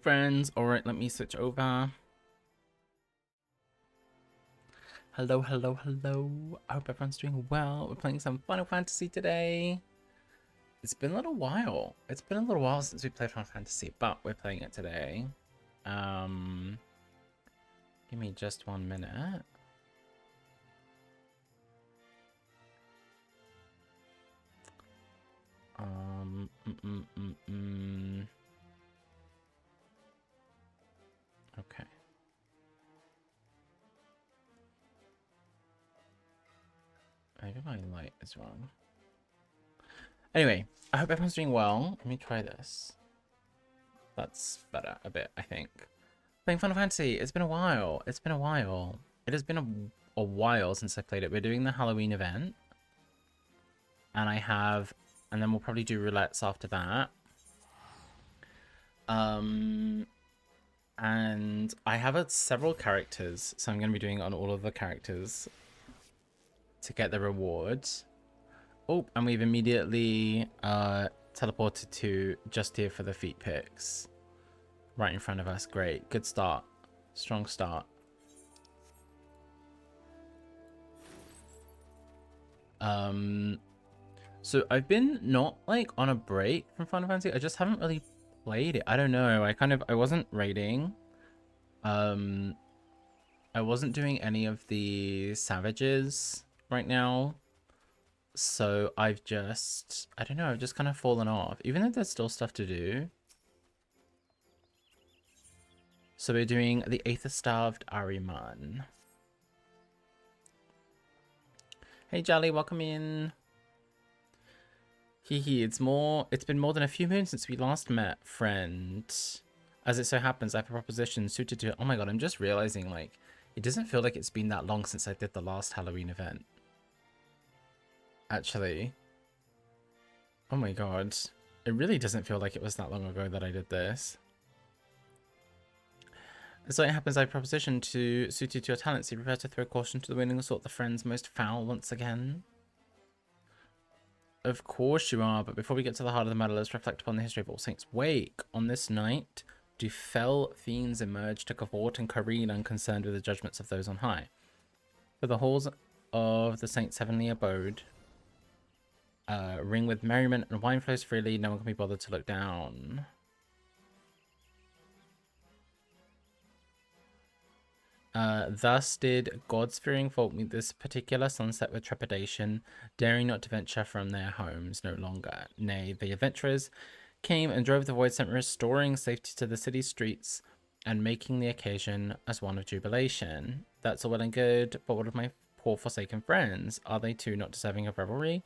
Friends, alright, let me switch over. Hello, hello, hello. I hope everyone's doing well. We're playing some Final Fantasy today. It's been a little while. It's been a little while since we played Final Fantasy, but we're playing it today. Give me just 1 minute. Okay. Maybe my light is wrong. Anyway, I hope everyone's doing well. Let me try this. That's better a bit, I think. Playing Final Fantasy. It's been a while. It's been a while. It has been a while since I played it. We're doing the Halloween event. And and then we'll probably do roulettes after that. And I have several characters, so I'm going to be doing it on all of the characters to get the rewards. Oh, and we've immediately teleported to just here for the feet picks. Right in front of us. Great. Good start. Strong start. So I've been not like on a break from Final Fantasy. I just haven't really played it. I don't know. I wasn't raiding. I wasn't doing any of the savages right now. So I don't know, I've just kind of fallen off. Even though there's still stuff to do. So we're doing the Aether-Starved Ahriman. Hey Jolly, welcome in. It's been more than a few moons since we last met, friend. As it so happens, I have a proposition suited to... Oh my god, I'm just realizing, like, it doesn't feel like it's been that long since I did the last Halloween event. Actually. Oh my god. It really doesn't feel like it was that long ago that I did this. As it happens, I have a proposition suited to your talents. You prepare to throw caution to the wind and sort the friends most foul once again. Of course you are, but before we get to the heart of the matter, let's reflect upon the history of All Saints' Wake. On this night, do fell fiends emerge to cavort and careen unconcerned with the judgments of those on high. For the halls of the Saints' heavenly abode ring with merriment and wine flows freely, no one can be bothered to look down. Thus did gods-fearing folk meet this particular sunset with trepidation, daring not to venture from their homes no longer. Nay, the adventurers came and drove the void sent, restoring safety to the city streets and making the occasion as one of jubilation. That's all well and good, but what of my poor forsaken friends? Are they too not deserving of revelry?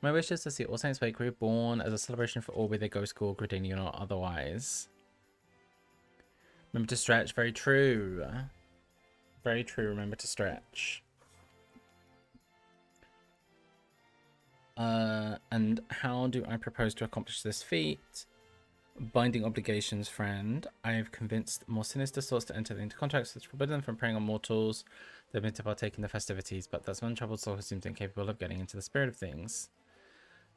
My wish is to see All Saints Wake reborn as a celebration for all, be they ghost school, Gridanian or otherwise. Remember to stretch, very true. Very true, remember to stretch. And how do I propose to accomplish this feat? Binding obligations, friend. I have convinced more sinister souls to enter into contracts which forbid them from preying on mortals. They've been to partake in the festivities, but there's one troubled soul who seems incapable of getting into the spirit of things.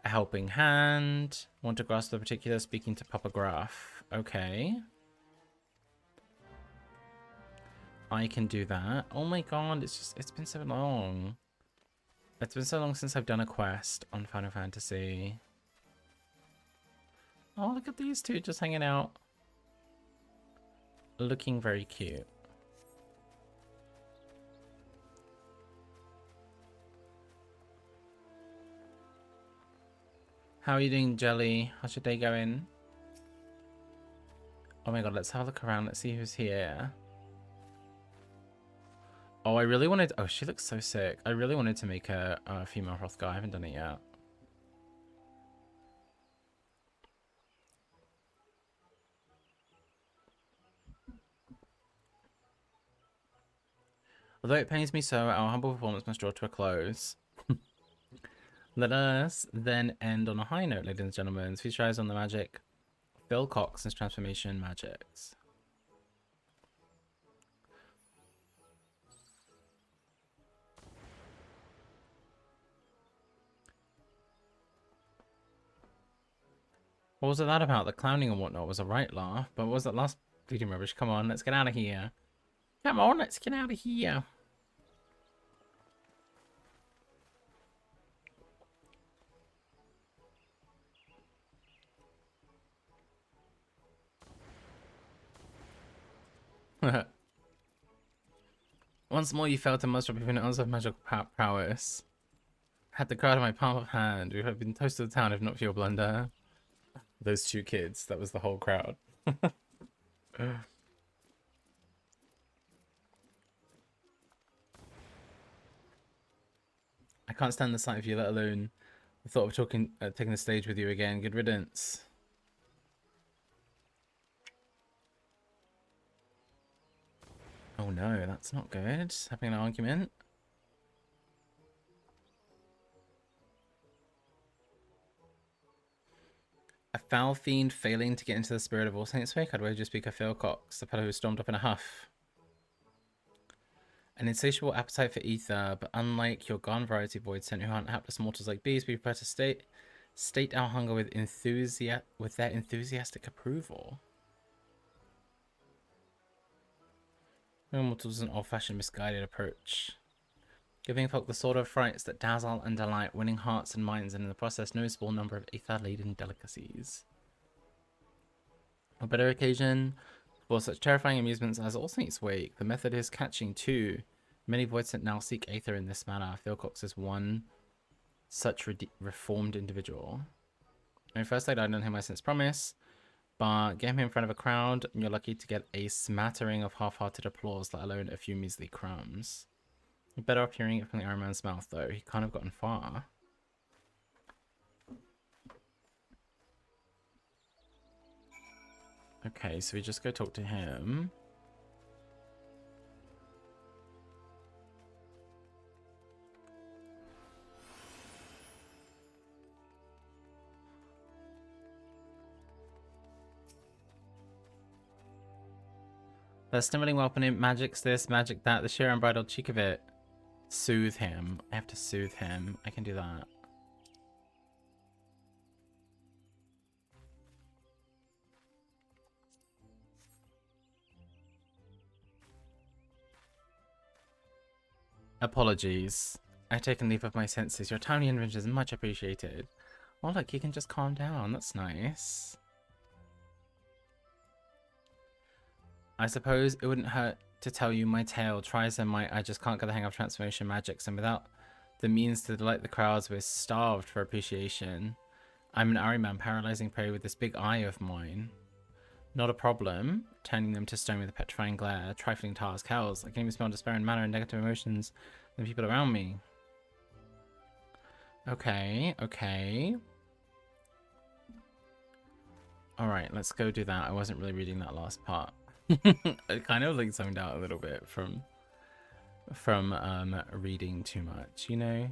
A helping hand. Want to grasp the particular, speaking to Papa Graf. Okay. I can do that. Oh my god, it's been so long. It's been so long since I've done a quest on Final Fantasy. Oh, look at these two just hanging out. Looking very cute. How are you doing, Jelly? How's your day going? Oh my god, let's have a look around. Let's see who's here. Oh, I really wanted... Oh, she looks so sick. I really wanted to make a female Hrothgar. I haven't done it yet. Although it pains me so, our humble performance must draw to a close. Let us then end on a high note, ladies and gentlemen. Feast your eyes on the magic Phil Cox's transformation magics. What was that about? The clowning and whatnot was a right laugh, but what was that last Bleeding rubbish. Come on, let's get out of here. Come on, let's get out of here. Once more, you failed to muster up even an ounce of magical prowess. Had the crowd in my palm of hand. We would have been toast to the town if not for your blunder. Those two kids. That was the whole crowd. I can't stand the sight of you, let alone the thought of taking the stage with you again. Good riddance. Oh no, that's not good. Having an argument. A foul fiend failing to get into the spirit of All Saints Wake? I'd wager speak of Phil Cox, the fellow who stormed up in a huff. An insatiable appetite for ether, but unlike your garden variety void sent who hunt hapless mortals like bees, we prefer to state our hunger with their enthusiastic approval. Mortals is an old-fashioned, misguided approach. Giving folk the sort of frights that dazzle and delight, winning hearts and minds, and in the process no small number of ether-laden delicacies. A better occasion for such terrifying amusements as All Saints Wake. The method is catching too. Many voids that now seek aether in this manner. Phil Cox is one such reformed individual. When first I died on him, I since promise, but get him in front of a crowd, and you're lucky to get a smattering of half-hearted applause, let alone a few measly crumbs. You're better off hearing it from the Iron Man's mouth, though. He can't have gotten far. Okay, so we just go talk to him. The stimulating weapon in magic's this, magic that, the sheer unbridled cheek of it. Soothe him. I have to soothe him. I can do that. Apologies. I've taken leave of my senses. Your timely intervention is much appreciated. Oh look, he can just calm down. That's nice. I suppose it wouldn't hurt to tell you my tale. Try as I might, I just can't get the hang of transformation magics, and without the means to delight the crowds, we're starved for appreciation. I'm an Ahriman paralyzing prey with this big eye of mine. Not a problem. Turning them to stone with a petrifying glare. Trifling task. Hells. I can even smell despair and manner and negative emotions in the people around me. Okay, okay. Alright, let's go do that. I wasn't really reading that last part. I kind of like zoned out a little bit from reading too much, you know?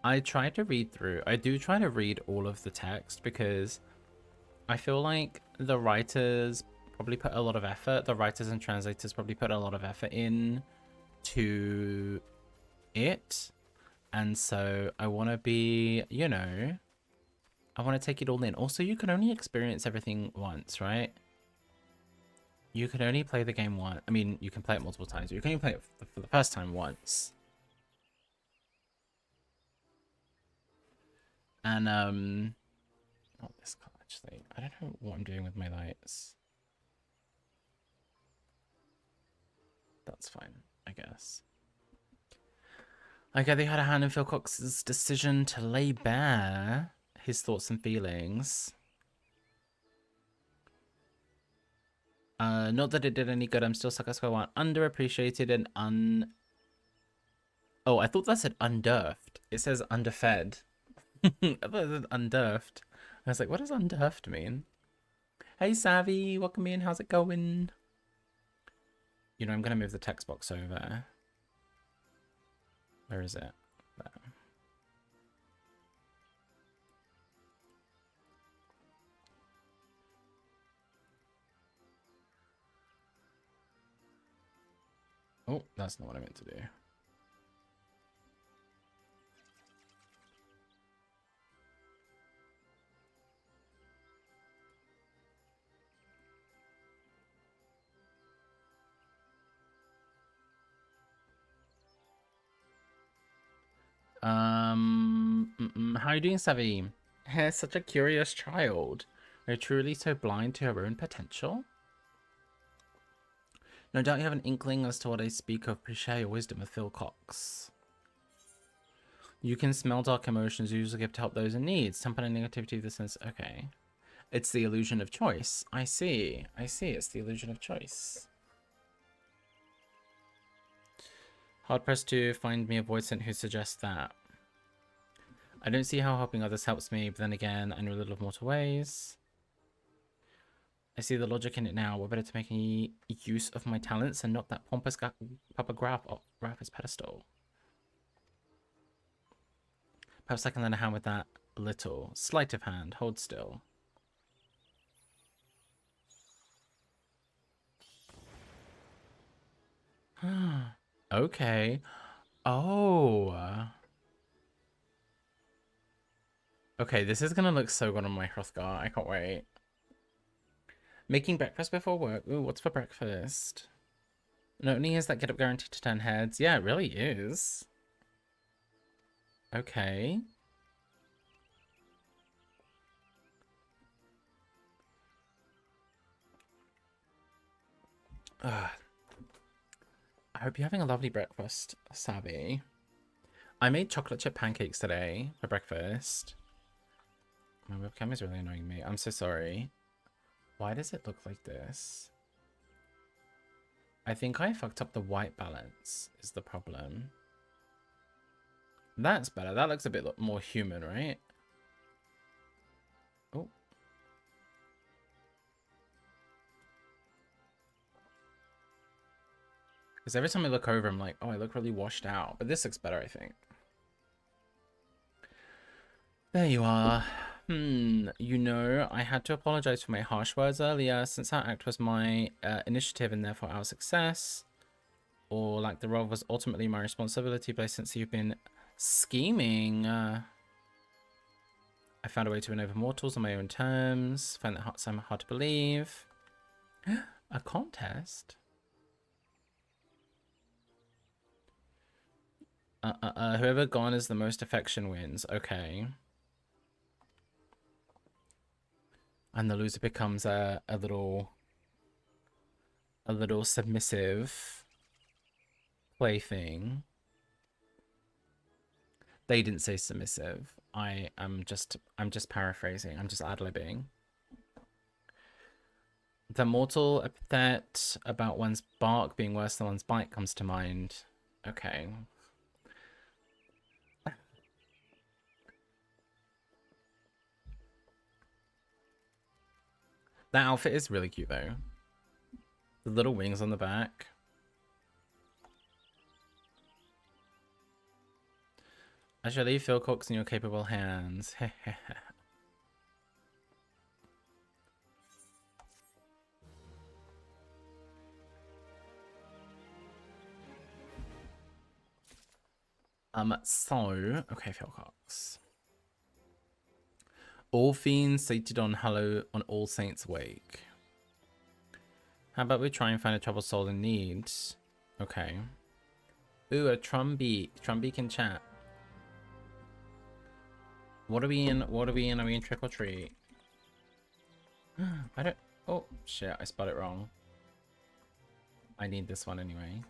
I try to read through. I do try to read all of the text because I feel like the writers probably put a lot of effort. The writers and translators probably put a lot of effort in to it. And so I want to be, you know, I want to take it all in. Also, you can only experience everything once, right? You can only play the game once. I mean, you can play it multiple times, but you can only play it for the first time once. And, not this color, actually. I don't know what I'm doing with my lights. That's fine, I guess. Okay, they had a hand in Phil Cox's decision to lay bare his thoughts and feelings. Not that it did any good. I'm still stuck at square one. Underappreciated and Oh, I thought that said underfed. It says underfed. I thought it said underfed. I was like, what does underfed mean? Hey, Savvy, welcome in. How's it going? You know, I'm going to move the text box over. Where is it? There. Oh, that's not what I meant to do. How are you doing, Savvy? Hair's such a curious child. Are you truly so blind to her own potential? No doubt you have an inkling as to what I speak of. Please share your wisdom with Phil Cox. You can smell dark emotions. You usually give to help those in need. Temper and negativity, the sense. Okay. It's the illusion of choice. I see. I see. It's the illusion of choice. Hard pressed to find me a voicent who suggests that. I don't see how helping others helps me, but then again, I know a little of mortal ways. I see the logic in it now. We're better to make any use of my talents and knock that pompous Papa Graph off his pedestal. Perhaps I can lend a hand with that a little. Sleight of hand. Hold still. Okay. Oh. Okay, this is gonna look so good on my Hrothgar. I can't wait. Making breakfast before work. Ooh, what's for breakfast? Not only is that get up guaranteed to turn heads. Yeah, it really is. Okay. I hope you're having a lovely breakfast, Savvy. I made chocolate chip pancakes today for breakfast. My webcam is really annoying me. I'm so sorry. Why does it look like this? I think I fucked up the white balance is the problem. That's better. That looks a bit more human, right? Oh. Because every time I look over, I'm like, oh, I look really washed out. But this looks better, I think. There you are. You know, I had to apologize for my harsh words earlier, since that act was my initiative and therefore our success. Or like the role was ultimately my responsibility, but since you've been scheming, I found a way to win over mortals on my own terms. Find that somewhat hard to believe. A contest? Whoever garners the most affection wins. Okay. And the loser becomes a little submissive plaything. They didn't say submissive. I'm just paraphrasing. I'm just ad-libbing. The mortal epithet about one's bark being worse than one's bite comes to mind. Okay. That outfit is really cute though. The little wings on the back. I shall leave Phil Cox in your capable hands. Okay, Phil Cox. All fiends sated on All Saints Wake. How about we try and find a troubled soul in need? Okay. Ooh, a Trumby. Trumby can chat. What are we in? What are we in? Are we in trick or treat? I don't... Oh, shit. I spelled it wrong. I need this one anyway.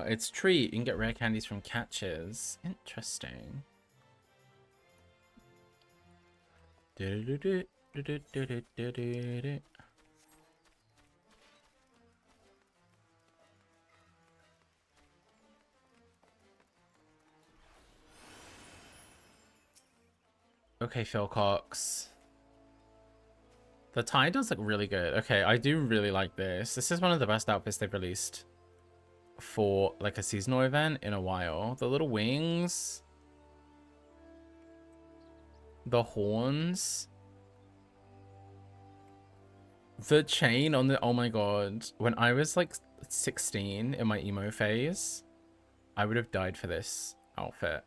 It's treat. You can get rare candies from catches. Interesting. Okay, Phil Cox. The tie does look really good. Okay, I do really like this. This is one of the best outfits they've released for like a seasonal event in a while. The little wings. The horns. The chain on the... Oh my god. When I was like 16 in my emo phase, I would have died for this outfit.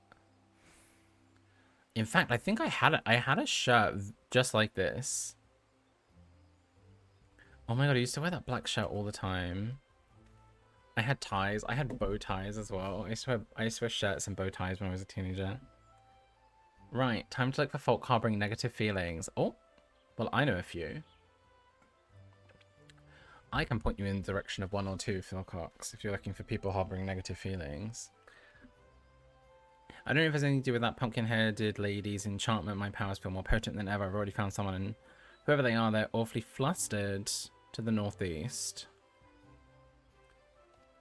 In fact, I think I had a shirt just like this. Oh my god, I used to wear that black shirt all the time. I had ties. I had bow ties as well. I used to wear shirts and bow ties when I was a teenager. Right, time to look for folk harboring negative feelings. Oh, well, I know a few. I can point you in the direction of one or two, Philcox, if you're looking for people harboring negative feelings. I don't know if there's anything to do with that pumpkin-headed lady's enchantment. My powers feel more potent than ever. I've already found someone, and whoever they are, they're awfully flustered to the northeast.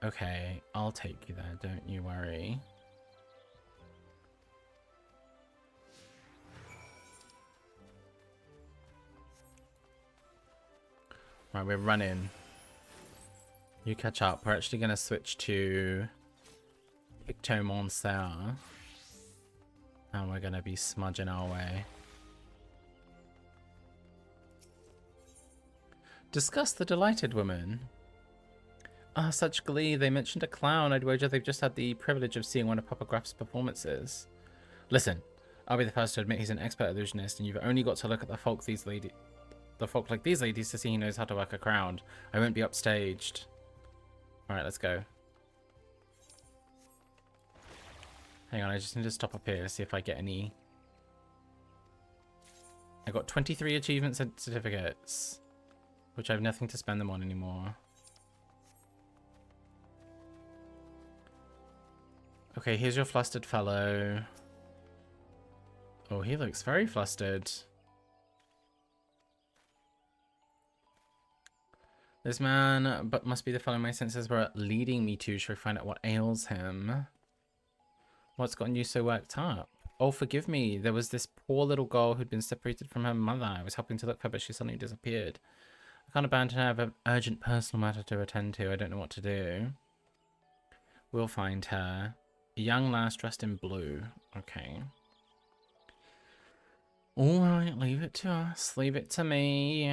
Okay, I'll take you there, don't you worry. Right, we're running. You catch up. We're actually going to switch to Pictomonster. And we're going to be smudging our way. Discuss the delighted woman. Ah, such glee. They mentioned a clown. I'd wager they've just had the privilege of seeing one of Papa Gruff's performances. Listen, I'll be the first to admit he's an expert illusionist, and you've only got to look at the folk like these ladies to see he knows how to work a crowd. I won't be upstaged. Alright, let's go. Hang on, I just need to stop up here to see if I get any. I got 23 achievement certificates, which I have nothing to spend them on anymore. Okay, here's your flustered fellow. Oh, he looks very flustered. This man, but must be the fellow my senses were leading me to. Should I find out what ails him? What's gotten you so worked up? Oh, forgive me. There was this poor little girl who'd been separated from her mother. I was helping to look for her, but she suddenly disappeared. I can't abandon her. I have an urgent personal matter to attend to. I don't know what to do. We'll find her. A young lass dressed in blue. Okay. Alright, leave it to us. Leave it to me.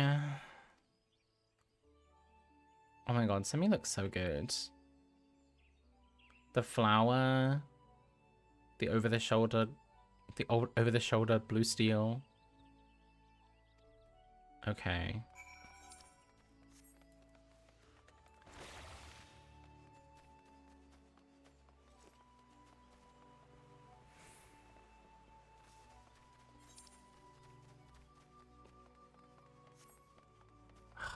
Oh my god, Simi looks so good. The flower. The over-the-shoulder blue steel. Okay.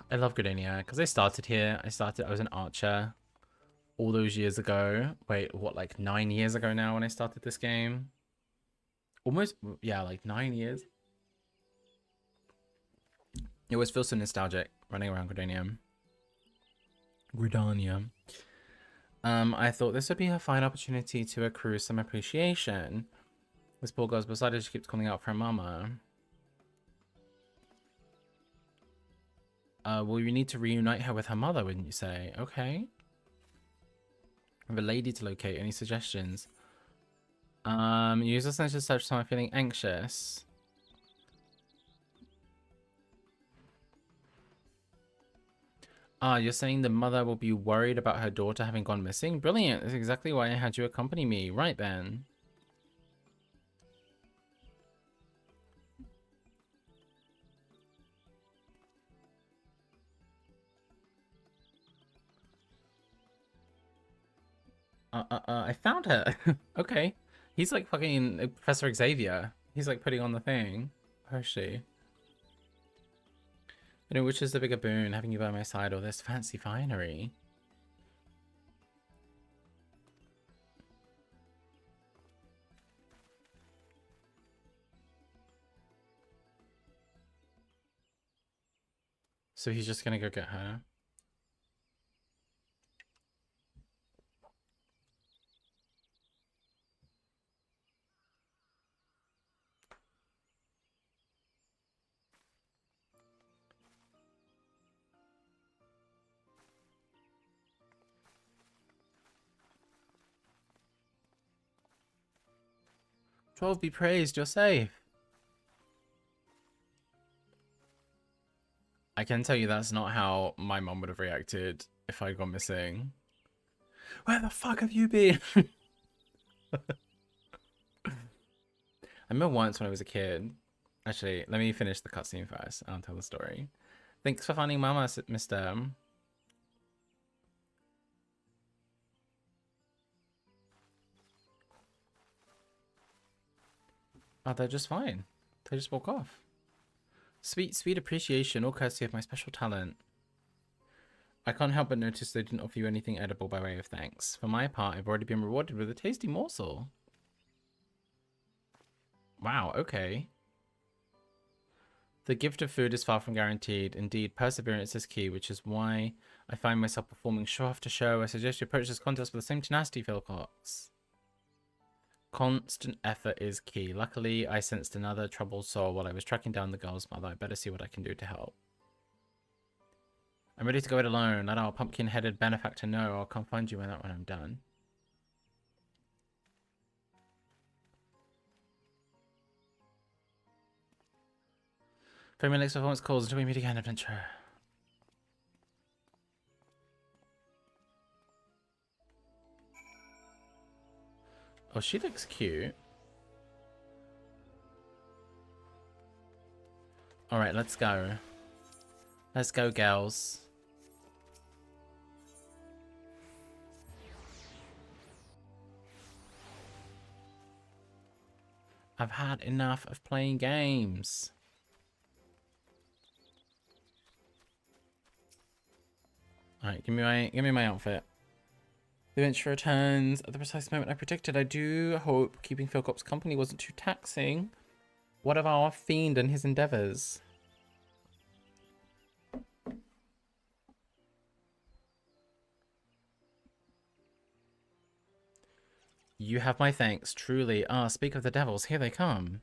I love Gridania because I started here. I was an archer all those years ago. Wait, what, like 9 years ago now when I started this game? Almost, yeah, like 9 years. It always feels so nostalgic running around Gridania. I thought this would be a fine opportunity to accrue some appreciation. This poor girl's beside her, she keeps calling out for her mama. Well, you need to reunite her with her mother, wouldn't you say? Okay. I have a lady to locate. Any suggestions? Use this to search someone feeling anxious. Ah, you're saying the mother will be worried about her daughter having gone missing? Brilliant. That's exactly why I had you accompany me. Right then. I found her. Okay. He's like fucking Professor Xavier. He's like putting on the thing. Where is she? You know, which is the bigger boon, having you by my side or this fancy finery? So he's just gonna go get her. "12 be praised, you're safe." I can tell you that's not how my mom would have reacted if I'd gone missing. Where the fuck have you been? I remember once when I was a kid. Actually, let me finish the cutscene first. I'll tell the story. Thanks for finding Mama, Mr. Oh, they're just fine. They just walk off. Sweet appreciation, all courtesy of my special talent. I can't help but notice they didn't offer you anything edible by way of thanks. For my part, I've already been rewarded with a tasty morsel. Wow, okay. The gift of food is far from guaranteed. Indeed, perseverance is key, which is why I find myself performing show after show. I suggest you approach this contest with the same tenacity, Philcox. Constant effort is key. Luckily, I sensed another troubled soul while I was tracking down the girl's mother. I better see what I can do to help. I'm ready to go it alone. Let our pumpkin-headed benefactor know. I'll come find you when I'm done. For my next performance calls until we meet again, adventure. Oh, she looks cute. Alright, let's go. Let's go, gals. I've had enough of playing games. Alright, give me my outfit. The adventure returns at the precise moment I predicted. I do hope keeping Philcox company wasn't too taxing. What of our fiend and his endeavors? You have my thanks, truly. Ah, speak of the devils, here they come.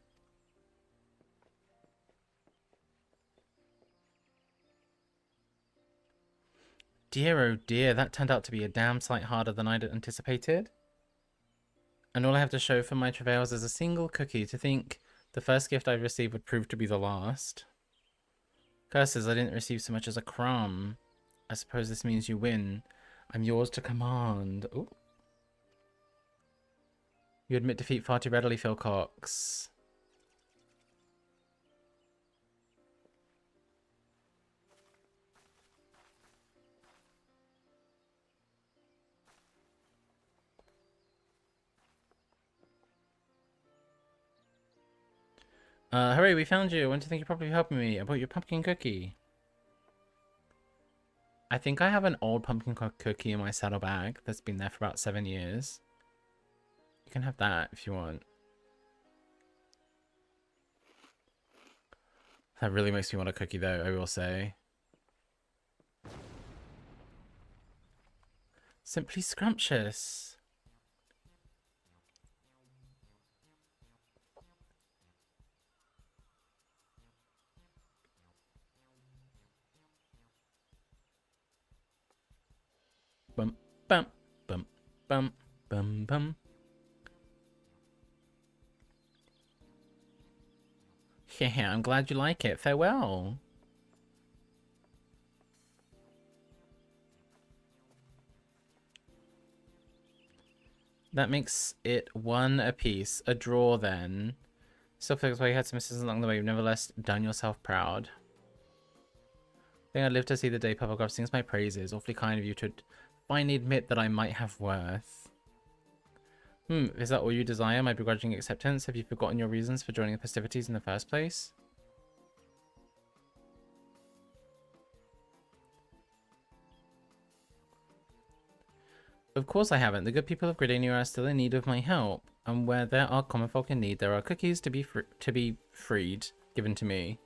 Dear, oh dear, that turned out to be a damn sight harder than I'd anticipated. And all I have to show for my travails is a single cookie. To think the first gift I received would prove to be the last. Curses, I didn't receive so much as a crumb. I suppose this means you win. I'm yours to command. Ooh. You admit defeat far too readily, Philcox. Hooray, we found you. I want to thank you probably for helping me. I bought you a pumpkin cookie. I think I have an old pumpkin cookie in my saddlebag that's been there for about 7 years. You can have that if you want. That really makes me want a cookie though, I will say. Simply scrumptious. Bum, bum, bum, bum, bum, bum. Yeah, I'm glad you like it. Farewell. That makes it 1 apiece. A draw then. Still feels like you had some misses along the way. You've nevertheless done yourself proud. I think I'd live to see the day Puppelgraph sings my praises. Awfully kind of you to finally admit that I might have worth. Is that all you desire? My begrudging acceptance? Have you forgotten your reasons for joining the festivities in the first place? Of course I haven't. The good people of Gridania are still in need of my help. And where there are common folk in need, there are cookies to be freed, given to me.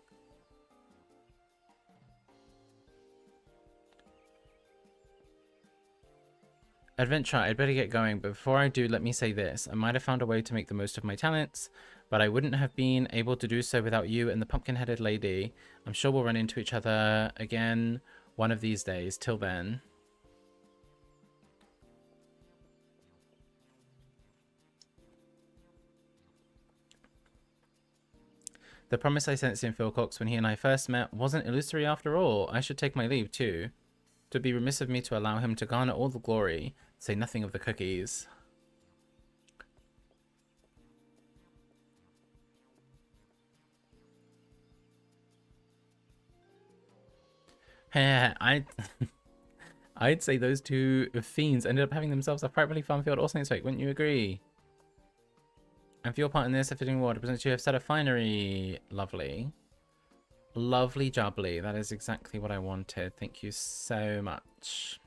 Adventure, I'd better get going, but before I do, let me say this. I might have found a way to make the most of my talents, but I wouldn't have been able to do so without you and the pumpkin-headed lady. I'm sure we'll run into each other again one of these days. Till then. The promise I sensed in Philcox when he and I first met wasn't illusory after all. I should take my leave, too. It would be remiss of me to allow him to garner all the glory, say nothing of the cookies. I'd say those two fiends ended up having themselves a frightfully fun field also next week, wouldn't you agree? And for your part in this, a fitting award represents you have set of finery. Lovely. Lovely jubbly. That is exactly what I wanted. Thank you so much.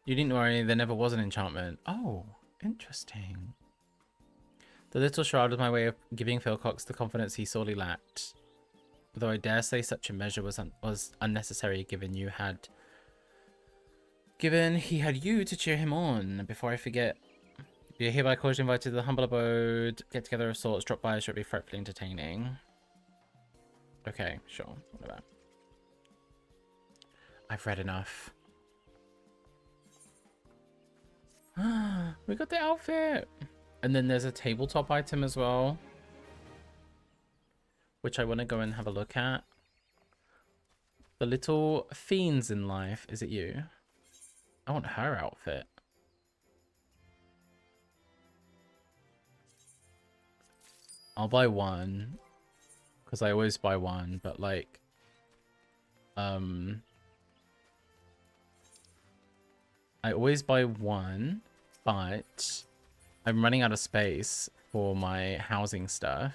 You didn't worry, there never was an enchantment. Oh, interesting. The little shroud was my way of giving Philcox the confidence he sorely lacked. Though I dare say such a measure was unnecessary given he had you to cheer him on. Before I forget, you are hereby cordially invited to the humble abode. Get together of sorts, drop by, should be frightfully entertaining. Okay, sure, whatever. I've read enough. We got the outfit! And then there's a tabletop item as well, which I want to go and have a look at. The little fiends in life. Is it you? I want her outfit. I'll buy one, because I always buy one, but like, I always buy one, but I'm running out of space for my housing stuff.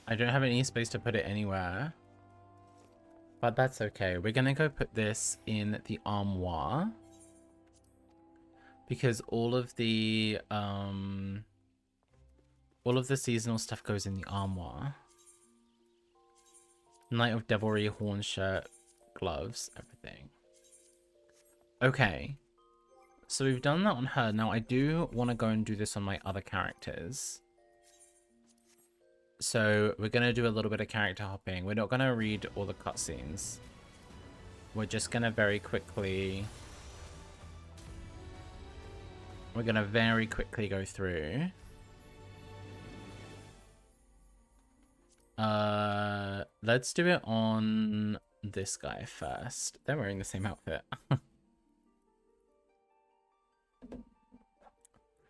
I don't have any space to put it anywhere. But that's okay. We're gonna go put this in the armoire. Because all of the seasonal stuff goes in the armoire. Knight of Devilry, horn shirt, gloves, everything. Okay. So we've done that on her. Now I do want to go and do this on my other characters. So we're going to do a little bit of character hopping. We're not going to read all the cutscenes. We're just going to very quickly go through. Let's do it on this guy first. They're wearing the same outfit.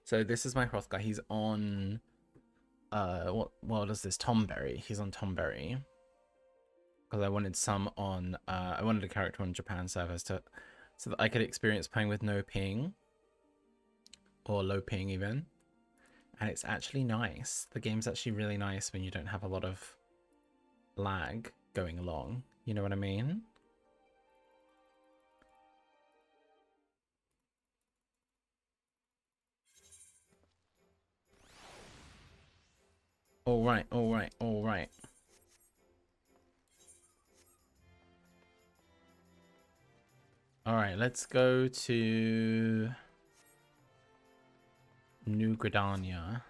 So this is my Hroth guy. He's on what is this? Tomberry. He's on Tomberry. Because I wanted some on I wanted a character on Japan servers so that I could experience playing with no ping. Or low ping even. And it's actually nice. The game's actually really nice when you don't have a lot of lag going along. You know what I mean? Alright, alright, alright. Alright, let's go to New Gridania.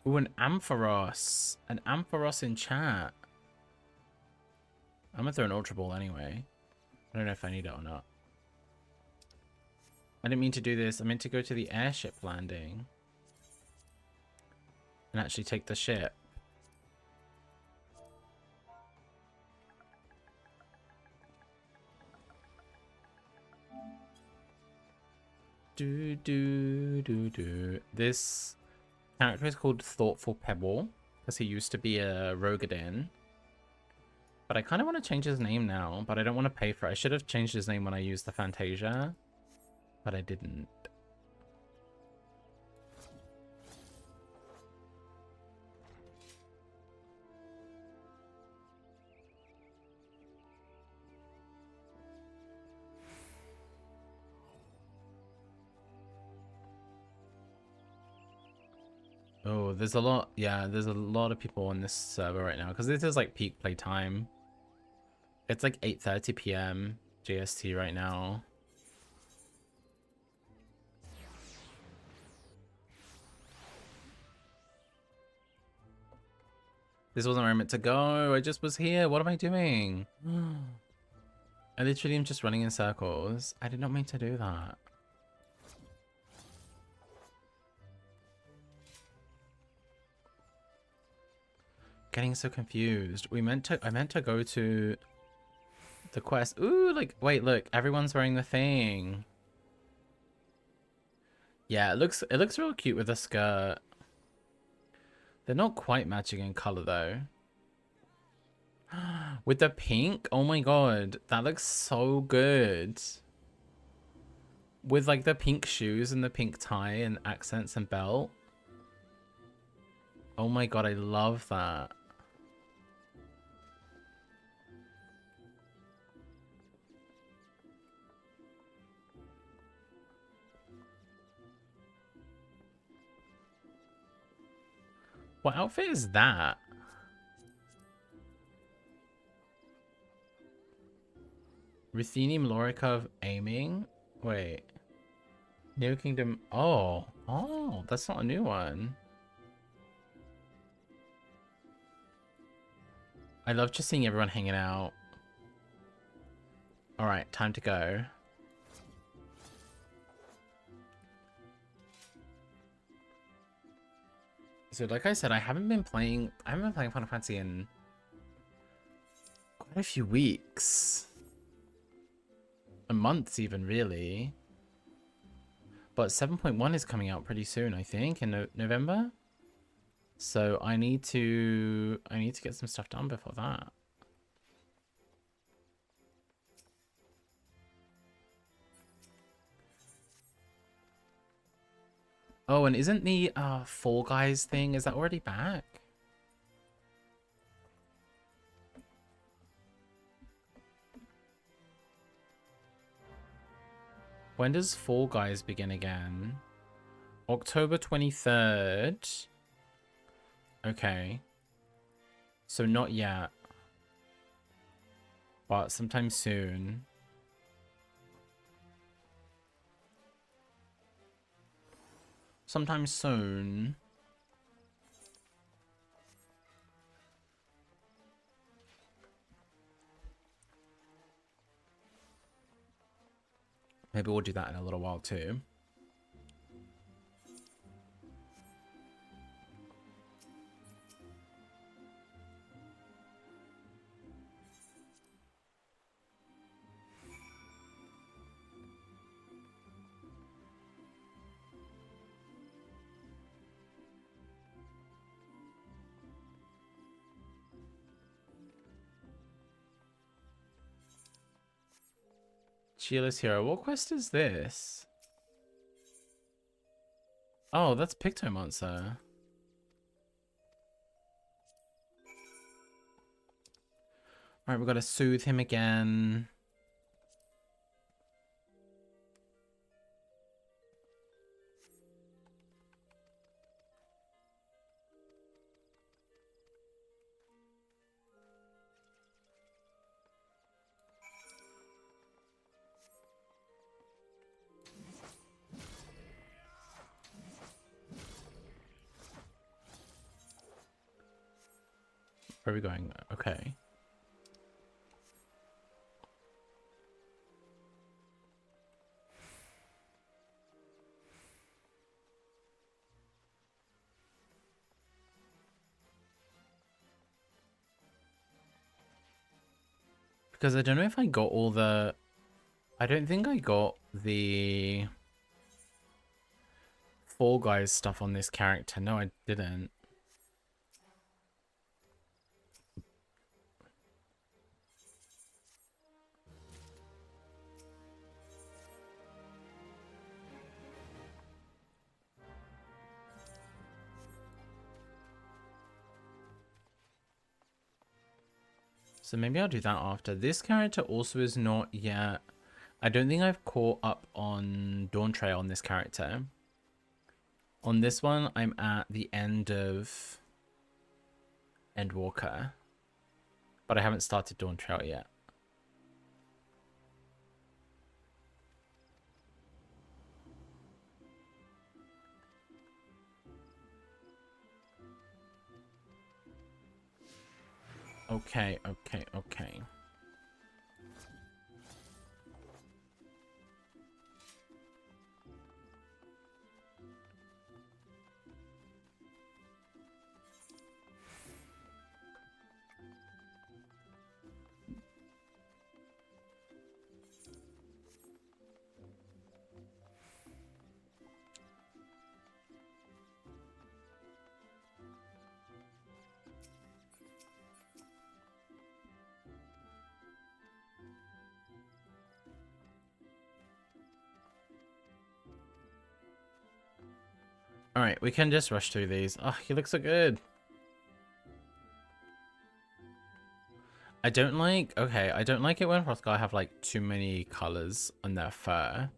Ooh, an Ampharos. An Ampharos in chat. I'm gonna throw an Ultra Ball anyway. I don't know if I need it or not. I didn't mean to do this. I meant to go to the airship landing. And actually take the ship. This character is called Thoughtful Pebble. Because he used to be a Rogadin. But I kind of want to change his name now, but I don't want to pay for it. I should have changed his name when I used the Fantasia, but I didn't. Oh, there's a lot. Yeah, there's a lot of people on this server right now because this is like peak play time. It's like 8:30 p.m. GST right now. This wasn't where I meant to go. I just was here. What am I doing? I literally am just running in circles. I did not mean to do that. Getting so confused. I meant to go to the quest. Ooh, like, wait, look, everyone's wearing the thing. Yeah, it looks real cute with the skirt. They're not quite matching in color though. With the pink, oh my god, that looks so good. With like the pink shoes and the pink tie and accents and belt. Oh my god, I love that. What outfit is that? Ruthenium Lorica aiming? Wait. New Kingdom. Oh. Oh, that's not a new one. I love just seeing everyone hanging out. Alright, time to go. So like I said, I haven't been playing Final Fantasy in quite a few weeks. Months even, really. But 7.1 is coming out pretty soon, I think, in November. So I need to get some stuff done before that. Oh, and isn't the Fall Guys thing, is that already back? When does Fall Guys begin again? October 23rd. Okay. So not yet. But sometime soon. Sometime soon. Maybe we'll do that in a little while too. Cheerless Hero. What quest is this? Oh, that's Pictomonster. Alright, we've got to soothe him again. Where are we going? Okay. Because I don't know if I got all the... I don't think I got the Fall Guys stuff on this character. No, I didn't. So maybe I'll do that after. This character also is not yet... I don't think I've caught up on Dawn Trail on this character. On this one, I'm at the end of Endwalker. But I haven't started Dawn Trail yet. Okay, okay, okay. Alright, we can just rush through these. Oh, he looks so good. I don't like it when Hrothgar have like too many colors on their fur.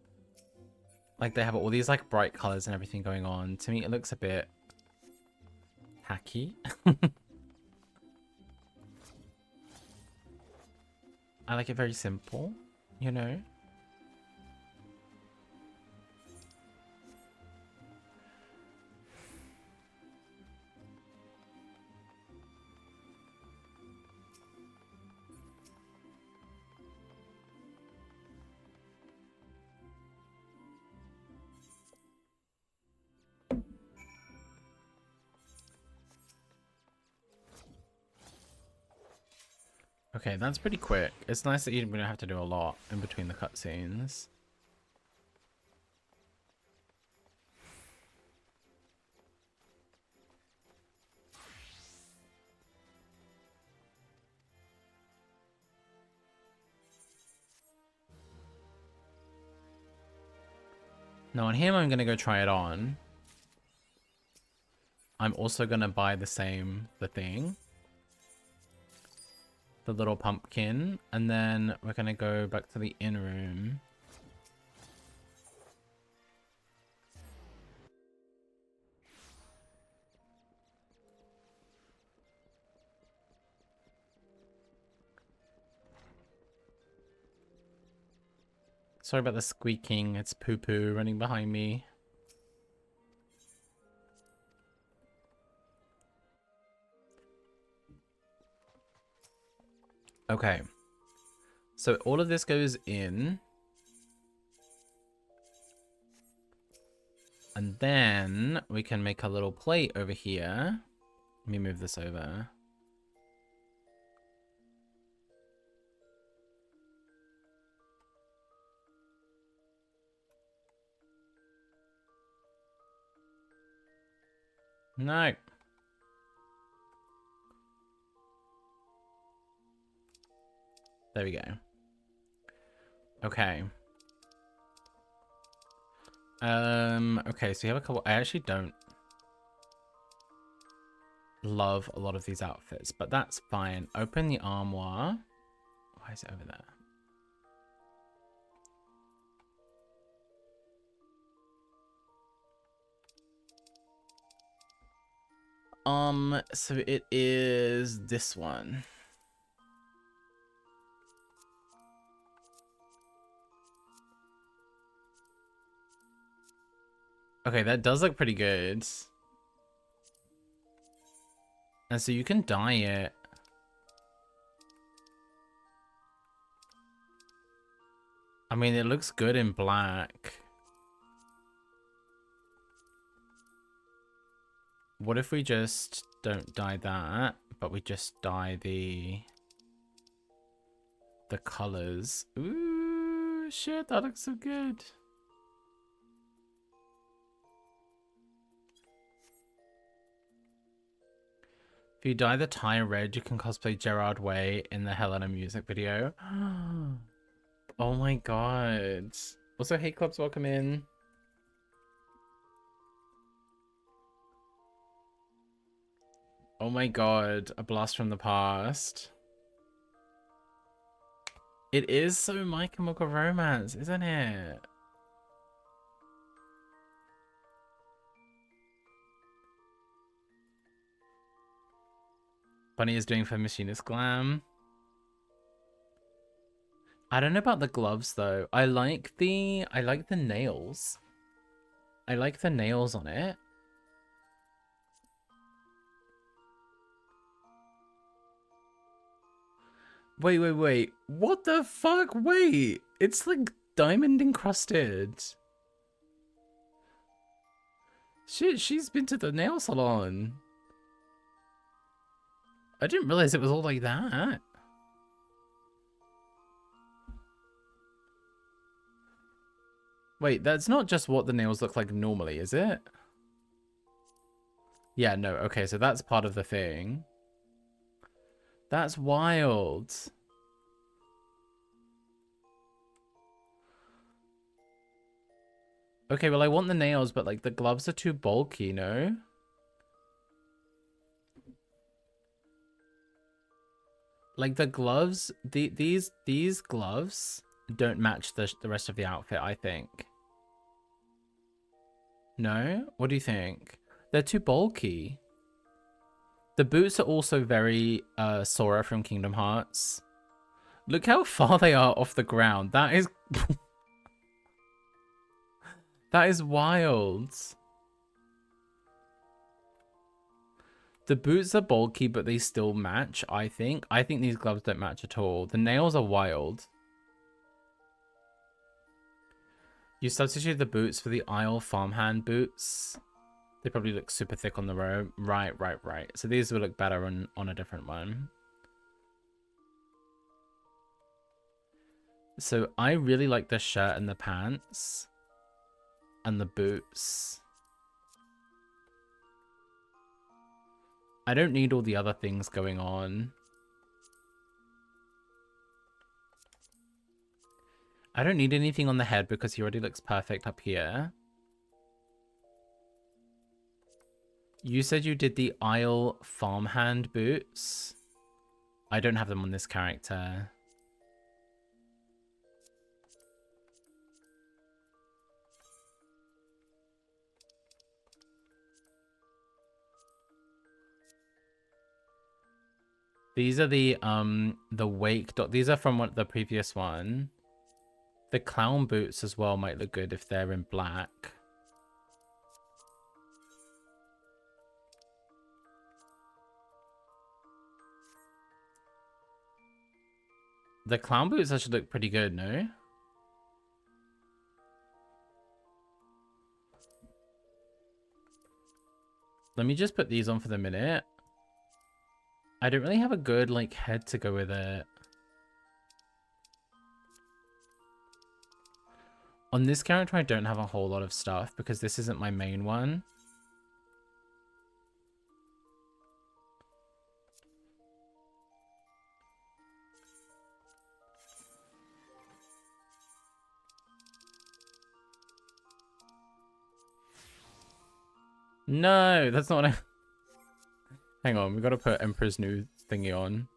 Like they have all these like bright colors and everything going on. To me, it looks a bit hacky. I like it very simple, you know? Okay, that's pretty quick. It's nice that you don't have to do a lot in between the cutscenes. Now on him, I'm going to go try it on. I'm also going to buy the thing. The little pumpkin. And then we're going to go back to the inn room. Sorry about the squeaking. It's poo-poo running behind me. Okay. So all of this goes in. And then we can make a little plate over here. Let me move this over. No. There we go. Okay. Okay, so you have a couple. I actually don't love a lot of these outfits, but that's fine. Open the armoire. Why is it over there? So it is this one. Okay, that does look pretty good. And so you can dye it. I mean, it looks good in black. What if we just don't dye that, but we just dye the colors? Ooh, shit, that looks so good. If you dye the tie red, you can cosplay Gerard Way in the Helena music video. Oh my god. Also, hey clubs, welcome in. Oh my god, a blast from the past. It is so My Chemical Romance, isn't it? Bunny is doing for Machinist Glam. I don't know about the gloves though. I like the nails. I like the nails on it. Wait. What the fuck? Wait. It's like diamond encrusted. Shit, she's been to the nail salon. I didn't realize it was all like that. Wait, that's not just what the nails look like normally, is it? Yeah, no, okay, so that's part of the thing. That's wild. Okay, well, I want the nails, but, like, the gloves are too bulky, no? Like, the gloves, these gloves don't match the rest of the outfit, I think. No? What do you think? They're too bulky. The boots are also very Sora from Kingdom Hearts. Look how far they are off the ground. That is... that is wild. The boots are bulky, but they still match, I think. I think these gloves don't match at all. The nails are wild. You substitute the boots for the Isle farmhand boots. They probably look super thick on the robe. Right. So these will look better on a different one. So I really like the shirt and the pants. And the boots. I don't need all the other things going on. I don't need anything on the head because he already looks perfect up here. You said you did the Isle farmhand boots. I don't have them on this character. These are the wake these are from the previous one. The clown boots as well might look good if they're in black. The clown boots actually look pretty good, no? Let me just put these on for the minute. I don't really have a good, like, head to go with it. On this character, I don't have a whole lot of stuff because this isn't my main one. No, that's not what I... Hang on, we gotta put Emperor's New thingy on.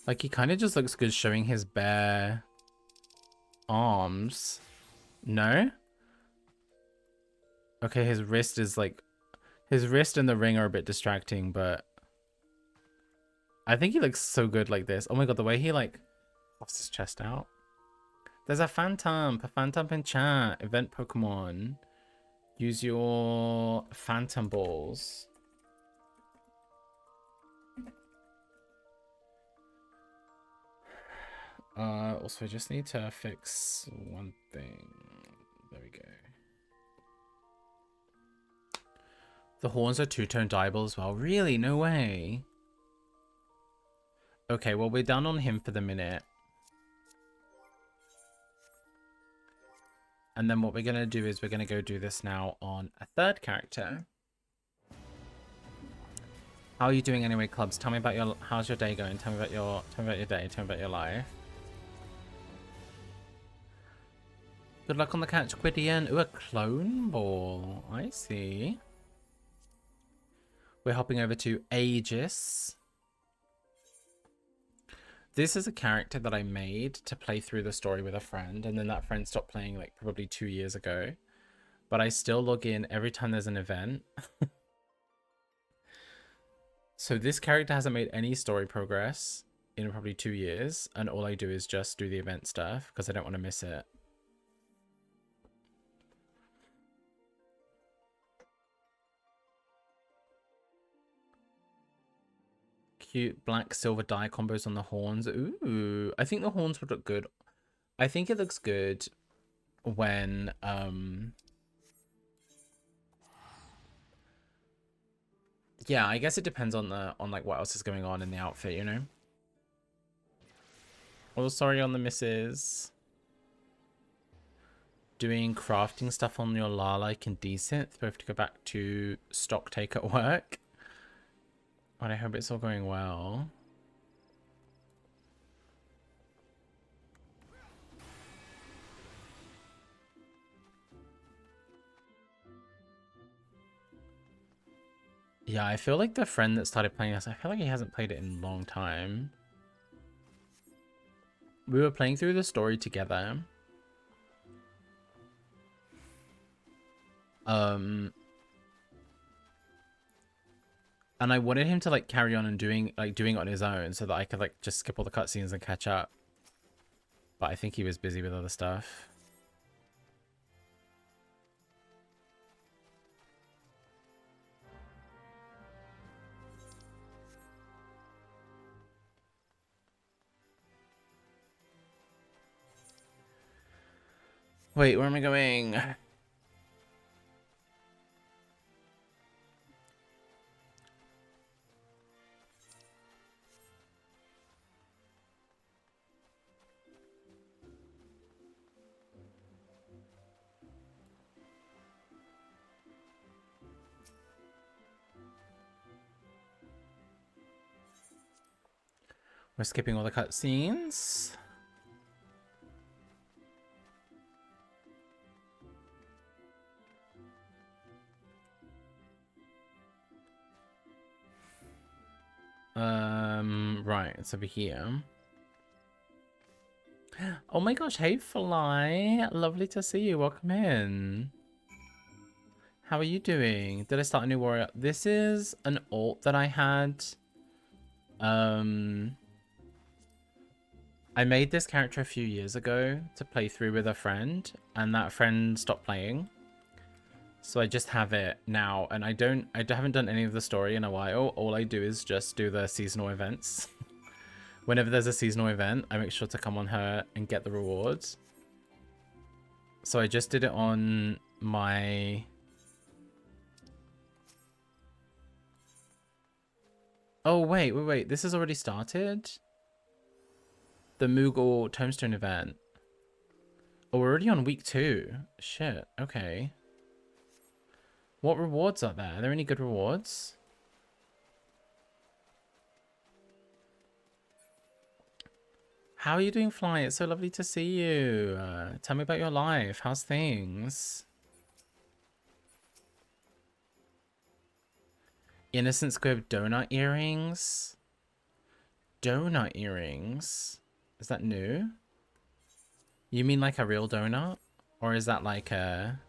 Like, he kind of just looks good showing his bare arms. No? Okay, his wrist is like... His wrist and the ring are a bit distracting, but... I think he looks so good like this. Oh my god, the way he, like, puffs his chest out. There's a Phantom in chat. Event Pokemon. Use your Phantom Balls. Also, I just need to fix one thing. There we go. The horns are two-tone dyeable as well. Really? No way. Okay, well, we're done on him for the minute. And then what we're going to do is we're going to go do this now on a third character. How are you doing anyway, Clubs? Tell me about your... How's your day going? Tell me about your day. Tell me about your life. Good luck on the catch, Gwydion. Ooh, a clone ball. I see. We're hopping over to Aegis. This is a character that I made to play through the story with a friend, and then that friend stopped playing like probably 2 years ago. But I still log in every time there's an event. So this character hasn't made any story progress in probably 2 years, and all I do is just do the event stuff because I don't want to miss it. Cute black silver dye combos on the horns. Ooh, I think the horns would look good. I think it looks good when yeah, I guess it depends on like what else is going on in the outfit, you know. Oh, sorry on the misses. Doing crafting stuff on your Lala can decent. Both to go back to stock take at work. But I hope it's all going well. Yeah, I feel like the friend that started playing this, I feel like he hasn't played it in a long time. We were playing through the story together. And I wanted him to like carry on and doing it on his own so that I could like just skip all the cutscenes and catch up. But I think he was busy with other stuff. Wait, where am I going? We're skipping all the cutscenes. Right, it's over here. Oh my gosh, hey Fly. Lovely to see you. Welcome in. How are you doing? Did I start a new warrior? This is an alt that I had. I made this character a few years ago to play through with a friend, and that friend stopped playing. So I just have it now, and I haven't done any of the story in a while. All I do is just do the seasonal events. Whenever there's a seasonal event, I make sure to come on her and get the rewards. So I just did it on my... Oh, wait. This has already started? The Moogle Tombstone event. Oh, we're already on week 2. Shit, okay. What rewards are there? Are there any good rewards? How are you doing, Fly? It's so lovely to see you. Tell me about your life. How's things? Innocent Squib donut earrings? Donut earrings? Is that new? You mean like a real donut? Or is that like a...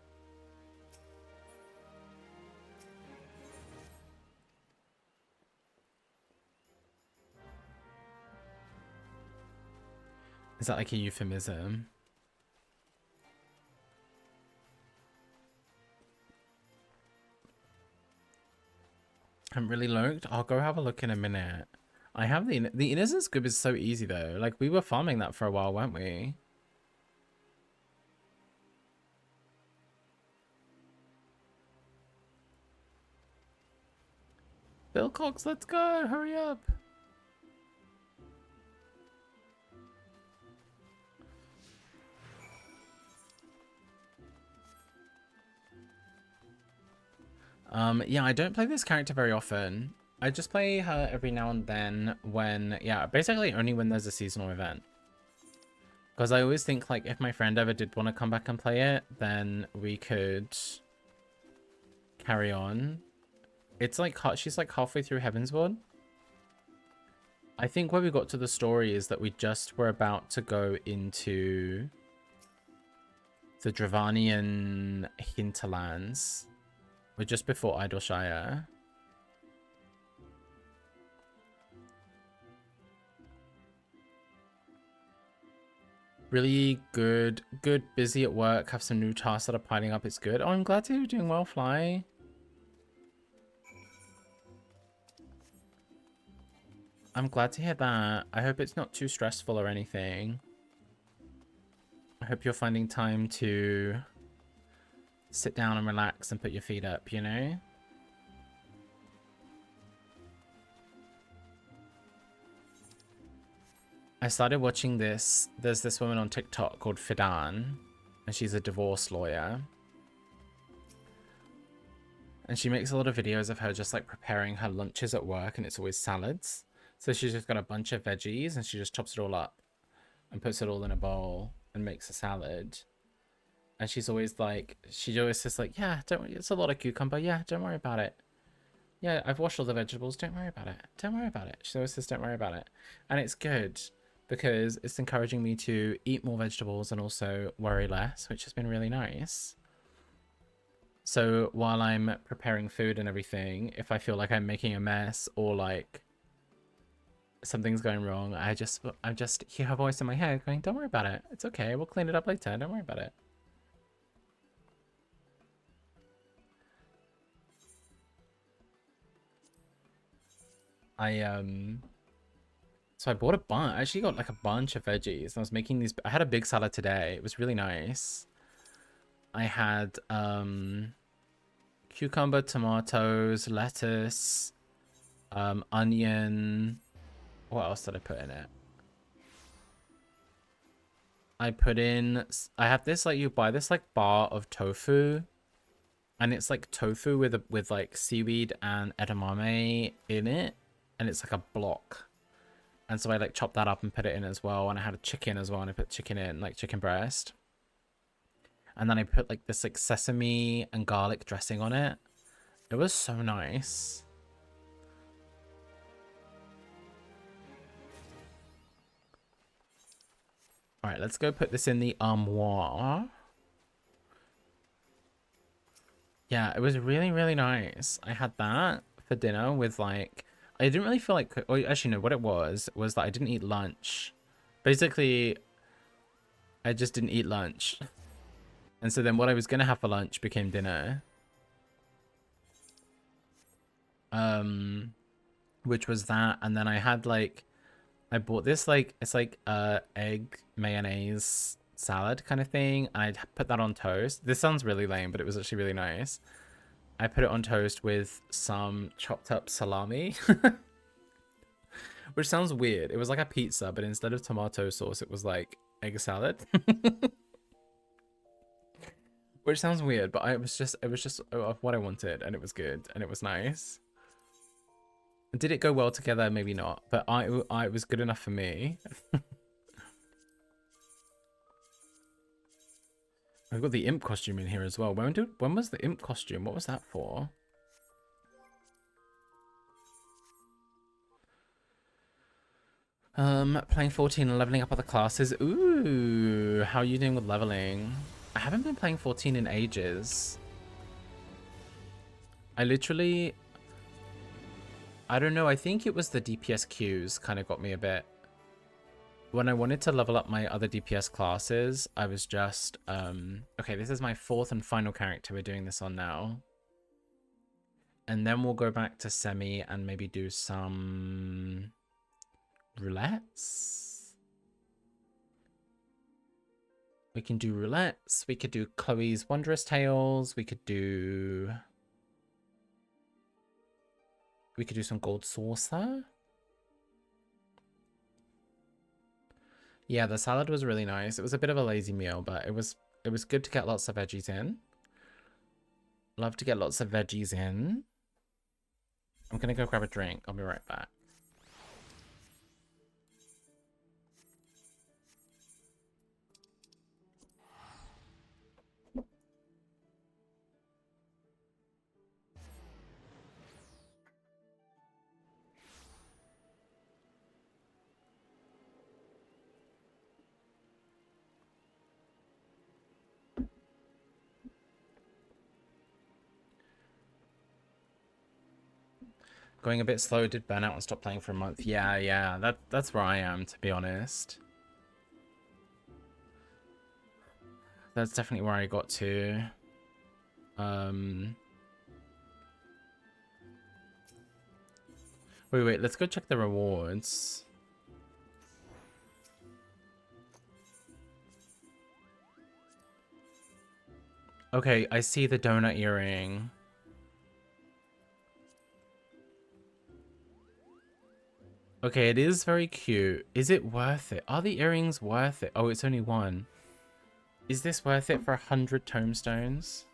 Is that like a euphemism? I haven't really looked. I'll go have a look in a minute. I have the Innocent Squib is so easy though. Like we were farming that for a while, weren't we? Bill Cox, let's go! Hurry up! Yeah, I don't play this character very often. I just play her every now and then when, yeah, basically only when there's a seasonal event. Because I always think, like, if my friend ever did want to come back and play it, then we could carry on. It's like, she's like halfway through Heavensward. I think where we got to the story is that we just were about to go into the Dravanian hinterlands. We're just before Idleshire. Really good, busy at work, have some new tasks that are piling up, it's good. Oh, I'm glad to hear you're doing well, Fly. I'm glad to hear that. I hope it's not too stressful or anything. I hope you're finding time to sit down and relax and put your feet up, you know? I started watching this. There's this woman on TikTok called Fidan, and she's a divorce lawyer. And she makes a lot of videos of her just like preparing her lunches at work, and it's always salads. So she's just got a bunch of veggies and she just chops it all up and puts it all in a bowl and makes a salad. And she's always like, she always says like, yeah, don't worry, it's a lot of cucumber. Yeah, don't worry about it. Yeah, I've washed all the vegetables. Don't worry about it. Don't worry about it. She always says, don't worry about it. And it's good because it's encouraging me to eat more vegetables and also worry less, which has been really nice. So while I'm preparing food and everything, if I feel like I'm making a mess or like something's going wrong, I just hear her voice in my head going, don't worry about it. It's okay. We'll clean it up later. Don't worry about it. So I bought a bunch. I actually got like a bunch of veggies. I was making these. I had a big salad today. It was really nice. I had cucumber, tomatoes, lettuce, onion. What else did I put in it? I have this, like, you buy this like bar of tofu, and it's like tofu with like seaweed and edamame in it, and it's like a block. And so I like chopped that up and put it in as well. And I had a chicken as well, and I put chicken in, like chicken breast. And then I put like this like sesame and garlic dressing on it. It was so nice. All right, let's go put this in the armoire. Yeah, it was really, really nice. I had that for dinner with like, I didn't really feel like, or actually no, what it was that I didn't eat lunch. Basically, I just didn't eat lunch. And so then what I was going to have for lunch became dinner. Which was that. And then I had like, I bought this like, it's like egg mayonnaise salad kind of thing. And I put that on toast. This sounds really lame, but it was actually really nice. I put it on toast with some chopped up salami. Which sounds weird. It was like a pizza, but instead of tomato sauce, it was like egg salad. Which sounds weird, but it was just what I wanted, and it was good, and it was nice. Did it go well together? Maybe not, but it was good enough for me. I've got the imp costume in here as well. When was the imp costume? What was that for? Playing 14 and leveling up other classes. Ooh, how are you doing with leveling? I haven't been playing 14 in ages. I don't know, I think it was the DPS queues kind of got me a bit. When I wanted to level up my other DPS classes, I was just, okay, this is my 4th and final character we're doing this on now. And then we'll go back to semi and maybe do some roulettes. We can do roulettes. We could do Chloe's Wondrous Tales. We could do some gold saucer. Yeah, the salad was really nice. It was a bit of a lazy meal, but it was good to get lots of veggies in. Love to get lots of veggies in. I'm gonna go grab a drink. I'll be right back. Going a bit slow, did burn out and stop playing for a month. Yeah, that's where I am, to be honest. That's definitely where I got to. Wait, let's go check the rewards. Okay, I see the donut earring. Okay, it is very cute. Is it worth it? Are the earrings worth it? Oh, it's only one. Is this worth it for 100 tomestones?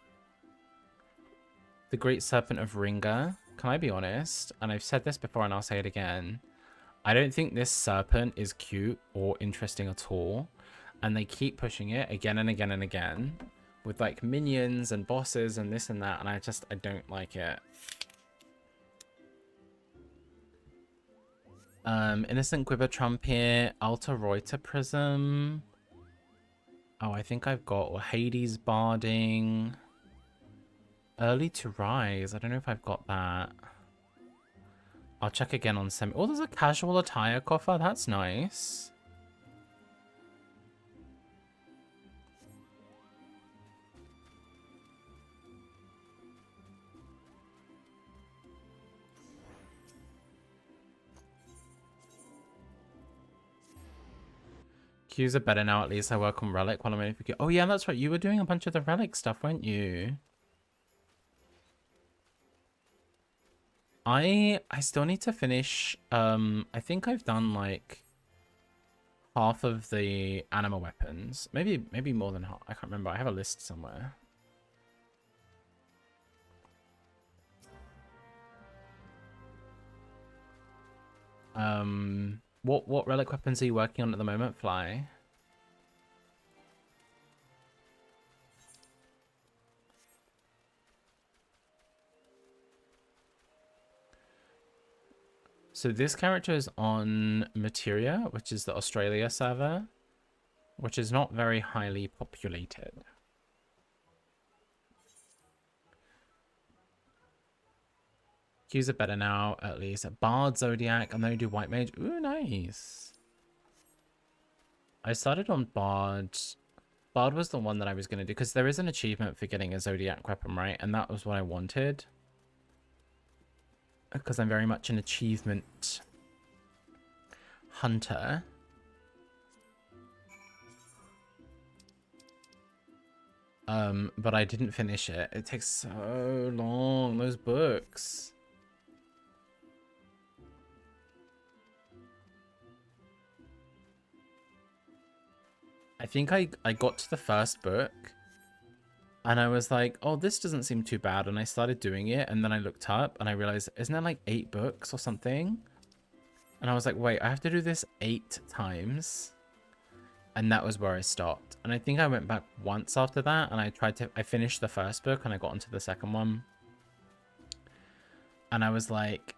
The Great Serpent of Ringa. Can I be honest? And I've said this before and I'll say it again. I don't think this serpent is cute or interesting at all. And they keep pushing it again and again and again. With like minions and bosses and this and that. And I don't like it. Innocent Quiver Trumpet, Alta Reuter Prism. Oh, I think I've got Hades Barding. Early to Rise. I don't know if I've got that. I'll check again on semi. Oh, there's a casual attire coffer. That's nice. Queues are better now. At least I work on Relic while I'm waiting for. Oh yeah, that's right. You were doing a bunch of the Relic stuff, weren't you? I still need to finish. I think I've done like half of the animal weapons. Maybe more than half. I can't remember. I have a list somewhere. What relic weapons are you working on at the moment, Fly? So this character is on Materia, which is the Australia server, which is not very highly populated. Q's are better now, at least. Bard, Zodiac, and then we do White Mage. Ooh, nice. I started on Bard. Bard was the one that I was going to do, because there is an achievement for getting a Zodiac weapon, right? And that was what I wanted. Because I'm very much an achievement hunter. But I didn't finish it. It takes so long, those books. I think I got to the first book and I was like, oh, this doesn't seem too bad. And I started doing it. And then I looked up and I realized, isn't there like 8 books or something? And I was like, wait, I have to do this 8 times. And that was where I stopped. And I think I went back once after that and I finished the first book and I got into the second one. And I was like,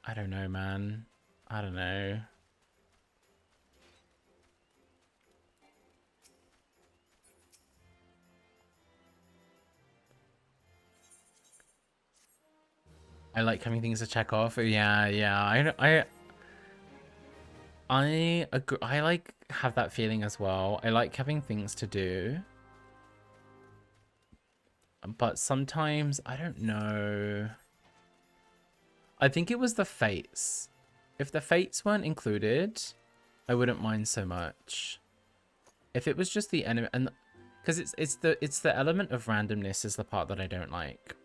I don't know, man. I don't know. I like having things to check off. Yeah. I agree. I like have that feeling as well. I like having things to do. But sometimes, I don't know. I think it was the fates. If the fates weren't included, I wouldn't mind so much. If it was just the enemy, and because it's the element of randomness is the part that I don't like.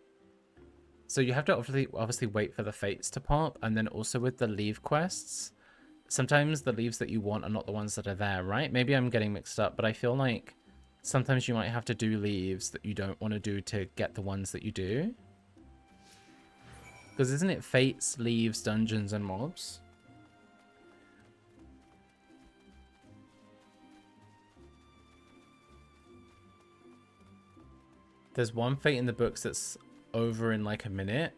So you have to obviously wait for the fates to pop, and then also with the leave quests, sometimes the leaves that you want are not the ones that are there, right? Maybe I'm getting mixed up, but I feel like sometimes you might have to do leaves that you don't want to do to get the ones that you do. Because isn't it fates, leaves, dungeons, and mobs? There's one fate in the books that's over in like a minute.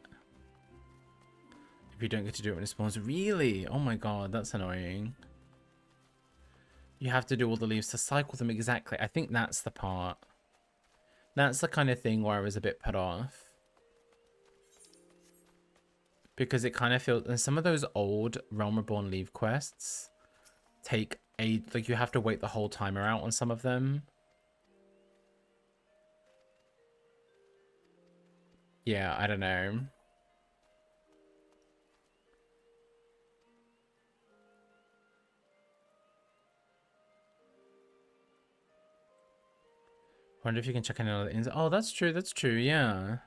If you don't get to do it when it spawns. Really? Oh my god, that's annoying. You have to do all the leaves to cycle them exactly. I think that's the part. That's the kind of thing where I was a bit put off. Because it kind of feels... And some of those old Realm Reborn leave quests take a... Like, you have to wait the whole timer out on some of them. Yeah, I don't know. Wonder if you can check any other... Oh, that's true, yeah.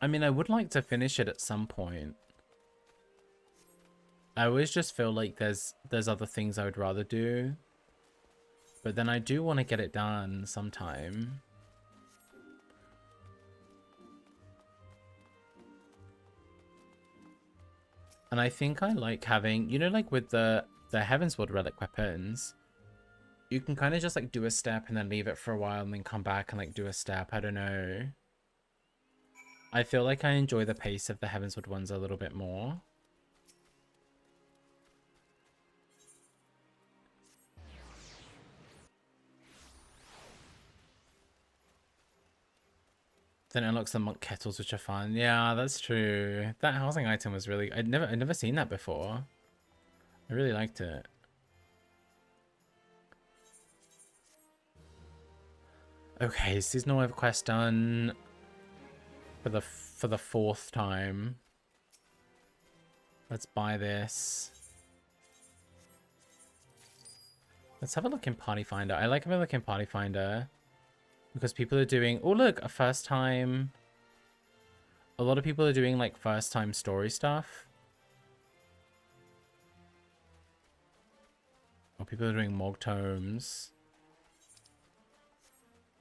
I mean, I would like to finish it at some point. I always just feel like there's other things I would rather do. But then I do want to get it done sometime. And I think I like having, you know, like with the Heavensward relic weapons, You can kind of just like do a step and then leave it for a while and then come back and like do a step. I don't know. I feel like I enjoy the pace of the Heavensward ones a little bit more. Then it unlocks the monk kettles, which are fun. Yeah, that's true. That housing item was really... I'd never seen that before. I really liked it. Okay, seasonal quest done for the fourth time. Let's buy this. Let's have a look in Party Finder. I like having a look in Party Finder because people are doing... Oh, look, a first time... A lot of people are doing like first time story stuff. Or people are doing Mog Tomes.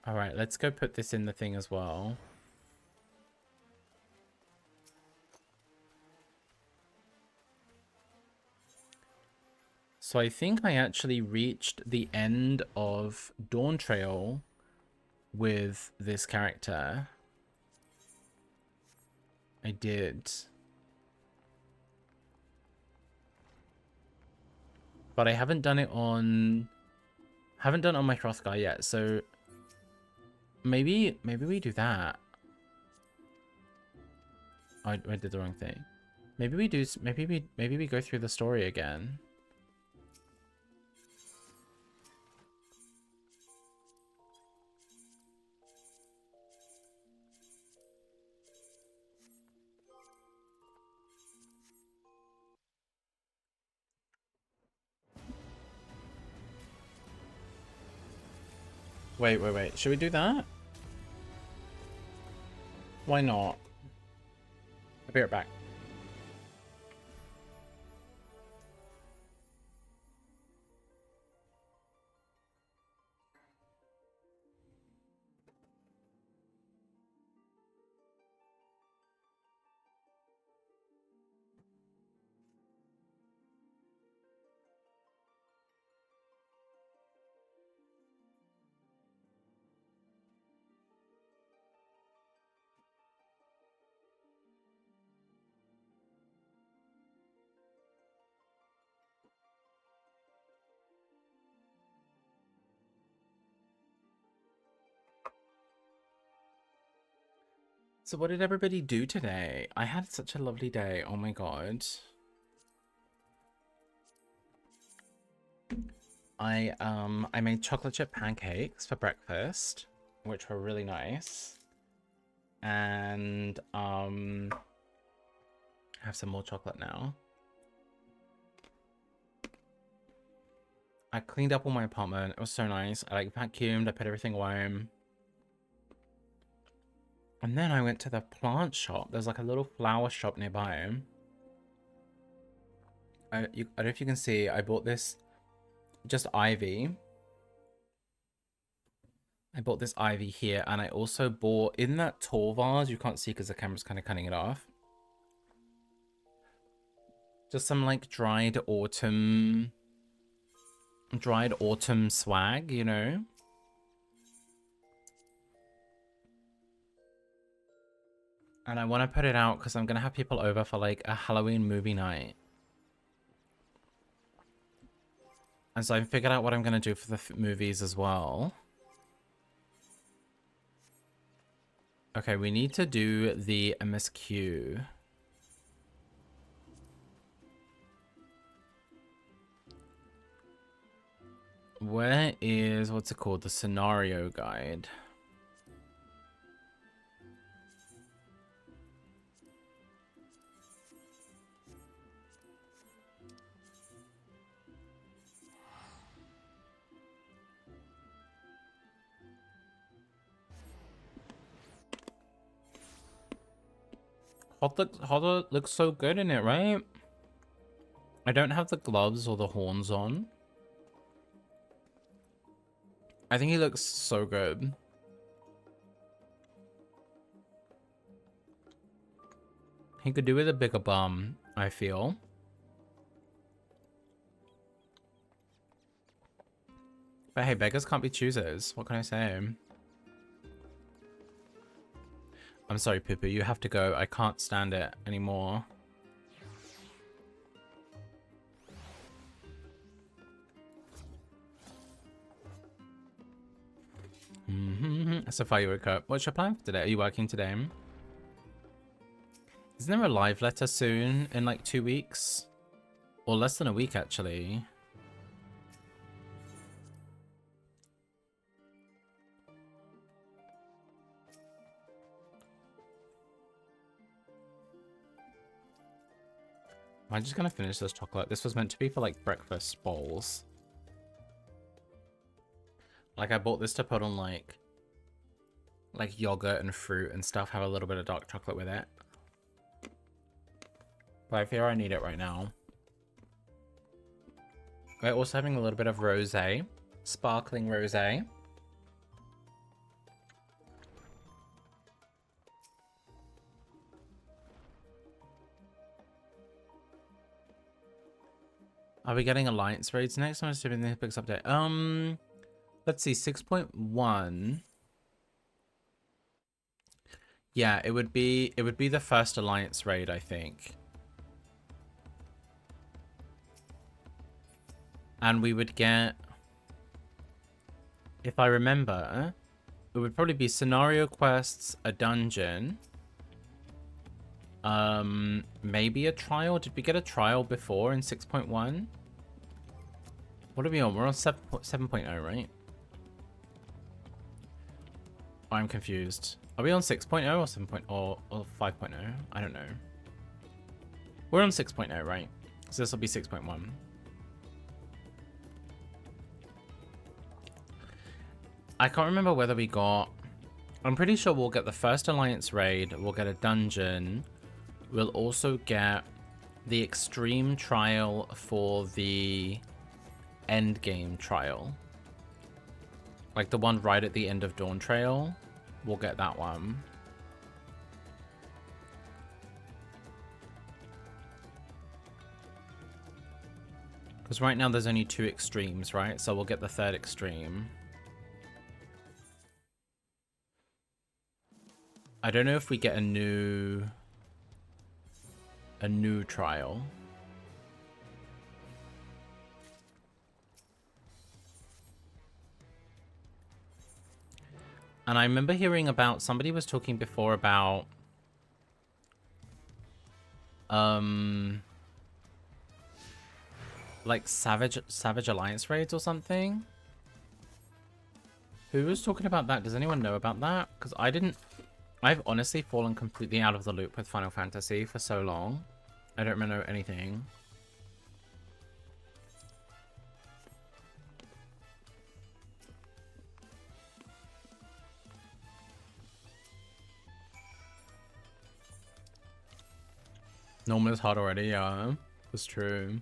Alright, let's go put this in the thing as well. So I think I actually reached the end of Dawn Trail with this character. I did. But I haven't done it on... Haven't done it on my Hrothgar yet, so... Maybe we do that. I did the wrong thing. Maybe we do... Maybe we go through the story again. Wait. Should we do that? Why not? I'll be right back. So what did everybody do today? I had such a lovely day. Oh my god. I made chocolate chip pancakes for breakfast, which were really nice. And I have some more chocolate now. I cleaned up all my apartment. It was so nice. I like vacuumed, I put everything away. And then I went to the plant shop. There's like a little flower shop nearby. I don't know if you can see, I bought this just ivy. I bought this ivy here, and I also bought in that tall vase. You can't see because the camera's kind of cutting it off. Just some like dried autumn swag, you know. And I want to put it out because I'm gonna have people over for like a Halloween movie night. And so I figured out what I'm gonna do for the movies as well. Okay, we need to do the MSQ. Where is, what's it called? The scenario guide. Hot looks so good in it, right? I don't have the gloves or the horns on. I think he looks so good. He could do with a bigger bum, I feel. But hey, beggars can't be choosers. What can I say? I'm sorry, Poo Poo. You have to go. I can't stand it anymore. So far you woke up. What's your plan for today? Are you working today? Isn't there a live letter soon in like 2 weeks? Or less than a week, actually. Am I just gonna finish this chocolate? This was meant to be for like breakfast bowls. Like I bought this to put on like yogurt and fruit and stuff, have a little bit of dark chocolate with it. But I fear I need it right now. We're also having a little bit of rosé, sparkling rosé. Are we getting alliance raids next? I'm assuming the big update. Let's see, 6.1. Yeah, it would be the first alliance raid, I think. And we would get, if I remember, it would probably be scenario quests, a dungeon, maybe a trial. Did we get a trial before in 6.1? What are we on? We're on 7.0, right? I'm confused. Are we on 6.0 or 7.0 or 5.0? I don't know. We're on 6.0, right? So this will be 6.1. I can't remember whether we got... I'm pretty sure we'll get the first Alliance raid. We'll get a dungeon. We'll also get the extreme trial for the end game trial. Like the one right at the end of Dawn Trail. We'll get that one. Because right now there's only 2 extremes, right? So we'll get the 3rd extreme. I don't know if we get a new trial. And I remember hearing about, somebody was talking before about like Savage Alliance raids or something. Who was talking about that? Does anyone know about that? Because I didn't. I've honestly fallen completely out of the loop with Final Fantasy for so long. I don't remember anything. Normal is hard already, yeah. That's true.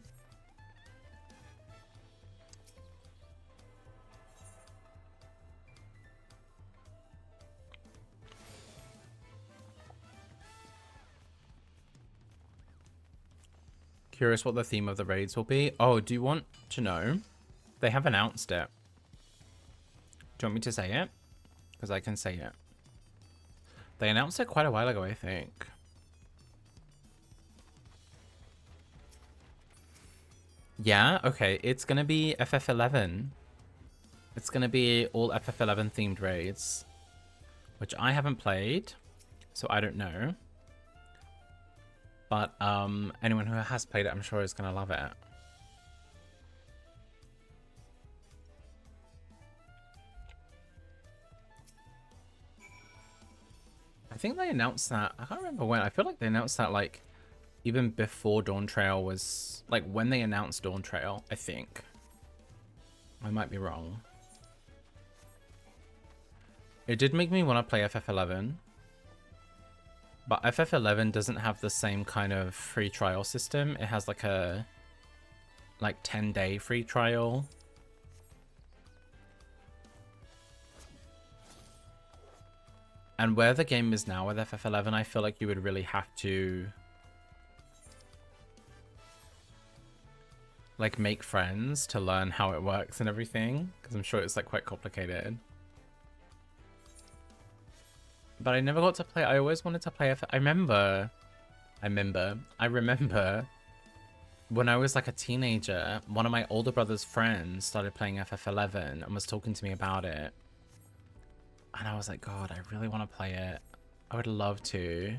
Curious what the theme of the raids will be. Oh, do you want to know? They have announced it. Do you want me to say it? Because I can say it. They announced it quite a while ago, I think. Yeah, okay. It's going to be FF11. It's going to be all FF11 themed raids. Which I haven't played. So I don't know. But anyone who has played it, I'm sure is going to love it. I think they announced that. I can't remember when. I feel like they announced that like even before Dawn Trail was... Like when they announced Dawn Trail, I think. I might be wrong. It did make me want to play FF11. But FF11 doesn't have the same kind of free trial system. It has like a 10-day free trial. And where the game is now with FF11, I feel like you would really have to like make friends to learn how it works and everything, because I'm sure it's like quite complicated. But I never got to play. I always wanted to play I remember when I was like a teenager, one of my older brother's friends started playing FF11 and was talking to me about it. And I was like, God, I really want to play it. I would love to.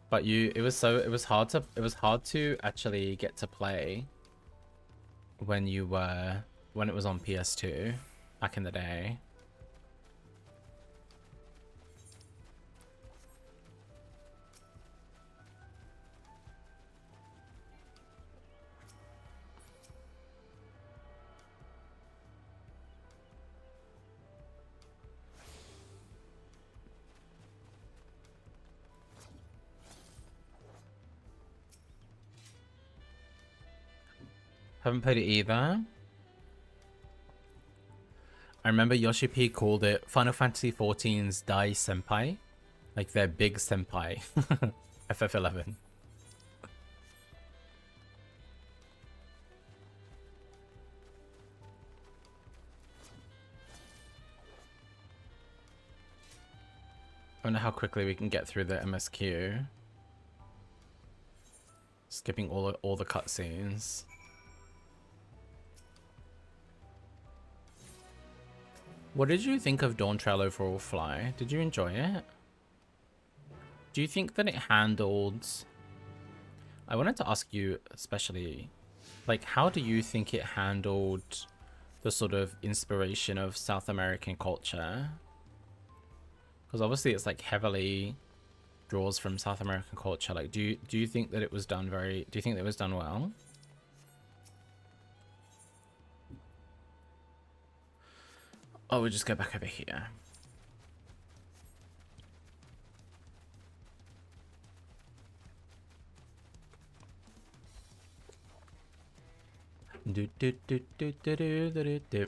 But it was hard to actually get to play when it was on PS2 back in the day. Haven't played it either. I remember Yoshi P called it Final Fantasy XIV's Dai Senpai. Like their big senpai. FF11. I wonder how quickly we can get through the MSQ. Skipping all the cutscenes. What did you think of Dawn Trail overall, Fly? Did you enjoy it? Do you think that it handled... I wanted to ask you especially, like, how do you think it handled the sort of inspiration of South American culture? Because obviously it's like heavily draws from South American culture. Like, do you think that it was done do you think that it was done well? Oh, we'll just go back over here. Do do do do do do do do.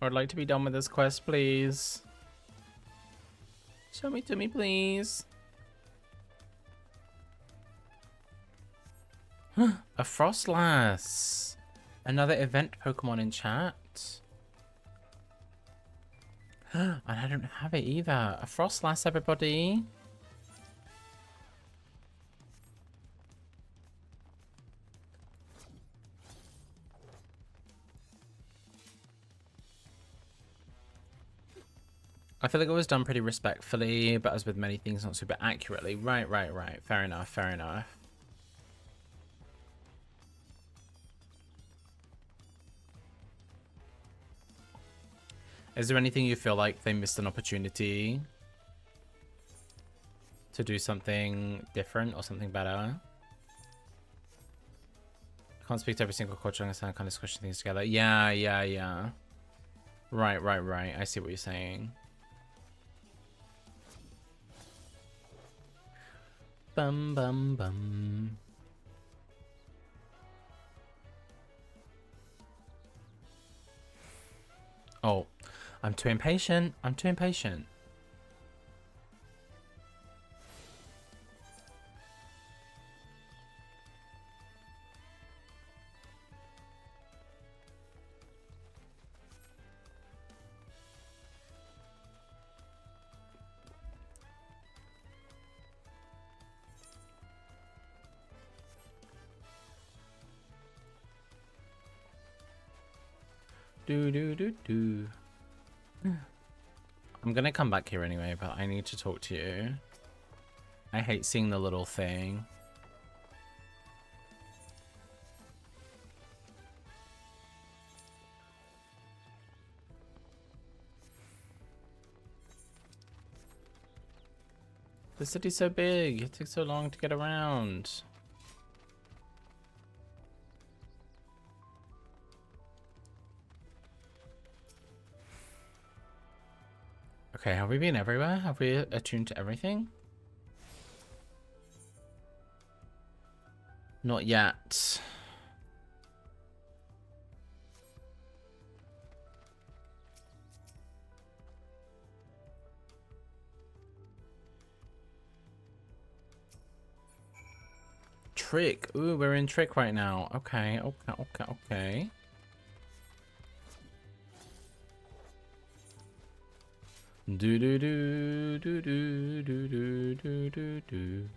I'd like to be done with this quest, please. Show me to me, please. A Frostlass. Another event Pokemon in chat. And I don't have it either. A Frostlass, everybody. I feel like it was done pretty respectfully, but as with many things, not super accurately. Right. Fair enough, fair enough. Is there anything you feel like they missed an opportunity to do something different or something better? I can't speak to every single culture. I understand kind of squishing things together. Yeah. Right. I see what you're saying. Bum. Oh, I'm too impatient. Do. I'm gonna come back here anyway, but I need to talk to you. I hate seeing the little thing. The city's so big, it takes so long to get around. Okay, have we been everywhere? Have we attuned to everything? Not yet. Trick. Ooh, we're in Trick right now. Okay, okay. Do do do do do do do do do do.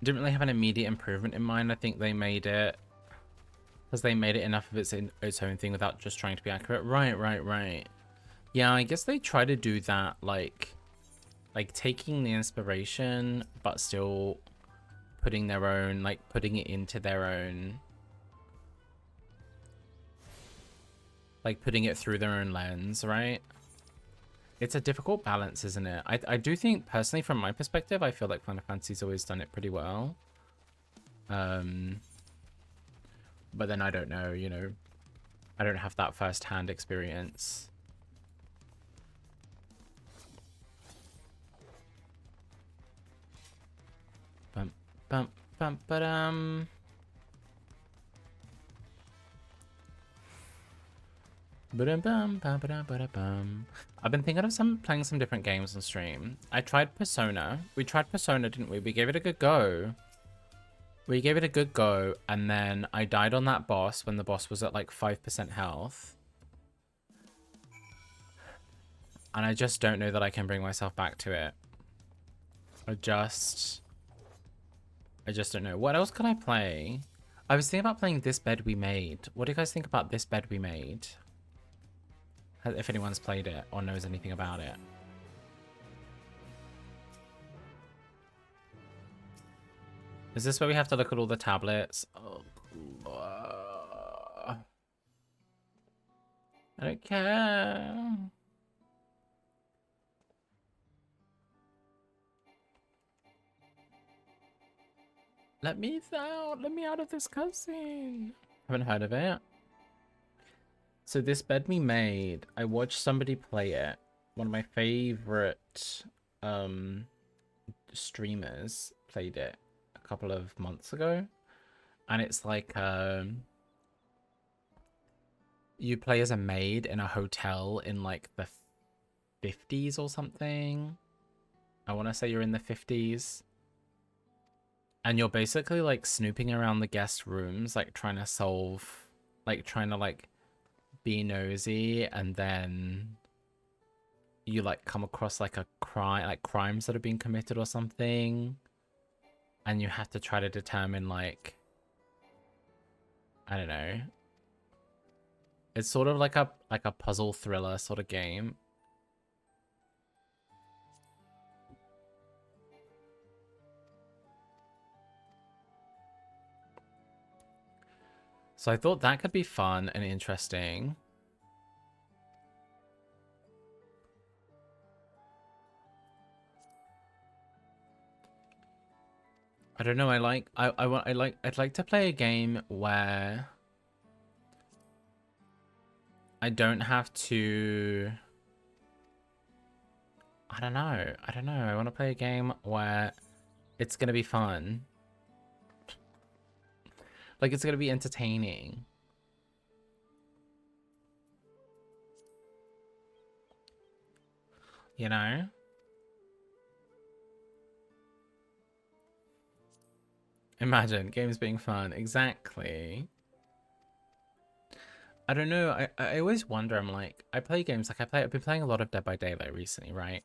Didn't really have an immediate improvement in mind. I think they made it because they made it enough of its own thing without just trying to be accurate. Right. Yeah, I guess they try to do that, like taking the inspiration, but still putting their own, like putting it into their own, like putting it through their own lens, right? It's a difficult balance, isn't it? I do think, personally, from my perspective, I feel like Final Fantasy's always done it pretty well. But then I don't know, you know, I don't have that first-hand experience. Bum, bum, bum, ba-dum. Ba-dum-bum, ba-ba-dum, ba-da-bum. I've been thinking of playing some different games on stream. I tried Persona. We tried Persona, didn't we? We gave it a good go. And then I died on that boss when the boss was at like 5% health. And I just don't know that I can bring myself back to it. I just don't know. What else can I play? I was thinking about playing This Bed We Made. What do you guys think about This Bed We Made? If anyone's played it or knows anything about it. Is this where we have to look at all the tablets? Oh, I don't care. Let me out. Let me out of this cutscene. Haven't heard of it. So This Bed We Made. I watched somebody play it. One of my favorite streamers played it a couple of months ago. And it's like you play as a maid in a hotel in like the 50s or something. I want to say you're in the 50s. And you're basically like snooping around the guest rooms, like trying to be nosy, and then you like come across like a crime, like crimes that are being committed or something. And you have to try to determine, like, I don't know. It's sort of like a puzzle thriller sort of game. So I thought that could be fun and interesting. I don't know. I'd like to play a game where I don't have to. I don't know. I want to play a game where it's gonna be fun. Like, it's gonna be entertaining. You know? Imagine games being fun. Exactly. I don't know. I always wonder. I'm like, I play games like I've been playing a lot of Dead by Daylight recently, right?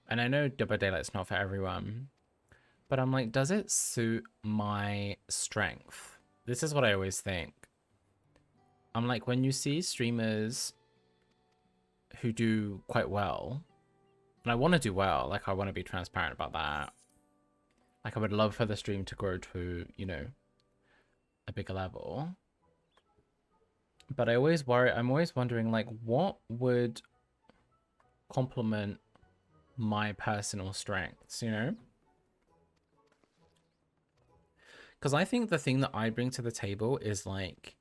And I know Dead by Daylight's not for everyone, but I'm like, does it suit my strength? This is what I always think. I'm like, when you see streamers who do quite well, and I want to do well, like I want to be transparent about that. Like I would love for the stream to grow to, you know, a bigger level. But I'm always wondering, like, what would complement my personal strengths, you know? Because I think the thing that I bring to the table is, like,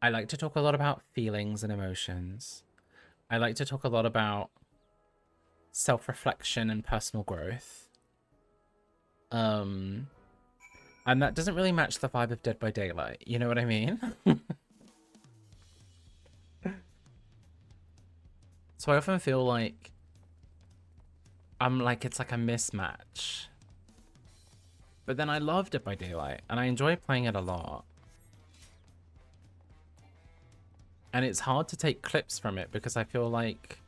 I like to talk a lot about feelings and emotions. I like to talk a lot about self-reflection and personal growth. And that doesn't really match the vibe of Dead by Daylight, you know what I mean? So I often feel like it's like a mismatch. But then I love Dead by Daylight, and I enjoy playing it a lot. And it's hard to take clips from it because I feel like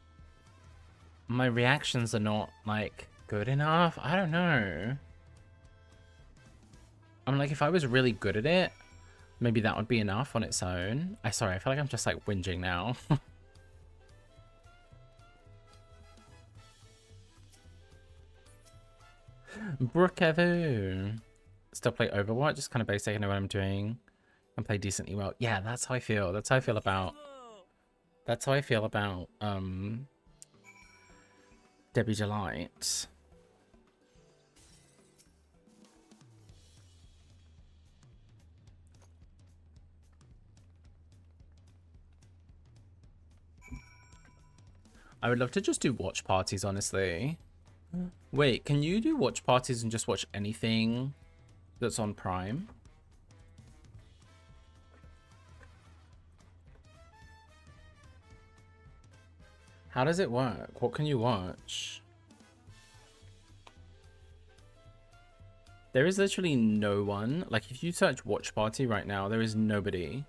my reactions are not, like, good enough. I don't know. I'm like, if I was really good at it, maybe that would be enough on its own. Sorry, I feel like I'm just, like, whinging now. Brookevu. Still play Overwatch, just kind of basic, I know what I'm doing. And play decently well. Yeah, that's how I feel. That's how I feel about... That's how I feel about, Debbie Delight. I would love to just do watch parties, honestly. Wait, can you do watch parties and just watch anything that's on Prime? How does it work? What can you watch? There is literally no one. Like, if you search watch party right now, there is nobody.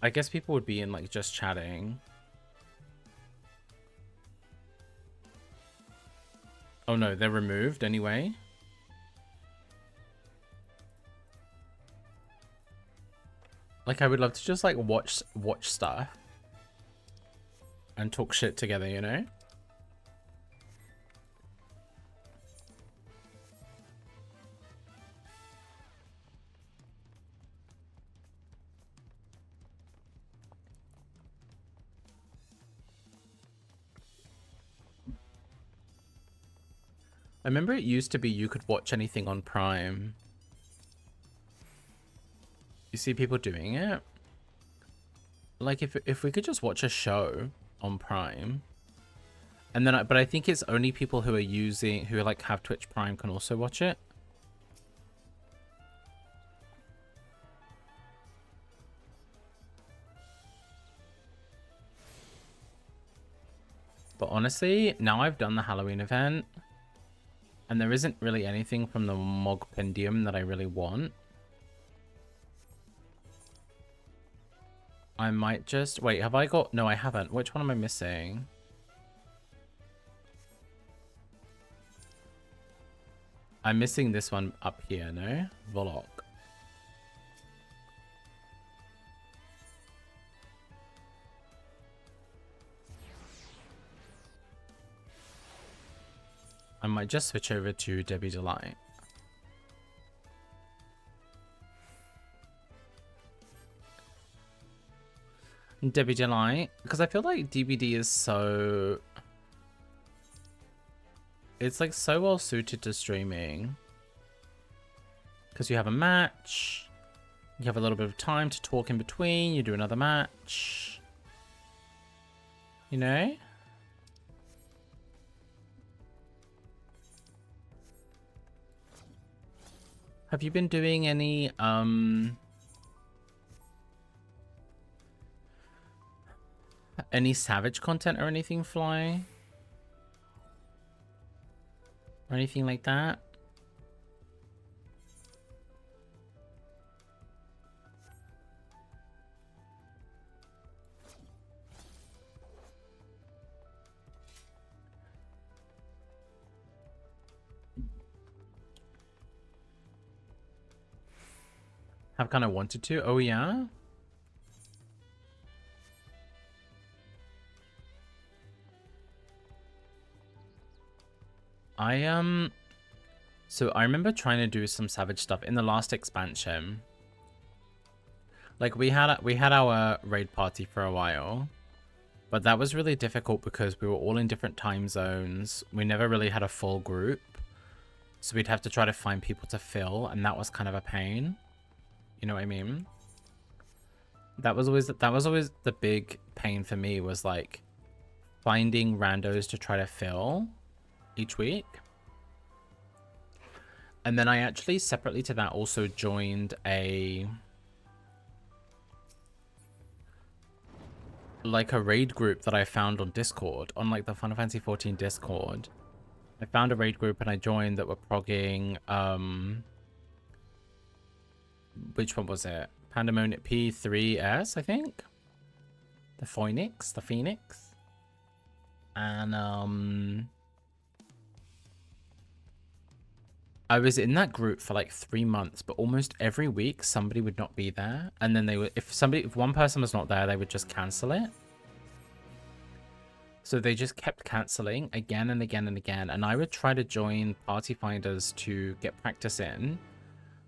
I guess people would be in, like, just chatting. Oh no, they're removed anyway. Like, I would love to just, like, watch stuff and talk shit together, you know? I remember it used to be you could watch anything on Prime. You see people doing it? Like, if we could just watch a show on Prime, and then but I think it's only people who are like have Twitch Prime can also watch it. But honestly, now I've done the Halloween event, and there isn't really anything from the Mogpendium that I really want. I might just... Wait, have I got... No, I haven't. Which one am I missing? I'm missing this one up here, no? Volok. I might just switch over to Debbie Delight. Debbie Delight, because I feel like DBD is so... It's like so well suited to streaming. Because you have a match, you have a little bit of time to talk in between, you do another match. You know? Have you been doing any, Savage content or anything, Fly? Or anything like that? Have kind of wanted to. Oh, yeah? So I remember trying to do some savage stuff in the last expansion. Like we had our raid party for a while, but that was really difficult because we were all in different time zones. We never really had a full group, so we'd have to try to find people to fill, and that was kind of a pain. You know what I mean? That was always the big pain for me, was like finding randos to try to fill each week. And then I actually separately to that also joined a raid group that I found on Discord, on like the Final Fantasy XIV Discord. I found a raid group and I joined that were progging which one was it? Pandemonium P3S, I think. The Phoenix. And I was in that group for like 3 months, but almost every week somebody would not be there, and then they would, if one person was not there, they would just cancel it. So they just kept canceling again and again and again, and I would try to join party finders to get practice in,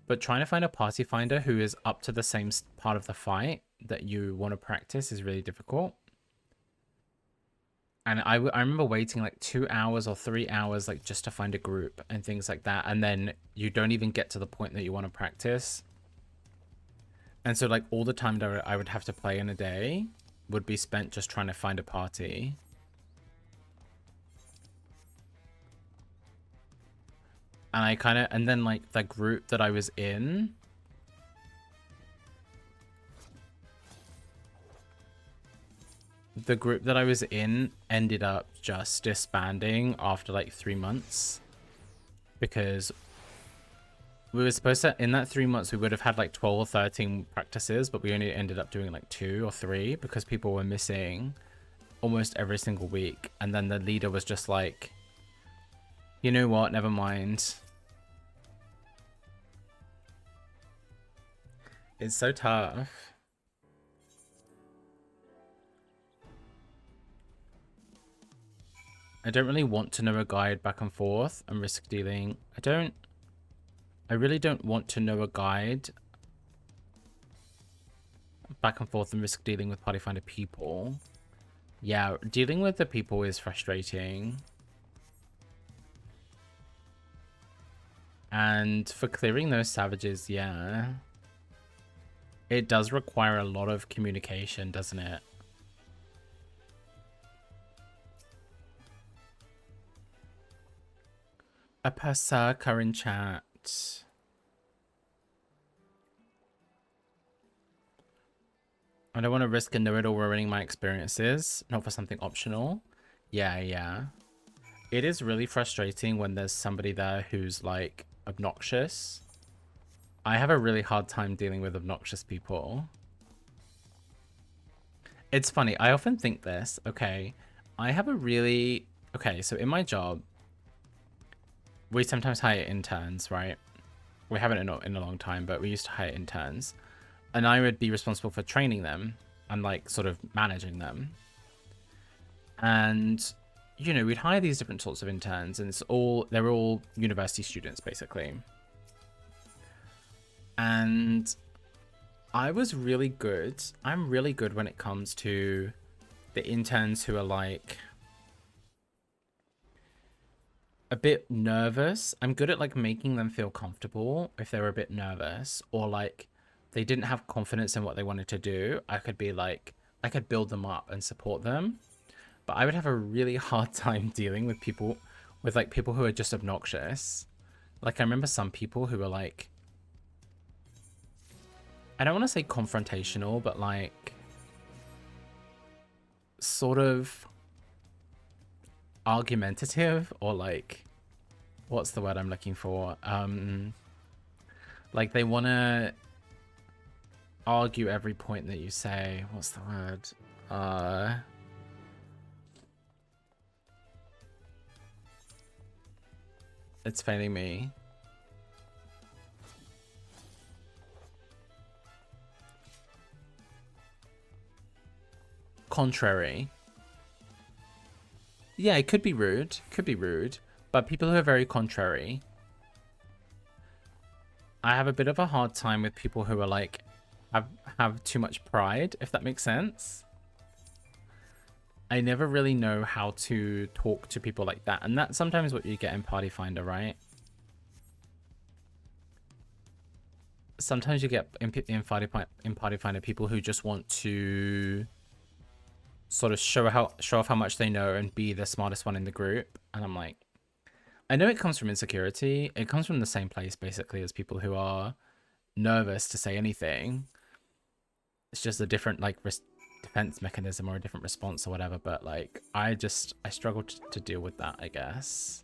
but trying to find a party finder who is up to the same part of the fight that you want to practice is really difficult. And I remember waiting like 2 hours or 3 hours like just to find a group and things like that. And then you don't even get to the point that you want to practice. And so like all the time that I would have to play in a day would be spent just trying to find a party. And then like the group that I was in, ended up just disbanding after like 3 months, because we were supposed to, in that 3 months, we would have had like 12 or 13 practices, but we only ended up doing like 2 or 3 because people were missing almost every single week. And then the leader was just like, you know what, never mind. It's so tough. I don't really want to know a guide back and forth and risk dealing. I really don't want to know a guide back and forth and risk dealing with party finder people. Yeah, dealing with the people is frustrating. And for clearing those savages, yeah. It does require a lot of communication, doesn't it? A berserker in chat. I don't want to risk a know-it-all ruining my experiences, not for something optional. Yeah. It is really frustrating when there's somebody there who's like obnoxious. I have a really hard time dealing with obnoxious people. It's funny, I often think this, okay, so in my job, we sometimes hire interns, right? We haven't in a long time, but we used to hire interns. And I would be responsible for training them and like sort of managing them. And, you know, we'd hire these different sorts of interns, and they're all university students basically. And I'm really good when it comes to the interns who are like a bit nervous. I'm good at like making them feel comfortable if they're a bit nervous, or like they didn't have confidence in what they wanted to do. I could build them up and support them. But I would have a really hard time dealing with people who are just obnoxious. Like I remember some people who were like, I don't want to say confrontational, but like sort of argumentative, or like, what's the word I'm looking for? Like they want to argue every point that you say. What's the word? It's failing me. Contrary. Yeah, it could be rude. But people who are very contrary. I have a bit of a hard time with people who are like have too much pride, if that makes sense. I never really know how to talk to people like that, and that's sometimes what you get in Party Finder, right? Sometimes you get in Party Finder people who just want to sort of show off how much they know and be the smartest one in the group, and I'm like, I know it comes from insecurity. It comes from the same place basically as people who are nervous to say anything. It's just a different like defense mechanism or a different response or whatever, but like I struggle to deal with that, I guess.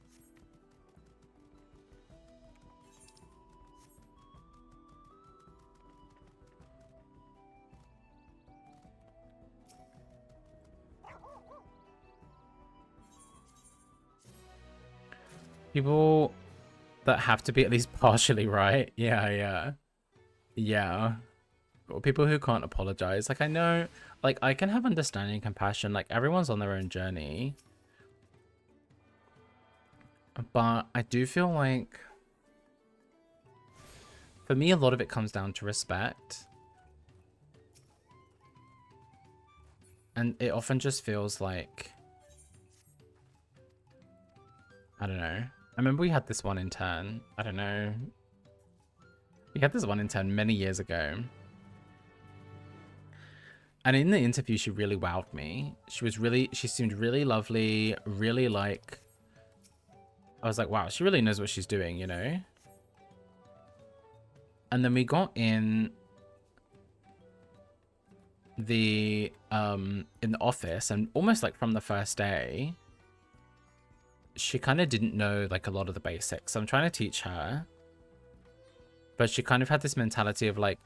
People that have to be at least partially right. Yeah. Or people who can't apologize. Like I know, like I can have understanding and compassion. Like everyone's on their own journey. But I do feel like for me, a lot of it comes down to respect. And it often just feels like, I don't know. I remember we had this one intern. I don't know. We had this one intern many years ago. And in the interview, she really wowed me. She seemed really lovely, really like, I was like, wow, she really knows what she's doing, you know? And then we got in the office, and almost like from the first day, she kind of didn't know like a lot of the basics. So I'm trying to teach her, but she kind of had this mentality of like,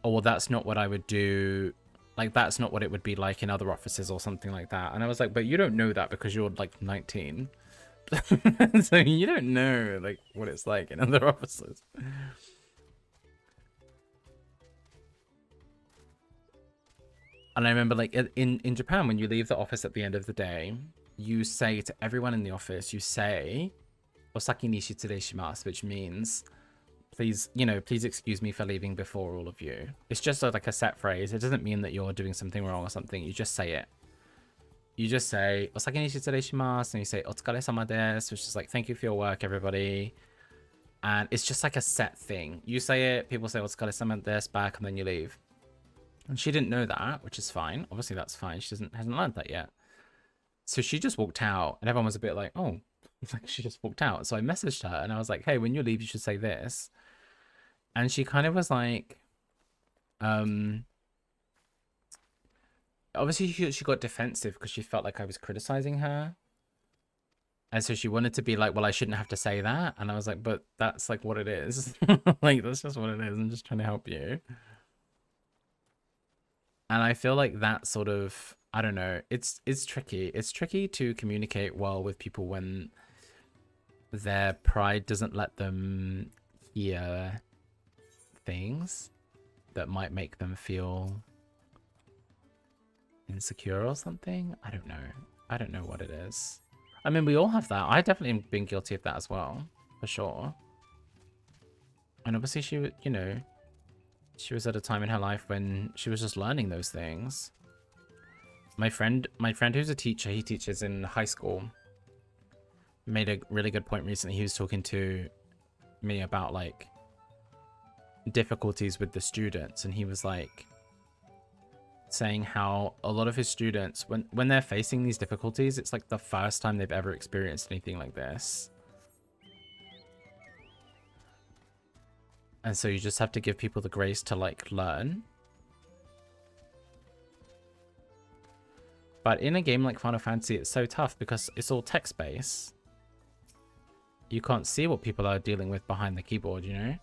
oh, well, that's not what I would do. Like, that's not what it would be like in other offices or something like that. And I was like, but you don't know that because you're like 19. So you don't know like what it's like in other offices. And I remember like in Japan, when you leave the office at the end of the day, you say to everyone in the office, you say, "Osaki ni shitsurei shimasu," which means, please, you know, please excuse me for leaving before all of you. It's just like a set phrase. It doesn't mean that you're doing something wrong or something. You just say it. You just say, "Osaki ni shitsurei shimasu," and you say, "Otsukare-sama desu," which is like, thank you for your work, everybody. And it's just like a set thing. You say it, people say, "Otsukare-sama desu," back, and then you leave. And she didn't know that, which is fine. Obviously, that's fine. She hasn't learned that yet. So she just walked out, and everyone was a bit like, oh, like she just walked out. So I messaged her, and I was like, hey, when you leave, you should say this. And she kind of was like, obviously she got defensive because she felt like I was criticizing her. And so she wanted to be like, well, I shouldn't have to say that. And I was like, but that's like what it is. Like, that's just what it is. I'm just trying to help you. And I feel like that sort of, I don't know, it's tricky. It's tricky to communicate well with people when their pride doesn't let them hear things that might make them feel insecure or something. I don't know. I don't know what it is. I mean, we all have that. I definitely have been guilty of that as well, for sure. And obviously she, you know, she was at a time in her life when she was just learning those things. My friend who's a teacher, he teaches in high school, made a really good point recently. He was talking to me about like difficulties with the students, and he was like saying how a lot of his students, when they're facing these difficulties, it's like the first time they've ever experienced anything like this. And so you just have to give people the grace to like learn. But in a game like Final Fantasy, it's so tough because it's all text-based. You can't see what people are dealing with behind the keyboard, you know?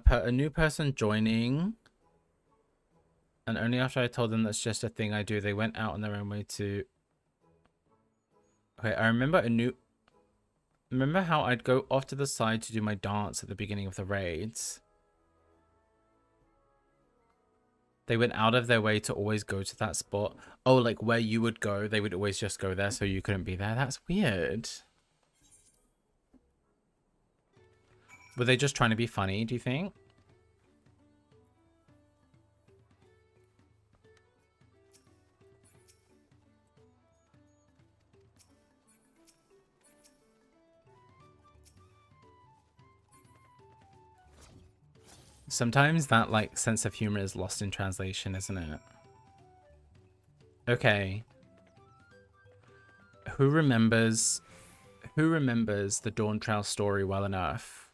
A new person joining, and only after I told them that's just a thing I do, they went out on their own way to... Okay, I remember Remember how I'd go off to the side to do my dance at the beginning of the raids? They went out of their way to always go to that spot. Oh, like where you would go, they would always just go there so you couldn't be there. That's weird. Were they just trying to be funny, do you think? Sometimes that like sense of humor is lost in translation, isn't it? Okay. Who remembers the Dawn Trail story well enough?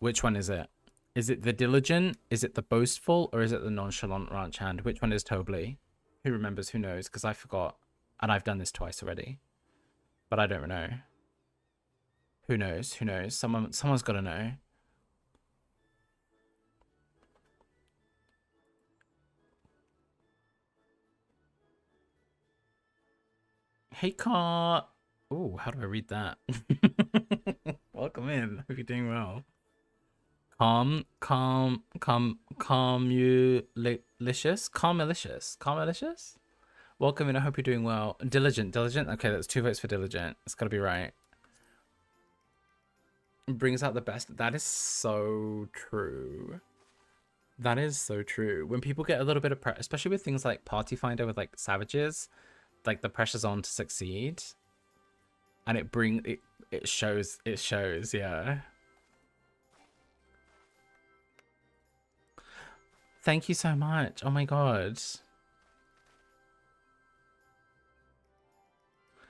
Which one is it? Is it the diligent? Is it the boastful? Or is it the nonchalant ranch hand? Which one is Tobley? Who remembers? Who knows? Because I forgot. And I've done this twice already. But I don't know. Who knows? Who knows? Someone's got to know. Hey, Car. Oh, how do I read that? Welcome in. Hope you're doing well. Calm-malicious? Welcome in. I hope you're doing well. Diligent. Okay, that's 2 votes for diligent. It's gotta be right. Brings out the best. That is so true. That is so true. When people get a little bit of pressure, especially with things like Party Finder with like savages, like the pressure's on to succeed, and it shows. Yeah. Thank you so much. Oh my god.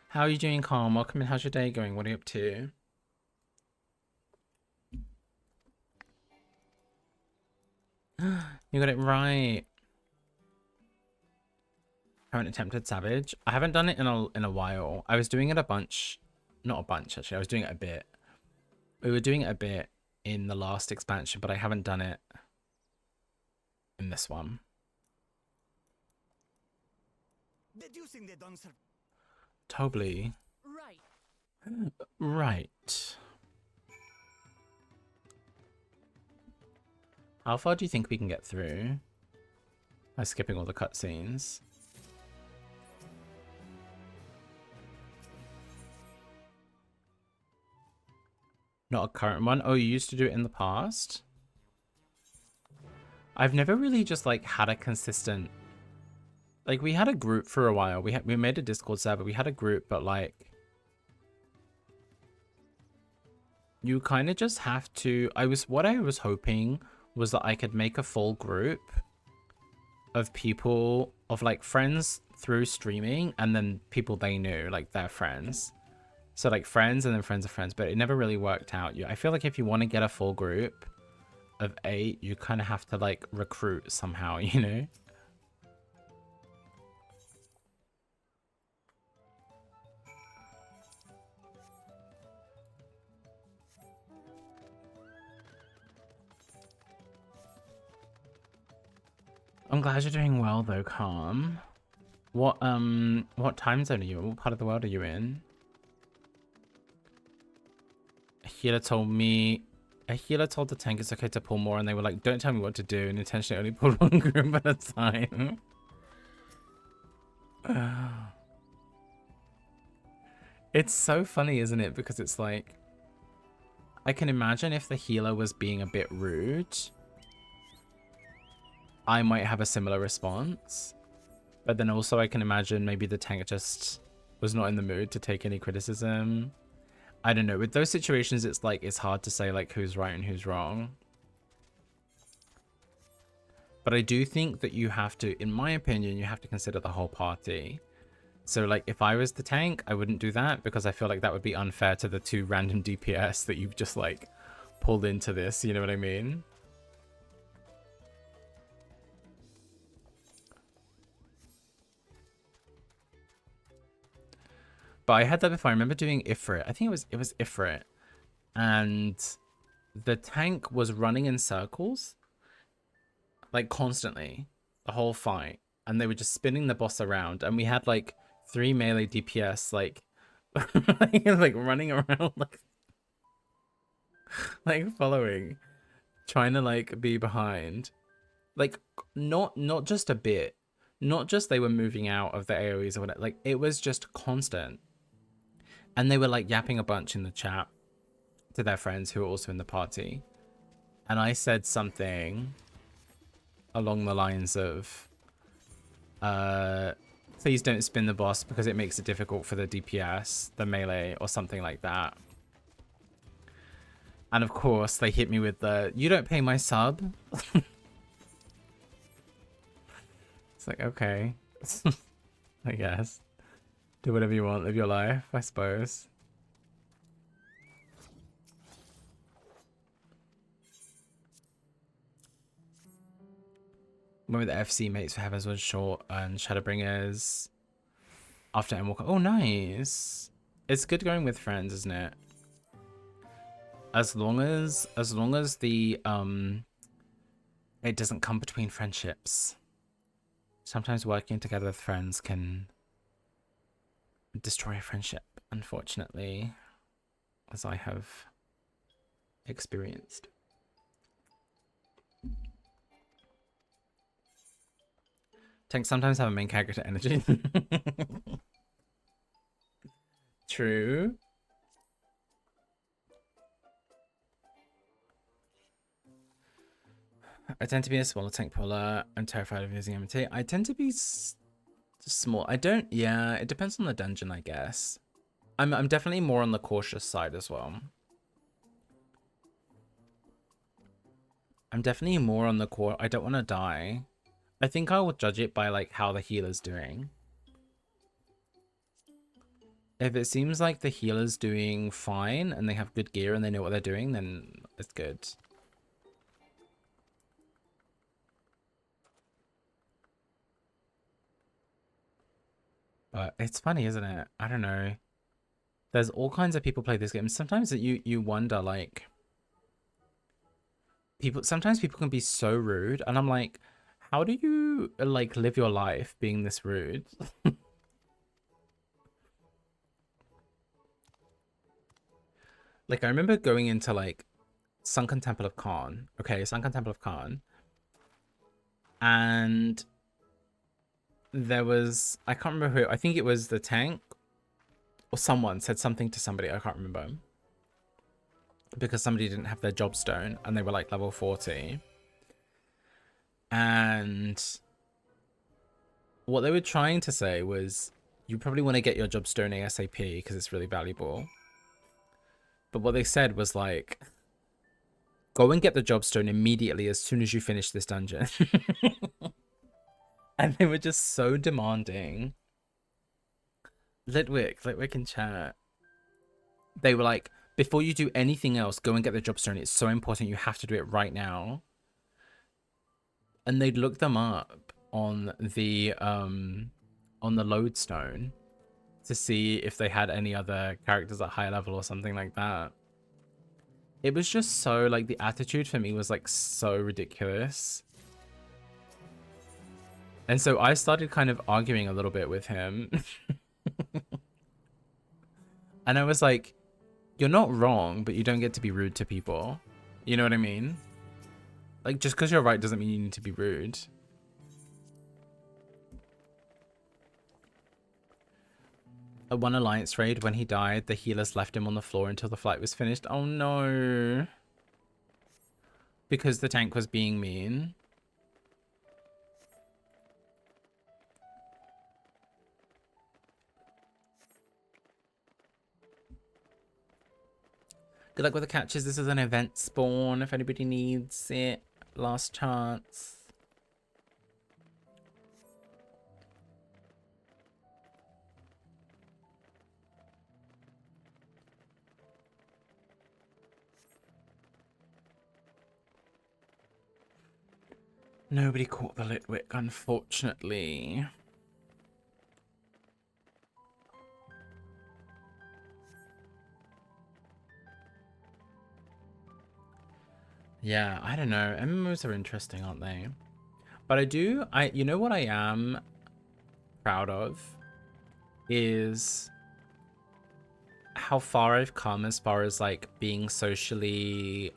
How are you doing, Calm? Welcome in. How's your day going? What are you up to? You got it right. Haven't attempted Savage. I haven't done it in a while. I was doing it a bunch. Not a bunch, actually. I was doing it a bit. We were doing it a bit in the last expansion, but I haven't done it in this one. Totally. Right. How far do you think we can get through? By skipping all the cutscenes. Not a current one. Oh, you used to do it in the past? I've never really just like had a consistent, like we had a group for a while. We made a Discord server. We had a group, but like you kind of just have to. What I was hoping was that I could make a full group of people, of like friends through streaming, and then people they knew, like their friends. So like friends and then friends of friends, but it never really worked out. I feel like if you want to get a full group of 8, you kind of have to like recruit somehow, you know? I'm glad you're doing well though, Calm. What time zone are you in? What part of the world are you in? A healer told the tank it's okay to pull more, and they were like, don't tell me what to do, and intentionally only pulled one group at a time. It's so funny, isn't it? Because it's like, I can imagine if the healer was being a bit rude, I might have a similar response. But then also I can imagine maybe the tank just was not in the mood to take any criticism. I don't know. With those situations, it's like, it's hard to say like who's right and who's wrong. But I do think that you have to, in my opinion, you have to consider the whole party. So like if I was the tank, I wouldn't do that because I feel like that would be unfair to the 2 random DPS that you've just like pulled into this, you know what I mean? But I had that before. I remember doing Ifrit. I think it was Ifrit. And the tank was running in circles. Like constantly. The whole fight. And they were just spinning the boss around. And we had like 3 melee DPS like like running around like following. trying to like be behind. Like not just a bit. Not just they were moving out of the areas or whatever. Like it was just constant. And they were like yapping a bunch in the chat to their friends who were also in the party. And I said something along the lines of please don't spin the boss because it makes it difficult for the DPS, the melee, or something like that. And of course, they hit me with the, you don't pay my sub? It's like, okay. I guess. Do whatever you want, live your life, I suppose. Remember the FC mates for Heavens was short and Shadowbringers after Endwalker. Oh, nice. It's good going with friends, isn't it? As long as the it doesn't come between friendships. Sometimes working together with friends can destroy a friendship, unfortunately, as I have experienced. Tanks sometimes have a main character energy. True. I tend to be a smaller tank puller. I'm terrified of using MT. I tend to be small. I don't. Yeah, it depends on the dungeon, I guess. I'm definitely more on the cautious side as well. I'm definitely more on the core. I don't want to die. I think I will judge it by like how the healer's doing. If it seems like the healer's doing fine and they have good gear and they know what they're doing, then it's good. But it's funny, isn't it? I don't know. There's all kinds of people play this game. Sometimes that you wonder, like, sometimes people can be so rude, and I'm like, how do you like live your life being this rude? Like, I remember going into like Sunken Temple of Khan. Okay, Sunken Temple of Khan. And there was, I can't remember who, I think it was the tank or someone said something to somebody, I can't remember. Because somebody didn't have their job stone and they were like level 40. And what they were trying to say was, you probably want to get your job stone ASAP because it's really valuable. But what they said was like, go and get the job stone immediately as soon as you finish this dungeon. And they were just so demanding. Litwick in chat. They were like, before you do anything else, go and get the job stone. It's so important. You have to do it right now. And they'd look them up on the lodestone to see if they had any other characters at higher level or something like that. It was just so, like, the attitude for me was like so ridiculous. And so I started kind of arguing a little bit with him. And I was like, you're not wrong, but you don't get to be rude to people. You know what I mean? Like, just because you're right doesn't mean you need to be rude. At one alliance raid, when he died, the healers left him on the floor until the fight was finished. Oh no. Because the tank was being mean. Good luck with the catches. This is an event spawn if anybody needs it. Last chance. Nobody caught the Litwick, unfortunately. Yeah, I don't know. MMOs are interesting, aren't they? But you know what I am proud of is how far I've come as far as like being socially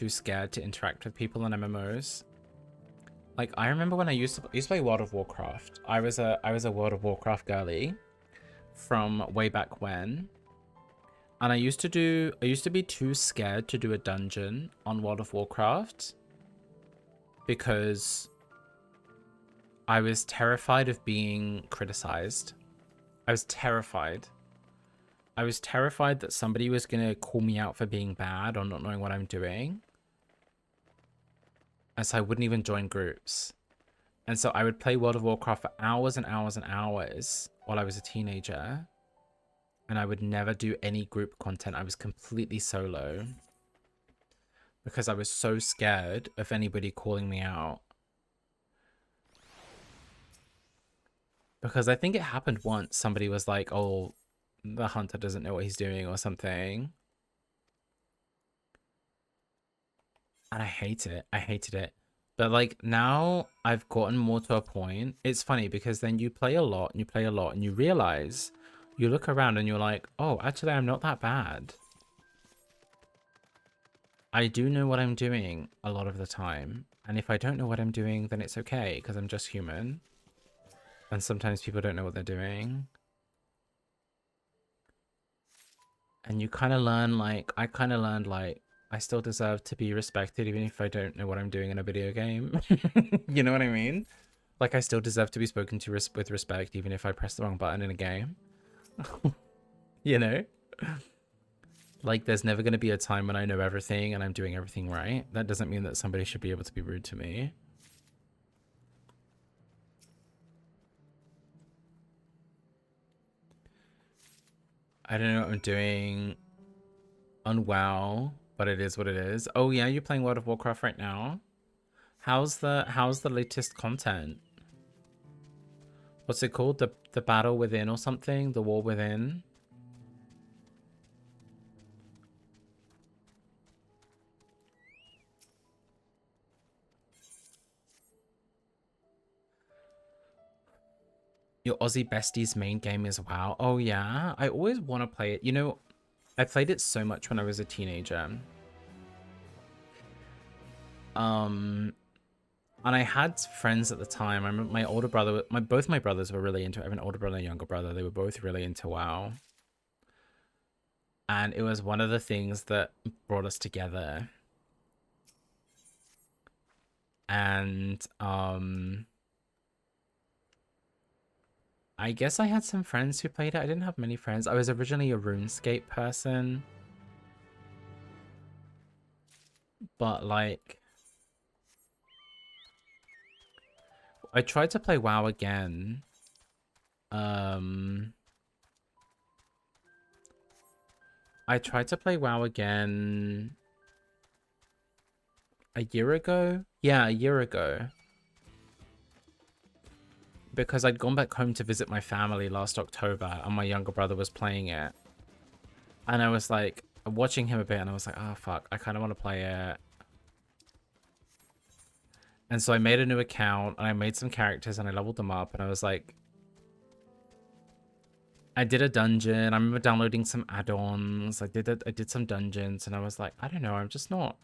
too scared to interact with people on MMOs. Like, I remember when I used to play World of Warcraft. I was a World of Warcraft girly from way back when. And I used to be too scared to do a dungeon on World of Warcraft because I was terrified of being criticized. I was terrified. I was terrified that somebody was going to call me out for being bad or not knowing what I'm doing. And so I wouldn't even join groups. And so I would play World of Warcraft for hours and hours and hours while I was a teenager. And I would never do any group content. I was completely solo. Because I was so scared of anybody calling me out. Because I think it happened once. Somebody was like, oh, the hunter doesn't know what he's doing or something. And I hate it. I hated it. But like now I've gotten more to a point. It's funny because then you play a lot and you play a lot and you realize, you look around and you're like, oh, actually I'm not that bad. I do know what I'm doing a lot of the time. And if I don't know what I'm doing, then it's okay because I'm just human. And sometimes people don't know what they're doing. And you kind of learn, like, I kind of learned, like, I still deserve to be respected even if I don't know what I'm doing in a video game. You know what I mean? Like, I still deserve to be spoken to with respect even if I press the wrong button in a game. You know? Like, there's never going to be a time when I know everything and I'm doing everything right. That doesn't mean that somebody should be able to be rude to me. I don't know what I'm doing on WoW, but it is what it is. Oh yeah, you're playing World of Warcraft right now? How's the latest content? What's it called? The Battle Within or something? The War Within? Your Aussie Besties main game is WoW. Oh yeah, I always want to play it. You know, I played it so much when I was a teenager. And I had friends at the time. I remember my older brother, both my brothers were really into it. I have an older brother and a younger brother. They were both really into WoW. And it was one of the things that brought us together. And I guess I had some friends who played it. I didn't have many friends. I was originally a RuneScape person. But like, I tried to play WoW again. I tried to play WoW again a year ago. Yeah, a year ago. Because I'd gone back home to visit my family last October and my younger brother was playing it. And I was like, watching him a bit and I was like, oh fuck, I kind of want to play it. And so I made a new account and I made some characters and I leveled them up and I was like, I did a dungeon. I remember downloading some add-ons. I did some dungeons and I was like, I don't know, I'm just not,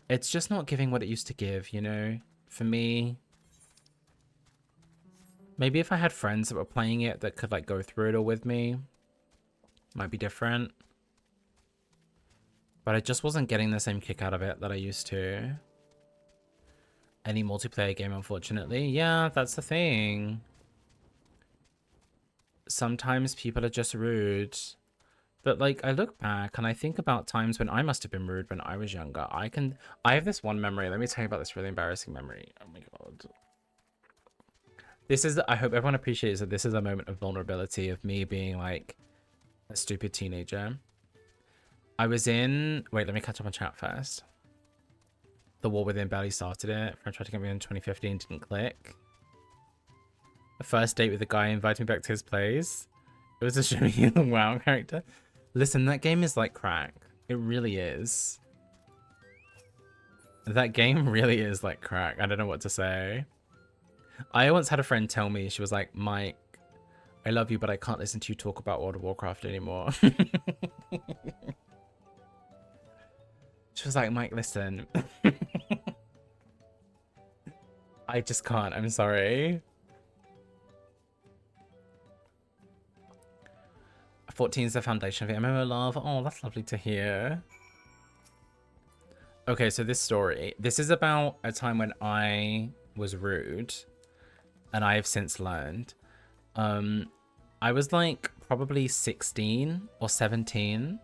it's just not giving what it used to give, you know, for me. Maybe if I had friends that were playing it that could like go through it all with me, might be different. But I just wasn't getting the same kick out of it that I used to. Any multiplayer game, unfortunately. Yeah, that's the thing. Sometimes people are just rude. But like, I look back and I think about times when I must have been rude when I was younger. I have this one memory. Let me tell you about this really embarrassing memory. Oh my god. This is, I hope everyone appreciates that this is a moment of vulnerability of me being like a stupid teenager. I was in, wait, let me catch up on chat first. The War Within barely started it. Friend tried to get me in 2015, didn't click. The first date with the guy invited me back to his place. It was to show me the WoW character. Listen, that game is like crack. It really is. That game really is like crack. I don't know what to say. I once had a friend tell me, she was like, Mike, I love you, but I can't listen to you talk about World of Warcraft anymore. She was like, Mike, listen. I just can't. I'm sorry. 14 is the foundation of it. MMO love. Oh, that's lovely to hear. Okay, so this story. This is about a time when I was rude. And I have since learned. I was like probably 16 or 17.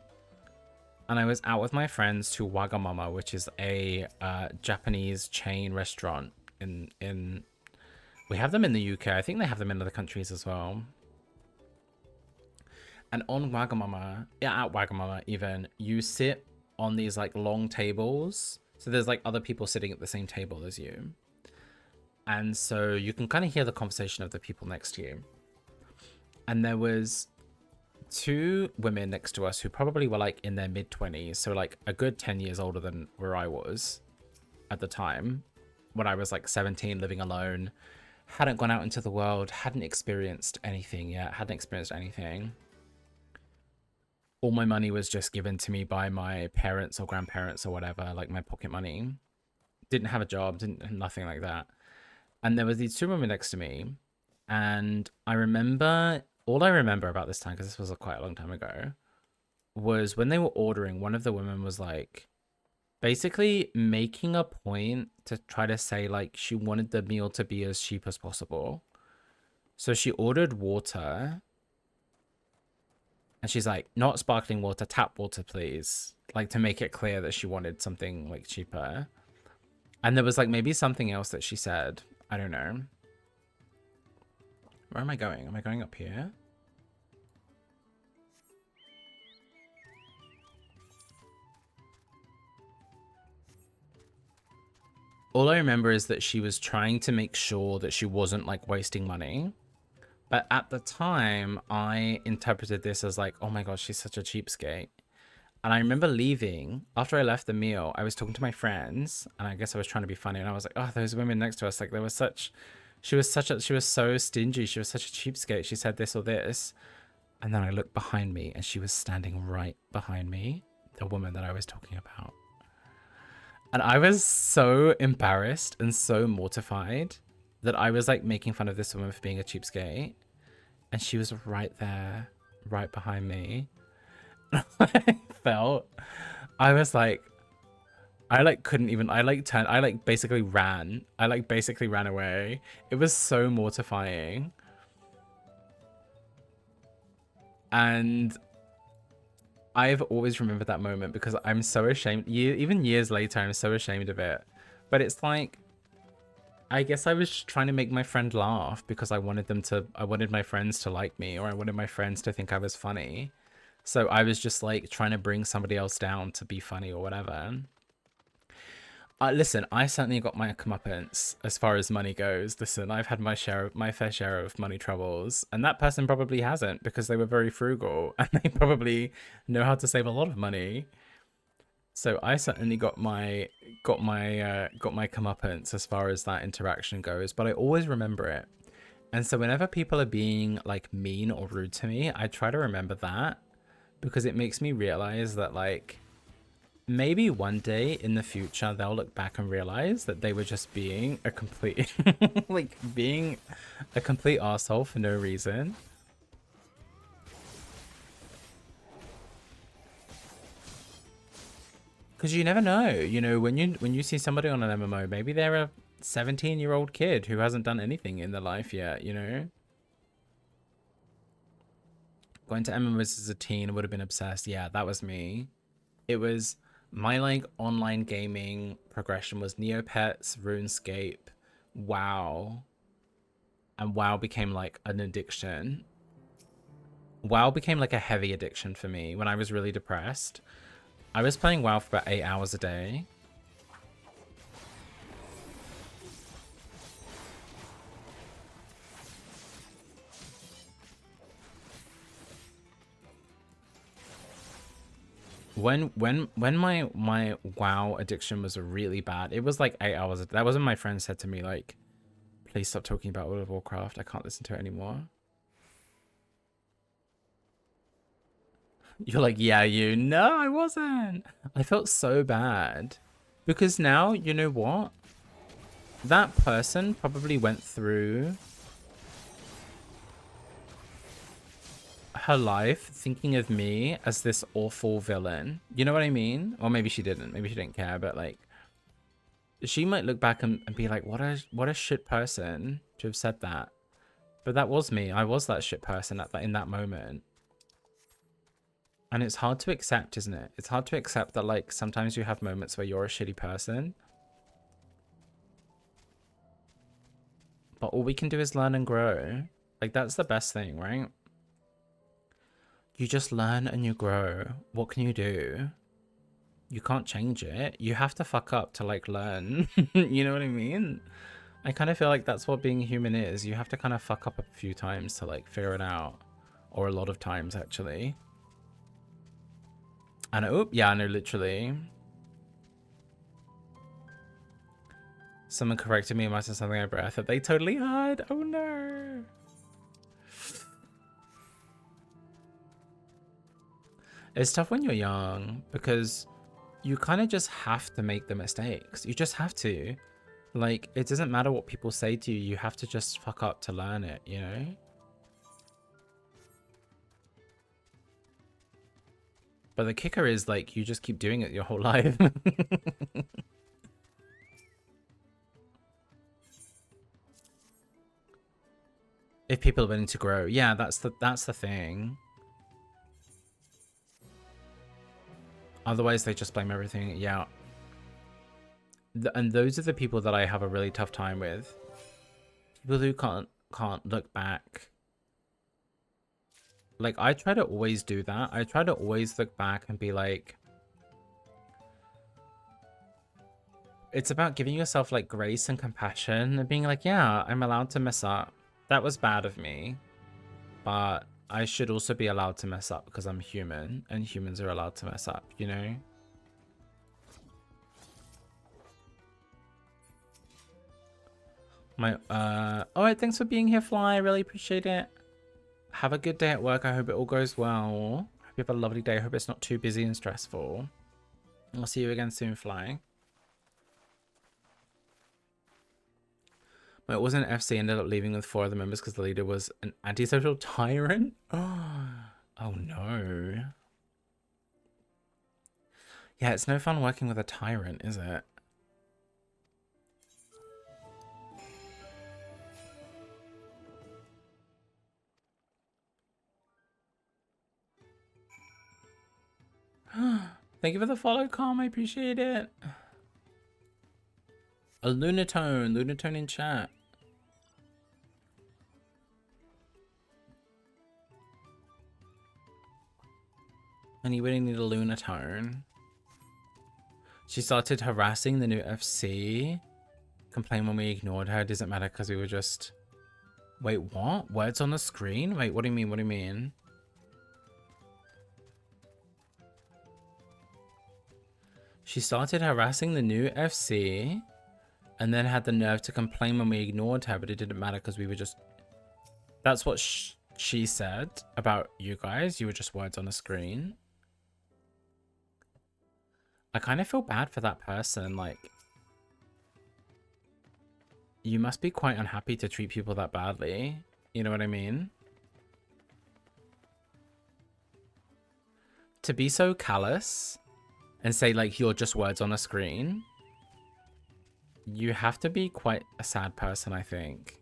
And I was out with my friends to Wagamama, which is a Japanese chain restaurant in we have them in the UK. I think they have them in other countries as well. And on Wagamama, yeah, at Wagamama even, you sit on these like long tables. So there's like other people sitting at the same table as you. And so you can kind of hear the conversation of the people next to you. And there was 2 women next to us who probably were like in their mid-20s. So like a good 10 years older than where I was at the time. When I was like 17, living alone. Hadn't gone out into the world. Hadn't experienced anything yet. Hadn't experienced anything. All my money was just given to me by my parents or grandparents or whatever. Like my pocket money. Didn't have a job. Nothing like that. And there was these 2 women next to me. And I remember, all I remember about this time, because this was quite a long time ago, was when they were ordering, one of the women was like, basically making a point to try to say like she wanted the meal to be as cheap as possible. So she ordered water. And she's like, not sparkling water, tap water, please. Like to make it clear that she wanted something like cheaper. And there was like maybe something else that she said. I don't know. Where am I going? Am I going up here? All I remember is that she was trying to make sure that she wasn't like wasting money. But at the time, I interpreted this as like, oh my gosh, she's such a cheapskate. And I remember leaving. After I left the meal, I was talking to my friends. And I guess I was trying to be funny. And I was like, oh, those women next to us, like there was such... she was so stingy. She was such a cheapskate. She said this or this. And then I looked behind me and she was standing right behind me. The woman that I was talking about. And I was so embarrassed and so mortified that I was like making fun of this woman for being a cheapskate. And she was right there, right behind me. I was like, I like couldn't even, I like basically ran. I basically ran away. It was so mortifying. And I've always remembered that moment because I'm so ashamed. Even years later, I'm so ashamed of it. But it's like, I guess I was trying to make my friend laugh because I wanted my friends to like me, or I wanted my friends to think I was funny. So I was just like trying to bring somebody else down to be funny or whatever. Listen, I certainly got my comeuppance as far as money goes. Listen, I've had my fair share of money troubles, and that person probably hasn't because they were very frugal and they probably know how to save a lot of money. So I certainly got my comeuppance as far as that interaction goes, but I always remember it. And so whenever people are being like mean or rude to me, I try to remember that because it makes me realize that like maybe one day in the future they'll look back and realize that they were just being a complete like being a complete arsehole for no reason. Because you never know, you know, when you see somebody on an MMO, maybe they're a 17-year-old kid who hasn't done anything in their life yet, you know? Going to MMOs as a teen would have been obsessed. Yeah, that was me. It was my like online gaming progression was Neopets, RuneScape, WoW. And WoW became like an addiction. WoW became like a heavy addiction for me when I was really depressed. I was playing WoW for about 8 hours a day. When my WoW addiction was really bad, it was like 8 hours. That was when my friend said to me like, please stop talking about World of Warcraft. I can't listen to it anymore. You're like, yeah, you. No, I wasn't. I felt so bad. Because now, you know what? That person probably went through her life thinking of me as this awful villain. You know what I mean? Or maybe she didn't. Maybe she didn't care, but like she might look back and be like, what a shit person to have said that. But that was me. I was that shit person at that in that moment. And it's hard to accept, isn't it? It's hard to accept that like sometimes you have moments where you're a shitty person. But all we can do is learn and grow. Like that's the best thing, right? You just learn and you grow. What can you do? You can't change it. You have to fuck up to like learn. You know what I mean? I kind of feel like that's what being human is. You have to kind of fuck up a few times to like figure it out. Or a lot of times actually. And oh, yeah, no, literally. Someone corrected me and must have something I breath that they totally heard. Oh no. It's tough when you're young because you kind of just have to make the mistakes. You just have to. Like, it doesn't matter what people say to you. You have to just fuck up to learn it, you know? But the kicker is, like, you just keep doing it your whole life. If people are willing to grow. Yeah, that's the thing. Otherwise, they just blame everything. Yeah. And those are the people that I have a really tough time with. People who can't look back. Like, I try to always do that. I try to always look back and be like... It's about giving yourself, like, grace and compassion and being like, yeah, I'm allowed to mess up. That was bad of me. But I should also be allowed to mess up because I'm human. And humans are allowed to mess up, you know? Alright, thanks for being here, Fly. I really appreciate it. Have a good day at work. I hope it all goes well. Hope you have a lovely day. I hope it's not too busy and stressful. I'll see you again soon, Fly. But it wasn't FC. Ended up leaving with 4 other members because the leader was an antisocial tyrant. Oh no. Yeah, it's no fun working with a tyrant, is it? Thank you for the follow, Calm. I appreciate it. A Lunatone in chat. And you really need a Lunatone. She started harassing the new FC. Complained when we ignored her. It doesn't matter because we were just... Wait, what? Words on the screen? Wait, what do you mean? What do you mean? She started harassing the new FC and then had the nerve to complain when we ignored her, but it didn't matter because we were just... That's what she said about you guys. You were just words on a screen. I kind of feel bad for that person. Like, you must be quite unhappy to treat people that badly. You know what I mean? To be so callous and say, like, you're just words on a screen, you have to be quite a sad person, I think.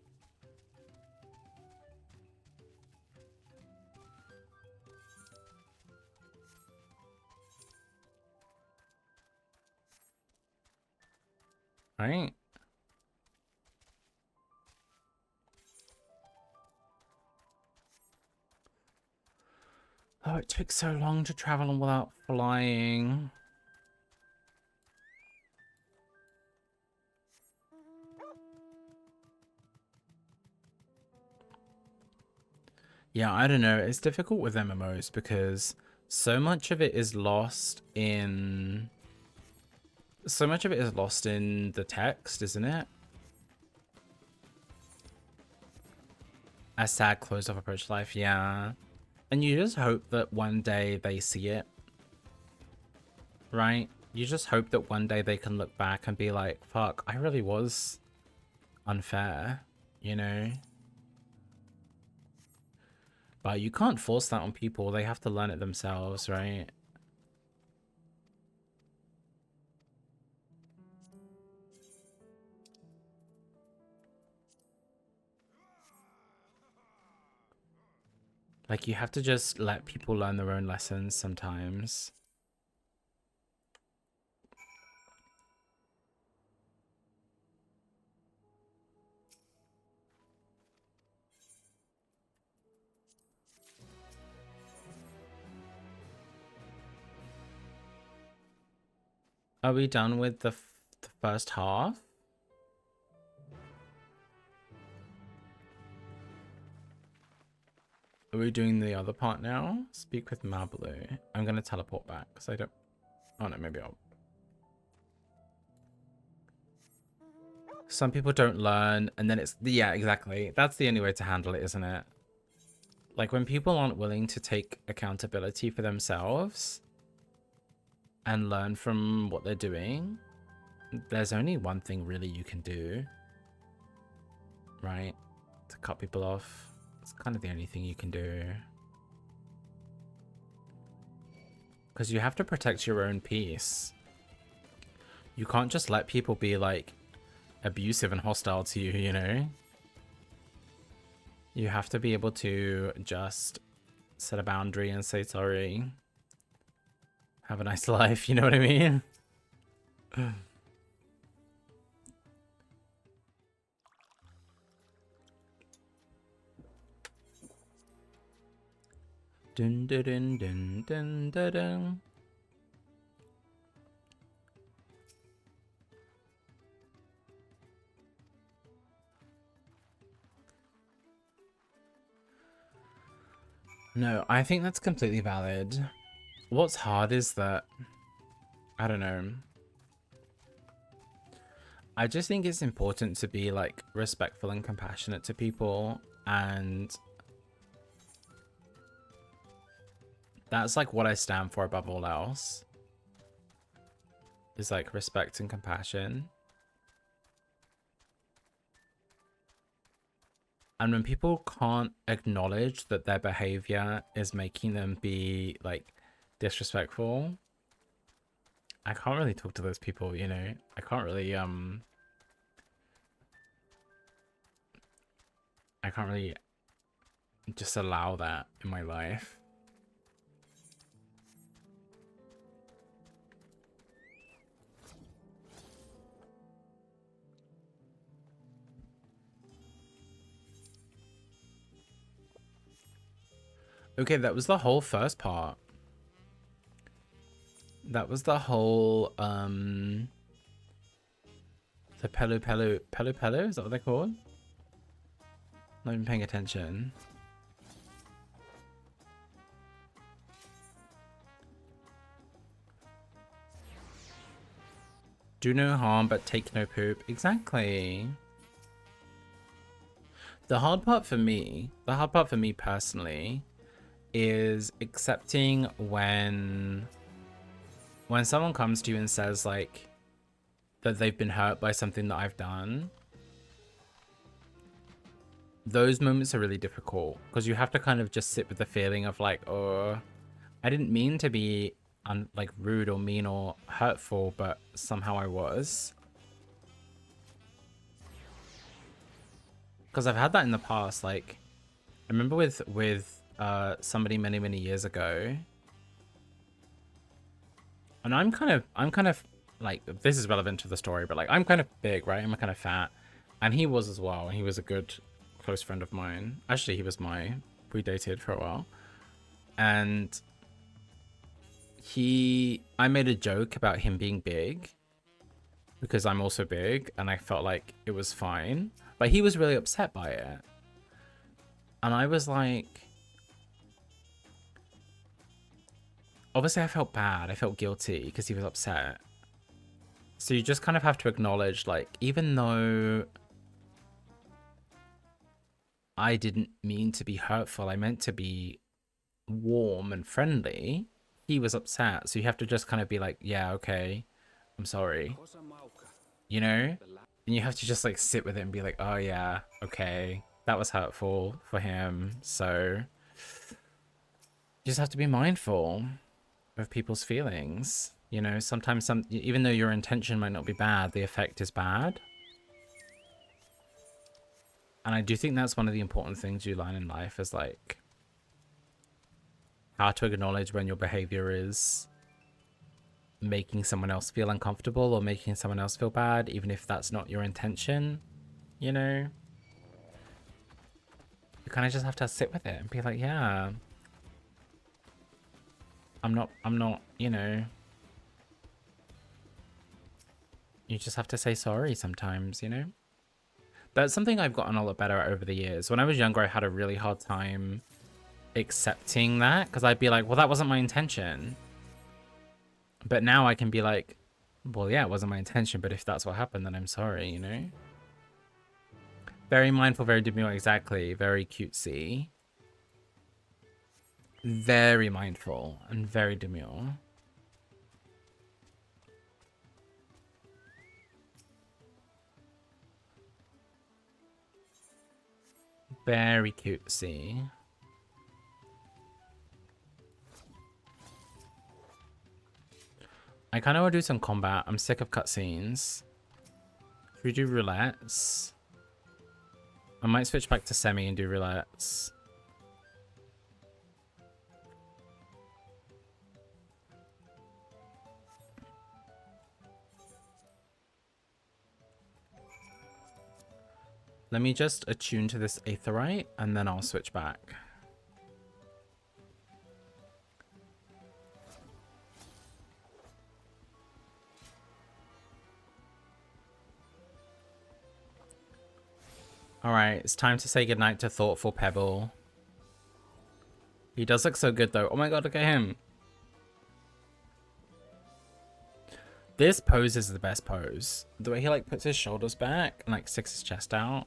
Right? Oh, it took so long to travel without flying. Yeah, I don't know. It's difficult with MMOs because so much of it is lost in... So much of it is lost in the text, isn't it? A sad close of approach life, yeah. And you just hope that one day they see it, right? You just hope that one day they can look back and be like, fuck, I really was unfair, you know? But you can't force that on people. They have to learn it themselves, right? Like, you have to just let people learn their own lessons sometimes. Are we done with the first half? Are we doing the other part now? Speak with Mablue. I'm going to teleport back because I don't... Oh no, maybe I'll... Some people don't learn and then it's... Yeah, exactly. That's the only way to handle it, isn't it? Like when people aren't willing to take accountability for themselves and learn from what they're doing, there's only one thing really you can do, right? To cut people off. It's kind of the only thing you can do. Because you have to protect your own peace. You can't just let people be like abusive and hostile to you, you know? You have to be able to just set a boundary and say sorry. Have a nice life, you know what I mean? Dun dun dun dun dun dun dun. No, I think that's completely valid. What's hard is that, I don't know. I just think it's important to be like respectful and compassionate to people, and that's like what I stand for above all else. Is like respect and compassion. And when people can't acknowledge that their behavior is making them be like disrespectful, I can't really talk to those people, you know? I can't really just allow that in my life. Okay, that was the whole first part. That was the whole the Pelu, is that what they're called? Not even paying attention. Do no harm but take no poop. Exactly. The hard part for me personally is accepting when someone comes to you and says like that they've been hurt by something that I've done. Those moments are really difficult because you have to kind of just sit with the feeling of like, oh, I didn't mean to be like rude or mean or hurtful, but somehow I was. Because I've had that in the past. Like, I remember with somebody many years ago, and I'm kind of like, this is relevant to the story, but like I'm kind of big, right? I'm kind of fat, and he was as well. He was a good close friend of mine. Actually, we dated for a while, and I made a joke about him being big because I'm also big, and I felt like it was fine, but he was really upset by it, and I was like, obviously I felt bad, I felt guilty because he was upset. So you just kind of have to acknowledge, like, even though I didn't mean to be hurtful, I meant to be warm and friendly, he was upset. So you have to just kind of be like, yeah, okay, I'm sorry. You know? And you have to just like sit with it and be like, oh yeah, okay, that was hurtful for him. So you just have to be mindful of people's feelings. You know, sometimes even though your intention might not be bad, the effect is bad. And I do think that's one of the important things you learn in life is like how to acknowledge when your behavior is making someone else feel uncomfortable or making someone else feel bad, even if that's not your intention, you know? You kind of just have to sit with it and be like, yeah, I'm not, you know, you just have to say sorry sometimes, you know? That's something I've gotten a lot better at over the years. When I was younger, I had a really hard time accepting that because I'd be like, well, that wasn't my intention. But now I can be like, well, yeah, it wasn't my intention, but if that's what happened, then I'm sorry, you know? Very mindful, very demure, exactly. Very cutesy. Very mindful and very demure. Very cutesy. I kind of want to do some combat. I'm sick of cutscenes. Should we do roulettes? I might switch back to semi and do roulettes. Let me just attune to this aetheryte and then I'll switch back. Alright, it's time to say goodnight to Thoughtful Pebble. He does look so good though. Oh my god, look at him. This pose is the best pose. The way he like puts his shoulders back and like sticks his chest out.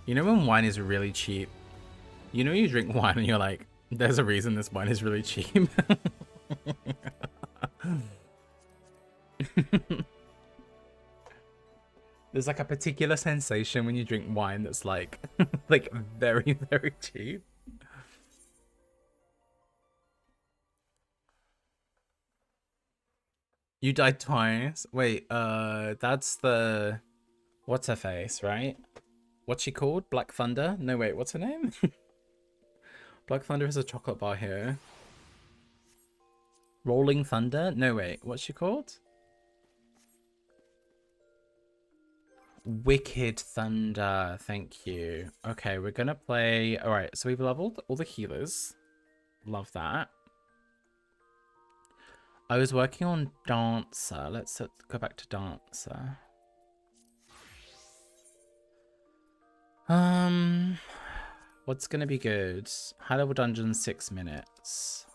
You know when wine is really cheap? You know you drink wine and you're like, there's a reason this wine is really cheap. There's like a particular sensation when you drink wine that's like, like very, very cheap. You died twice. Wait, that's the, what's her face, right? What's she called? Black Thunder? No, wait, what's her name? Black Thunder is a chocolate bar here. Rolling Thunder? No, wait, what's she called? Wicked Thunder, thank you. Okay, we're gonna play... Alright, so we've leveled all the healers. Love that. I was working on Dancer. Let's go back to Dancer. What's gonna be good? High level dungeon, 6 minutes.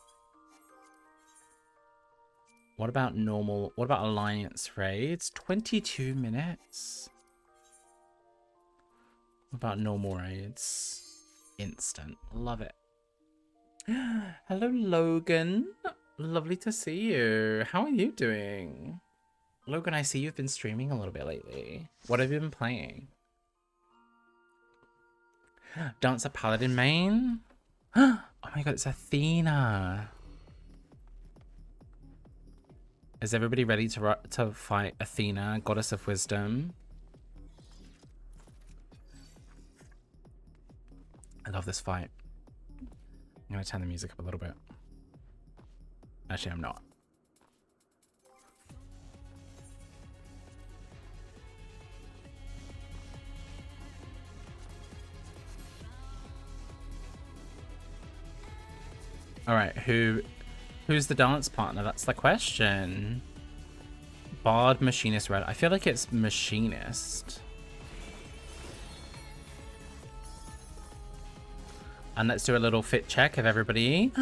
What about normal? What about alliance raids? 22 minutes. What about normal raids? Instant. Love it. Hello, Logan. Lovely to see you. How are you doing? Logan, I see you've been streaming a little bit lately. What have you been playing? Dancer Paladin main? Oh my god, it's Athena. Is everybody ready to fight Athena, Goddess of Wisdom? I love this fight. I'm gonna turn the music up a little bit. Actually, I'm not. All right, who's the dance partner? That's the question. Bard, Machinist, Red. I feel like it's Machinist. And let's do a little fit check of everybody.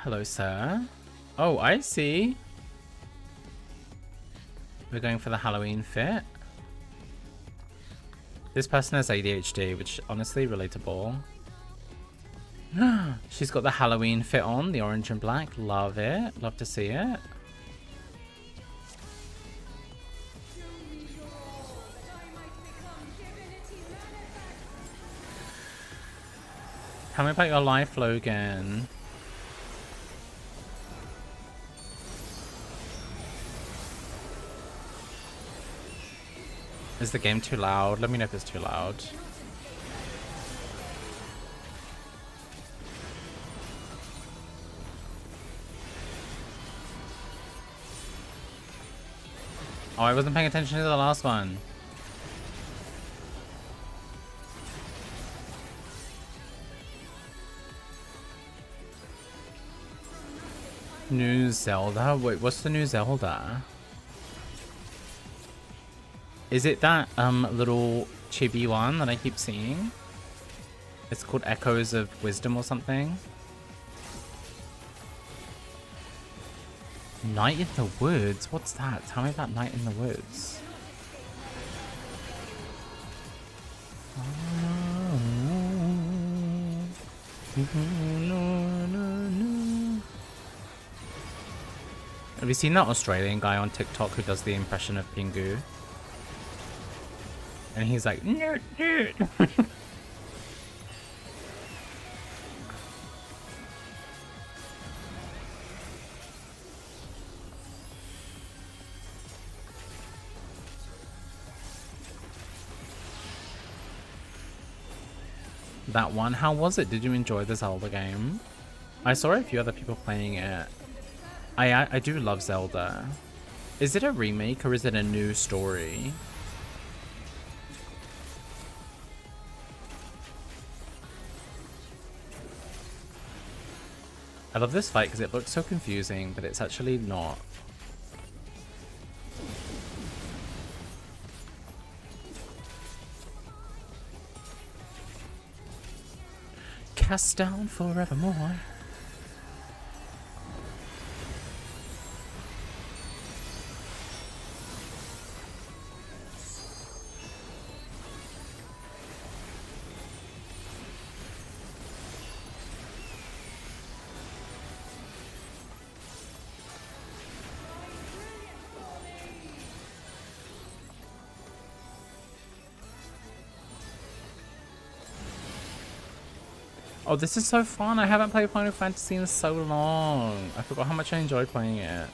Hello, sir. Oh, I see. We're going for the Halloween fit. This person has ADHD, which honestly relatable. She's got the Halloween fit on, the orange and black. Love it. Love to see it. Tell me about your life, Logan. Is the game too loud? Let me know if it's too loud. Oh, I wasn't paying attention to the last one. New Zelda? Wait, what's the new Zelda? Is it that little chibi one that I keep seeing? It's called Echoes of Wisdom or something. Night in the Woods? What's that? Tell me about Night in the Woods. Have you seen that Australian guy on TikTok who does the impression of Pingu? And he's like, nerd, nerd. That one, how was it? Did you enjoy the Zelda game? I saw a few other people playing it. I do love Zelda. Is it a remake or is it a new story? I love this fight because it looks so confusing, but it's actually not. Cast down forevermore. Oh, this is so fun. I haven't played Final Fantasy in so long. I forgot how much I enjoyed playing it.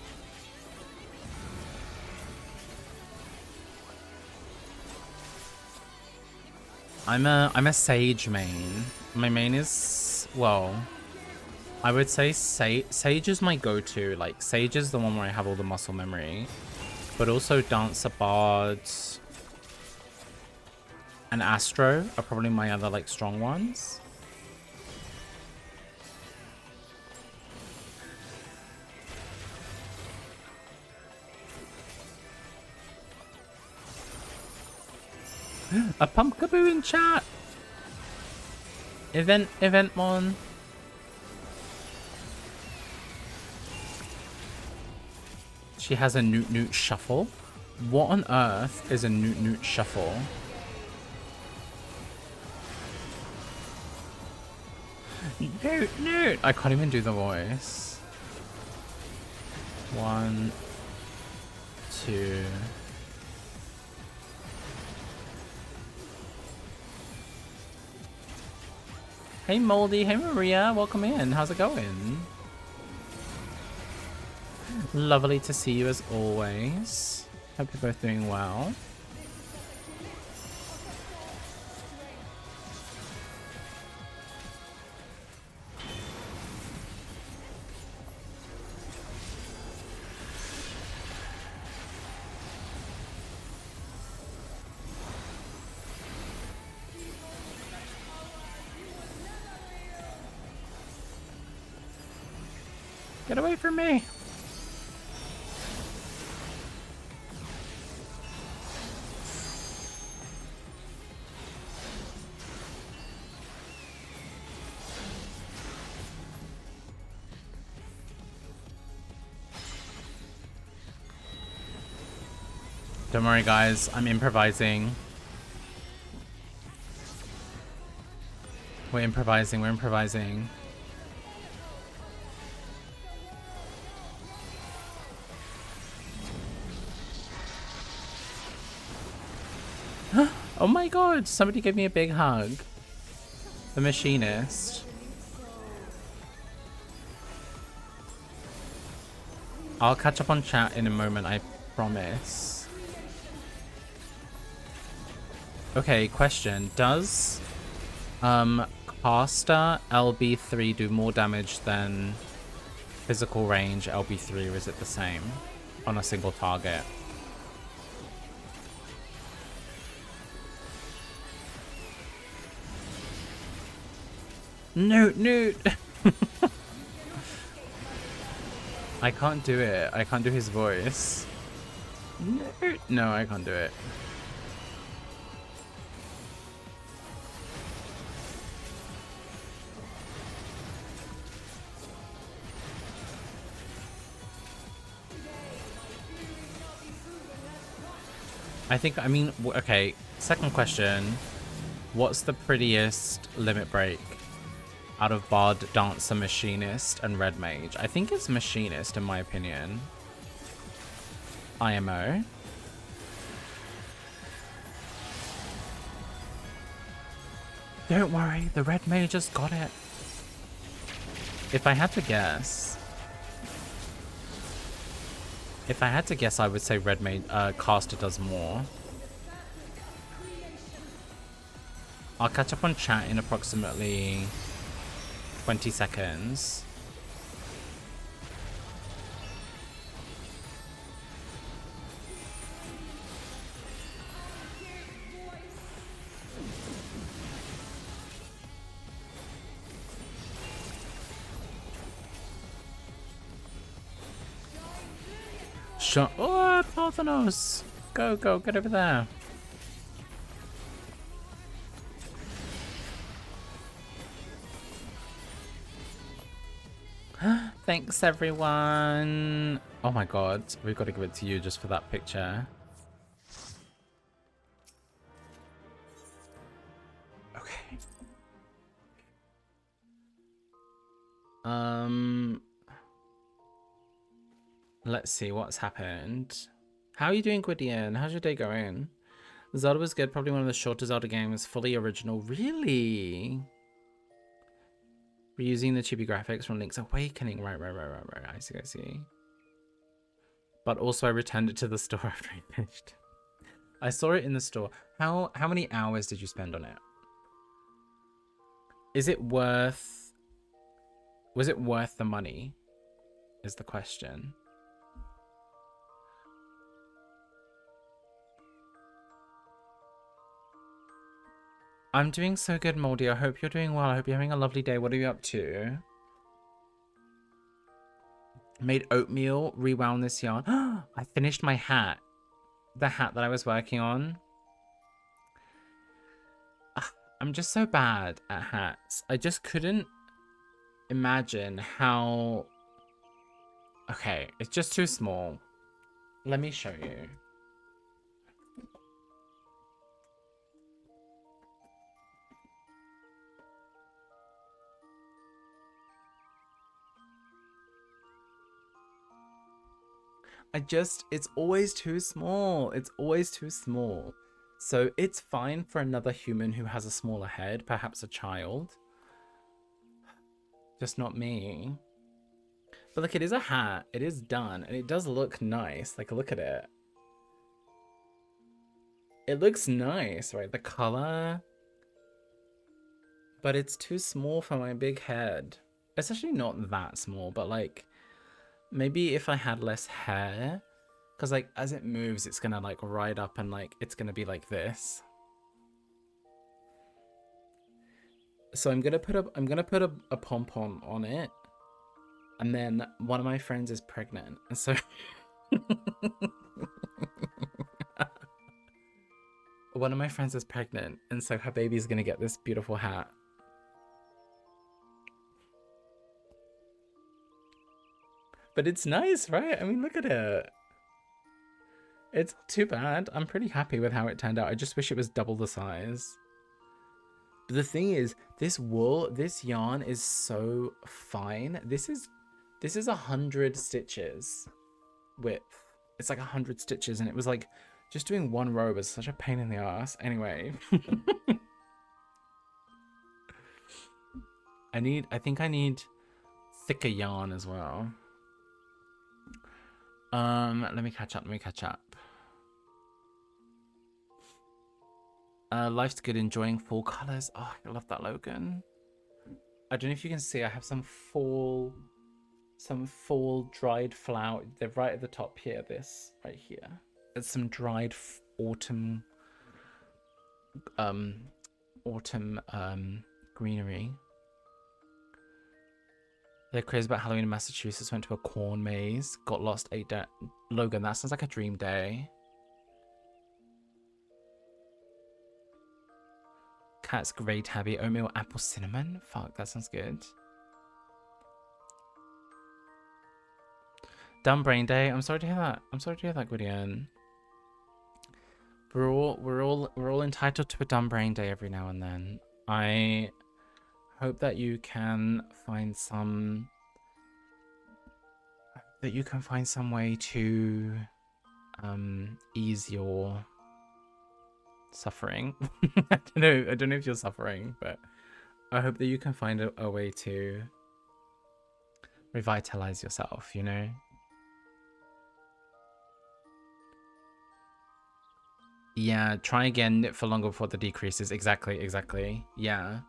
I'm a Sage main. My main is, well, I would say Sage is my go-to. Like, Sage is the one where I have all the muscle memory. But also Dancer, Bard, and Astro are probably my other, like, strong ones. A pumpkaboo in chat. Event mon. She has a Newt Newt shuffle. What on earth is a Newt Newt shuffle? Newt Newt. I can't even do the voice. 1, 2. Hey Moldy, hey Maria, welcome in. How's it going? Lovely to see you as always. Hope you're both doing well. Get away from me! Don't worry, guys. I'm improvising. We're improvising. We're improvising. Oh my god, somebody gave me a big hug. The machinist. I'll catch up on chat in a moment, I promise. Okay, question. Does caster LB3 do more damage than physical range LB3, or is it the same on a single target? Newt! I can't do it. I can't do his voice. Newt! No, I can't do it. I mean, okay, second question. What's the prettiest limit break out of Bard, Dancer, Machinist, and Red Mage? I think it's Machinist, in my opinion. IMO. Don't worry, the Red Mage just got it. If I had to guess... I would say Red Mage, Caster does more. I'll catch up on chat in approximately 20 seconds. Oh, Parthenos! Go, get over there. Thanks, everyone. Oh my god, we've got to give it to you just for that picture. Okay. Let's see what's happened. How are you doing, Gwydion? How's your day going? Zelda was good. Probably one of the shorter Zelda games. Fully original. Really? Reusing the chibi graphics from Link's Awakening. Right. I see. But also I returned it to the store after I finished. I saw it in the store. How many hours did you spend on it? Is it worth... Was it worth the money? Is the question. I'm doing so good, Moldy. I hope you're doing well. I hope you're having a lovely day. What are you up to? Made oatmeal, rewound this yarn. I finished my hat. The hat that I was working on. I'm just so bad at hats. I just couldn't imagine how... Okay, it's just too small. Let me show you. It's always too small. It's always too small. So it's fine for another human who has a smaller head, perhaps a child. Just not me. But look, it is a hat. It is done. And it does look nice. Like, look at it. It looks nice, right? The color. But it's too small for my big head. It's actually not that small, but like... Maybe if I had less hair, because like as it moves, it's gonna like ride up and like it's gonna be like this. So I'm gonna put a pom-pom on it, and then one of my friends is pregnant, and so one of my friends is pregnant, and so her baby's gonna get this beautiful hat. But it's nice, right? I mean, look at it. It's not too bad. I'm pretty happy with how it turned out. I just wish it was double the size. But the thing is, this wool, this yarn is so fine. This is 100 stitches width. It's like 100 stitches, and it was like just doing one row was such a pain in the ass. Anyway. I think I need thicker yarn as well. Let me catch up. Life's good, enjoying fall colors. Oh, I love that, Logan. I don't know if you can see, I have some fall dried flower. They're right at the top here, this right here. It's some dried autumn greenery. They're crazy about Halloween in Massachusetts, went to a corn maze, got lost, ate that. Logan, that sounds like a dream day. Cat's grey tabby, oatmeal, apple, cinnamon. Fuck, that sounds good. Dumb brain day. I'm sorry to hear that. Gwydion. We're all entitled to a dumb brain day every now and then. I hope that you can find some way to ease your suffering. I don't know if you're suffering, but I hope that you can find a way to revitalize yourself, you know? Yeah, try again, knit for longer before the decreases. Exactly. Yeah.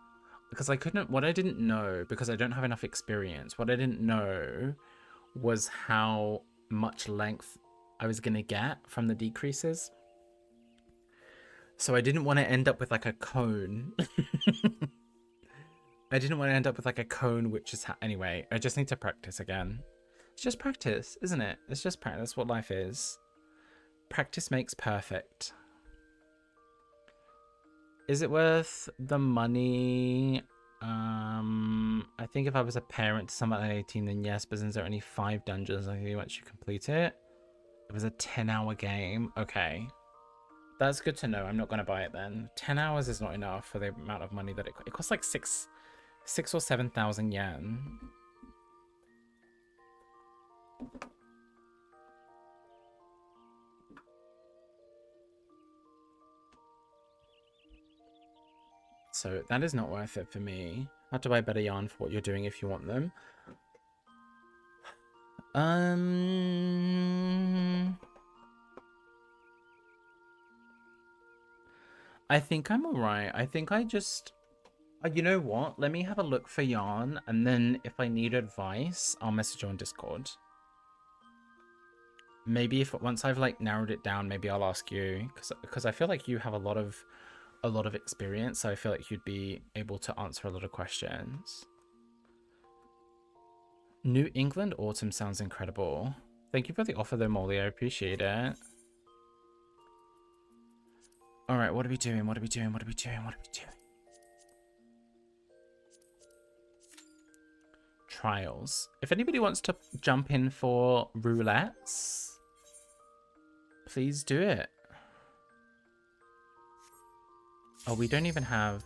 Because what I didn't know, because I don't have enough experience, what I didn't know was how much length I was going to get from the decreases. So I didn't want to end up with like a cone. I didn't want to end up with like a cone, which is... Anyway, I just need to practice again. It's just practice, isn't it? It's just practice. That's what life is. Practice makes perfect. Is it worth the money? I think if I was a parent to someone at 18, then yes, but since there are only 5 dungeons, I think once you complete it, it was a 10-hour game. Okay. That's good to know. I'm not going to buy it then. 10 hours is not enough for the amount of money that it costs like 6 or 7,000 yen. So that is not worth it for me. Have to buy better yarn for what you're doing if you want them. I think I'm alright. I think I just... you know what? Let me have a look for yarn, and then if I need advice, I'll message you on Discord. Maybe once I've like narrowed it down, maybe I'll ask you, because I feel like you have a lot of experience, so I feel like you'd be able to answer a lot of questions. New England autumn sounds incredible. Thank you for the offer though, Molly. I appreciate it. All right, what are we doing? Trials. If anybody wants to jump in for roulettes, please do it. Oh, we don't even have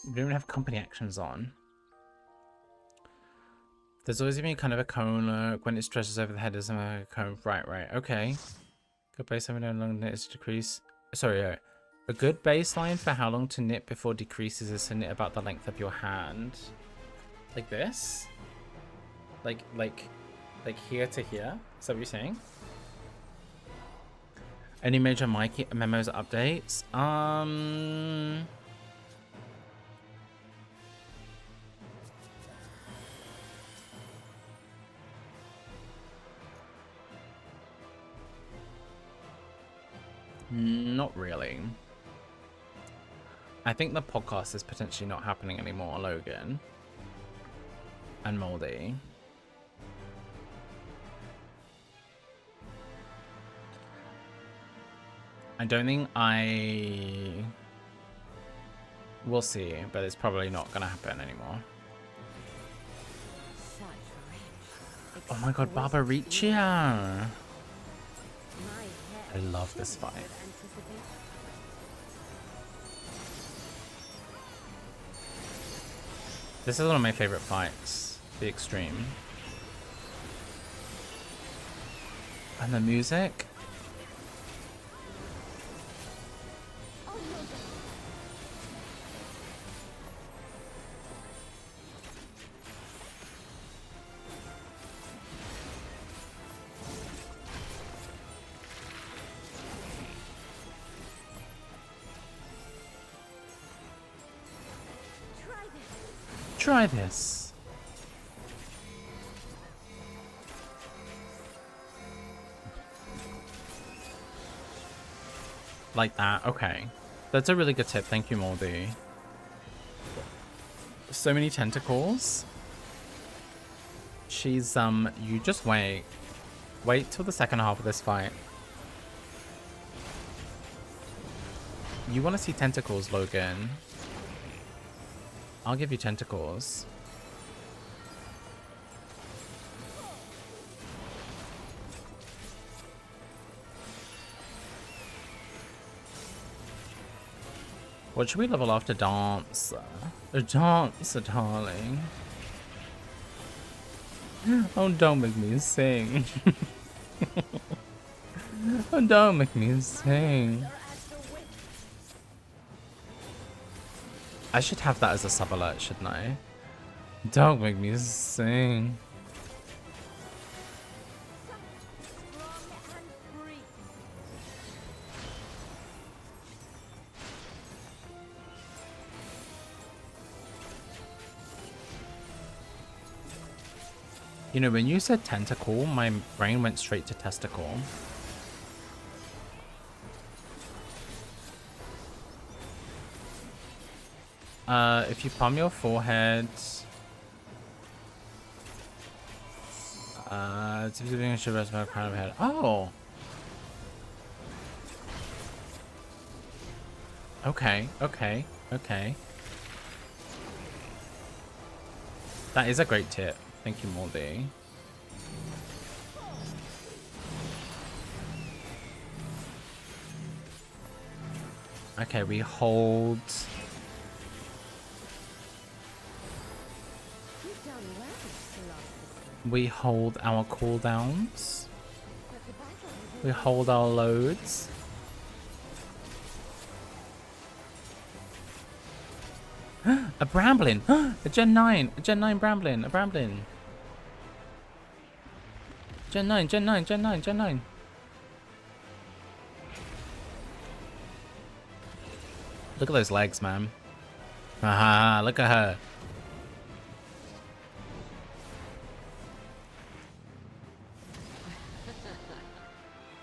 we don't have company actions on. There's always gonna be kind of a cone when it stretches over the head as a cone. Right. Okay. Good baseline how long knit is to decrease. Sorry, a good baseline for how long to knit before decreases is to knit about the length of your hand. Like this? Like here to here? Is that what you're saying? Any major memos or updates? Not really. I think the podcast is potentially not happening anymore, Logan. And Moldy. I don't think I... We'll see, but it's probably not going to happen anymore. Oh my god, Barbaricia! I love this fight. This is one of my favorite fights, the Extreme. And the music. Try this. Like that. Okay. That's a really good tip. Thank you, Moldy. So many tentacles. She's, you just wait. Wait till the second half of this fight. You want to see tentacles, Logan? I'll give you tentacles. What should we level after Dancer? A Dancer, darling. Oh, don't make me sing. Oh, don't make me sing. I should have that as a sub alert, shouldn't I? Don't make me sing. You know, when you said tentacle, my brain went straight to testicle. If you palm your forehead, it's being should rest my crown of head. Oh. Okay, okay, okay. That is a great tip. Thank you, Moldy. Okay, we hold. We hold our cooldowns. We hold our loads. A Bramblin! A Gen 9! A Gen 9 Bramblin! A Bramblin! Gen 9, Gen 9, Gen 9, Gen 9. Look at those legs, man. Haha, look at her.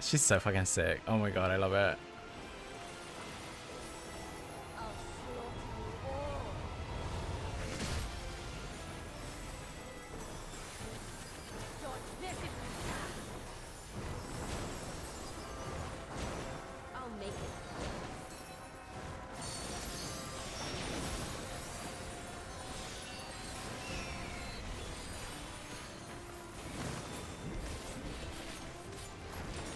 She's so fucking sick. Oh my god, I love it.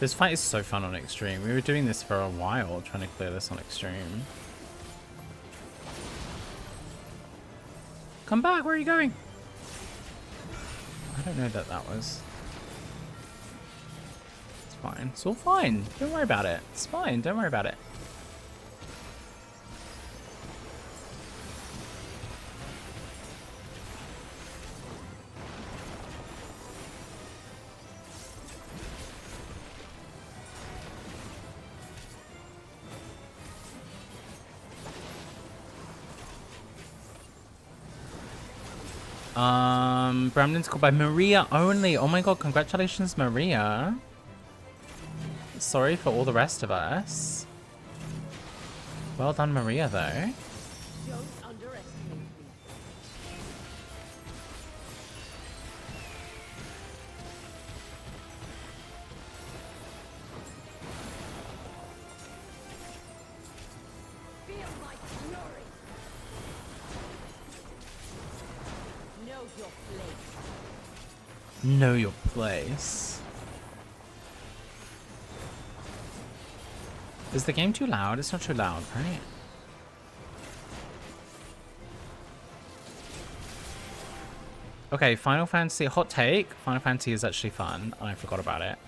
This fight is so fun on Extreme. We were doing this for a while, trying to clear this on Extreme. Come back, where are you going? I don't know that that was. It's fine. It's all fine. Don't worry about it. It's fine. Don't worry about it. Bramden's called by Maria only. Oh my god, congratulations, Maria. Sorry for all the rest of us. Well done, Maria, though. Don't underestimate me. Know your place. Is the game too loud? It's not too loud, right? Okay, Final Fantasy, hot take. Final Fantasy is actually fun, and I forgot about it.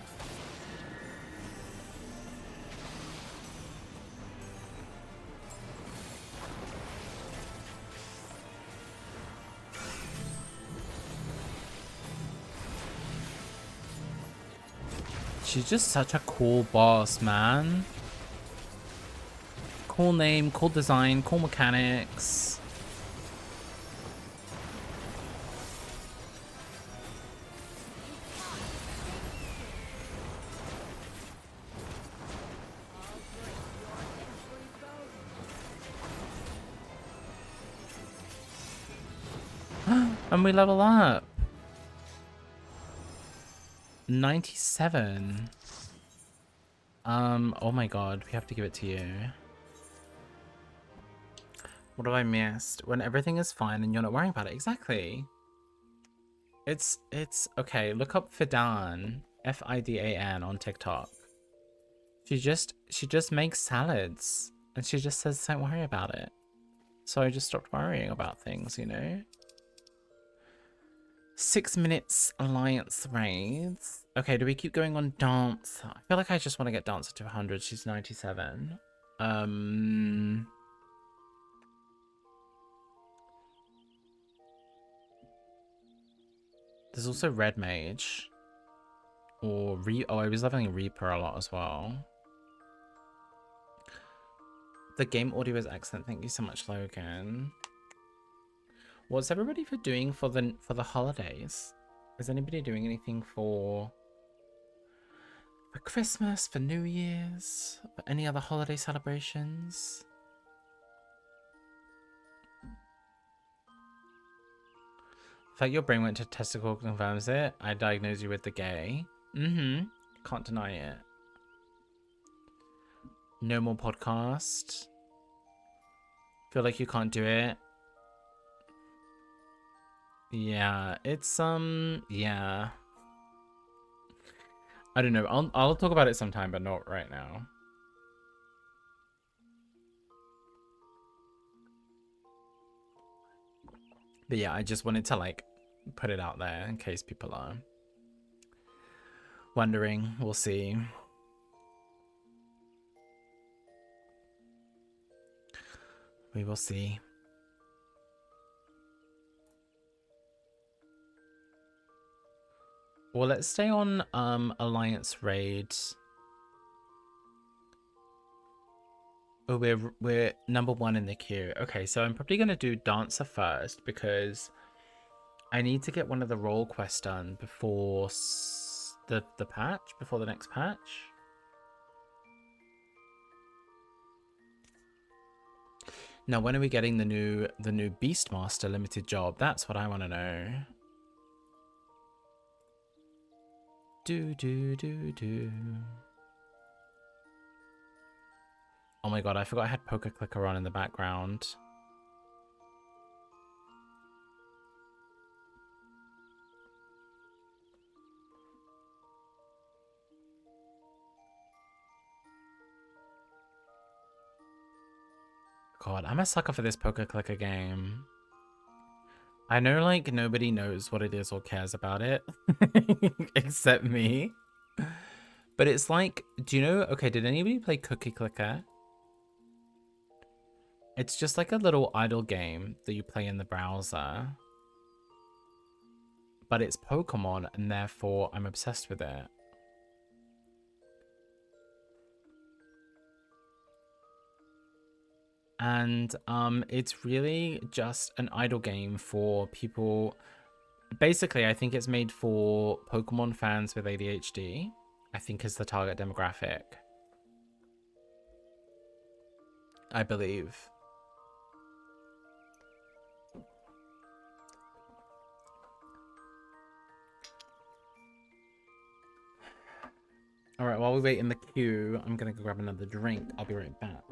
She's just such a cool boss, man. Cool name, cool design, cool mechanics. And we level up. 97. Oh my god, we have to give it to you. What have I missed? When everything is fine and you're not worrying about it. Exactly. It's okay, look up Fidan, Fidan on TikTok. She just makes salads and she just says don't worry about it. So I just stopped worrying about things, you know? 6 minutes alliance raids. Okay, do we keep going on dance? I feel like I just want to get Dancer to 100. She's 97. There's also Red Mage. Or oh, I was leveling Reaper a lot as well. The game audio is excellent. Thank you so much, Logan. What's everybody doing for the holidays? Is anybody doing anything for Christmas, for New Year's, for any other holiday celebrations? In fact, your brain went to testicle confirms it. I diagnosed you with the gay. Can't deny it. No more podcast. Feel like you can't do it. Yeah, it's yeah. I don't know. I'll talk about it sometime, but not right now. But yeah, I just wanted to like put it out there in case people are wondering. We'll see. We will see. Well, let's stay on Alliance Raid. Oh, we're number 1 in the queue. Okay, so I'm probably gonna do Dancer first because I need to get one of the role quests done before the patch, before the next patch. Now, when are we getting the new Beastmaster limited job? That's what I want to know. Do. Oh my god, I forgot I had Poker Clicker on in the background. God, I'm a sucker for this Poker Clicker game. I know, like, nobody knows what it is or cares about it. Except me. But it's like, do you know... Okay, did anybody play Cookie Clicker? It's just like a little idle game that you play in the browser. But it's Pokemon, and therefore I'm obsessed with it. And it's really just an idle game for people. Basically, I think it's made for Pokemon fans with ADHD, I think is the target demographic. I believe. All right, while we wait in the queue, I'm gonna go grab another drink. I'll be right back.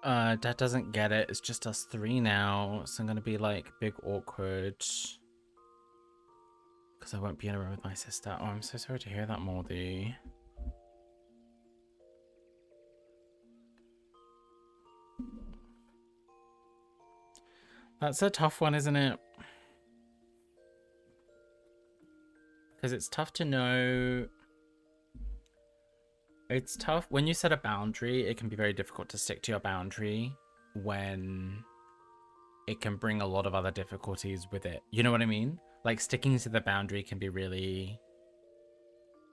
Dad doesn't get it. It's just us three now, so I'm gonna be like big awkward. Because I won't be in a room with my sister. Oh, I'm so sorry to hear that, Mordy. That's a tough one, isn't it? Because it's tough to know. It's tough. When you set a boundary, it can be very difficult to stick to your boundary when it can bring a lot of other difficulties with it. You know what I mean? Like, sticking to the boundary can be really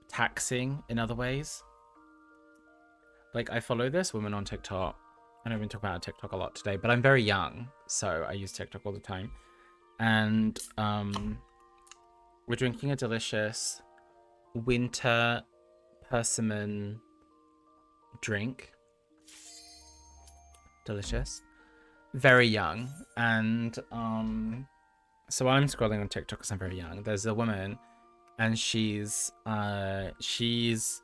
taxing in other ways. Like, I follow this woman on TikTok. I know we've been talking about TikTok a lot today, but I'm very young, so I use TikTok all the time. And we're drinking a delicious winter persimmon drink. Delicious. Very young. And so I'm scrolling on TikTok because I'm very young. There's a woman, and she's not she's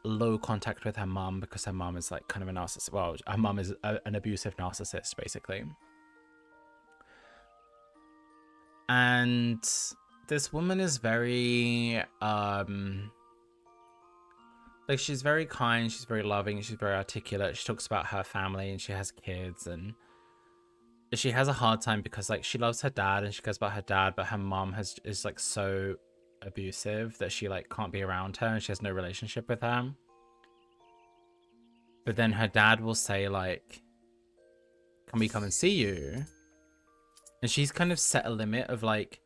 low contact with her mum because her mum is like kind of a narcissist. Well, her mum is an abusive narcissist, basically. And this woman is very like, she's very kind, she's very loving, she's very articulate. She talks about her family and she has kids, and she has a hard time because like she loves her dad and she cares about her dad, but her mom is like so abusive that she like can't be around her and she has no relationship with her. But then her dad will say like, can we come and see you? And she's kind of set a limit of like,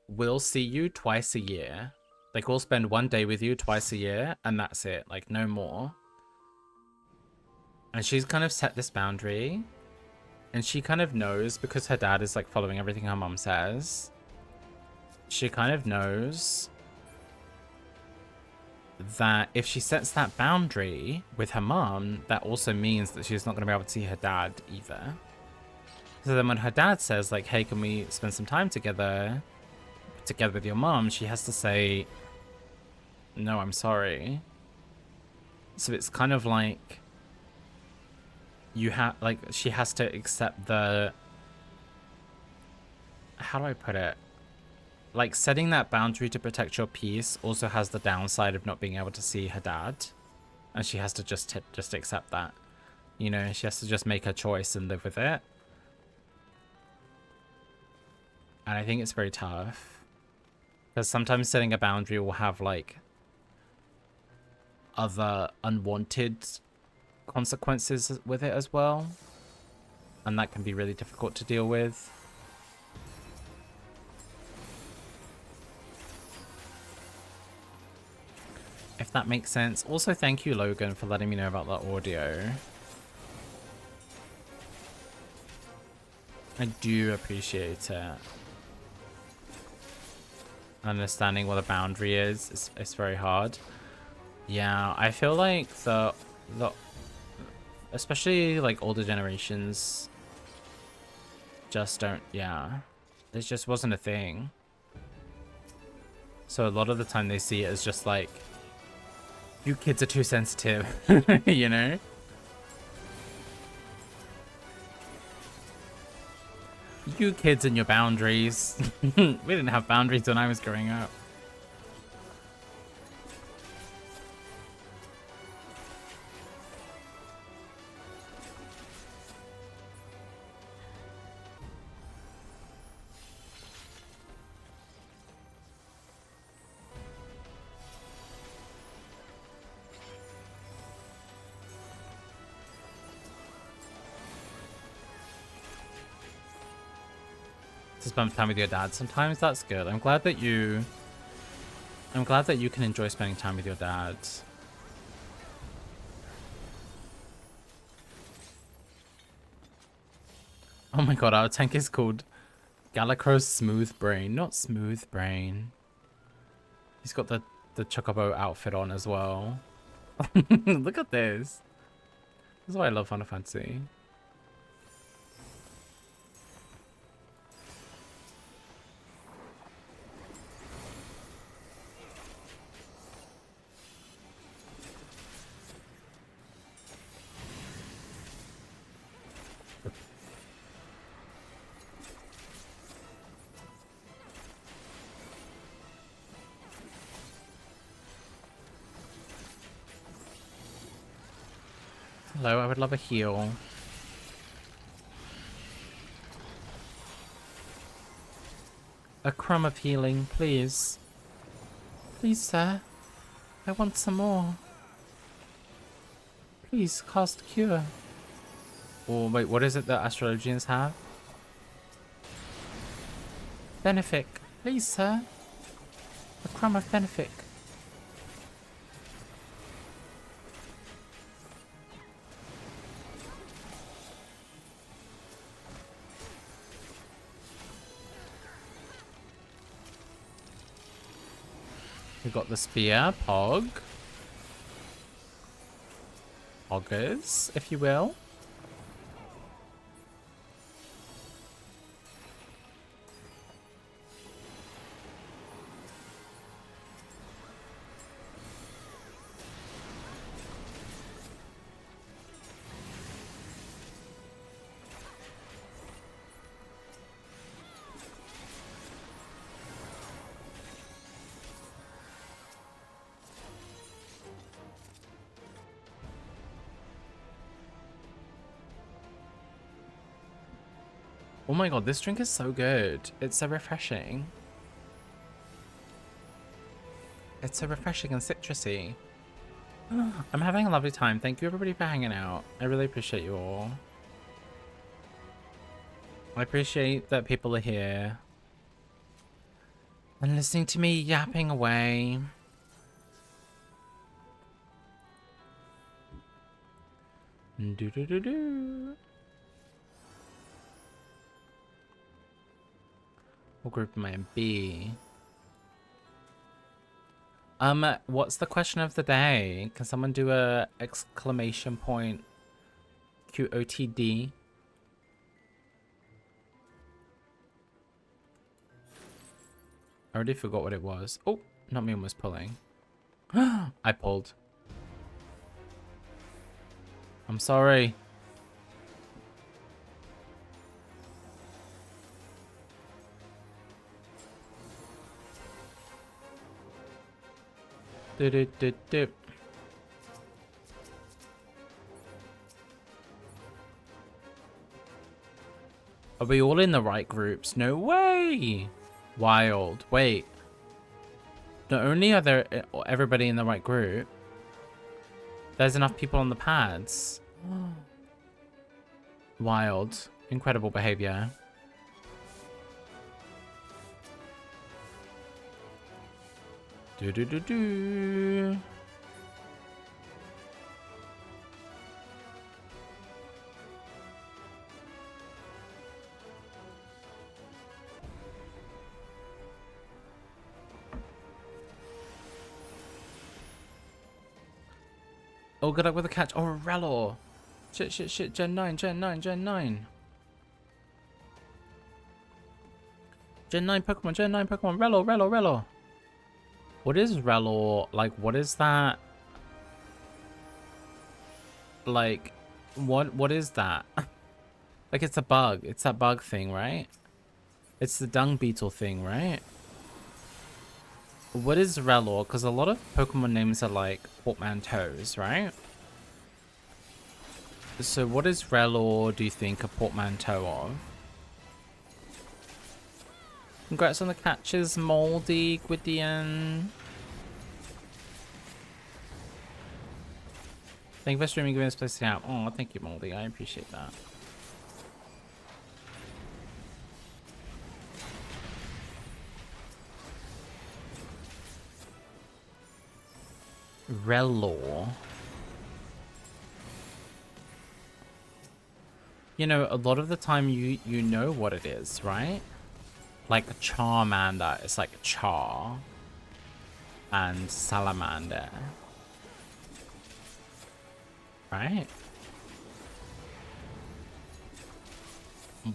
we'll see you twice a year. Like, we'll spend one day with you twice a year, and that's it. Like, no more. And she's kind of set this boundary. And she kind of knows, because her dad is, like, following everything her mom says. She kind of knows that if she sets that boundary with her mom, that also means that she's not going to be able to see her dad either. So then when her dad says, like, hey, can we spend some time together with your mom, she has to say, no, I'm sorry. So it's kind of like she has to accept the, how do I put it? Like, setting that boundary to protect your peace also has the downside of not being able to see her dad. And she has to just accept that. You know, she has to just make her choice and live with it. And I think it's very tough. Because sometimes setting a boundary will have, like, other unwanted consequences with it as well, and that can be really difficult to deal with. If that makes sense. Also, thank you, Logan, for letting me know about the audio. I do appreciate it. Understanding what a boundary is it's very hard. Yeah, I feel like the especially like older generations just don't, yeah, it just wasn't a thing. So a lot of the time they see it as just like, you kids are too sensitive, you know? You kids and your boundaries. We didn't have boundaries when I was growing up. To spend time with your dad sometimes, that's good. I'm glad that you can enjoy spending time with your dad. Oh my god, our tank is called Galacro's Smooth Brain, not Smooth Brain. He's got the Chocobo outfit on as well. Look at this. This is why I love Final Fantasy. Hello, I would love a heal. A crumb of healing, please. Please, sir. I want some more. Please, cast cure. Oh, wait, what is it that astrologians have? Benefic. Please, sir. A crumb of benefic. We got the spear, Pog. Poggers, if you will. Oh my god, this drink is so good. It's so refreshing. It's so refreshing and citrusy. I'm having a lovely time. Thank you everybody for hanging out. I really appreciate you all. I appreciate that people are here and listening to me yapping away. Do do do do. What group am I in? B. What's the question of the day? Can someone do a exclamation point QOTD? I already forgot what it was. Oh, not me was pulling. I pulled. I'm sorry. Do. Are we all in the right groups? No way! Wild. Wait. Not only are there everybody in the right group, there's enough people on the pads. Wild. Incredible behavior. Do. Oh, good luck with the catch. Oh, Relor. Shit. Gen 9. Gen 9 Pokemon. Relor. What is Relor? Like, what is that? Like, what is that? Like, it's a bug. It's that bug thing, right? It's the dung beetle thing, right? What is Relor? Because a lot of Pokemon names are like portmanteaus, right? So what is Relor, do you think, a portmanteau of? Congrats on the catches, Moldy, Gwydion. Thank you for streaming, giving us place to out. Oh, thank you, Moldy. I appreciate that. Relor. You know, a lot of the time you know what it is, right? Like Charmander, it's like Char. And Salamander. Right?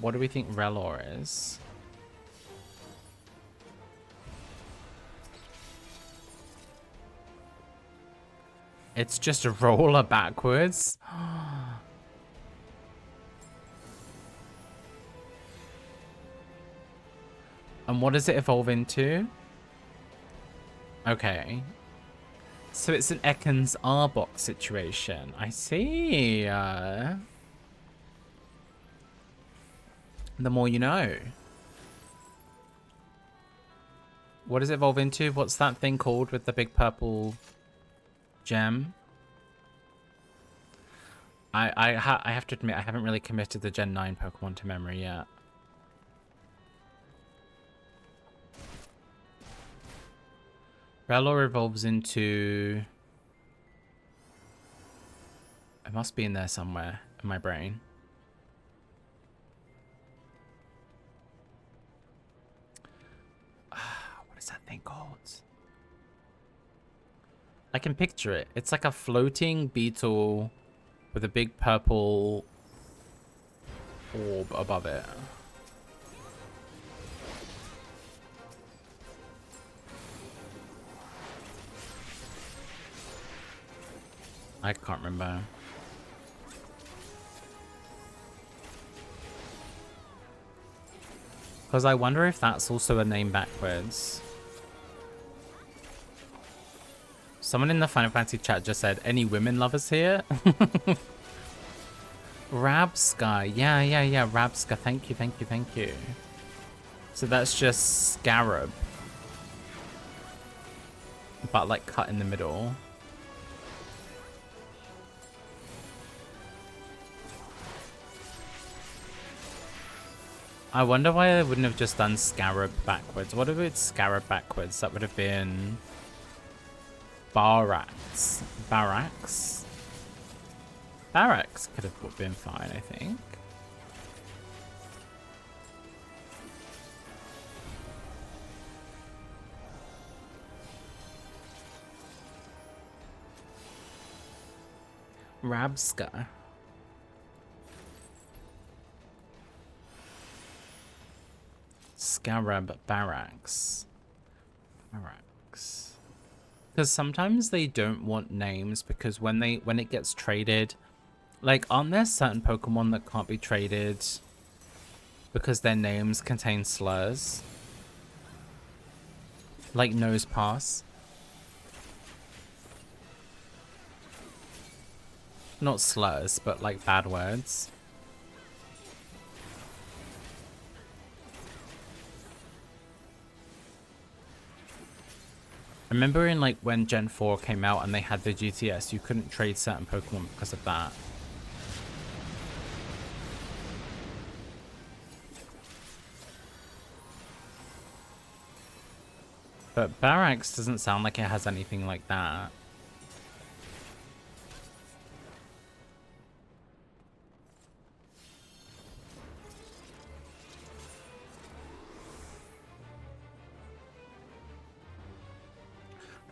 What do we think Relor is? It's just a roller backwards. And what does it evolve into? Okay. So it's an Ekans Arbok situation. I see. The more you know. What does it evolve into? What's that thing called with the big purple gem? I have to admit, I haven't really committed the Gen 9 Pokemon to memory yet. Rellor evolves into... It must be in there somewhere in my brain. What is that thing called? I can picture it. It's like a floating beetle with a big purple orb above it. I can't remember. Because I wonder if that's also a name backwards. Someone in the Final Fantasy chat just said, any women lovers here? Rabska. Yeah. Rabska. Thank you. So that's just Scarab. But like cut in the middle. I wonder why they wouldn't have just done Scarab backwards. What if it's Scarab backwards? That would have been... Barracks. Barracks could have been fine, I think. Rabska. Scarab Barracks. Because sometimes they don't want names because when it gets traded, like, aren't there certain Pokemon that can't be traded because their names contain slurs? Like Nosepass. Not slurs, but like bad words. I remember in like when Gen 4 came out and they had the GTS, you couldn't trade certain Pokemon because of that. But Barracks doesn't sound like it has anything like that.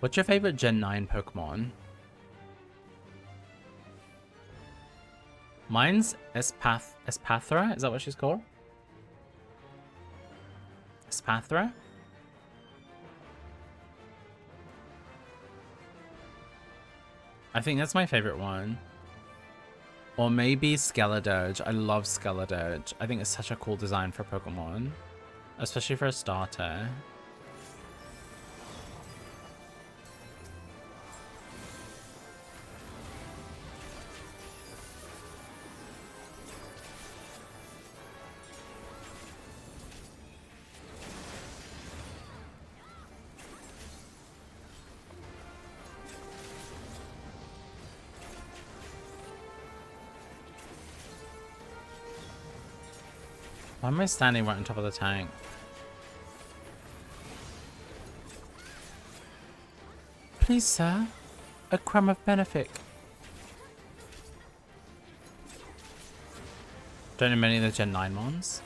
What's your favorite Gen 9 Pokemon? Mine's Espathra? Is that what she's called? Espathra? I think that's my favorite one. Or maybe Skeledirge. I love Skeledirge. I think it's such a cool design for Pokemon. Especially for a starter. Why am I standing right on top of the tank? Please, sir. A crumb of benefit. Don't know many of the Gen 9 mons.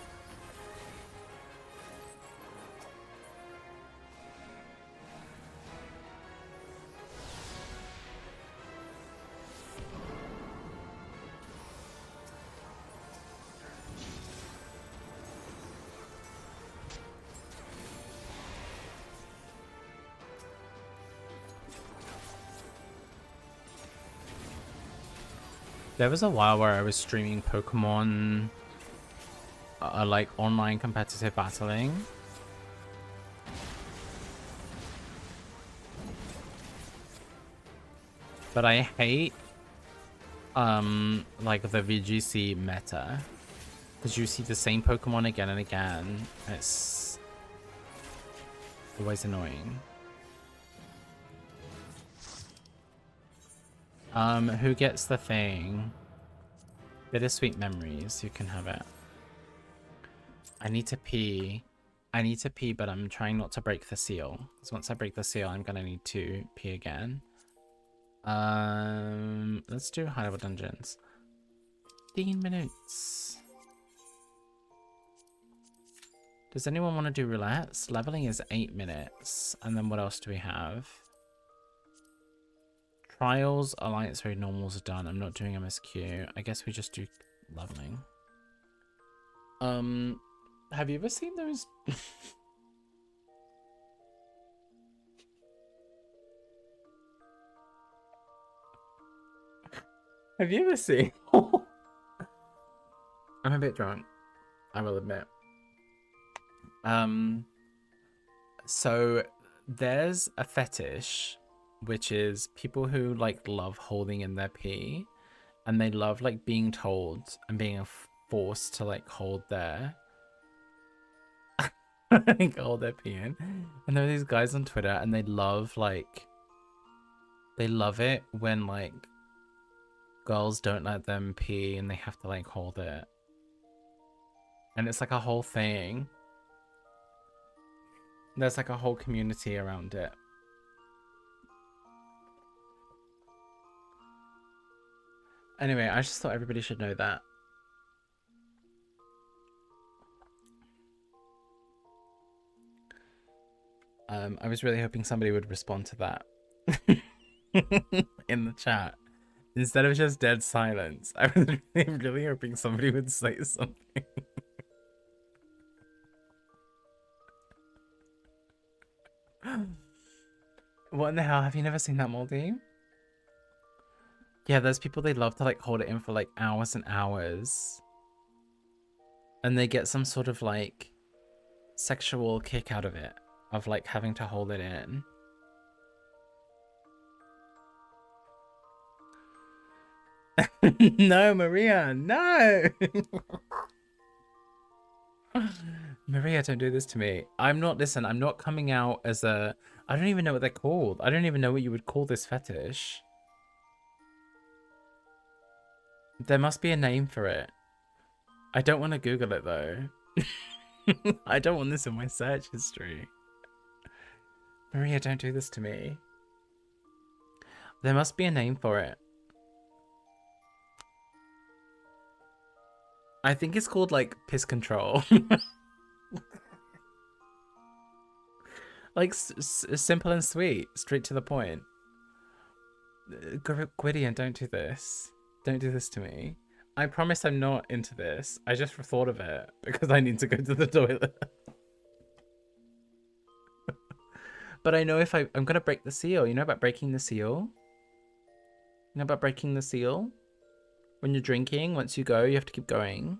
There was a while where I was streaming Pokemon, like online competitive battling. But I hate like the VGC meta. Because you see the same Pokemon again and again. It's always annoying. Who gets the thing? Bittersweet memories. You can have it. I need to pee. I need to pee, but I'm trying not to break the seal. Because once I break the seal, I'm gonna need to pee again. Let's do high level dungeons. 15 minutes. Does anyone want to do roulettes? Leveling is 8 minutes. And then what else do we have? Trials, Alliance Raid Normals are done. I'm not doing MSQ. I guess we just do leveling. Have you ever seen those? Have you ever seen? I'm a bit drunk, I will admit. So there's a fetish, which is people who like love holding in their pee, and they love like being told and being forced to like hold their like hold their pee in. And there are these guys on Twitter, and they love it when like girls don't let them pee and they have to like hold it, and it's like a whole thing. There's like a whole community around it. Anyway, I just thought everybody should know that. I was really hoping somebody would respond to that in the chat. Instead of just dead silence, I was really hoping somebody would say something. What in the hell? Have you never seen that, Moldy? Yeah, there's people, they love to like hold it in for like hours and hours. And they get some sort of like sexual kick out of it, of like having to hold it in. No, Maria, no! Maria, don't do this to me. I'm not coming out as a... I don't even know what they're called. I don't even know what you would call this fetish. There must be a name for it. I don't want to Google it, though. I don't want this in my search history. Maria, don't do this to me. There must be a name for it. I think it's called, like, piss control. Like, simple and sweet. Straight to the point. Gwydion, don't do this. Don't do this to me. I promise I'm not into this. I just thought of it because I need to go to the toilet. But I know if I'm going to break the seal. You know about breaking the seal? You know about breaking the seal? When you're drinking, once you go, you have to keep going.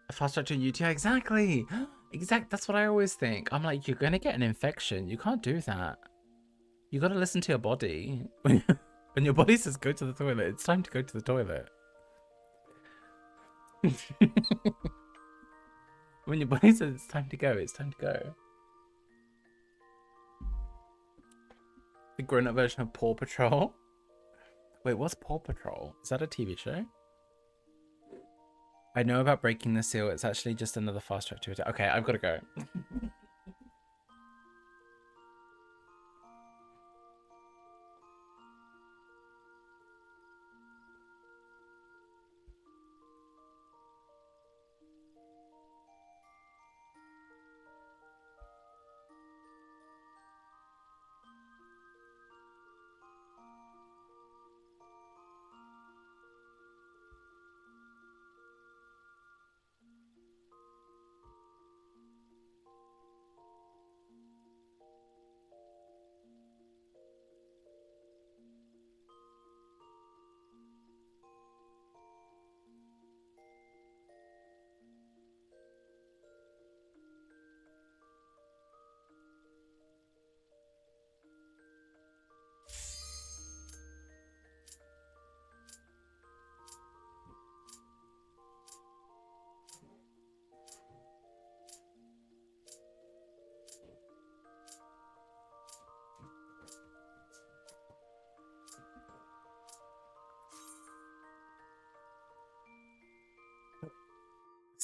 A fast track to UTI, exactly. That's what I always think. I'm like, you're going to get an infection. You can't do that. You got to listen to your body. When your body says go to the toilet, it's time to go to the toilet. When your body says it's time to go, it's time to go. The grown-up version of Paw Patrol. Wait, what's Paw Patrol? Is that a TV show? I know about breaking the seal. It's actually just another fast track to it. Okay, I've got to go.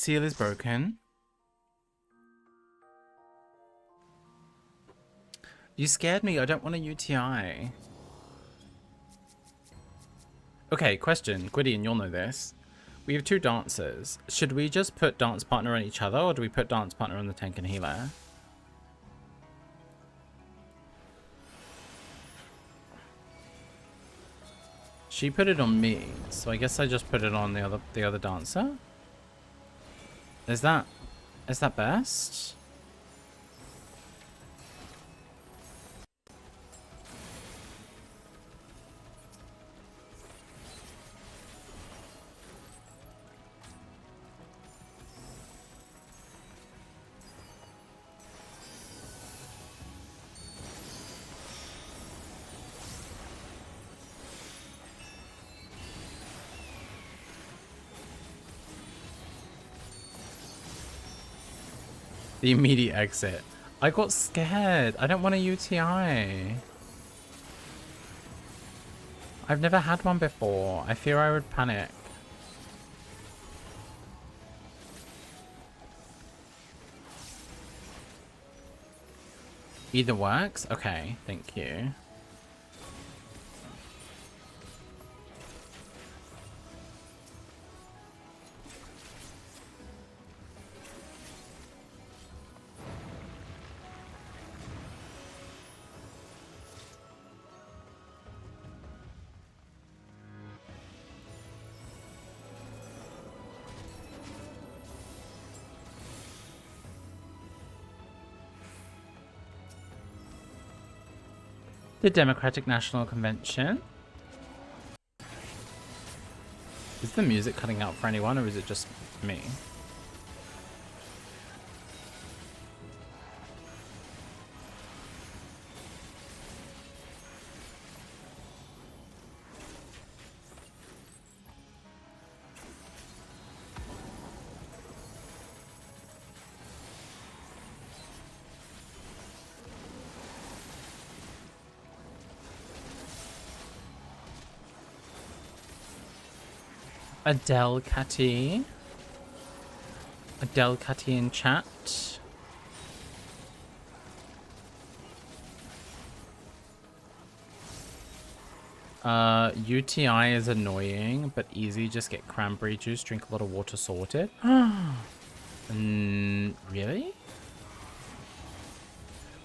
seal is broken. You scared me. I don't want a UTI. Okay, question. Gwydion, you'll know this. We have 2 dancers. Should we just put dance partner on each other, or do we put dance partner on the tank and healer? She put it on me, so I guess I just put it on the other dancer. Is that best? The immediate exit. I got scared. I don't want a UTI. I've never had one before. I fear I would panic. Either works? Okay, thank you. The Democratic National Convention. Is the music cutting out for anyone, or is it just me? Adele Catty in chat. UTI is annoying, but easy. Just get cranberry juice, drink a lot of water, sorted. Really?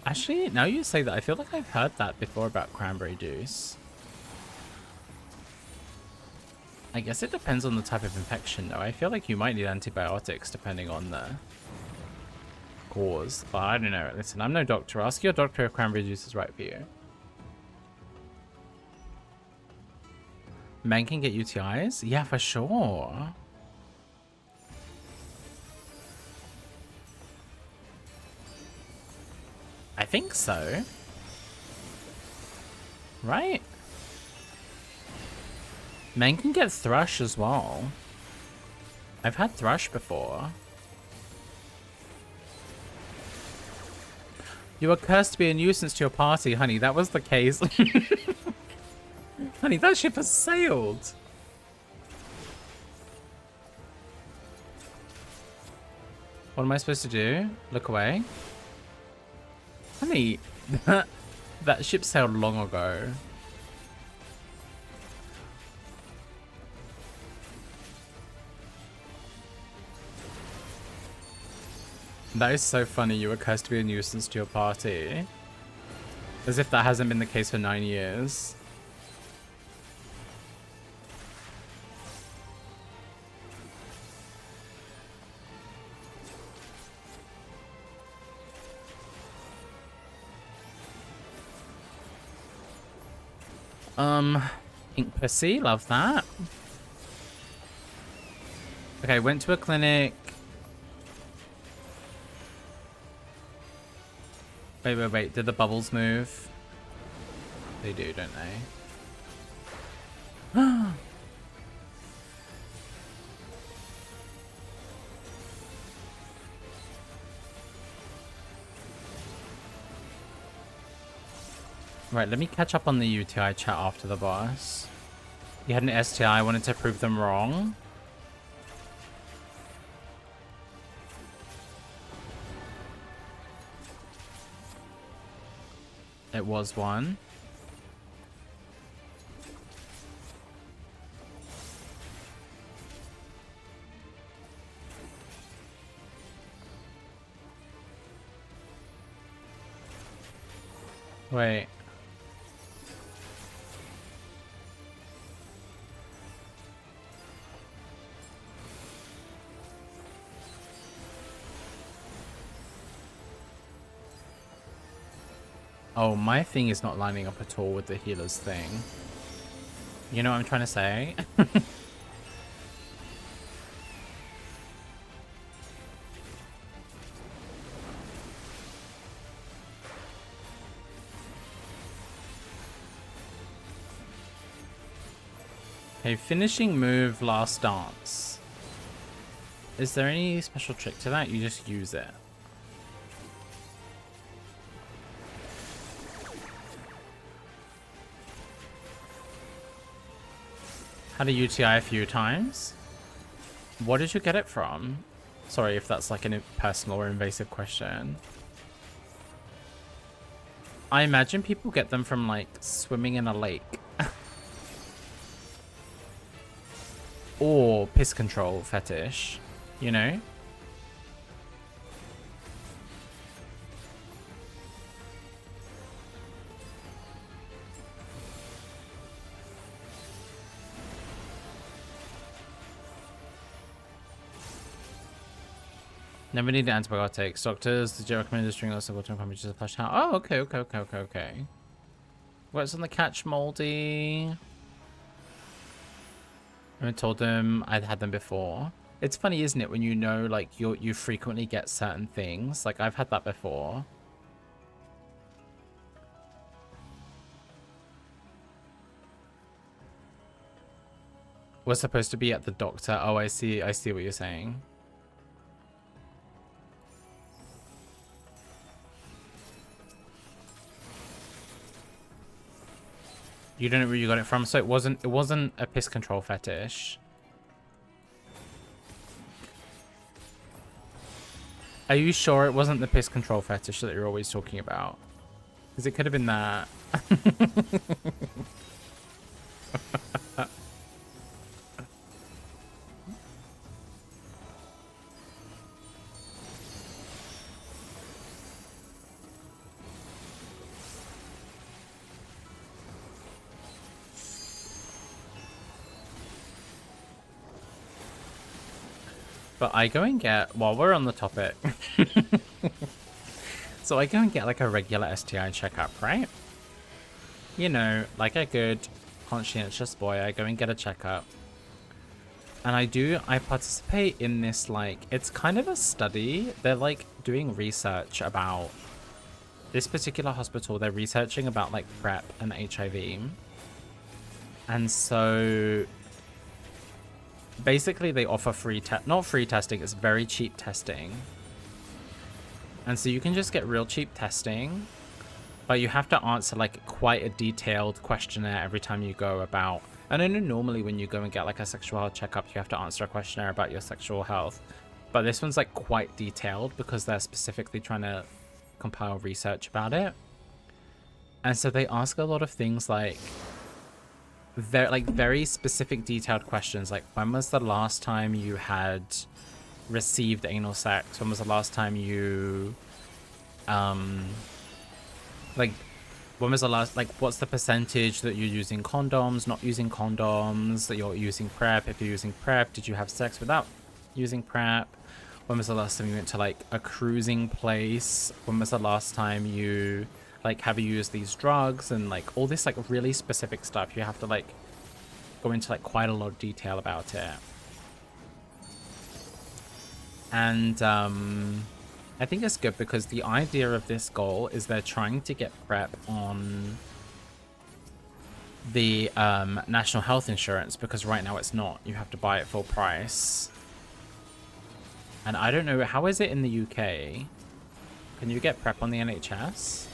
Actually, now you say that, I feel like I've heard that before about cranberry juice. I guess it depends on the type of infection, though. I feel like you might need antibiotics depending on the cause. But I don't know. Listen, I'm no doctor. Ask your doctor if cranberry juice is right for you. Men can get UTIs? Yeah, for sure. I think so. Right? Men can get thrush as well. I've had thrush before. You are cursed to be a nuisance to your party, honey. That was the case. Honey, that ship has sailed. What am I supposed to do? Look away? Honey, that ship sailed long ago. That is so funny. You were cursed to be a nuisance to your party. As if that hasn't been the case for 9 years. Pink pussy, love that. Okay, went to a clinic. Wait. Did the bubbles move? They do, don't they? Right, let me catch up on the UTI chat after the boss. You had an STI, I wanted to prove them wrong. It was one. Wait. Oh, my thing is not lining up at all with the healer's thing. You know what I'm trying to say? Okay, finishing move, last dance. Is there any special trick to that? You just use it. Had a UTI a few times. What did you get it from? Sorry if that's like a personal or invasive question. I imagine people get them from like swimming in a lake. Or piss control fetish, you know? Never need antibiotics. Doctors, did you recommend this during also water and just flush out? Oh, okay. What's on the catch, Moldy? I told them I'd had them before. It's funny, isn't it, when you know, like, you frequently get certain things. Like, I've had that before. We're supposed to be at the doctor. Oh, I see what you're saying. You don't know where you got it from, so it wasn't a piss control fetish. Are you sure it wasn't the piss control fetish that you're always talking about? Because it could have been that. But I go and get, while we're on the topic, so I go and get like a regular STI checkup, right? You know, like a good conscientious boy, I go and get a checkup. And I participate in this, like, it's kind of a study. They're like doing research about this particular hospital. They're researching about like PrEP and HIV. And so basically they offer not free testing, it's very cheap testing. And so you can just get real cheap testing, but you have to answer like quite a detailed questionnaire every time you go about. And I know normally when you go and get like a sexual health checkup, you have to answer a questionnaire about your sexual health. But this one's like quite detailed because they're specifically trying to compile research about it. And so they ask a lot of things like very specific detailed questions, like when was the last time you had received anal sex? When was the last time you like when was the last, like, what's the percentage that you're using condoms, not using condoms, that you're using PrEP? If you're using PrEP, did you have sex without using PrEP? When was the last time you went to like a cruising place? When was the last time you like have you used these drugs? And like all this like really specific stuff, you have to like go into like quite a lot of detail about it. And I think it's good because the idea of this goal is they're trying to get PrEP on the national health insurance, because right now it's not. You have to buy it full price. And I don't know, how is it in the UK? Can you get PrEP on the NHS?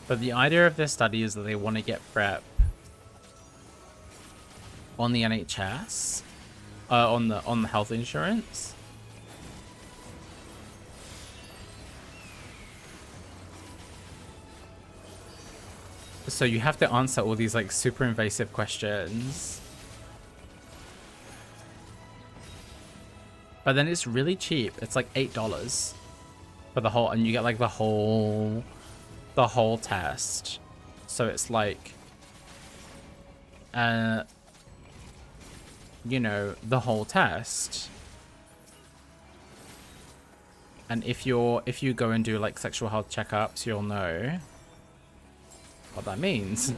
But the idea of this study is that they want to get prep on the NHS, on the health insurance. So you have to answer all these like super invasive questions. But then it's really cheap. It's like $8 for the whole, and you get like the whole test. So it's like, you know, the whole test. And if you go and do like sexual health checkups, you'll know what that means.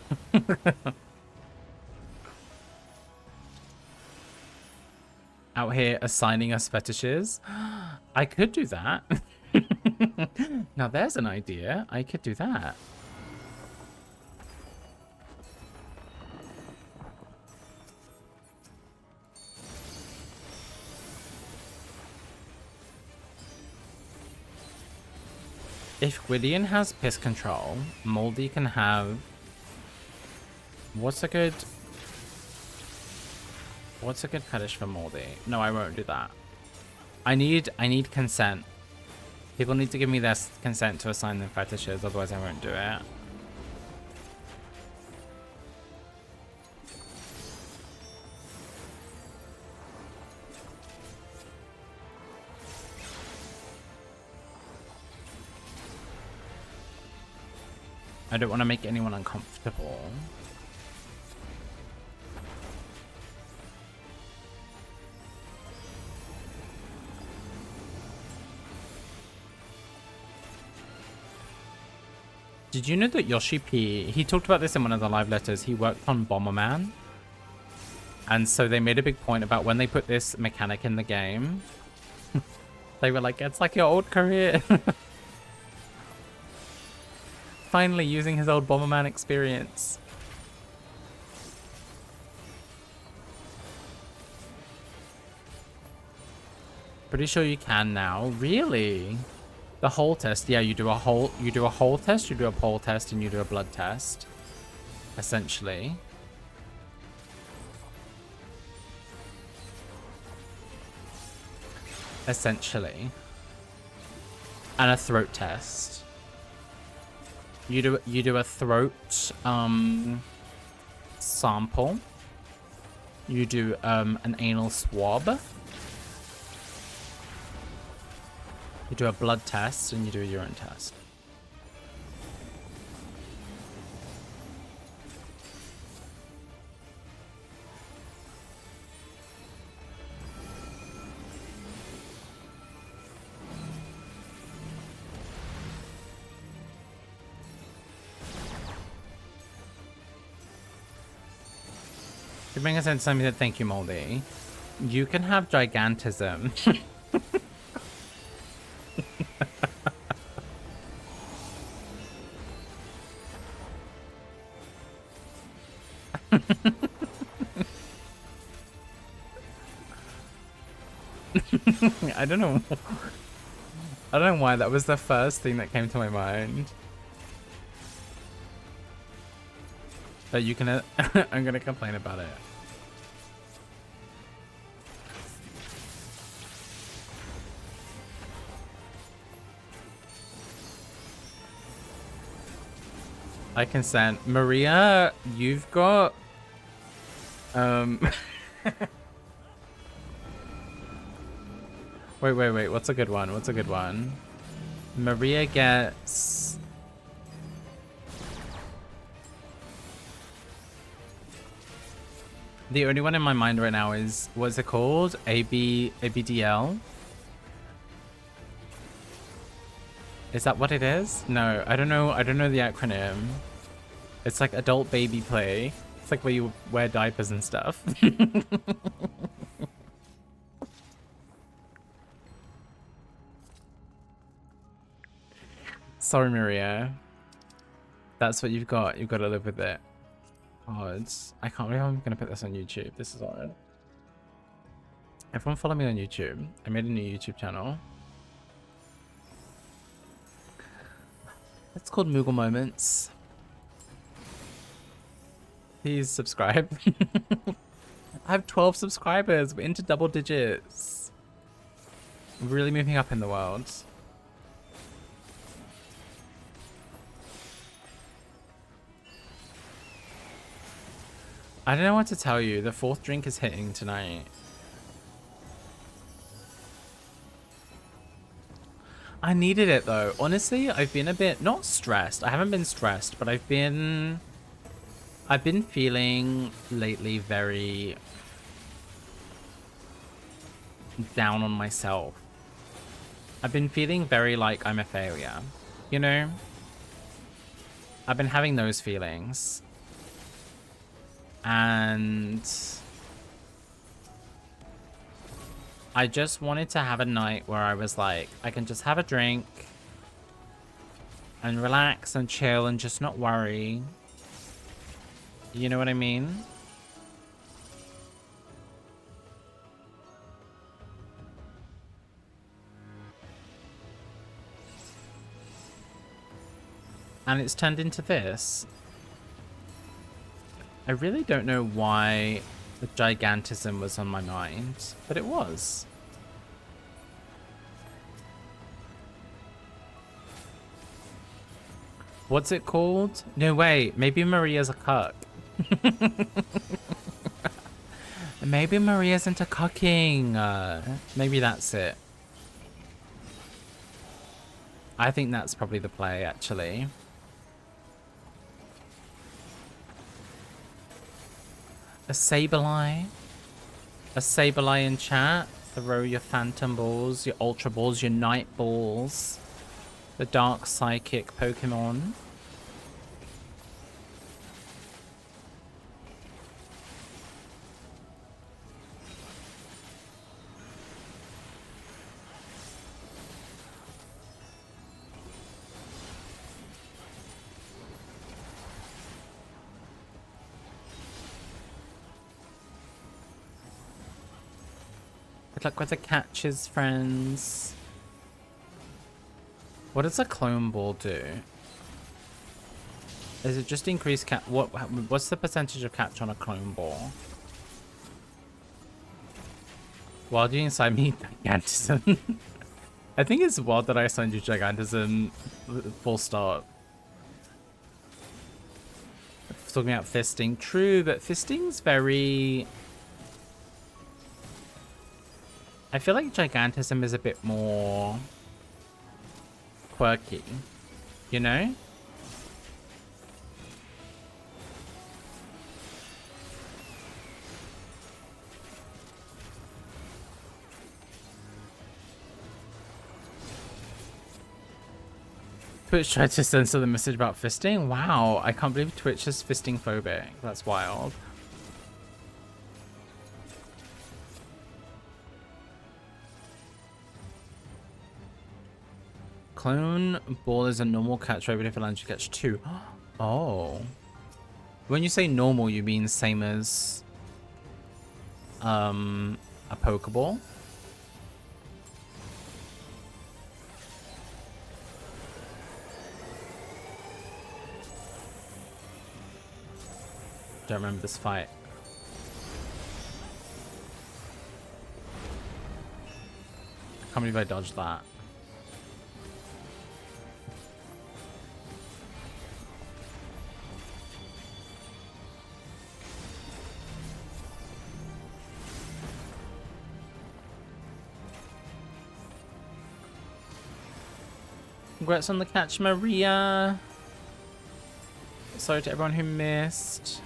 Out here assigning us fetishes. I could do that. Now there's an idea. I could do that. If Gwydion has piss control, Moldy can have... What's a good fetish for Moldy? No, I won't do that. I need consent. People need to give me their consent to assign them fetishes, otherwise I won't do it. I don't want to make anyone uncomfortable. Did you know that Yoshi P, he talked about this in one of the live letters, he worked on Bomberman. And so they made a big point about when they put this mechanic in the game. They were like, it's like your old career. Finally using his old Bomberman experience. Pretty sure you can now. Really? The whole test? Yeah, you do a whole test, you do a pole test, and you do a blood test. Essentially. Essentially. And a throat test. You do a throat sample. You do an anal swab. You do a blood test and you do a urine test. You're bringing us in something that thank you, Moldy. You can have gigantism. I don't know. I don't know why that was the first thing that came to my mind. But you can... I'm gonna complain about it. I consent. Maria, you've got... Wait. What's a good one? Maria gets... The only one in my mind right now is... What's it called? ABDL? Is that what it is? No, I don't know the acronym. It's like adult baby play. It's like where you wear diapers and stuff. Sorry, Maria. That's what you've got. You've got to live with it. Oh, I can't believe I'm going to put this on YouTube. This is odd. Everyone follow me on YouTube. I made a new YouTube channel. It's called Moogle Moments. Please subscribe. I have 12 subscribers. We're into double digits. We're really moving up in the world. I don't know what to tell you. The 4th drink is hitting tonight. I needed it though. Honestly, I've been a bit, not stressed. I haven't been stressed, but I've been feeling lately very down on myself. I've been feeling very like I'm a failure, you know? I've been having those feelings. And I just wanted to have a night where I was like, I can just have a drink and relax and chill and just not worry. You know what I mean? And it's turned into this. I really don't know why the gigantism was on my mind, but it was. What's it called? No, wait. Maybe Maria's a cuck. Maybe Maria's into cucking. Maybe that's it. I think that's probably the play, actually. A Sableye. A Sableye in chat. Throw your Phantom Balls, your Ultra Balls, your Night Balls. The Dark Psychic Pokemon. Good luck with the catches, friends. What does a Clone Ball do? Is it just increase catch? What's the percentage of catch on a Clone Ball? Wild you inside me, Gigantism. I think it's wild that I assigned you Gigantism. Full stop. Talking about fisting, true, but fisting's very. I feel like Gigantism is a bit more quirky, you know? Twitch tried to censor the message about fisting? Wow, I can't believe Twitch is fisting phobic. That's wild. Clone Ball is a normal catch rate, but if it lands, you catch 2. Oh. When you say normal, you mean same as a Pokeball? Don't remember this fight. I can't believe I dodged that. Congrats on the catch, Maria. Sorry to everyone who missed.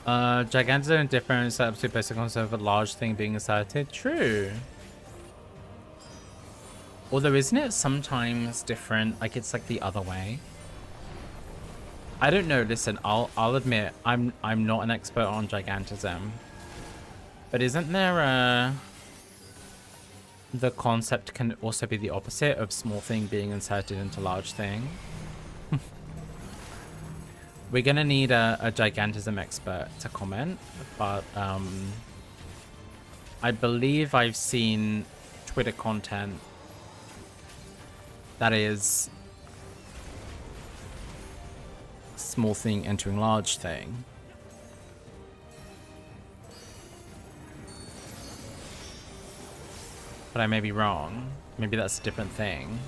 Gigantism different setups to basic concept of a large thing being inserted. True. Although isn't it sometimes different? Like it's like the other way. I don't know. Listen, I'll admit I'm not an expert on gigantism. But isn't there a the concept can also be the opposite of small thing being inserted into large thing? We're gonna need a gigantism expert to comment, but I believe I've seen Twitter content that is small thing entering large thing. But I may be wrong. Maybe that's a different thing.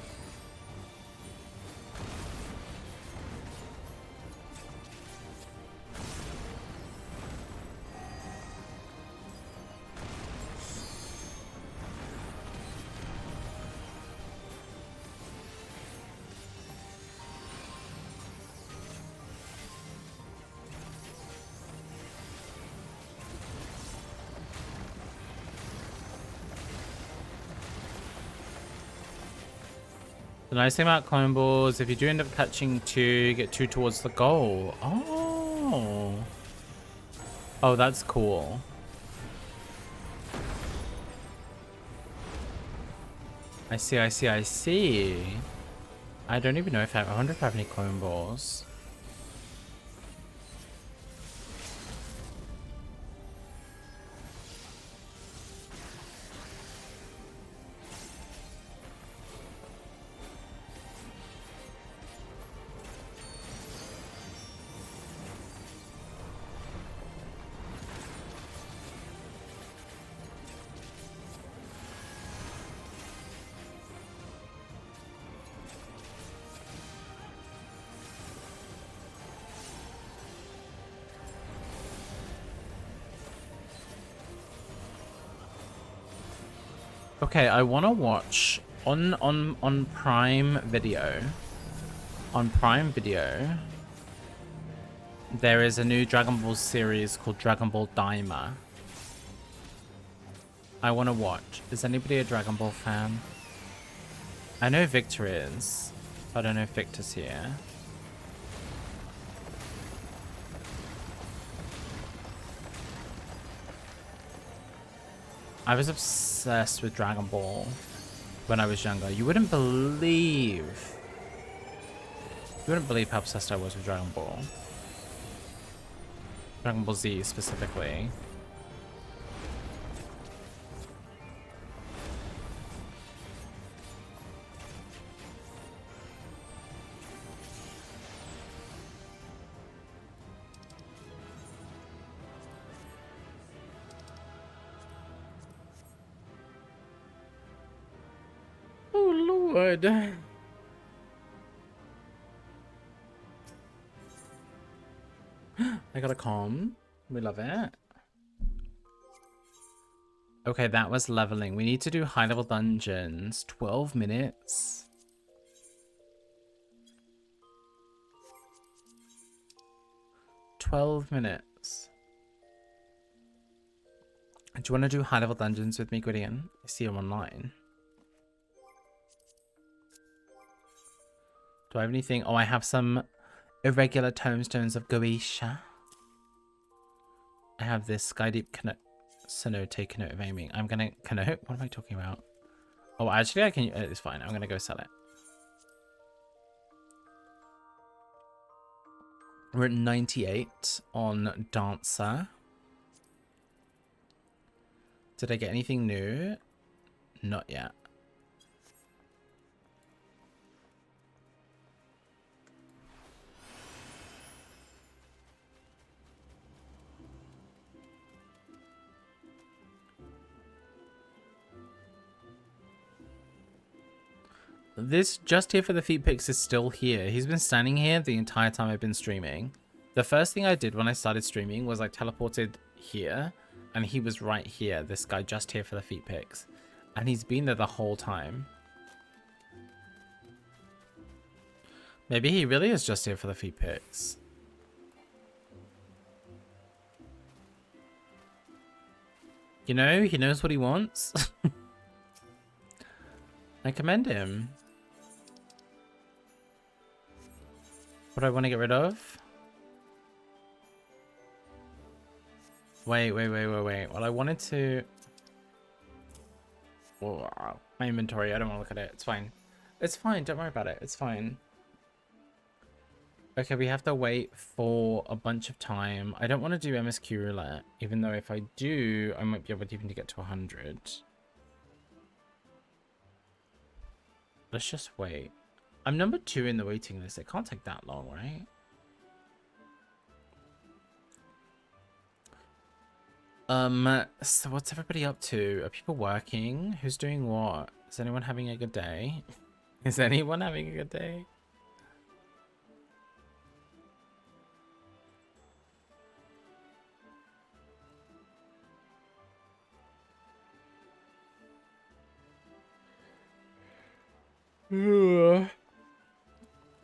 The nice thing about clone balls, if you do end up catching two, you get two towards the goal. Oh. Oh, that's cool. I see, I see, I see. I don't even know if I wonder if I have any clone balls. Okay, I want to watch on Prime Video. On Prime Video, there is a new Dragon Ball series called Dragon Ball Daima. I want to watch. Is anybody a Dragon Ball fan? I know Victor is. I don't know if Victor's here. I was obsessed with Dragon Ball when I was younger. You wouldn't believe how obsessed I was with Dragon Ball. Dragon Ball Z specifically. Oh Lord. I got a calm. We love it. Okay, that was leveling. We need to do high level dungeons. 12 minutes. $12. Do you want to do high level dungeons with me, Gwydion? I see you online. Do I have anything? Oh, I have some irregular tomestones of Goetia. I have this Sky Deep Canoe, take note of aiming. I'm gonna canoe. What am I talking about? Oh, actually, I can. It's fine. I'm gonna go sell it. We're at 98 on Dancer. Did I get anything new? Not yet. This just here for the feet pics is still here. He's been standing here the entire time I've been streaming. The first thing I did when I started streaming was I teleported here and he was right here. This guy just here for the feet pics. And he's been there the whole time. Maybe he really is just here for the feet pics. You know, he knows what he wants. I commend him. What do I want to get rid of? Wait. Well, I wanted to... Oh, my inventory, I don't want to look at it. It's fine. It's fine, don't worry about it. It's fine. Okay, we have to wait for a bunch of time. I don't want to do MSQ roulette, even though if I do, I might be able to even get to 100. Let's just wait. I'm number 2 in the waiting list. It can't take that long, right? So what's everybody up to? Are people working? Who's doing what? Is anyone having a good day? Is anyone having a good day?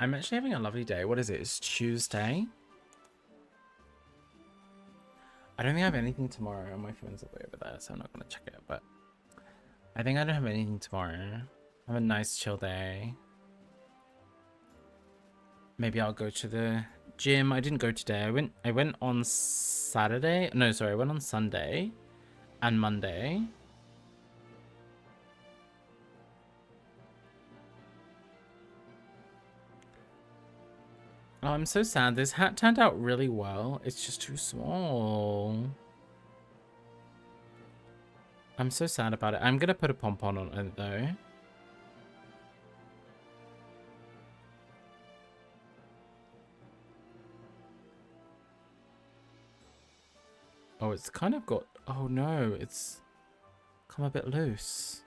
I'm actually having a lovely day. What is it? It's Tuesday. I don't think I have anything tomorrow. My phone's way over there, so I'm not going to check it. But I think I don't have anything tomorrow. Have a nice chill day. Maybe I'll go to the gym. I didn't go today. I went on Saturday. No, sorry. I went on Sunday and Monday. Oh, I'm so sad. This hat turned out really well. It's just too small. I'm so sad about it. I'm going to put a pom-pom on it, though. Oh, it's kind of got... Oh, no. It's come a bit loose.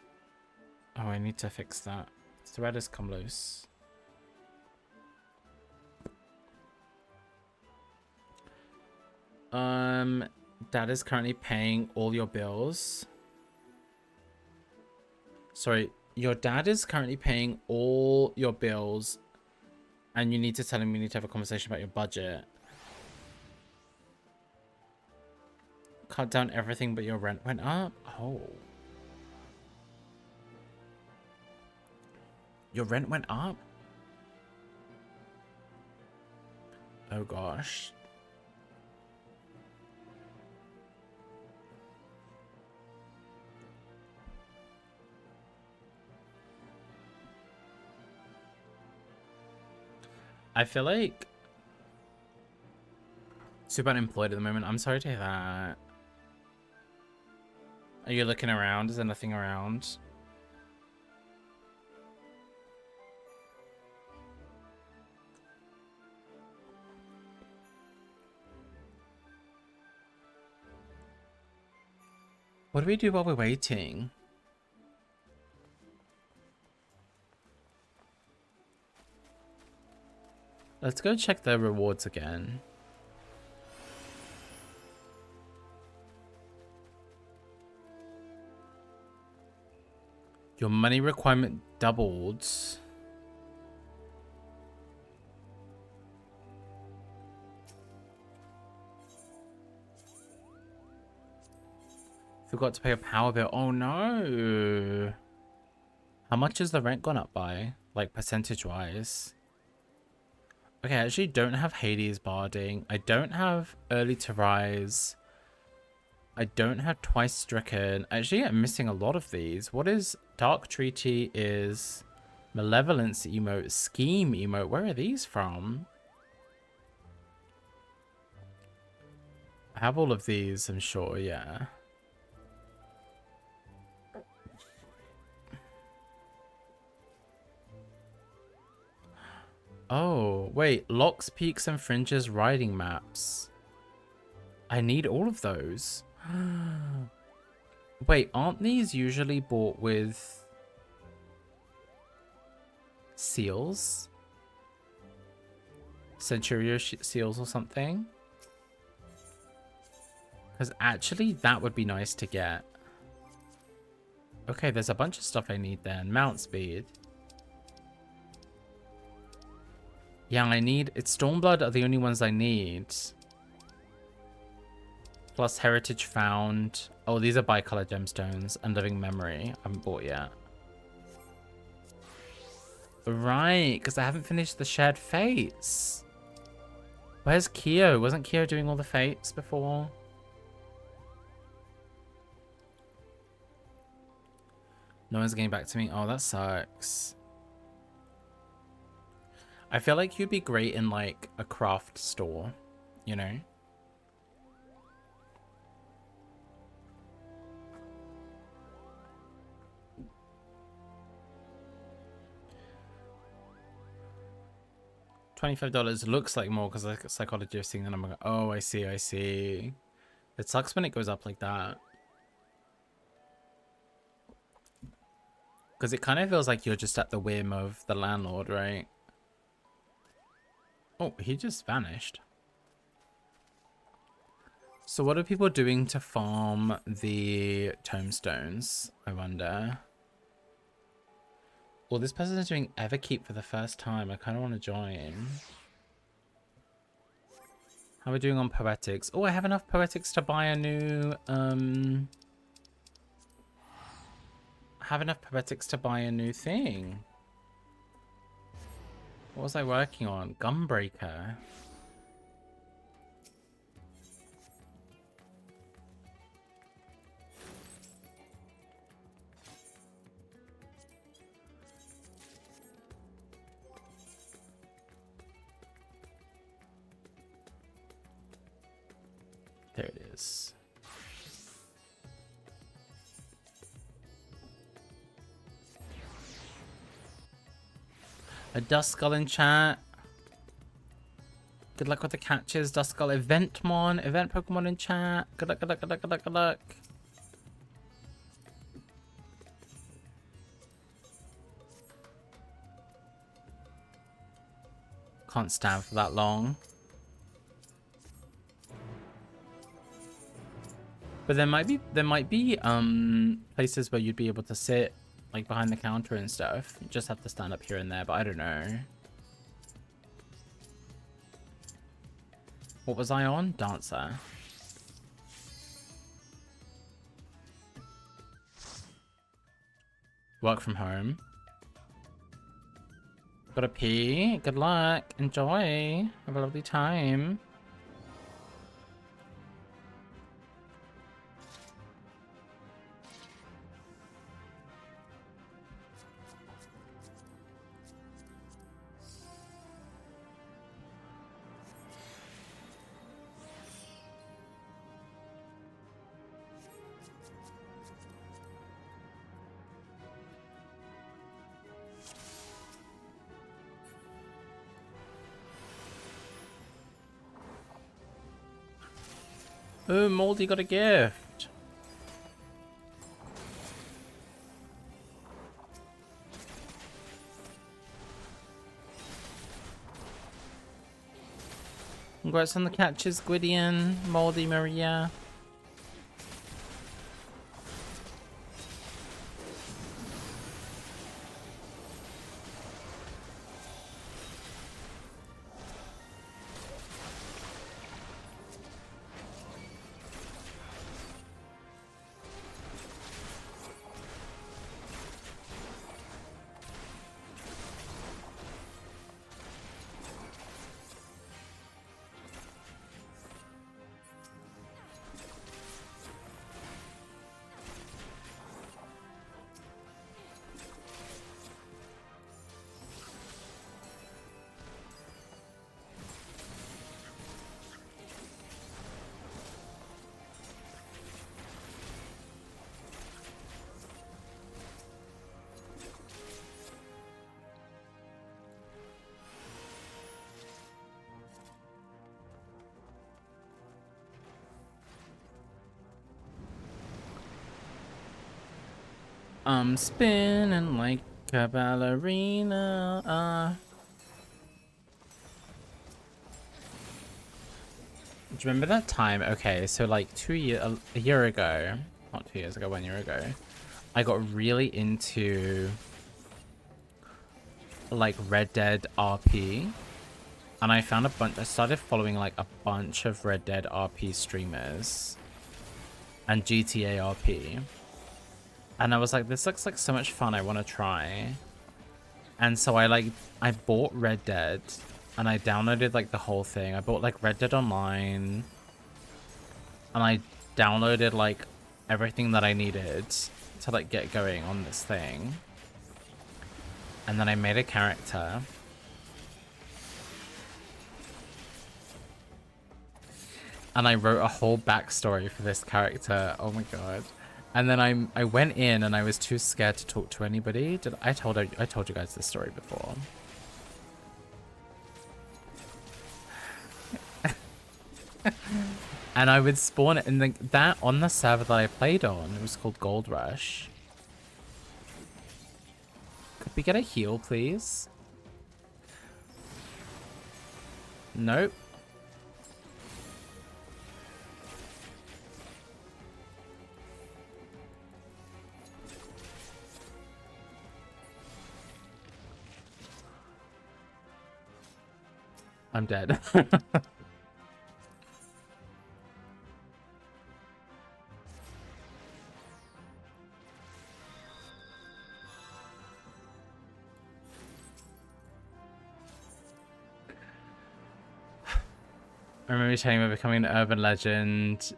Oh, I need to fix that. The thread has come loose. Dad is currently paying all your bills. Sorry, your dad is currently paying all your bills, and you need to tell him we need to have a conversation about your budget. Cut down everything but your rent went up? Oh. Your rent went up? Oh gosh. I feel like super unemployed at the moment. I'm sorry to hear that. Are you looking around? Is there nothing around? What do we do while we're waiting? Let's go check the rewards again. Your money requirement doubled. Forgot to pay a power bill. Oh no. How much has the rent gone up by? Like percentage wise? Okay, I actually don't have Hades barding. I don't have early to rise. I don't have twice stricken. Actually, I'm missing a lot of these. What is Dark Treaty is Malevolence emote, Scheme emote. Where are these from? I have all of these, I'm sure, yeah. Oh, wait. Locks, Peaks, and Fringes riding maps. I need all of those. Wait, aren't these usually bought with seals? Centurio seals or something? Because actually, that would be nice to get. Okay, there's a bunch of stuff I need then. Mount speed. Yeah, I need... It's Stormblood are the only ones I need. Plus heritage found. Oh, these are bicolor gemstones and living memory. I haven't bought yet. Right, because I haven't finished the shared fates. Where's Kyo? Wasn't Kyo doing all the fates before? No one's getting back to me. Oh, that sucks. I feel like you'd be great in like a craft store, you know? $25 looks like more because like psychology of seeing the number. Oh, I see, I see. It sucks when it goes up like that. Because it kind of feels like you're just at the whim of the landlord, right? Oh, he just vanished. So what are people doing to farm the tombstones, I wonder? Well, this person is doing Everkeep for the first time. I kind of want to join. How are we doing on poetics? Oh, I have enough poetics to buy a new, thing. What was I working on? Gunbreaker. There it is. A Duskull in chat. Good luck with the catches, Duskull. Eventmon, event Pokemon in chat. Good luck, good luck, good luck, good luck, good luck. Can't stand for that long. But there might be places where you'd be able to sit like behind the counter and stuff. You just have to stand up here and there, but I don't know. What was I on? Dancer. Work from home. Gotta pee. Good luck. Enjoy. Have a lovely time. Oh, Moldy got a gift. Congrats on the catches, Gwydion, Moldy, Maria. I'm spinning like a ballerina. Do you remember that time? Okay, so like a year ago, not 2 years ago, 1 year ago, I got really into like Red Dead RP, and I found I started following like a bunch of Red Dead RP streamers, and GTA RP. And I was like, this looks like so much fun, I want to try. And so I bought Red Dead and I downloaded like the whole thing. I bought like Red Dead Online and I downloaded like everything that I needed to like get going on this thing. And then I made a character. And I wrote a whole backstory for this character. Oh my god. And then I went in and I was too scared to talk to anybody. I told you guys this story before. And I would spawn it, and that on the server that I played on, it was called Gold Rush. Could we get a heal, please? Nope. I'm dead. I remember telling me becoming an urban legend.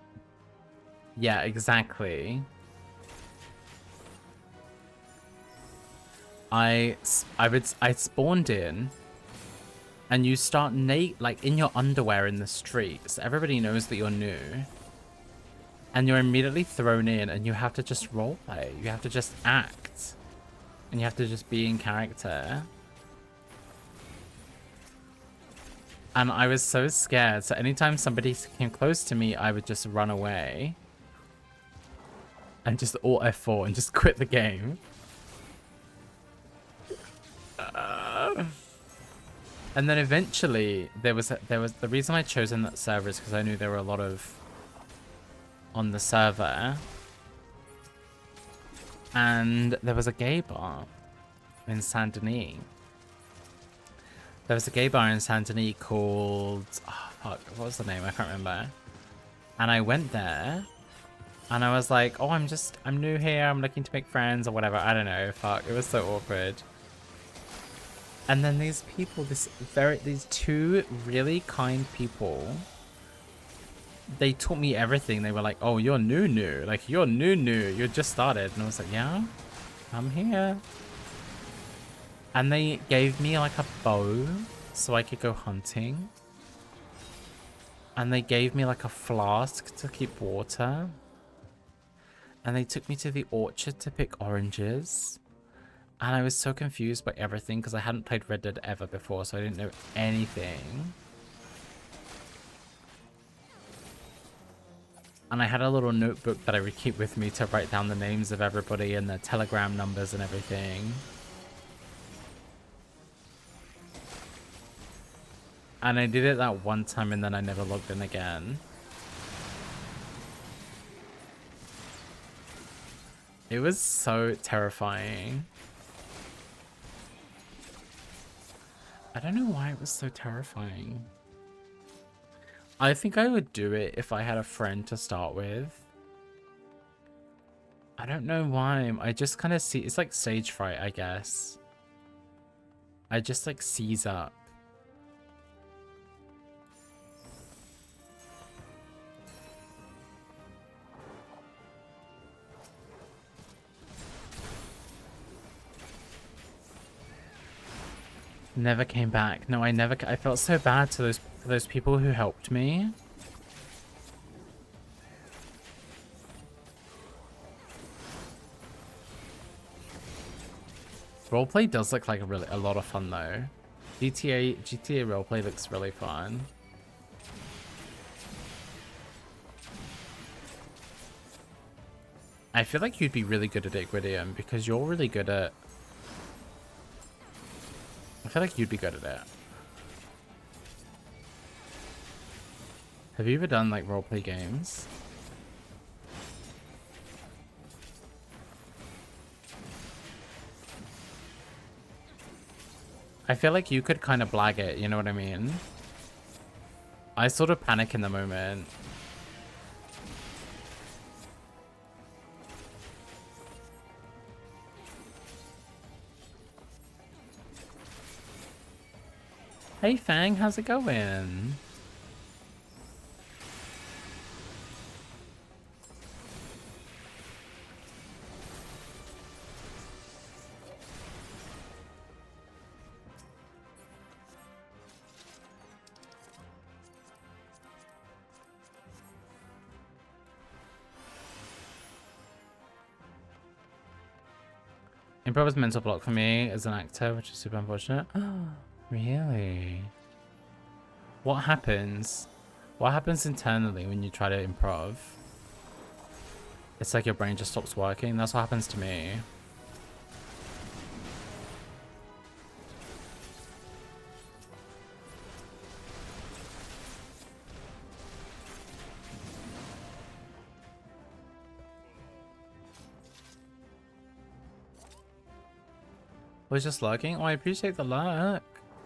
Yeah, exactly. I spawned in, and you start like in your underwear in the streets. Everybody knows that you're new, and you're immediately thrown in, and you have to just roleplay. You have to just act, and you have to just be in character. And I was so scared. So anytime somebody came close to me, I would just run away. And just Alt F4 and just quit the game. And then eventually, there was the reason I chosen that server is because I knew there were a lot of on the server. And there was a gay bar in Saint Denis. There was a gay bar in Saint Denis called... Oh, fuck. What was the name? I can't remember. And I went there. And I was like, oh, I'm new here. I'm looking to make friends or whatever. I don't know. Fuck. It was so awkward. And then these people, these two really kind people, they taught me everything. They were like, oh, you're new. Like, you're new. You just started. And I was like, yeah, I'm here. And they gave me like a bow so I could go hunting. And they gave me like a flask to keep water. And they took me to the orchard to pick oranges. And I was so confused by everything because I hadn't played Red Dead ever before, so I didn't know anything. And I had a little notebook that I would keep with me to write down the names of everybody and their telegram numbers and everything. And I did it that one time and then I never logged in again. It was so terrifying. I don't know why it was so terrifying. I think I would do it if I had a friend to start with. I don't know why. I just kind of see... It's like stage fright, I guess. I just like seize up. Never came back. No, I never... I felt so bad to those people who helped me. Roleplay does look like a lot of fun though. GTA roleplay looks really fun. I feel like you'd be really good at Iguidium because you're really good at... I feel like you'd be good at it. Have you ever done like roleplay games? I feel like you could kind of blag it, you know what I mean? I sort of panic in the moment. Hey Fang, how's it going? Improv is a mental block for me as an actor, which is super unfortunate. Really? What happens? What happens internally when you try to improv? It's like your brain just stops working. That's what happens to me. Was just lurking? Oh, I appreciate the lurk.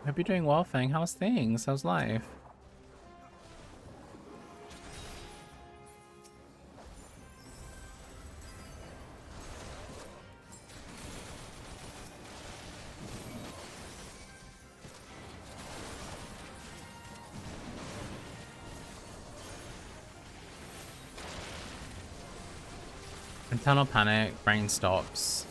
Hope you're doing well, Fang. How's things? How's life? Internal panic, brain stops.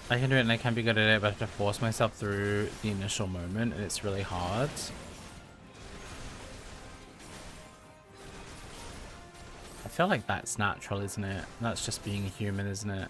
I can do it and I can be good at it, but I have to force myself through the initial moment, and it's really hard. I feel like that's natural, isn't it? That's just being human, isn't it?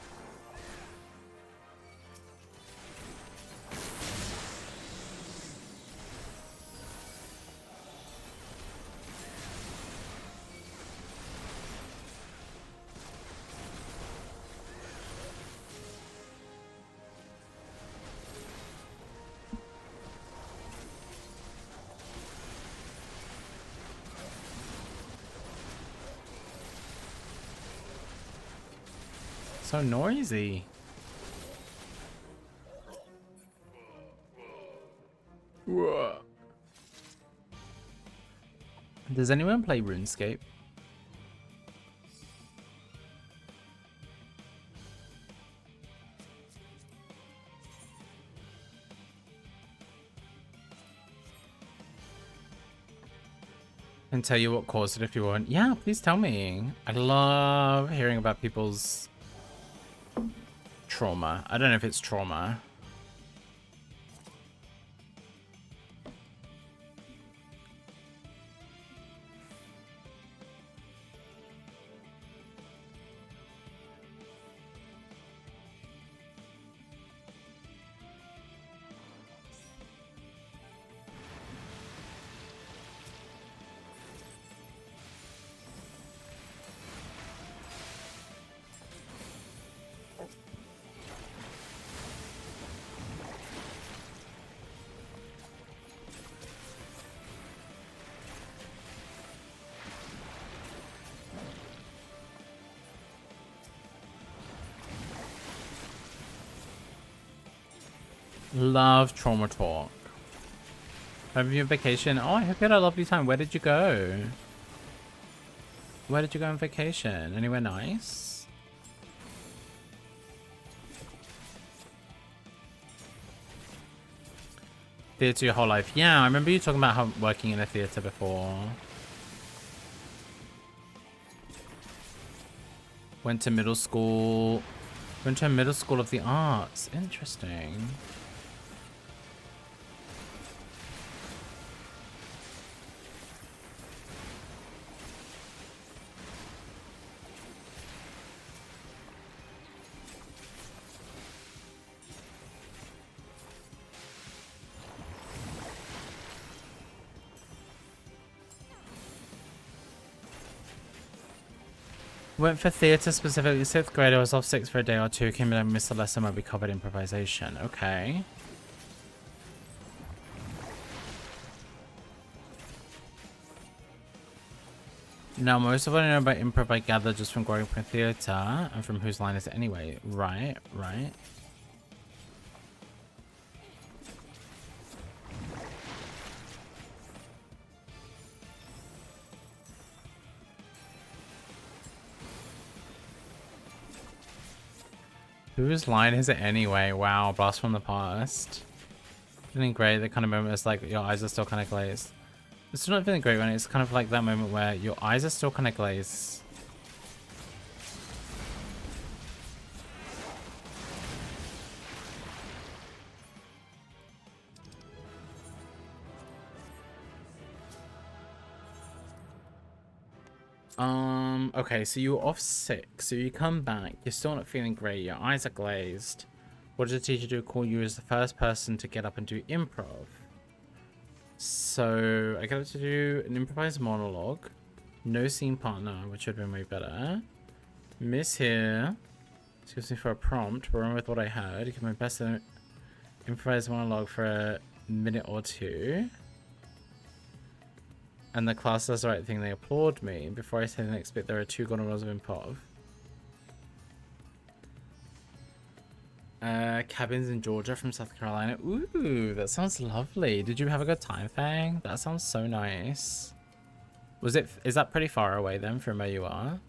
So noisy. Whoa. Does anyone play RuneScape? And tell you what caused it if you want. Yeah, please tell me. I love hearing about people's trauma. I don't know if it's trauma. Love trauma talk. Have you on vacation? Oh, I hope you had a lovely time. Where did you go? Where did you go on vacation? Anywhere nice? Theatre your whole life. Yeah, I remember you talking about how working in a theatre before. Went to middle school. Went to a middle school of the arts. Interesting. Went for theatre specifically 6th grade. I was off 6 for a day or two. Came in and missed the lesson where we covered improvisation. Okay. Now, most of what I know about improv I gather just from growing up in theatre and from Whose Line Is It Anyway? Right, right. Whose line is it anyway? Wow, blast from the past. Feeling great, the kind of moment is like your eyes are still kind of glazed. It's still not feeling great when it's kind of like that moment where your eyes are still kind of glazed. Okay, so you were off sick, so you come back, you're still not feeling great, your eyes are glazed. What did the teacher do? Call you as the first person to get up and do improv. So I got up to do an improvised monologue. No scene partner, which would have been way better. Miss here. Excuse me for a prompt. Run with what I heard. Give my best improvised monologue for a minute or two. And the class does the right thing. They applaud me. Before I say the next bit, there are 2 golden rules of improv. Cabins in Georgia from South Carolina. Ooh, that sounds lovely. Did you have a good time, Fang? That sounds so nice. Is that pretty far away then from where you are?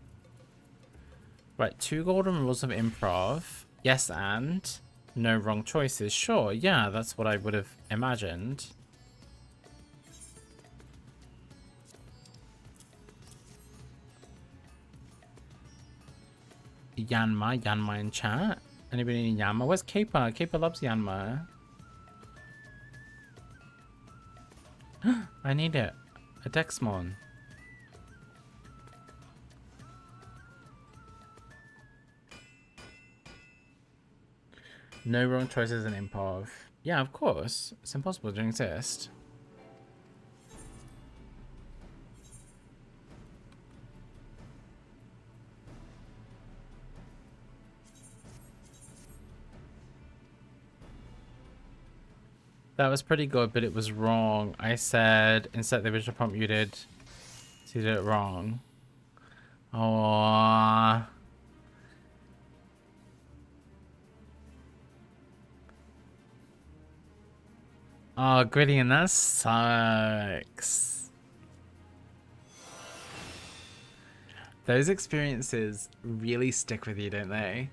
Right, 2 golden rules of improv. Yes, and no wrong choices. Sure, yeah, that's what I would have imagined. Yanma in chat. Anybody in Yanma? Where's Kepa? Kepa loves Yanma. I need it. A Dexmon. No wrong choices in improv. Yeah, of course. It's impossible to exist. That was pretty good, but it was wrong. I said, instead of the original prompt you did, so you did it wrong. Aww. Oh, Gritty, that sucks. Those experiences really stick with you, don't they?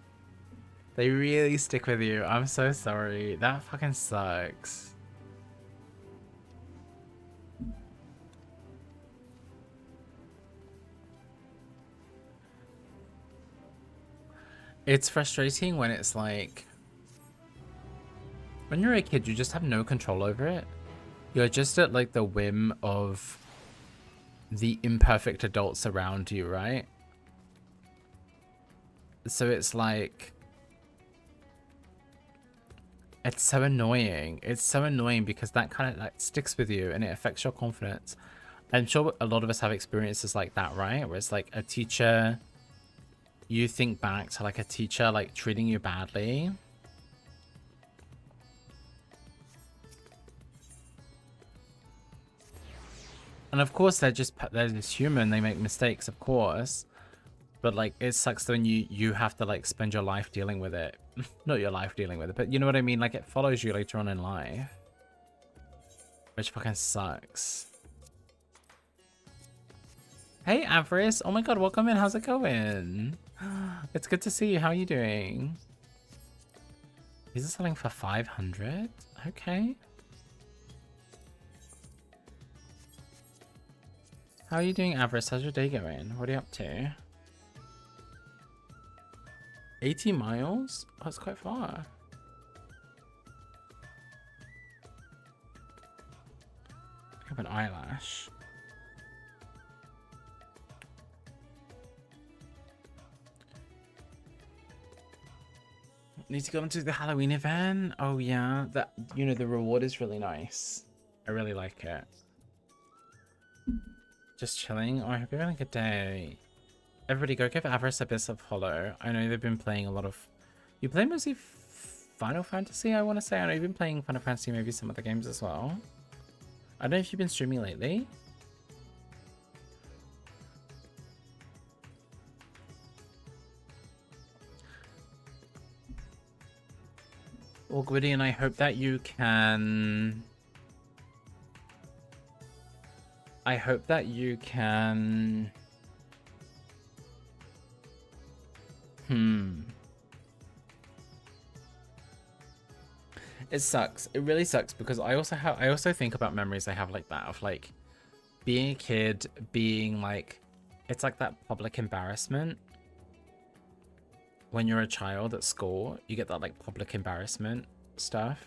They really stick with you. I'm so sorry. That fucking sucks. It's frustrating when it's like... When you're a kid, you just have no control over it. You're just at like the whim of the imperfect adults around you, right? So it's like... It's so annoying. It's so annoying because that kind of like sticks with you and it affects your confidence. I'm sure a lot of us have experiences like that, right? Where it's like a teacher... You think back to like a teacher like treating you badly. And of course they're just human, they make mistakes, of course. But like it sucks when you have to like spend your life dealing with it. Not your life dealing with it, but you know what I mean? Like it follows you later on in life. Which fucking sucks. Hey Avarice, oh my god, welcome in, how's it going? It's good to see you, how are you doing? These are selling for 500? Okay. How are you doing, Avarice? How's your day going? What are you up to? 80 miles? Oh, that's quite far. I have an eyelash. Need to go into the Halloween event? Oh yeah, that, you know, the reward is really nice. I really like it. Just chilling. Oh, I hope you're having a good day. Everybody go give Avarice Abyss of Hollow. I know they've been playing a lot of... You play mostly Final Fantasy, I want to say. I know you've been playing Final Fantasy, maybe some other games as well. I don't know if you've been streaming lately. Well, Gwyddy, and I hope that you can... I hope that you can... It sucks. It really sucks because I also think about memories I have like that of like being a kid, being like, it's like that public embarrassment when you're a child at school. You get that like public embarrassment stuff.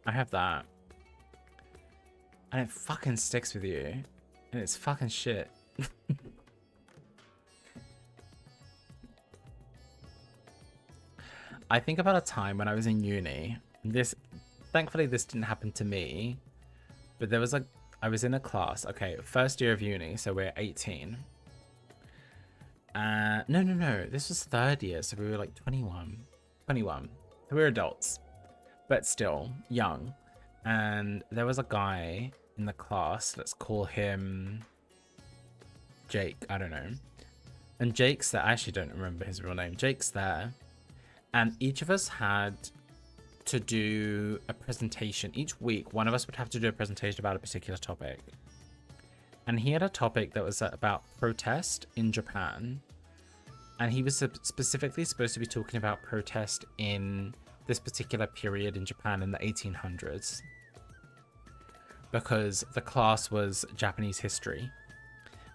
I have that, and it fucking sticks with you, and it's fucking shit. I think about a time when I was in uni. Thankfully, this didn't happen to me, but there was like, I was in a class. Okay, first year of uni, so we're 18. No. This was third year, so we were like 21. 21. So we were adults, but still young. And there was a guy in the class. Let's call him Jake. I don't know. And Jake's there. I actually don't remember his real name. Jake's there. And each of us had to do a presentation. Each week, one of us would have to do a presentation about a particular topic. And he had a topic that was about protest in Japan. And he was specifically supposed to be talking about protest in this particular period in Japan in the 1800s. Because the class was Japanese history.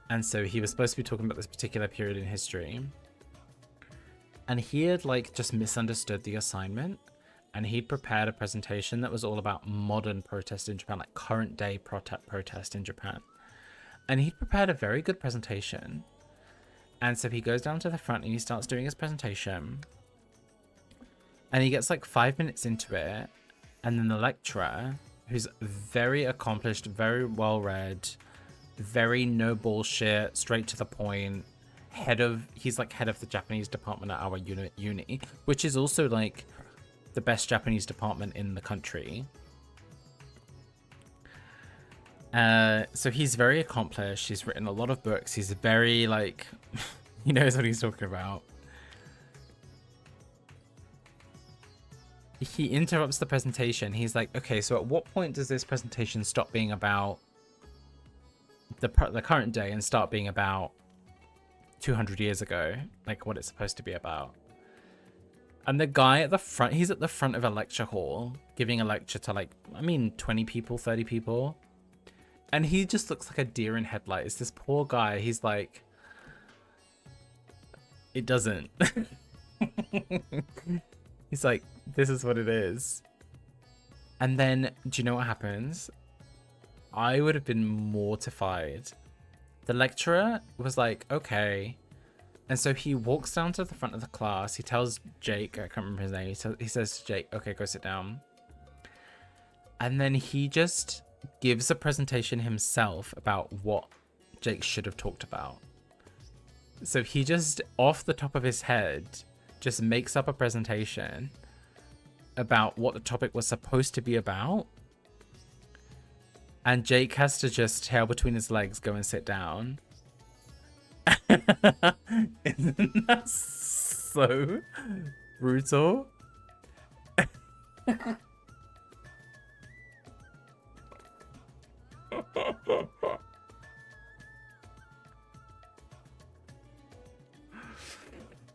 And so he was supposed to be talking about this particular period in history. And he had like just misunderstood the assignment. And he'd prepared a presentation that was all about modern protest in Japan, like current day protest in Japan. And he'd prepared a very good presentation. And so he goes down to the front and he starts doing his presentation. And he gets like 5 minutes into it. And then the lecturer, who's very accomplished, very well read, very no bullshit, straight to the point, he's like head of the Japanese department at our uni, which is also like the best Japanese department in the country. So he's very accomplished. He's written a lot of books. He's very like, he knows what he's talking about. He interrupts the presentation. He's like, okay, so at what point does this presentation stop being about the current day and start being about 200 years ago? Like what it's supposed to be about. And the guy at the front, he's at the front of a lecture hall giving a lecture to like, 20 people, 30 people. And he just looks like a deer in headlights. This poor guy, he's like, it doesn't. He's like, this is what it is. And then, do you know what happens? I would have been mortified. The lecturer was like, okay. And so he walks down to the front of the class. He tells Jake, I can't remember his name. He says to Jake, okay, go sit down. And then he just gives a presentation himself about what Jake should have talked about. So he just, off the top of his head, just makes up a presentation about what the topic was supposed to be about. And Jake has to just tail between his legs, go and sit down. Isn't that so brutal?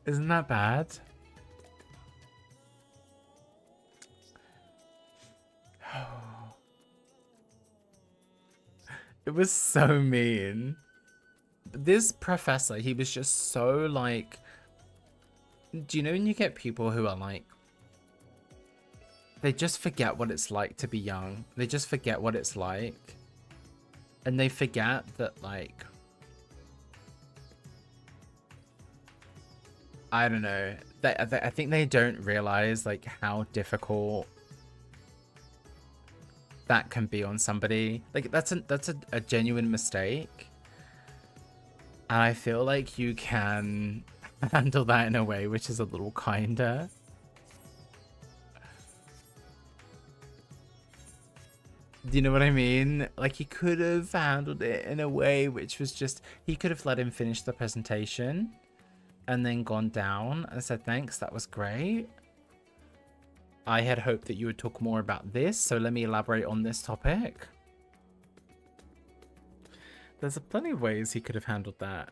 Isn't that bad? It was so mean. This professor, he was just so like, do you know when you get people who are like, they just forget what it's like to be young. They just forget what it's like. And they forget that like, I don't know. I think they don't realize like how difficult that can be on somebody. Like that's a genuine mistake. And I feel like you can handle that in a way which is a little kinder. Do you know what I mean? Like he could have handled it in a way which was just, he could have let him finish the presentation and then gone down and said, thanks, that was great. I had hoped that you would talk more about this, so let me elaborate on this topic. There's plenty of ways he could have handled that.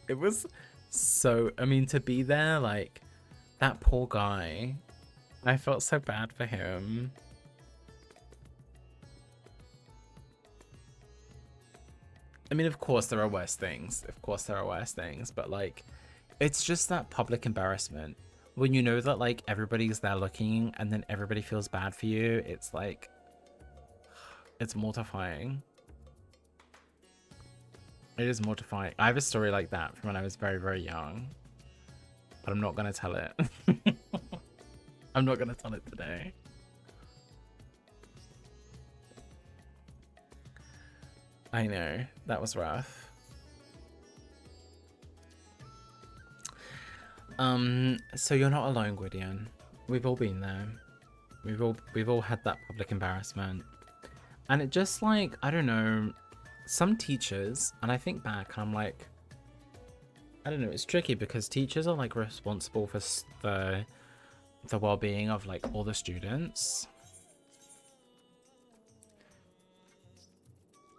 It was so, I mean, to be there, like, that poor guy, I felt so bad for him. I mean, of course there are worse things. Of course there are worse things, but like, it's just that public embarrassment. When you know that like everybody's there looking and then everybody feels bad for you, it's like, it's mortifying. It is mortifying. I have a story like that from when I was very, very young, but I'm not gonna tell it. I'm not gonna tell it today. I know, that was rough. So you're not alone, Gwydion. We've all been there. We've all had that public embarrassment. And it just like, I don't know, some teachers, and I think back and I'm like, I don't know, it's tricky because teachers are like responsible for the well-being of like all the students.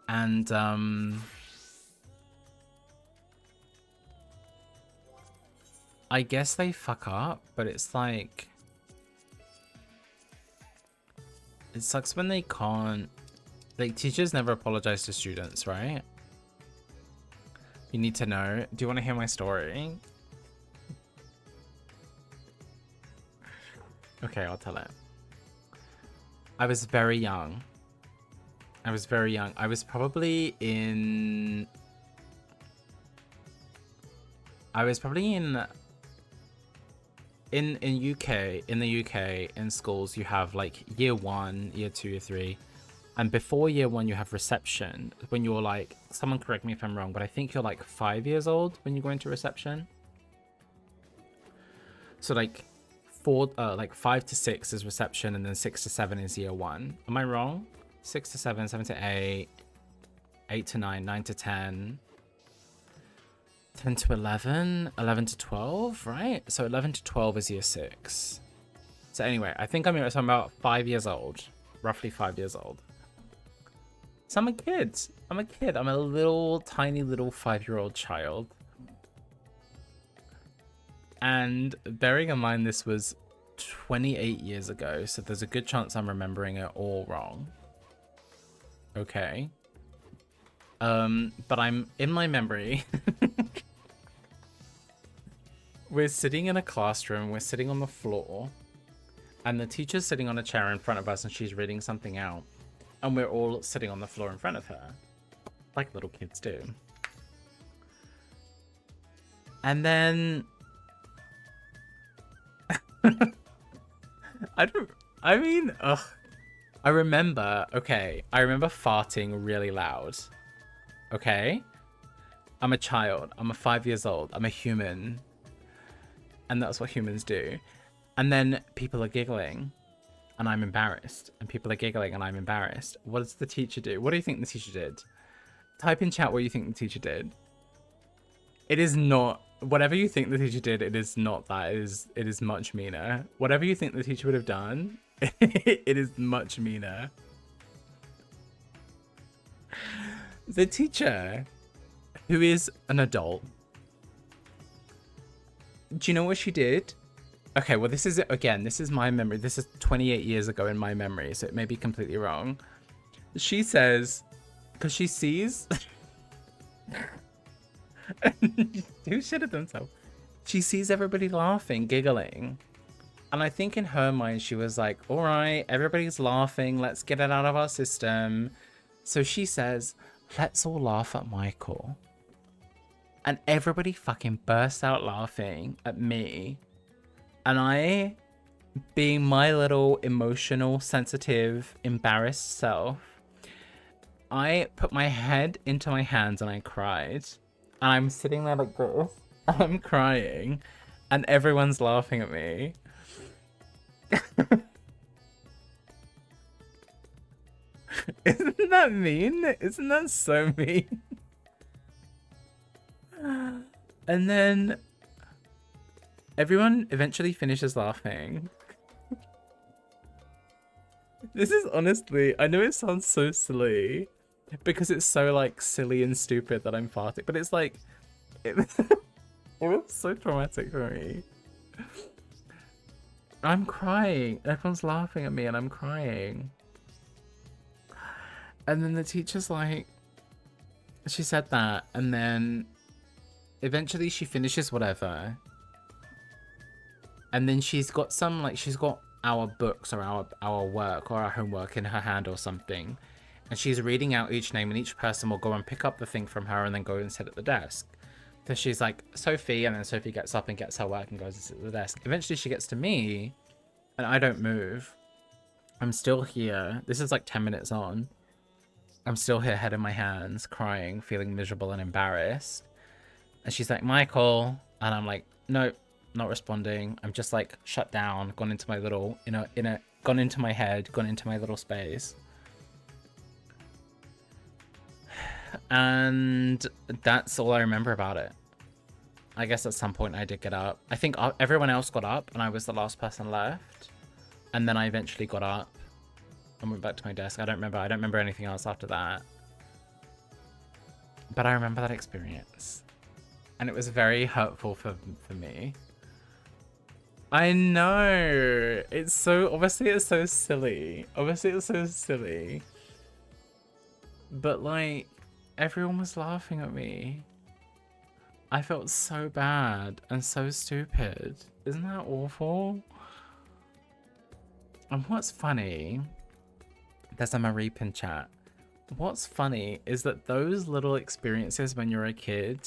And I guess they fuck up, but it's like, it sucks when they can't, like teachers never apologize to students, right? You need to know. Do you want to hear my story? Okay, I'll tell it. I was very young. I was very young. I was probably in in the UK, in schools, you have like year 1, year 2, year 3. And before year 1, you have reception. When you're like, someone correct me if I'm wrong, but I think you're like 5 years old when you go into reception. So like 5 to 6 is reception, and then 6 to 7 is year 1. Am I wrong? 6 to 7, 7 to 8, 8 to 9, 9 to 10. 10 to 11, 11 to 12, right? So 11 to 12 is year 6. So anyway, I think I'm about 5 years old, roughly 5 years old. So I'm a kid. I'm a little, tiny little 5-year-old child. And bearing in mind this was 28 years ago, so there's a good chance I'm remembering it all wrong. Okay. But I'm in my memory. We're sitting in a classroom, we're sitting on the floor, and the teacher's sitting on a chair in front of us and she's reading something out. And we're all sitting on the floor in front of her, like little kids do. And then I remember farting really loud. Okay? I'm a child. I'm 5 years old. I'm a human. And that's what humans do. And then people are giggling and I'm embarrassed. And people are giggling and I'm embarrassed. What does the teacher do? What do you think the teacher did? Type in chat what you think the teacher did. It is not, whatever you think the teacher did, it is not that. It is much meaner. Whatever you think the teacher would have done, it is much meaner. The teacher, who is an adult, do you know what she did? Okay, well, this is, again, this is my memory. This is 28 years ago in my memory, so it may be completely wrong. She says, because she sees... Who shit at themselves? She sees everybody laughing, giggling. And I think in her mind, she was like, all right, everybody's laughing. Let's get it out of our system. So she says, let's all laugh at Michael. And everybody fucking bursts out laughing at me. And I, being my little emotional, sensitive, embarrassed self, I put my head into my hands and I cried. And I'm sitting there like this. And I'm crying. And everyone's laughing at me. Isn't that mean? Isn't that so mean? And then everyone eventually finishes laughing. This is honestly, I know it sounds so silly because it's so like silly and stupid that I'm farting, but it's like, it was so traumatic for me. I'm crying. Everyone's laughing at me and I'm crying. And then the teacher's like, she said that, and then eventually she finishes whatever. And then she's got some, like, she's got our books or our work or our homework in her hand or something. And she's reading out each name, and each person will go and pick up the thing from her and then go and sit at the desk. So she's like, Sophie, and then Sophie gets up and gets her work and goes and sits at the desk. Eventually she gets to me, and I don't move. I'm still here. This is like 10 minutes on. I'm still here, head in my hands, crying, feeling miserable and embarrassed. And she's like, Michael. And I'm like, nope, not responding. I'm just like shut down, gone into my little, gone into my head, gone into my little space. And that's all I remember about it. I guess at some point I did get up. I think everyone else got up and I was the last person left. And then I eventually got up and went back to my desk. I don't remember anything else after that. But I remember that experience. And it was very hurtful for me. I know. It's so, obviously it's so silly. Obviously it's so silly. But like, everyone was laughing at me. I felt so bad and so stupid. Isn't that awful? And what's funny, there's a Marie Pin chat. What's funny is that those little experiences when you're a kid,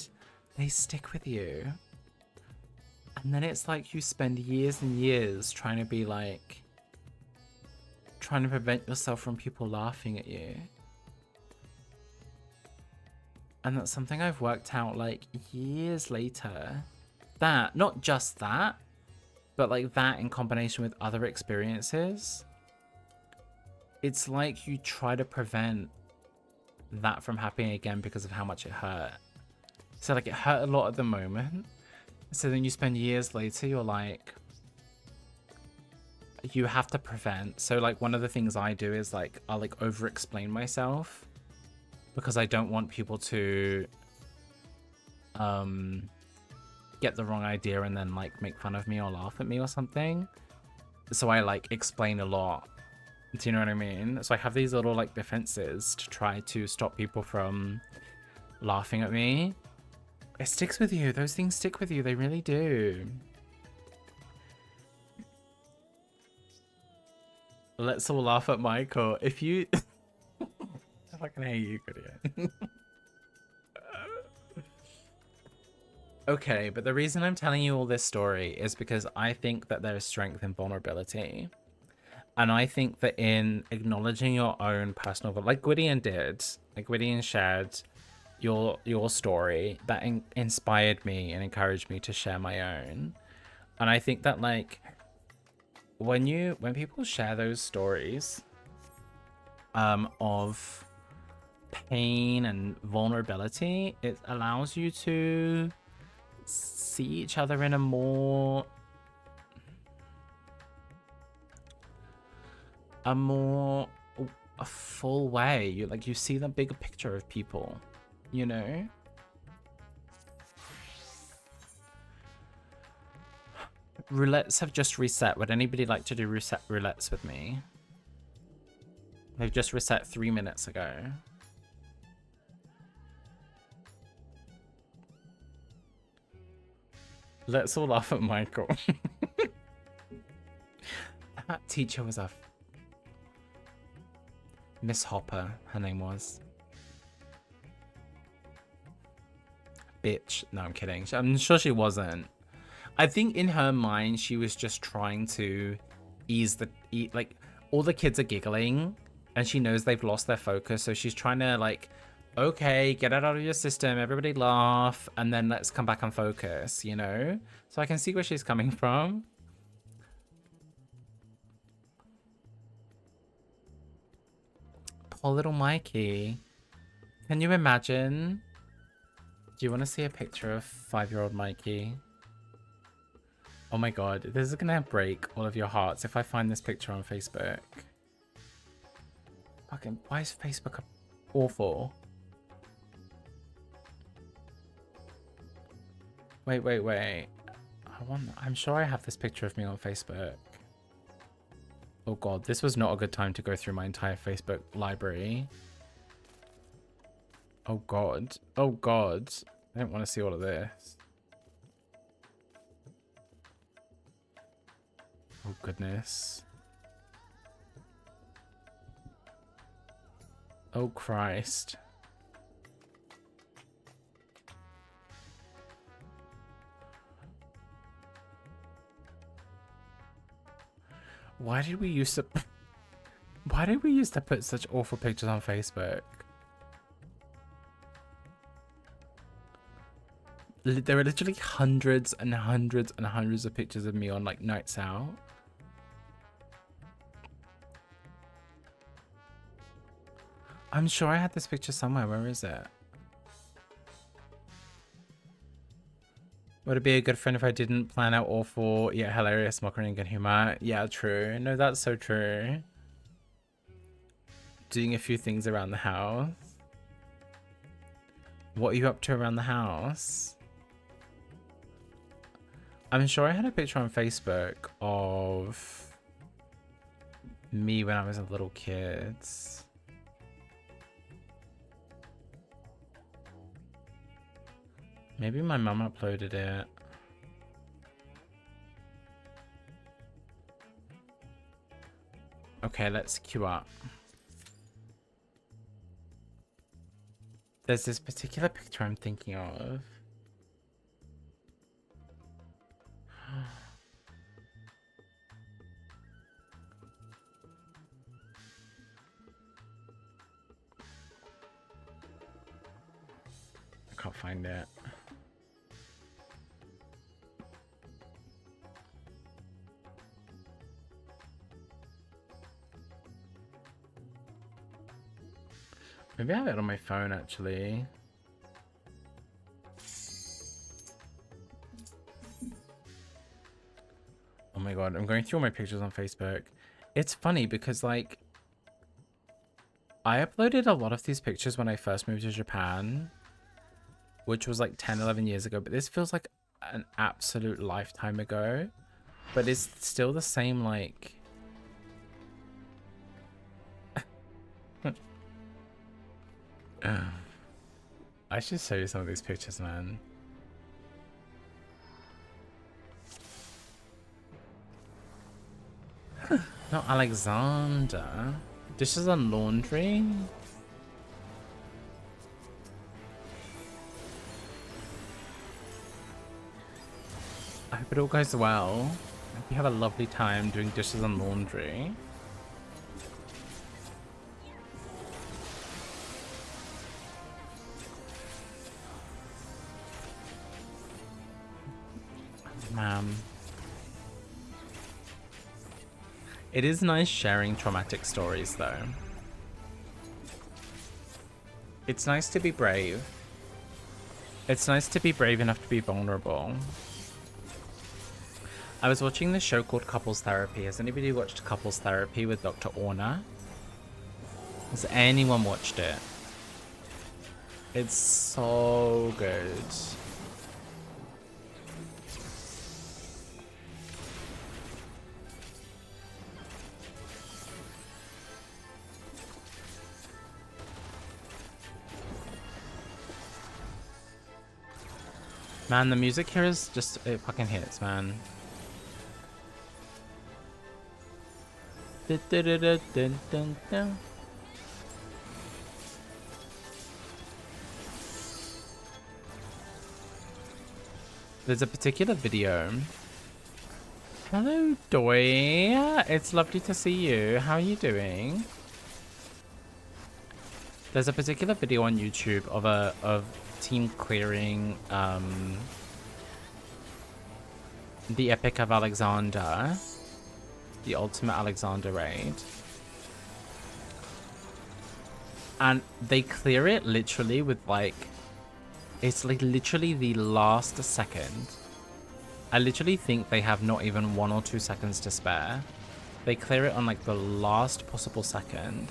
they stick with you. And then it's like you spend years and years trying to be like, trying to prevent yourself from people laughing at you. And that's something I've worked out like years later. That, not just that, but like that in combination with other experiences. It's like you try to prevent that from happening again because of how much it hurt. So like it hurt a lot at the moment. So then you spend years later, you're like, you have to prevent. So like one of the things I do is like, I'll like over explain myself because I don't want people to get the wrong idea and then like make fun of me or laugh at me or something. So I like explain a lot. Do you know what I mean? So I have these little like defenses to try to stop people from laughing at me. It sticks with you. Those things stick with you. They really do. Let's all laugh at Michael. If you... I fucking hate you, Goodyear. Okay, but the reason I'm telling you all this story is because I think that there is strength in vulnerability. And I think that in acknowledging your own personal... Like Gwydion did. Like Gwydion shared your story. That inspired me and encouraged me to share my own. And I think that like... When people share those stories of pain and vulnerability, it allows you to see each other in a more a full way. You see the bigger picture of people, you know? Roulettes have just reset. Would anybody like to do roulettes with me? They've just reset 3 minutes ago. Let's all laugh at Michael. That teacher was a Miss Hopper, her name was. Bitch. No, I'm kidding. I'm sure she wasn't. I think in her mind, she was just trying to like, all the kids are giggling and she knows they've lost their focus. So she's trying to like, okay, get it out of your system. Everybody laugh. And then let's come back and focus, you know? So I can see where she's coming from. Poor little Mikey. Can you imagine? Do you want to see a picture of 5-year-old Mikey? Oh my god, this is gonna break all of your hearts if I find this picture on Facebook. Fucking, why is Facebook awful? Wait. I'm sure I have this picture of me on Facebook. Oh god, this was not a good time to go through my entire Facebook library. Oh god. Oh god. I don't want to see all of this. Oh goodness. Oh Christ. Why did we used to put such awful pictures on Facebook? There are literally hundreds and hundreds and hundreds of pictures of me on like nights out. I'm sure I had this picture somewhere. Where is it? Would it be a good friend if I didn't plan out awful yet hilarious mockery and good humor? Yeah, true. No, that's so true. Doing a few things around the house. What are you up to around the house? I'm sure I had a picture on Facebook of me when I was a little kid. Maybe my mum uploaded it. Okay, let's queue up. There's this particular picture I'm thinking of. I can't find it. Maybe I have it on my phone, actually. Oh my god, I'm going through all my pictures on Facebook. It's funny because, like, I uploaded a lot of these pictures when I first moved to Japan, which was like 10, 11 years ago, but this feels like an absolute lifetime ago. But it's still the same, like... I should show you some of these pictures, man. No, Alexander. Dishes and laundry? I hope it all goes well. I hope you have a lovely time doing dishes and laundry. Ma'am. It is nice sharing traumatic stories, though. It's nice to be brave. It's nice to be brave enough to be vulnerable. I was watching this show called Couples Therapy. Has anybody watched Couples Therapy with Dr. Orna? Has anyone watched it? It's so good. Man, the music here is just, it fucking hits, man. There's a particular video. Hello, Doi. It's lovely to see you. How are you doing? There's a particular video on YouTube of team clearing the Epic of Alexander, the Ultimate Alexander raid, and they clear it literally with like, it's like literally the last second. I literally think they have not even 1 or 2 seconds to spare. They clear it on like the last possible second.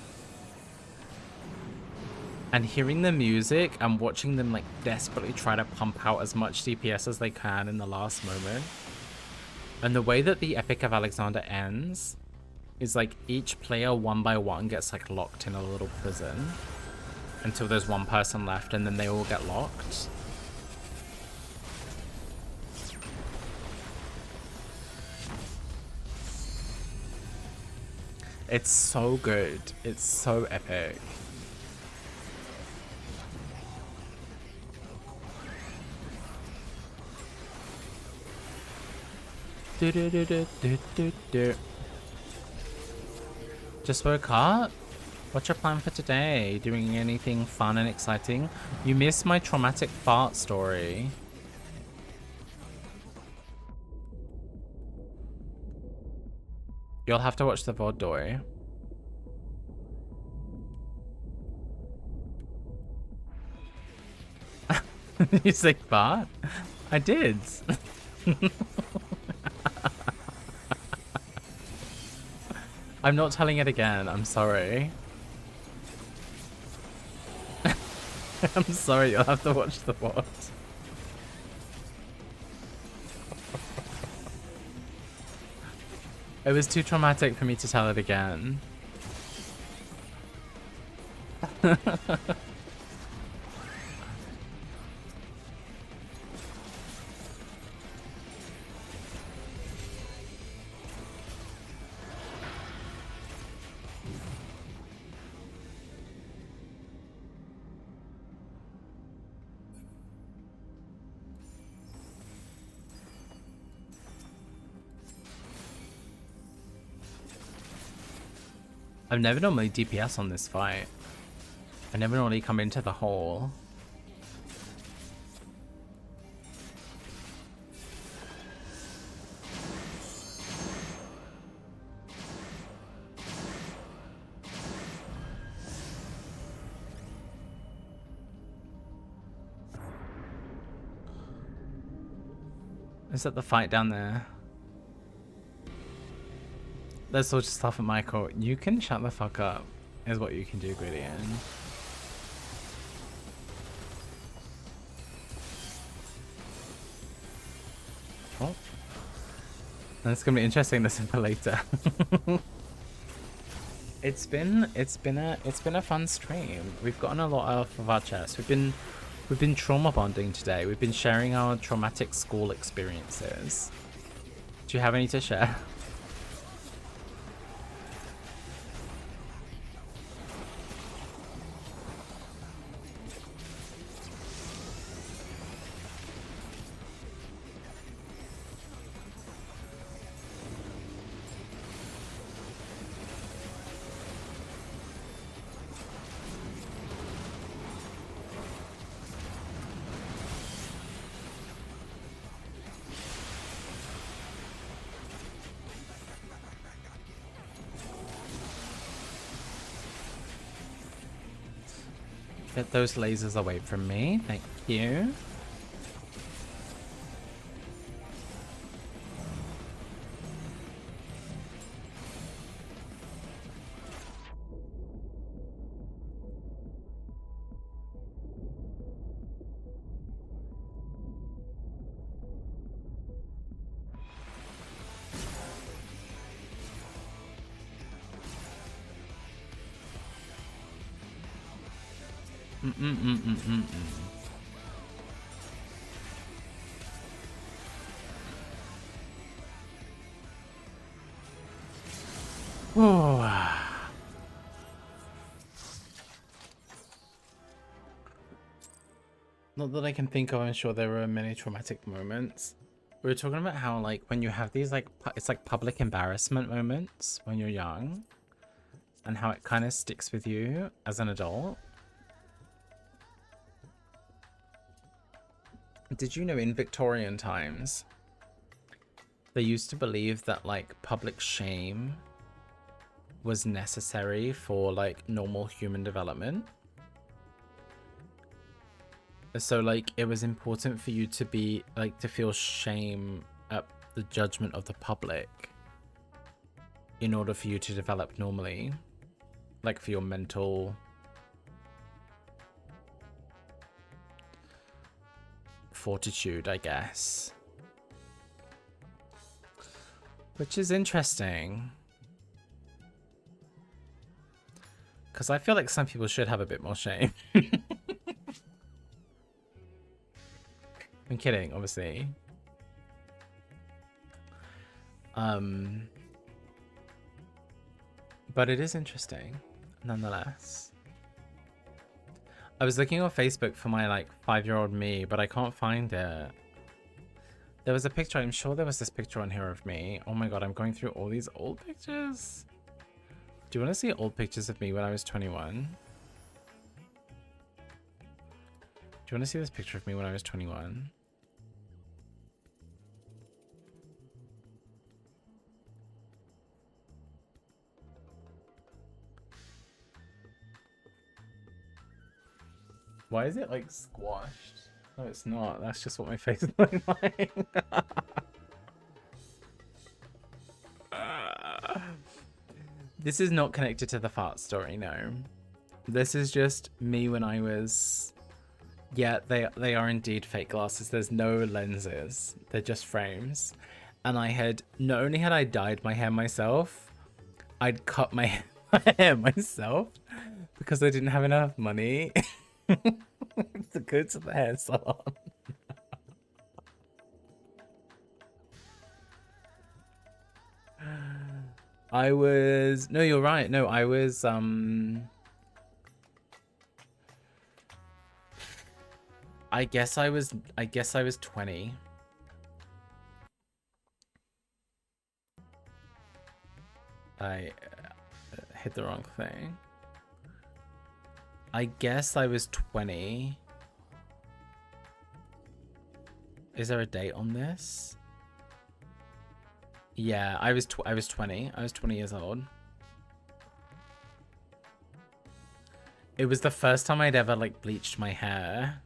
And hearing the music and watching them like desperately try to pump out as much DPS as they can in the last moment. And the way that the Epic of Alexander ends, is like each player one by one gets like locked in a little prison until there's one person left, and then they all get locked. It's so good. It's so epic. Do do do do do do do. Just woke up? What's your plan for today? Doing anything fun and exciting? You missed my traumatic fart story. You'll have to watch the VOD, Dory. You say fart? I did. I'm not telling it again. I'm sorry. I'm sorry. You'll have to watch the VOD. It was too traumatic for me to tell it again. I've never normally DPS on this fight. I never normally come into the hole. Is that the fight down there? Let's all just laugh at Michael. You can shut the fuck up, is what you can do, Gwydion. Oh. That's gonna be interesting to listen for later. It's been a fun stream. We've gotten a lot out of our chats. We've been trauma bonding today. We've been sharing our traumatic school experiences. Do you have any to share? Get those lasers away from me. Thank you. Not that I can think of. I'm sure there were many traumatic moments. We were talking about how, like, when you have these, like, it's like public embarrassment moments when you're young, and how it kind of sticks with you as an adult. Did you know in Victorian times, they used to believe that, like, public shame was necessary for, like, normal human development? So, like, it was important for you to be, like, to feel shame at the judgment of the public in order for you to develop normally. Like, for your mental fortitude, I guess. Which is interesting. Because I feel like some people should have a bit more shame. I'm kidding, obviously. But it is interesting, nonetheless. I was looking on Facebook for my like 5-year-old me, but I can't find it. There was a picture, I'm sure there was this picture on here of me. Oh my god, I'm going through all these old pictures. Do you want to see old pictures of me when I was 21? Do you want to see this picture of me when I was 21? Why is it like squashed? No, it's not. That's just what my face looks like. This is not connected to the fart story, no. This is just me when I was... Yeah, they are indeed fake glasses. There's no lenses. They're just frames. And I had... Not only had I dyed my hair myself, I'd cut my hair myself because I didn't have enough money to go to the hair salon. I was... No, you're right. No, I was... I guess I was 20. I hit the wrong thing. I guess I was 20. Is there a date on this? Yeah, I was 20. I was 20 years old. It was the first time I'd ever like bleached my hair.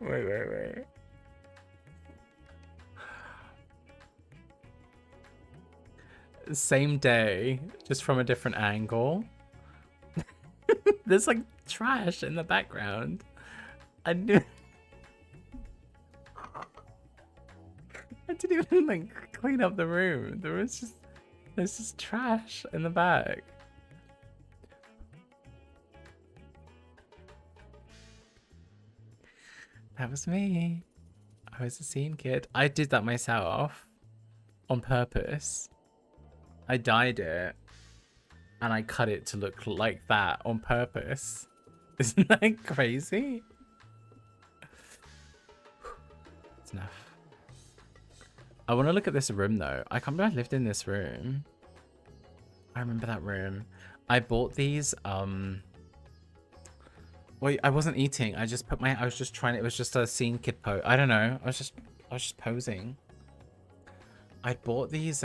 Wait. Same day, just from a different angle. There's like trash in the background. I didn't even like clean up the room. There's just trash in the back. That was me. I was a scene kid. I did that myself on purpose. I dyed it and I cut it to look like that on purpose. Isn't that crazy? It's enough. I want to look at this room though. I can't believe I lived in this room. I remember that room. I bought these, wait, I wasn't eating. I just put my, I was just trying, it was just a scene kid pose. I don't know. I was just posing. I bought these,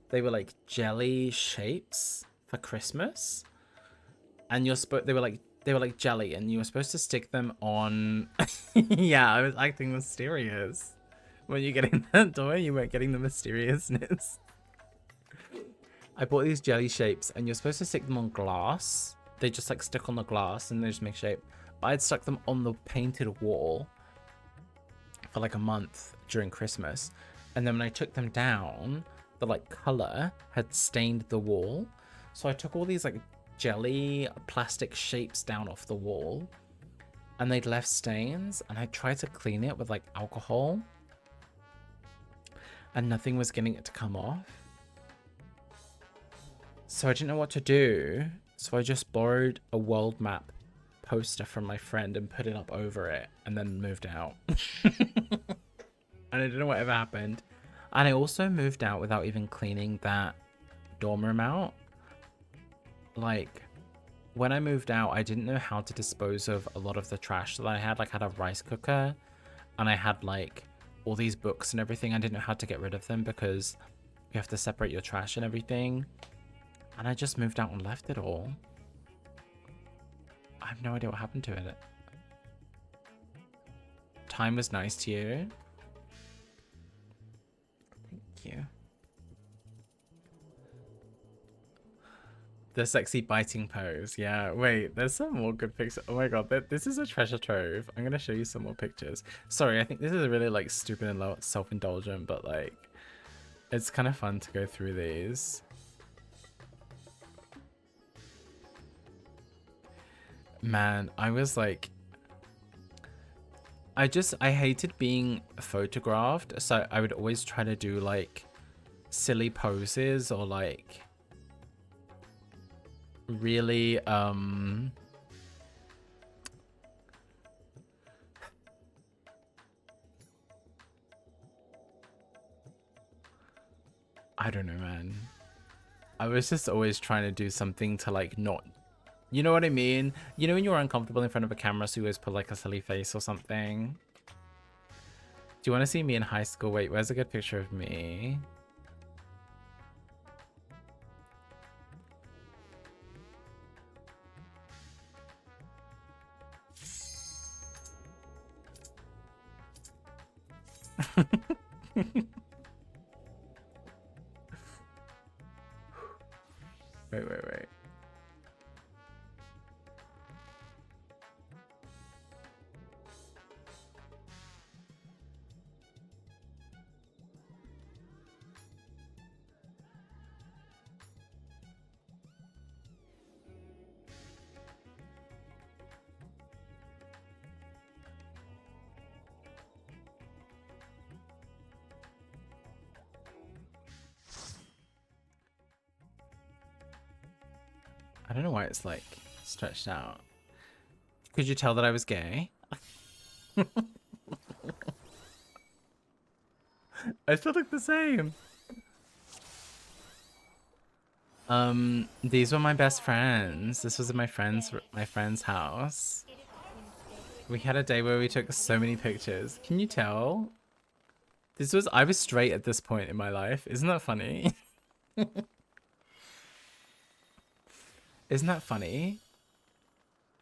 they were like jelly shapes for Christmas. And they were like jelly and you were supposed to stick them on. Yeah, I was acting mysterious. When you get in that door, you weren't getting the mysteriousness. I bought these jelly shapes and you're supposed to stick them on glass. They just like stick on the glass and they just make shape. But I'd stuck them on the painted wall for like a month during Christmas. And then when I took them down, the like color had stained the wall. So I took all these like jelly plastic shapes down off the wall and they'd left stains, and I tried to clean it with like alcohol and nothing was getting it to come off. So I didn't know what to do. So I just borrowed a world map poster from my friend and put it up over it and then moved out. And I don't know what ever happened. And I also moved out without even cleaning that dorm room out. Like, when I moved out, I didn't know how to dispose of a lot of the trash that I had. Like, I had a rice cooker and I had like all these books and everything. I didn't know how to get rid of them because you have to separate your trash and everything. And I just moved out and left it all. I have no idea what happened to it. Time was nice to you. Thank you. The sexy biting pose. Yeah, wait, there's some more good pictures. Oh my god, this is a treasure trove. I'm gonna show you some more pictures. Sorry, I think this is really like stupid and self-indulgent, but like it's kind of fun to go through these. Man, I was like, I hated being photographed, so I would always try to do like silly poses or like really I don't know, man. I was just always trying to do something to like not, you know what I mean? You know when you're uncomfortable in front of a camera, so you always put like a silly face or something? Do you want to see me in high school? Wait, where's a good picture of me? Wait. I don't know why it's like stretched out. Could you tell that I was gay? I still look the same. These were my best friends. This was at my friend's house. We had a day where we took so many pictures. Can you tell? I was straight at this point in my life. Isn't that funny? Isn't that funny?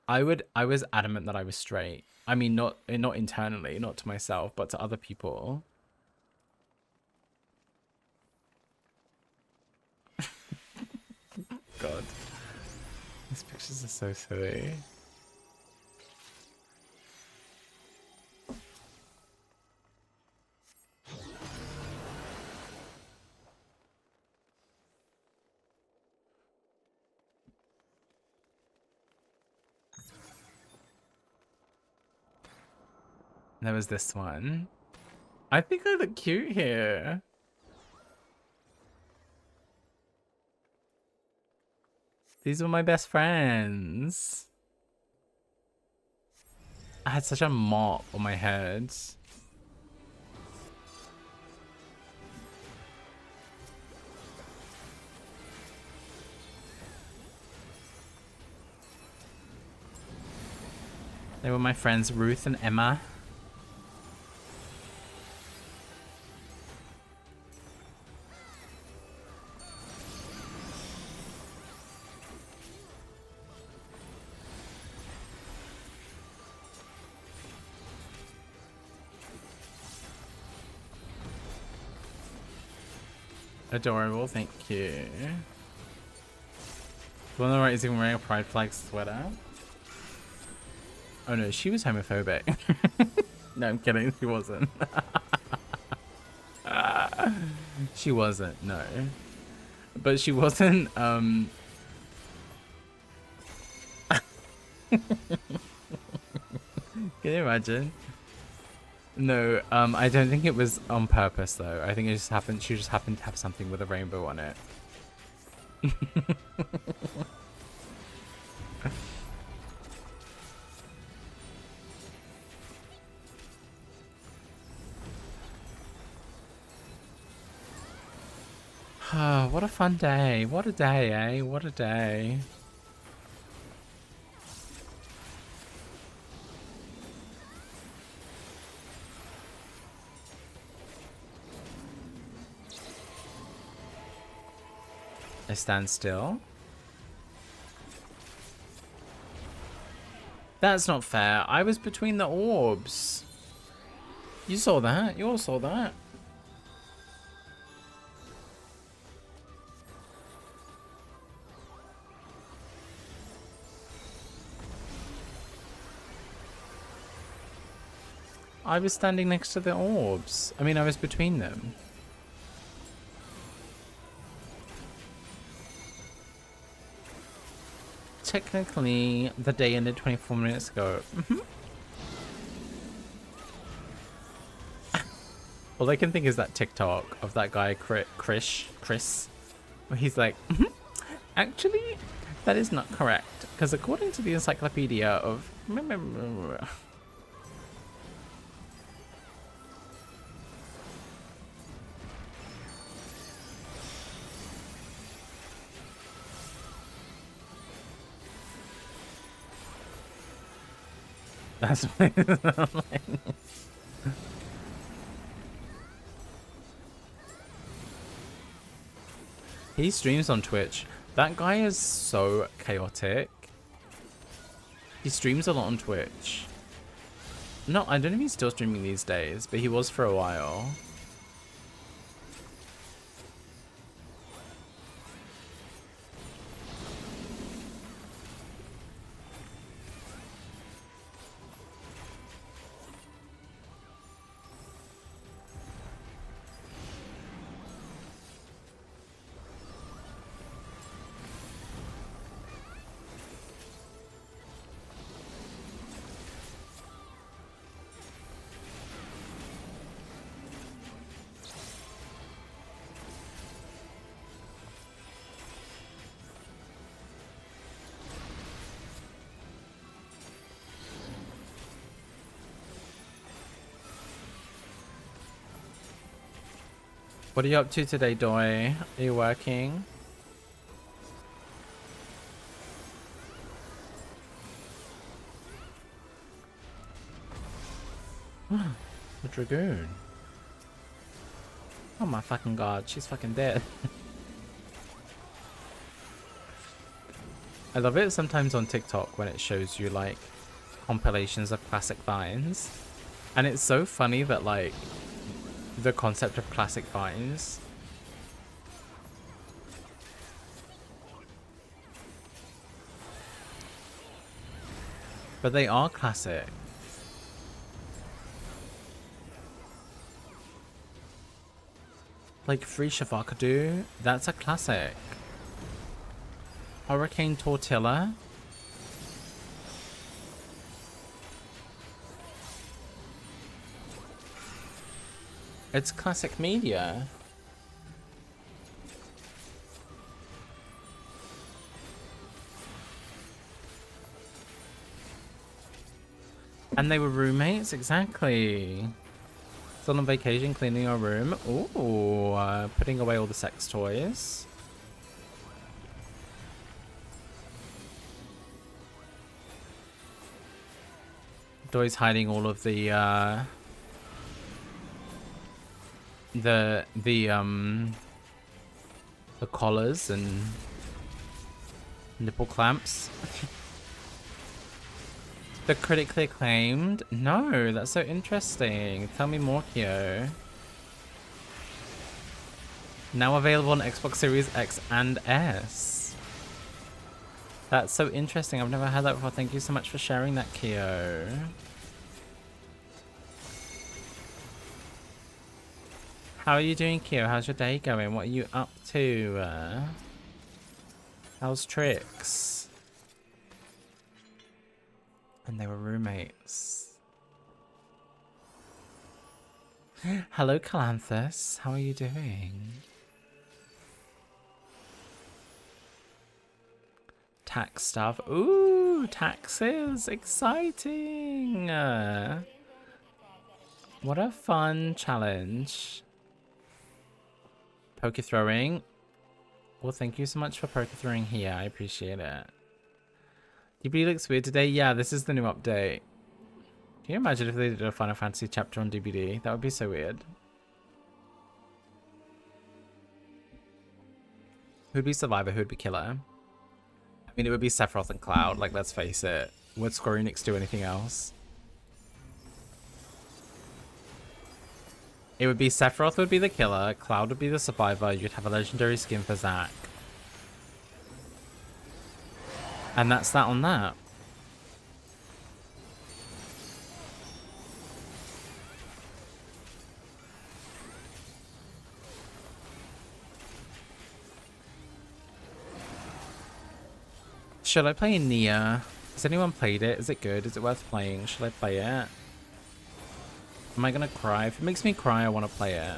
I was adamant that I was straight. I mean, not internally, not to myself, but to other people. God. These pictures are so silly. There was this one. I think I look cute here. These were my best friends. I had such a mop on my head. They were my friends Ruth and Emma. Adorable, thank you. The one on the right is even wearing a pride flag sweater. Oh no, she was homophobic. No, I'm kidding, she wasn't. She wasn't, no. But she wasn't, Can you imagine? No, I don't think it was on purpose though. I think it just happened, she just happened to have something with a rainbow on it. What a fun day. What a day, eh? What a day. I stand still. That's not fair. I was between the orbs. You saw that. You all saw that. I was standing next to the orbs. I mean, I was between them. Technically, the day ended 24 minutes ago. All I can think is that TikTok of that guy, Chris, where he's like, actually, that is not correct. Because according to the encyclopedia of... That's He streams on Twitch. That guy is so chaotic. He streams a lot on Twitch. No, I don't know if he's still streaming these days, but he was for a while. What are you up to today, Doi? Are you working? The Dragoon. Oh my fucking god, she's fucking dead. I love it sometimes on TikTok when it shows you like compilations of classic vines. And it's so funny that like the concept of classic vines. But they are classic. Like Free Shavakadu, that's a classic. Hurricane Tortilla. It's classic media. And they were roommates, exactly. Still on vacation, cleaning our room. Ooh, putting away all the sex toys. Doy's hiding all of the collars and nipple clamps. The critically acclaimed? No, that's so interesting. Tell me more, Kyo. Now available on Xbox Series X and S. That's so interesting. I've never had that before. Thank you so much for sharing that, Kyo. How are you doing, Kyo? How's your day going? What are you up to? How's Tricks? And they were roommates. Hello, Calanthus. How are you doing? Tax stuff. Ooh, taxes. Exciting. What a fun challenge. Poker throwing. Well, thank you so much for poker throwing here. I appreciate it. DBD looks weird today. Yeah, this is the new update. Can you imagine if they did a Final Fantasy chapter on DBD? That would be so weird. Who'd be Survivor? Who'd be Killer? I mean, it would be Sephiroth and Cloud. Like, let's face it. Would Square Enix do anything else? It would be Sephiroth would be the Killer. Cloud would be the Survivor. You'd have a legendary skin for Zack. And that's that on that. Should I play Nia? Has anyone played it? Is it good? Is it worth playing? Should I play it? Am I gonna cry? If it makes me cry, I want to play it.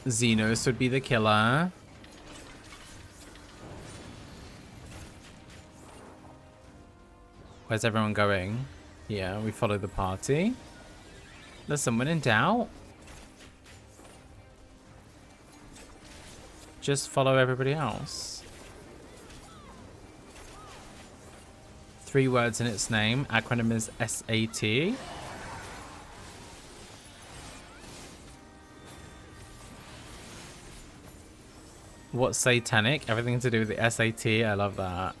Xenos would be the killer. Where's everyone going? Yeah, we follow the party. There's someone in doubt. Just follow everybody else. 3 words in its name. Acronym is SAT. What's satanic? Everything to do with the SAT. I love that.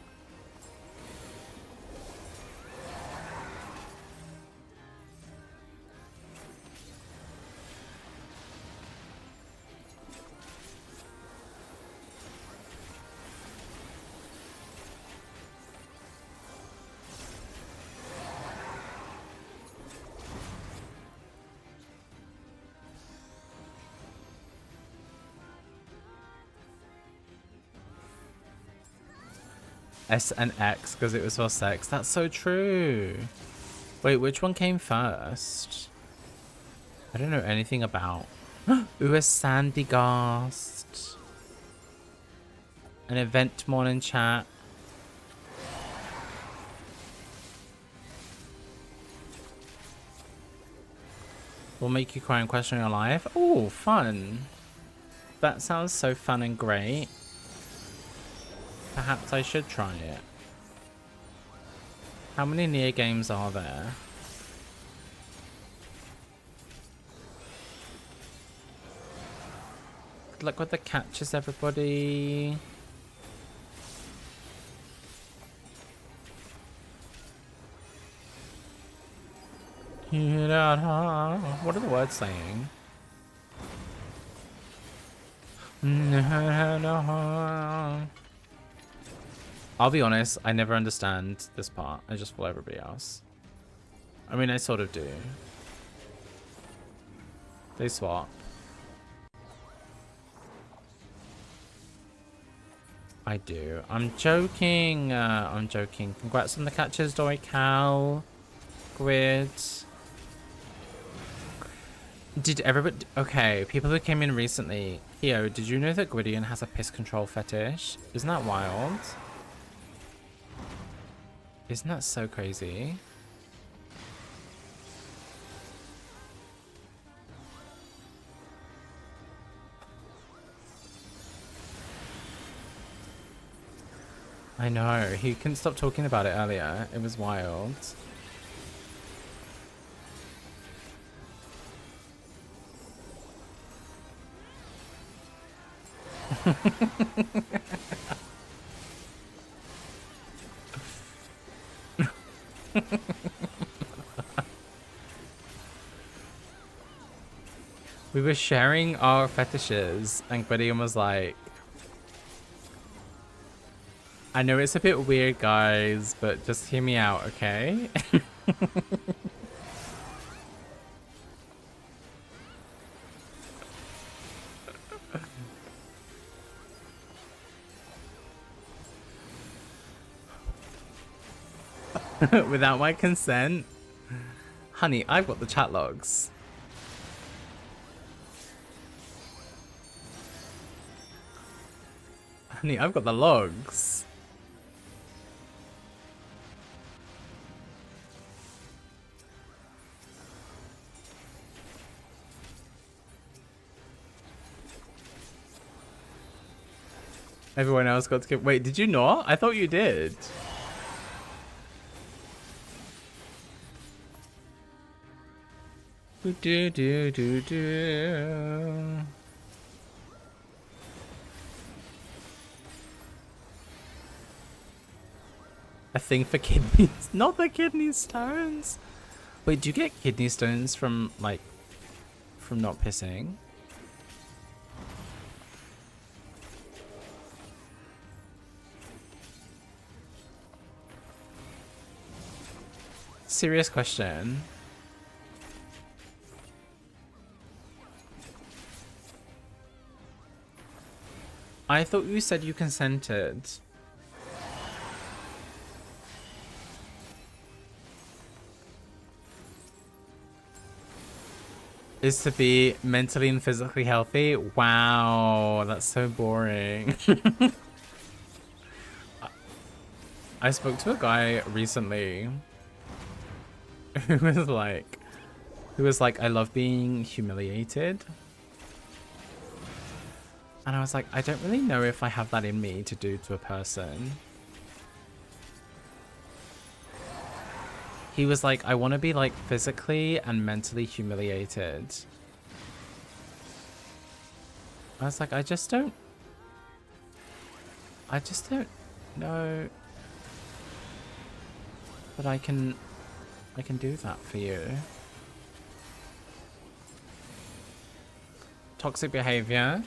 S and X because it was for sex. That's so true. Wait, which one came first? I don't know anything about. Ooh, a Sandy Ghost. An event morning chat. Will make you cry and question your life. Oh, fun. That sounds so fun and great. Perhaps I should try it. How many Nier games are there? Good luck with the catches, everybody. What are the words saying? I'll be honest, I never understand this part. I just follow everybody else. I mean, I sort of do. They swap. I do. I'm joking. I'm joking. Congrats on the catches, Dory Cal. Grid. Did everybody... Okay, people who came in recently. Kyo, did you know that Gwydion has a piss control fetish? Isn't that wild? Isn't that so crazy? I know. He couldn't stop talking about it earlier. It was wild. We were sharing our fetishes and Gwydion was like, I know it's a bit weird, guys, but just hear me out, okay? Without my consent? Honey, I've got the chat logs. Honey, I've got the logs. Everyone else got to get... Wait, did you not? I thought you did. Do do do do. A thing for kidneys, not the kidney stones. Wait, do you get kidney stones from like from not pissing? Serious question. I thought you said you consented. Is to be mentally and physically healthy? Wow, that's so boring. I spoke to a guy recently who was like, I love being humiliated. And I was like, I don't really know if I have that in me to do to a person. He was like, I want to be like physically and mentally humiliated. I was like, I just don't know that I can do that for you. Toxic behavior?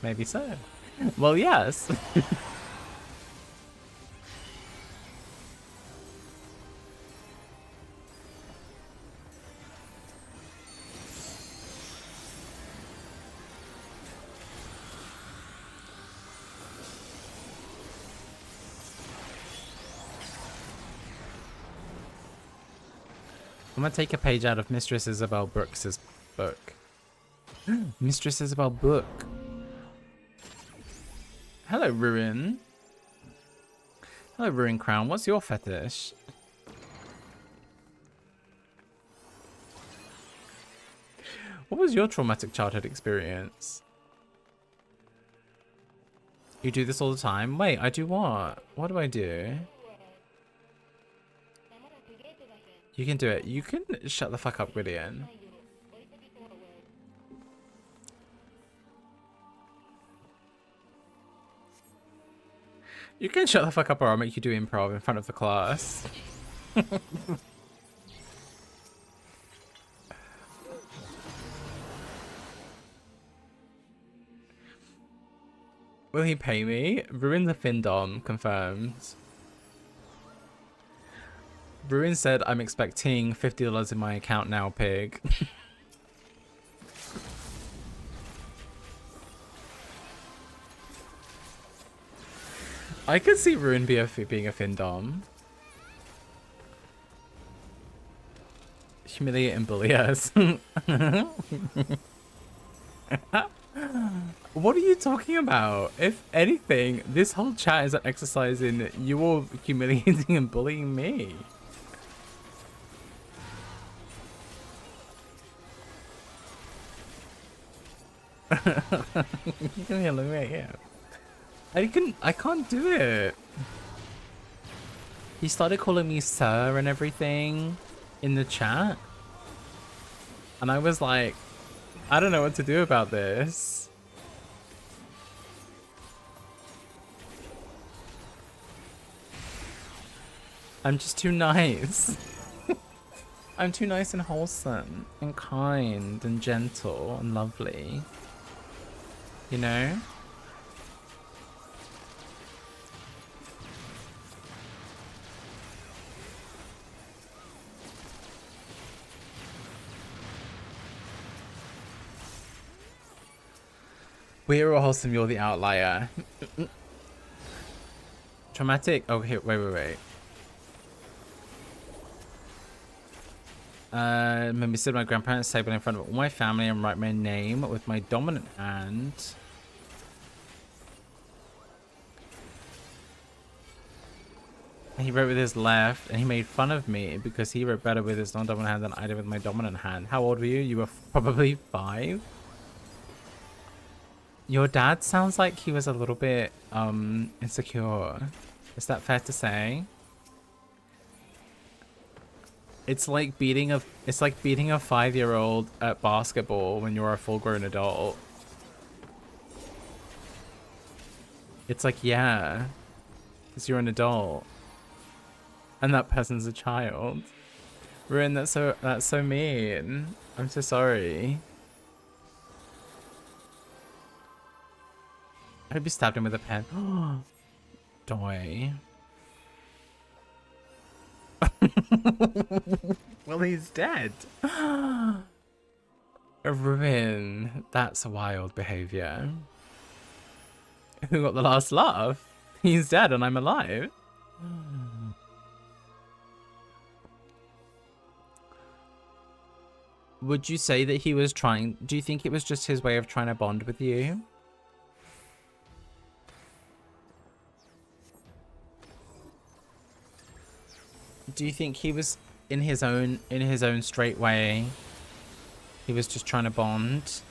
Maybe so. Well, yes. I'm gonna take a page out of Mistress Isabel Brooks's book. Mistress Isabel book. Hello, Ruin. Hello, Ruin Crown. What's your fetish? What was your traumatic childhood experience? You do this all the time? Wait, I do what? What do I do? You can do it. You can shut the fuck up, Gideon. You can shut the fuck up or I'll make you do improv in front of the class. Will he pay me? Ruin the Findom, confirmed. Ruin said I'm expecting $50 in my account now, pig. I could see Ruin being a Findom. Humiliate and bully us. What are you talking about? If anything, this whole chat is an exercise in you all humiliating and bullying me. You can look right here. I can't do it. He started calling me sir and everything in the chat. And I was like, I don't know what to do about this. I'm just too nice. I'm too nice and wholesome and kind and gentle and lovely. You know? We're all wholesome, you're the outlier. Traumatic? Okay, wait. Maybe sit at my grandparents' table in front of all my family and write my name with my dominant hand. And he wrote with his left, and he made fun of me because he wrote better with his non-dominant hand than I did with my dominant hand. How old were you? You were probably 5. Your dad sounds like he was a little bit insecure. Is that fair to say? It's like beating a 5-year-old at basketball when you're a full-grown adult. It's like, yeah, because you're an adult, and that person's a child. Ruin, that's so mean. I'm so sorry. I hope you stabbed him with a pen. Doy. Well, he's dead. A ruin. That's a wild behavior. Who got the last laugh? He's dead and I'm alive. Would you say that he was trying... Do you think it was just his way of trying to bond with you? Do you think he was in his own straight way? He was just trying to bond?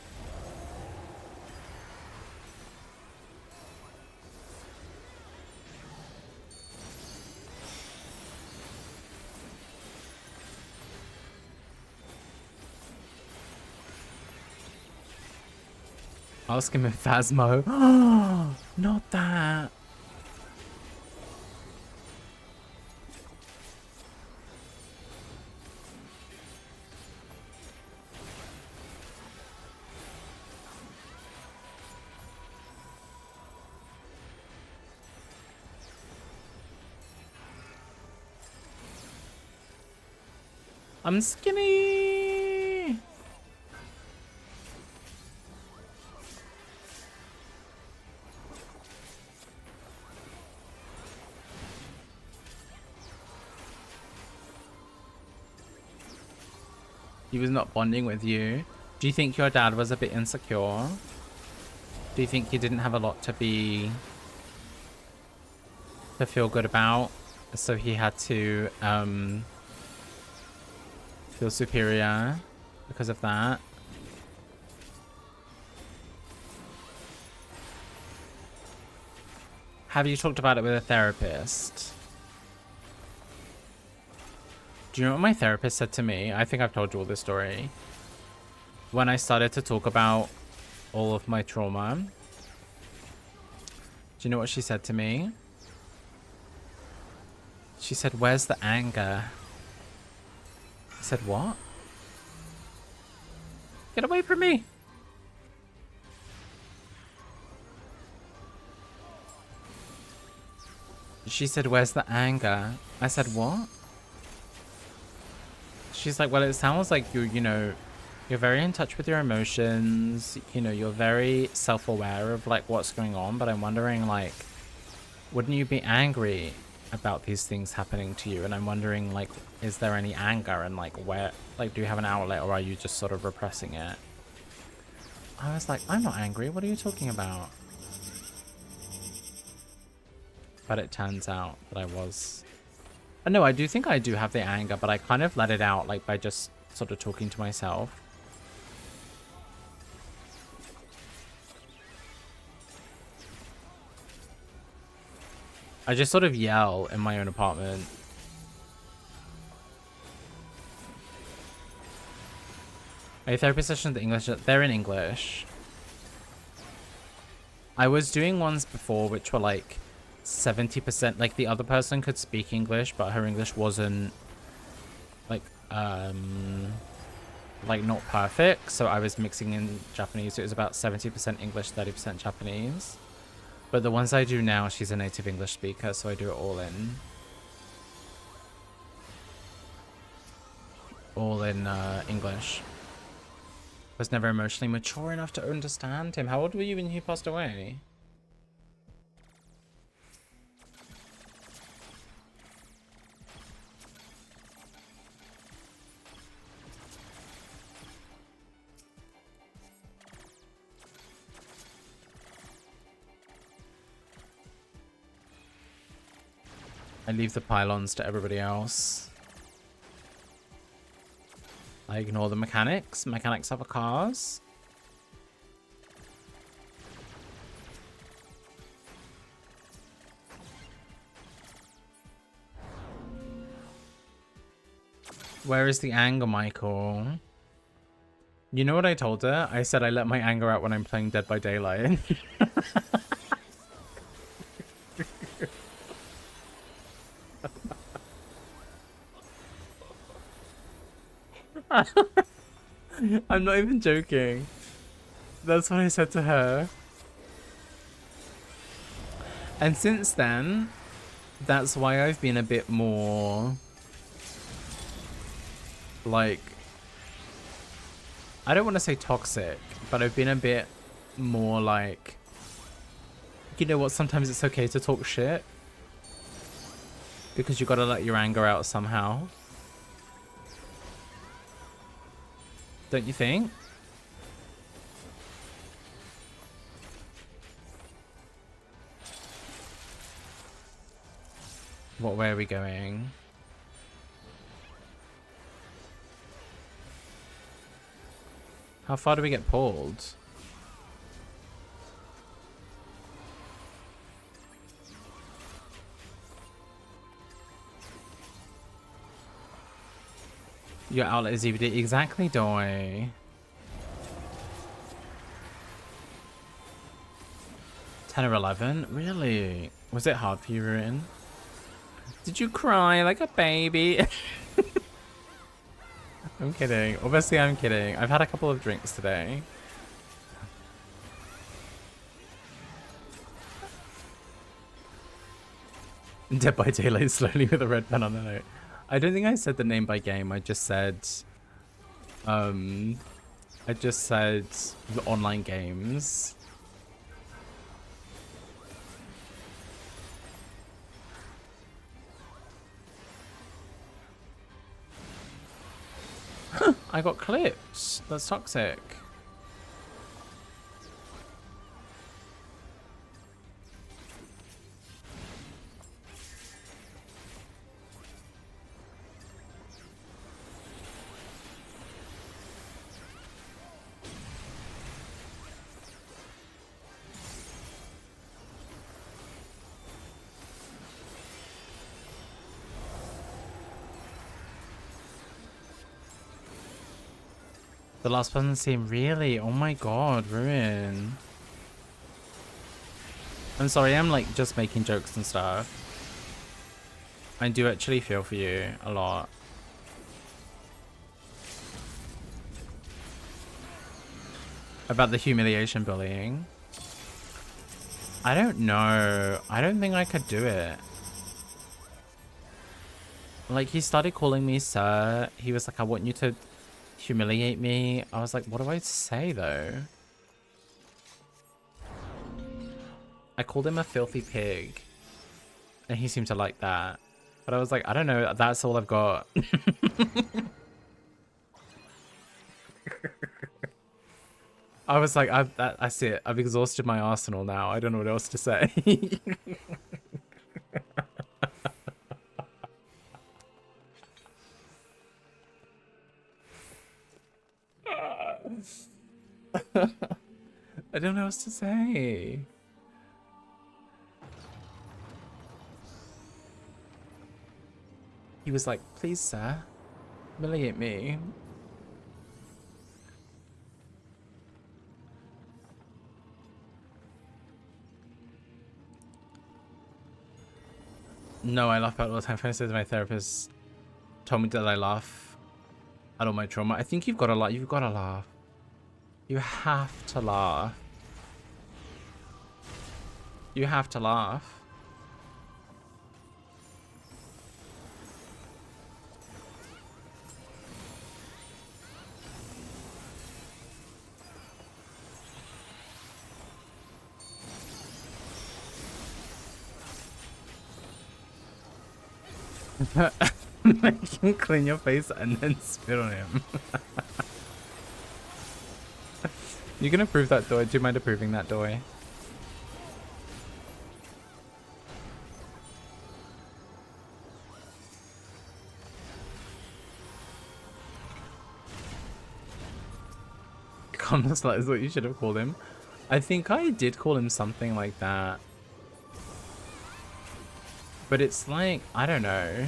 Ask him if Phasmo. Oh, not that. I'm skinny. He was not bonding with you. Do you think your dad was a bit insecure? Do you think he didn't have a lot to feel good about? So he had to feel superior because of that? Have you talked about it with a therapist? Do you know what my therapist said to me? I think I've told you all this story. When I started to talk about all of my trauma, do you know what she said to me? She said, "Where's the anger?" I said, "What? Get away from me." She said, "Where's the anger?" I said, "What?" She's like, "Well, it sounds like you're very in touch with your emotions. You're very self-aware of like what's going on, but I'm wondering, like, wouldn't you be angry about these things happening to you? And I'm wondering, like, is there any anger, and like where, like, do you have an outlet, or are you just sort of repressing it?" I was like, "I'm not angry. What are you talking about?" But it turns out that I was. No, I do think I do have the anger, but I kind of let it out, like, by just sort of talking to myself. I just sort of yell in my own apartment. My therapy sessions in English, they're in English. I was doing ones before which were like 70%, like the other person could speak English, but her English wasn't like not perfect. So I was mixing in Japanese. So it was about 70% English, 30% Japanese. But the ones I do now, she's a native English speaker, so I do it all in English. Was never emotionally mature enough to understand him. How old were you when he passed away? I leave the pylons to everybody else. I ignore the mechanics. Mechanics of the cars. Where is the anger, Michael? You know what I told her? I said I let my anger out when I'm playing Dead by Daylight. I'm not even joking. That's what I said to her. And since then, that's why I've been a bit more like I don't want to say toxic, but I've been a bit more like, you know what, sometimes it's okay to talk shit because you gotta let your anger out somehow. Don't you think? What way are we going? How far do we get pulled? Your outlet is EVD. Exactly, Doi. 10 or 11? Really? Was it hard for you, Ruin? Did you cry like a baby? I'm kidding. Obviously, I'm kidding. I've had a couple of drinks today. Dead by Daylight slowly with a red pen on the note. I don't think I said the name by game. I just said the online games. I got clipped. That's toxic. The last person seemed really? Oh my god, Ruin. I'm sorry, I'm like just making jokes and stuff. I do actually feel for you a lot. About the humiliation bullying. I don't know. I don't think I could do it. Like, he started calling me sir. He was like, I want you to humiliate me. I was like, what do I say though? I called him a filthy pig. And he seemed to like that. But I was like, I don't know. That's all I've got. I was like, that's it. I've exhausted my arsenal now. I don't know what else to say. I don't know what else to say. He was like, please, sir, humiliate me. No, I laugh out all the time. I said my therapist told me that I laugh at all my trauma. I think you've got to laugh. You've got to laugh. You have to laugh. You have to laugh. Make him clean your face and then spit on him. You can approve that, Doi. Do you mind approving that, Doi? Commonest is what you should have called him. I think I did call him something like that. But it's like, I don't know.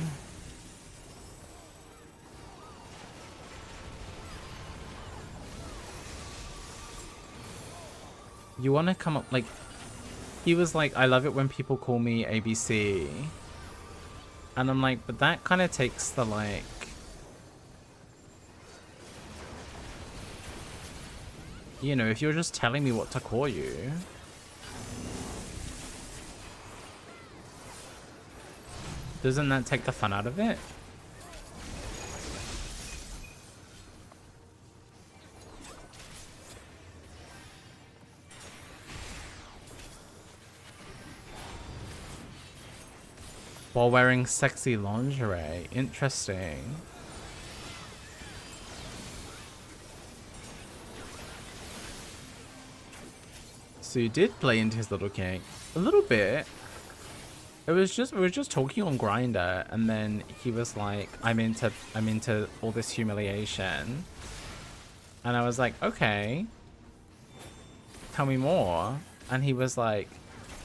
You want to come up, like, he was like, I love it when people call me ABC. And I'm like, but that kind of takes the, like, you know, if you're just telling me what to call you. Doesn't that take the fun out of it? While wearing sexy lingerie. Interesting. So you did play into his little cake. A little bit. It was just, we were just talking on Grindr, and then he was like, I'm into all this humiliation. And I was like, okay. Tell me more. And he was like,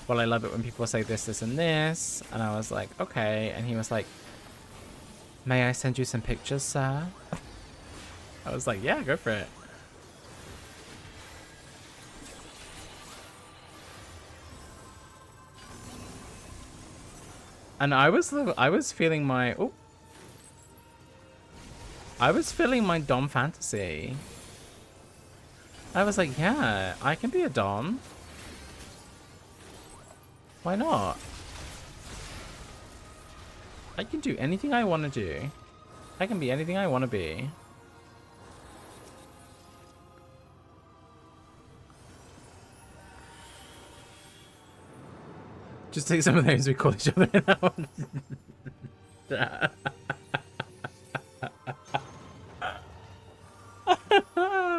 well, I love it when people say this, this, and this. And I was like, okay. And he was like, may I send you some pictures, sir? I was like, yeah, go for it. And I was feeling my, oh, I was feeling my dom fantasy. I was like, yeah, I can be a dom. Why not? I can do anything I want to do. I can be anything I want to be. Just take some of those we call each other now.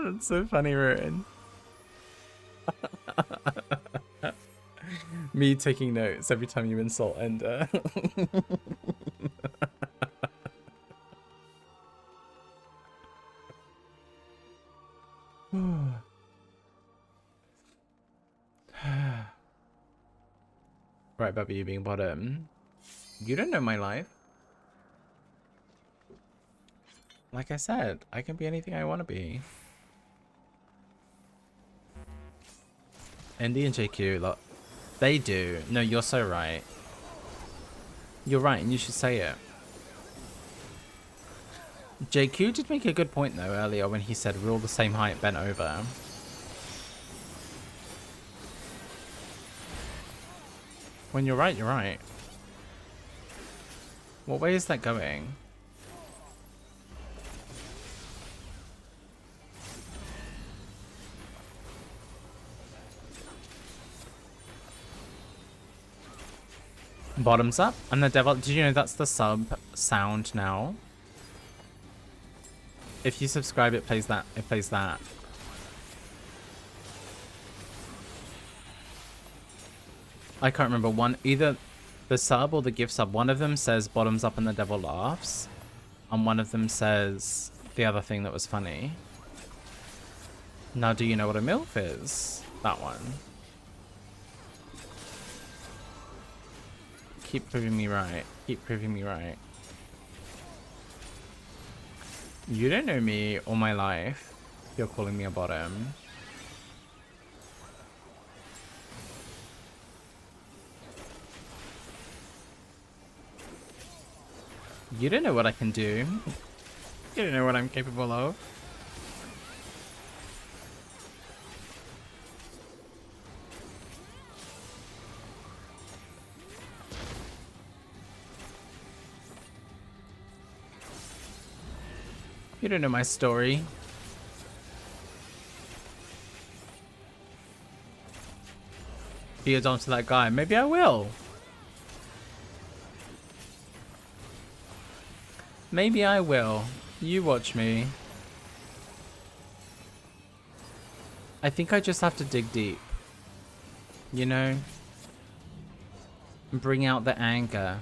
That's so funny, Ruin. Me taking notes every time you insult Ender. Right, Bubby, you being bottom. You don't know my life. Like I said, I can be anything I want to be. ND and JQ, look, they do. No, you're so right. You're right, and you should say it. JQ did make a good point, though, earlier when he said we're all the same height bent over. When you're right, you're right. What way is that going? Bottoms up. And the devil. Did you know that's the sub sound now? If you subscribe, it plays that. It plays that. I can't remember one. Either the sub or the gift sub. One of them says bottoms up and the devil laughs. And one of them says the other thing that was funny. Now, do you know what a MILF is? That one. Keep proving me right. Keep proving me right. You don't know me all my life. You're calling me a bottom. You don't know what I can do. You don't know what I'm capable of. You don't know my story. Be a dom to that guy. Maybe I will. Maybe I will. You watch me. I think I just have to dig deep. You know? Bring out the anger.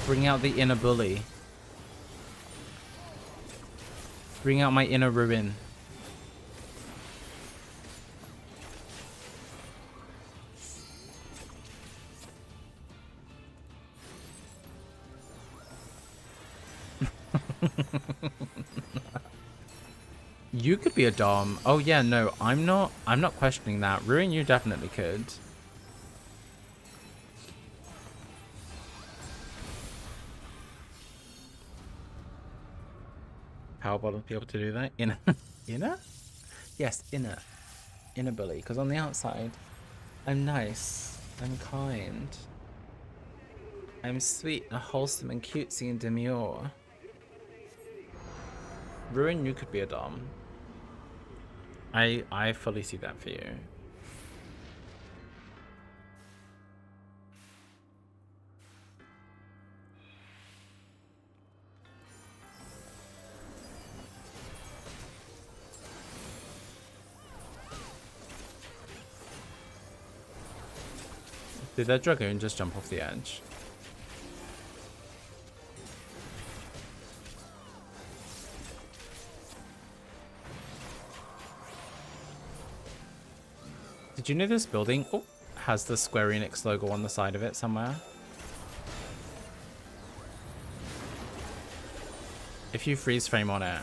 Bring out the inner bully. Bring out my inner ruin. You could be a dom. Oh yeah, no, I'm not questioning that. Ruin, you definitely could. How about be able to do that? Inner? Inner? Yes, inner. Inner bully. Because on the outside, I'm nice. I'm kind. I'm sweet and wholesome and cutesy and demure. Ruin, you could be a dom. I fully see that for you. Did that dragoon just jump off the edge? Did you know this building has the Square Enix logo on the side of it somewhere? If you freeze frame on it.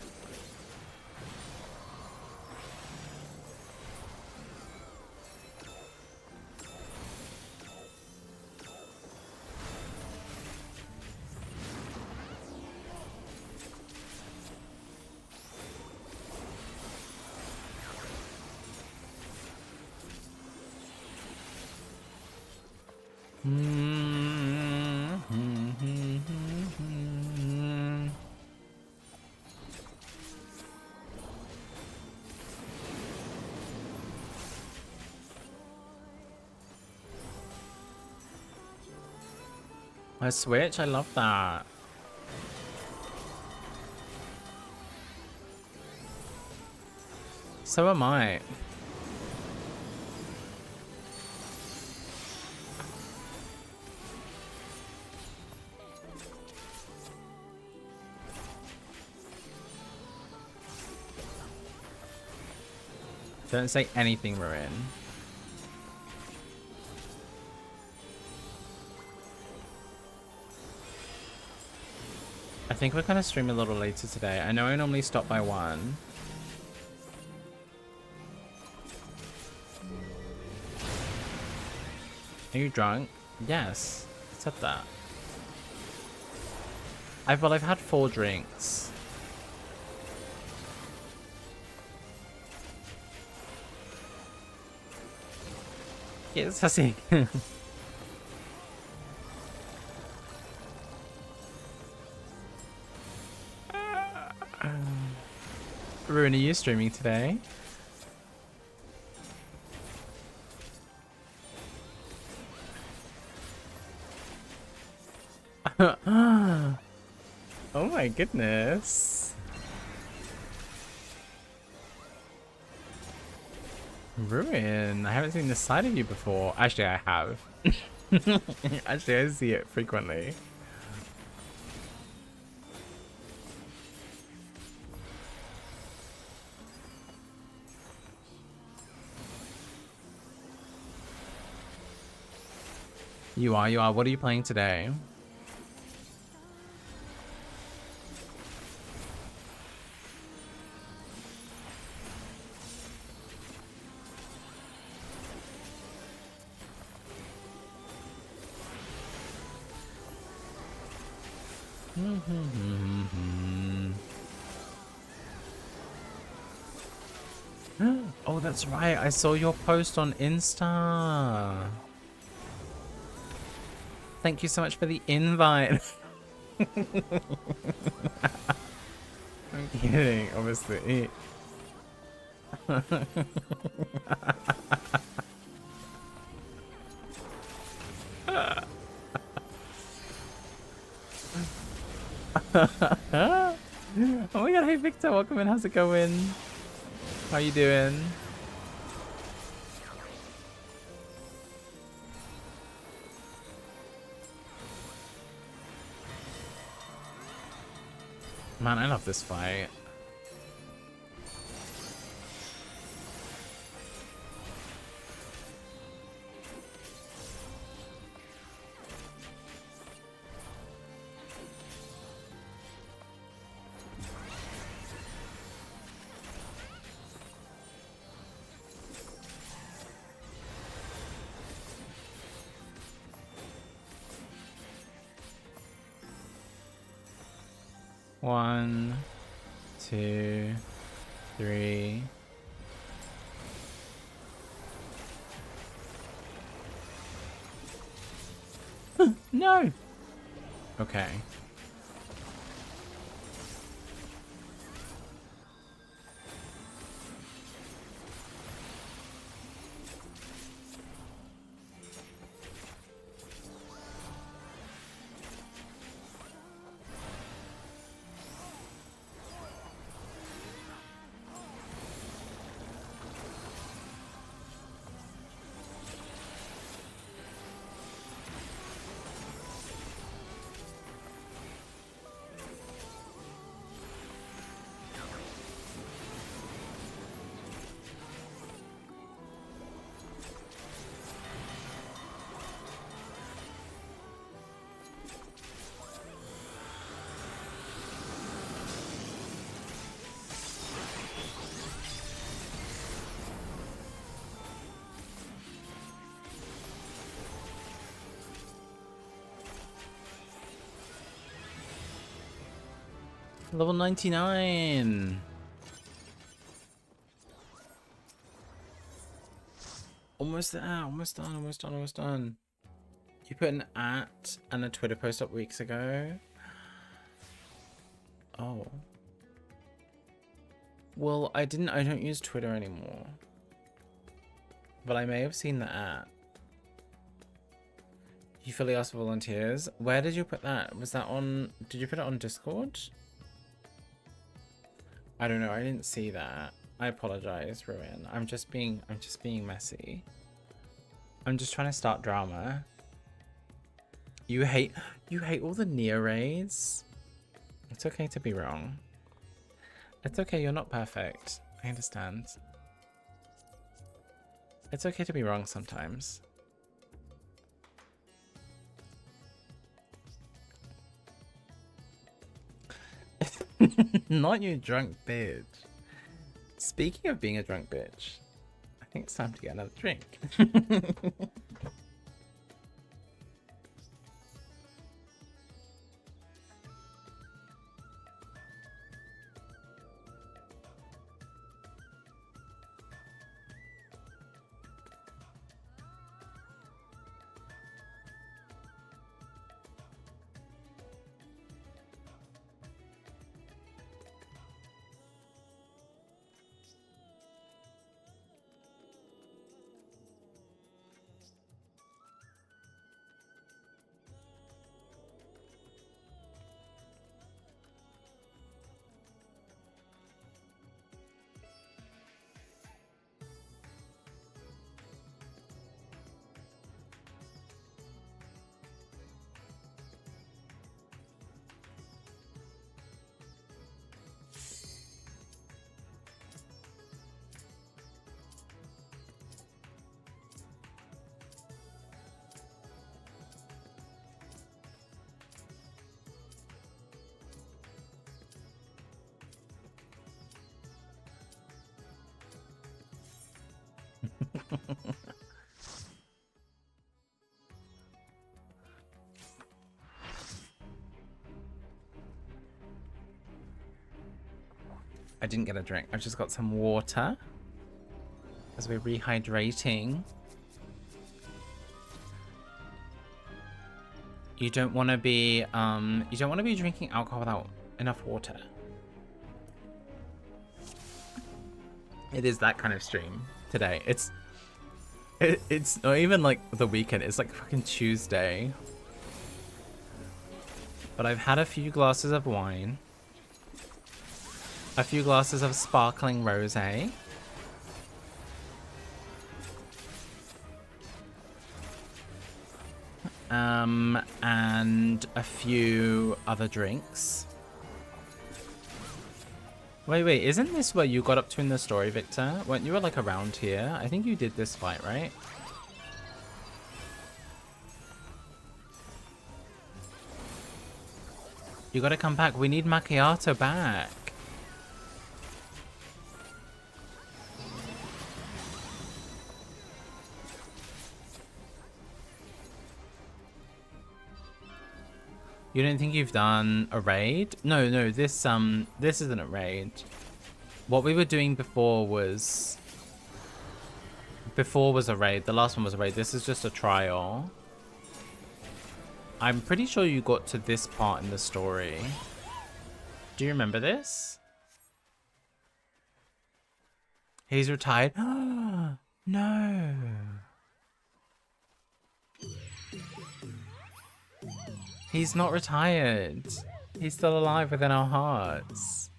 A switch? I love that. So am I. Don't say anything, Ruin. I think we're gonna stream a little later today. I know I normally stop by 1. Are you drunk? Yes. I said that. I've had 4 drinks. Yes, Hussy. Ruin, are you streaming today? Oh my goodness. Ruin, I haven't seen this side of you before. Actually, I have. Actually, I see it frequently. You are. What are you playing today? Oh, that's right. I saw your post on Insta. Thank you so much for the invite. I'm kidding, obviously. Oh my god, hey Victor, welcome in. How's it going? How you doing? Man, I love this fight. One, 2, 3. No. Okay. Level 99. Almost there. Almost done. Almost done. Almost done. You put an @ and a Twitter post up weeks ago. Oh. Well, I don't use Twitter anymore. But I may have seen the @ You fully asked for volunteers. Where did you put that? Was that on... Did you put it on Discord? I don't know. I didn't see that. I apologize, Ruin. I'm just being messy. I'm just trying to start drama. You hate all the Neo raids? It's okay to be wrong. It's okay. You're not perfect. I understand. It's okay to be wrong sometimes. Not you drunk bitch. Speaking of being a drunk bitch, I think it's time to get another drink. I didn't get a drink. I've just got some water as we're rehydrating. You don't want to be drinking alcohol without enough water. It is that kind of stream today. It's not even like the weekend. It's like fucking Tuesday. But I've had a few glasses of wine. A few glasses of sparkling rosé. And a few other drinks. Wait, isn't this where you got up to in the story, Victor? Weren't you like around here? I think you did this fight, right? You gotta come back. We need Macchiato back. You don't think you've done a raid? No, this isn't a raid. What we were doing before was a raid. The last one was a raid. This is just a trial. I'm pretty sure you got to this part in the story. Do you remember this? He's retired. No. He's not retired. He's still alive within our hearts.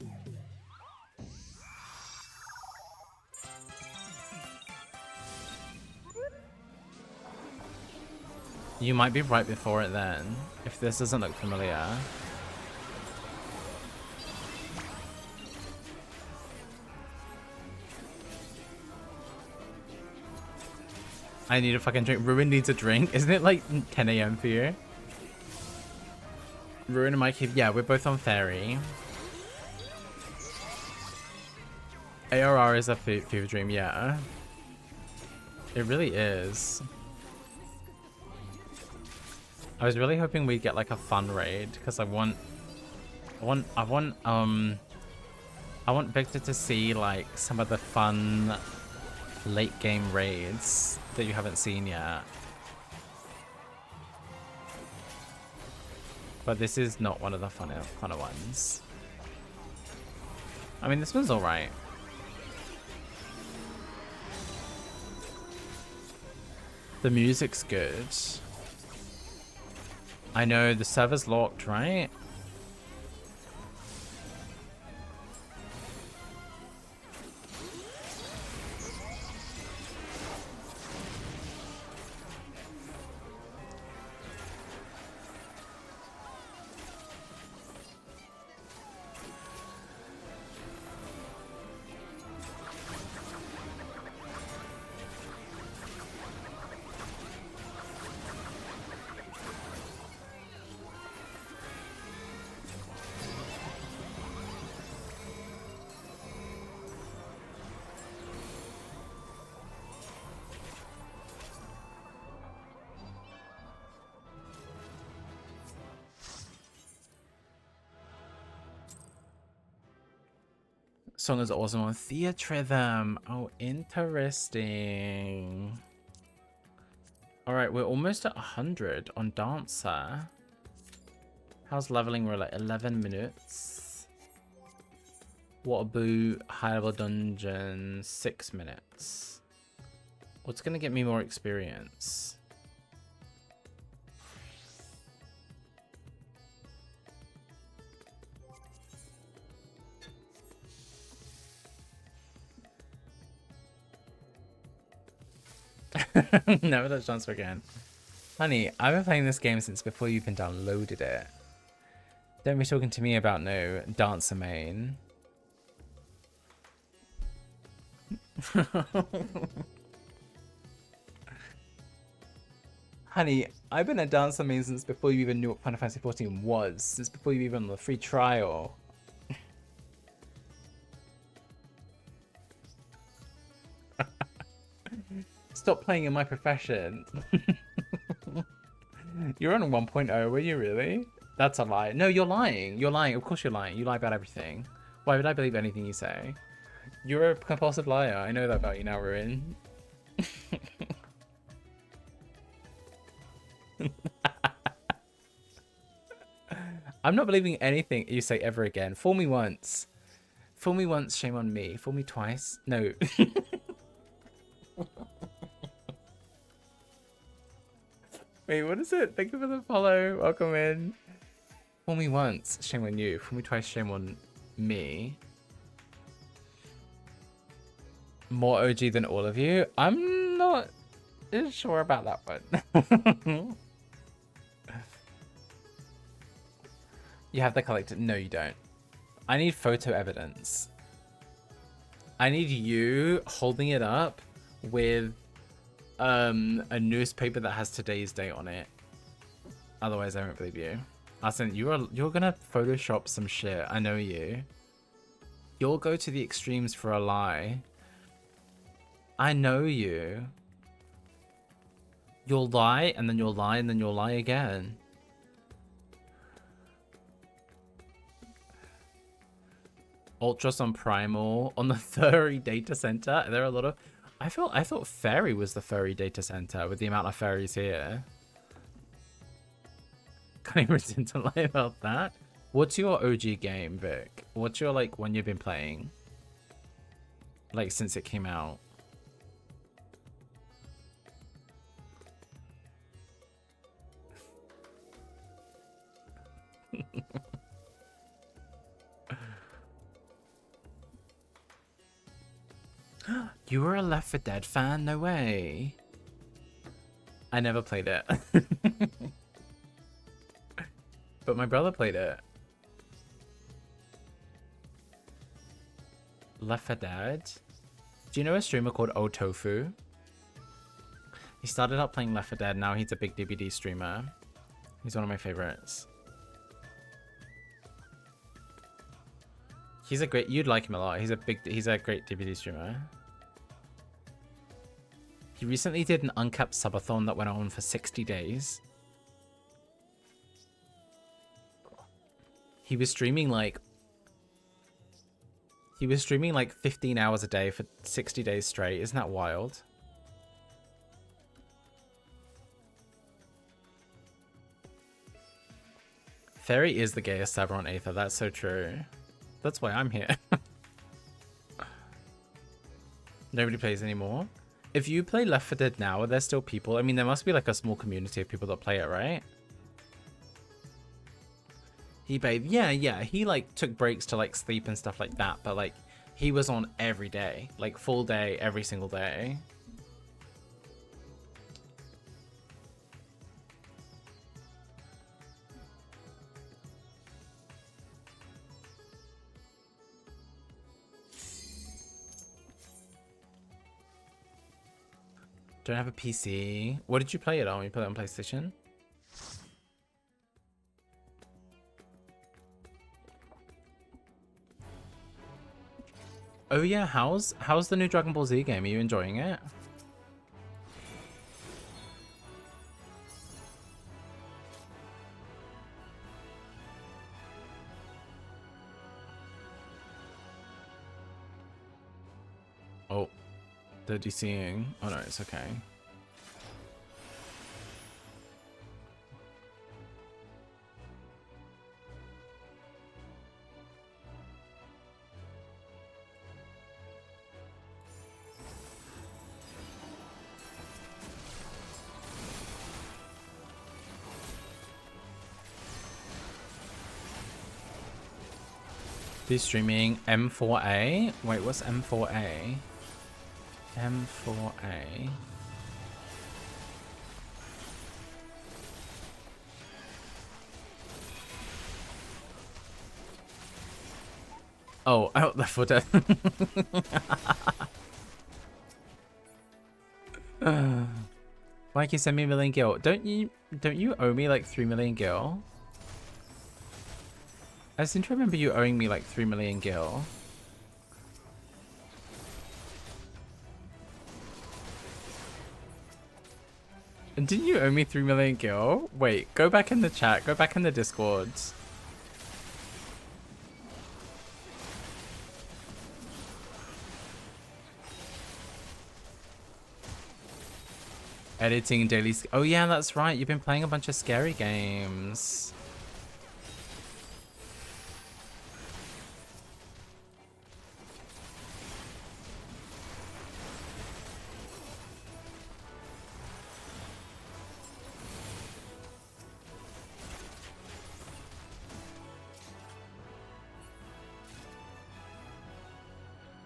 You might be right before it then, if this doesn't look familiar. I need a fucking drink. Ruin needs a drink. Isn't it like 10 AM for you? Ruin and Mikey, yeah, we're both on ferry. ARR is a fever dream, yeah. It really is. I was really hoping we'd get like a fun raid, because I want I want Victor to see like some of the fun late game raids that you haven't seen yet. But this is not one of the funner ones. I mean, this one's alright. The music's good. I know, the server's locked, right? Song is awesome on Theatrhythm. Oh, interesting. All right, we're almost at 100 on Dancer. How's leveling? We're like 11 minutes. Water Boot, high level dungeon, 6 minutes. What's gonna get me more experience? Never touched Dancer again. Honey, I've been playing this game since before you even downloaded it. Don't be talking to me about no Dancer main. Honey, I've been a Dancer main since before you even knew what Final Fantasy XIV was. Since before you even on the free trial. Stop playing in my profession. You're on 1.0, were you really? That's a lie. No, you're lying. You're lying. Of course you're lying. You lie about everything. Why would I believe anything you say? You're a compulsive liar. I know that about you now, Ruin. I'm not believing anything you say ever again. Fool me once. Fool me once, shame on me. Fool me twice. No. Wait, what is it? Thank you for the follow. Welcome in. Fool me once, shame on you. Fool me twice, shame on me. More OG than all of you? I'm not sure about that one. You have the collected. No, you don't. I need photo evidence. I need you holding it up with a newspaper that has today's date on it. Otherwise, I won't believe you. Arsene, you're gonna Photoshop some shit. I know you. You'll go to the extremes for a lie. I know you. You'll lie, and then you'll lie, and then you'll lie again. Ultras on Primal on the furry data center. There are a lot of. I thought fairy was the furry data center with the amount of fairies here. Can't even pretend to lie about that. What's your OG game, Vic? What's your like one you've been playing? Like since it came out. You were a Left 4 Dead fan? No way. I never played it. But my brother played it. Left 4 Dead? Do you know a streamer called Otofu? He started out playing Left 4 Dead, now he's a big DBD streamer. He's one of my favorites. He's a great, you'd like him a lot. He's a great DBD streamer. He recently did an uncapped subathon that went on for 60 days. He was streaming like 15 hours a day for 60 days straight. Isn't that wild? Fairy is the gayest server on Aether. That's so true. That's why I'm here. Nobody plays anymore. If you play Left 4 Dead now, are there still people? I mean, there must be like a small community of people that play it, right? He bathed. Yeah. He like took breaks to like sleep and stuff like that, but like he was on every day, like full day, every single day. Don't have a PC. What did you play it on? You play it on PlayStation? Oh yeah, how's the new Dragon Ball Z game? Are you enjoying it? Oh, they're DCing. Oh no, it's okay. He's streaming M4A. Wait, what's M4A? M4A. Oh, out the footer. Mikey, send me a million gil. Don't you owe me like 3 million gil? I seem to remember you owing me like 3 million gil. And didn't you owe me 3 million gil? Wait, go back in the chat. Go back in the Discords. Editing daily. Oh yeah, that's right. You've been playing a bunch of scary games.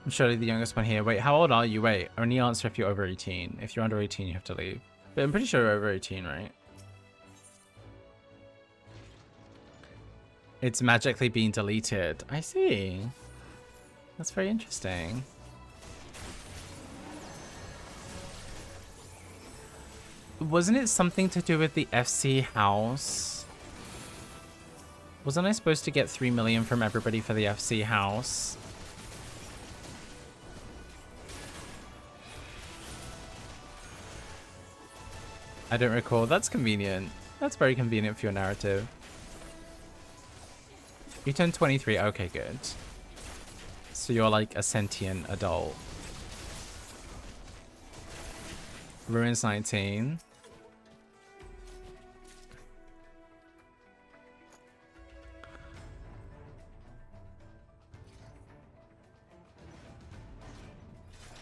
I'm surely the youngest one here. Wait, how old are you? Wait, only answer if you're over 18. If you're under 18, you have to leave. But I'm pretty sure you're over 18, right? It's magically being deleted. I see. That's very interesting. Wasn't it something to do with the FC house? Wasn't I supposed to get 3 million from everybody for the FC house? I don't recall. That's convenient. That's very convenient for your narrative. You turned 23. Okay, good. So you're like a sentient adult. Ruins 19.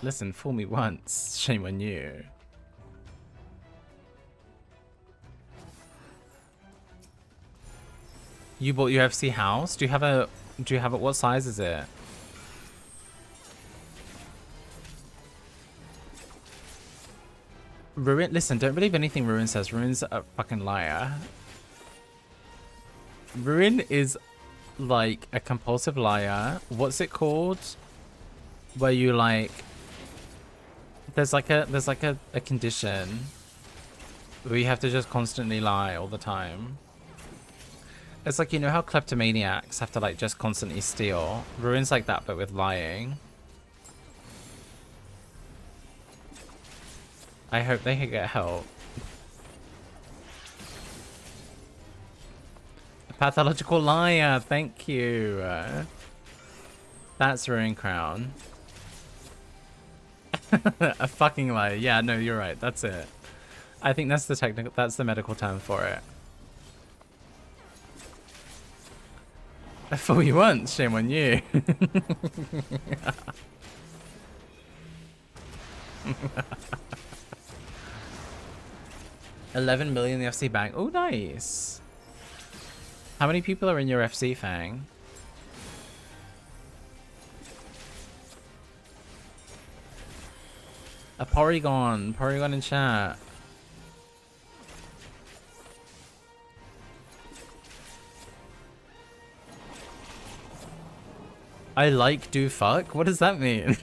Listen, fool me once. Shame on you. You bought UFC house? Do you have a what size is it? Ruin, listen, don't believe anything Ruin says. Ruin's a fucking liar. Ruin is like a compulsive liar. What's it called? Where you like there's like a condition where you have to just constantly lie all the time. It's like, you know how kleptomaniacs have to like just constantly steal? Ruin's like that, but with lying. I hope they can get help. Pathological liar, thank you. That's Ruin Crown. A fucking liar. Yeah, no, you're right. That's it. I think that's the medical term for it. I fool you once, shame on you. 11 million in the FC bank. Oh, nice. How many people are in your FC, Fang? A Porygon in chat. I like do fuck? What does that mean?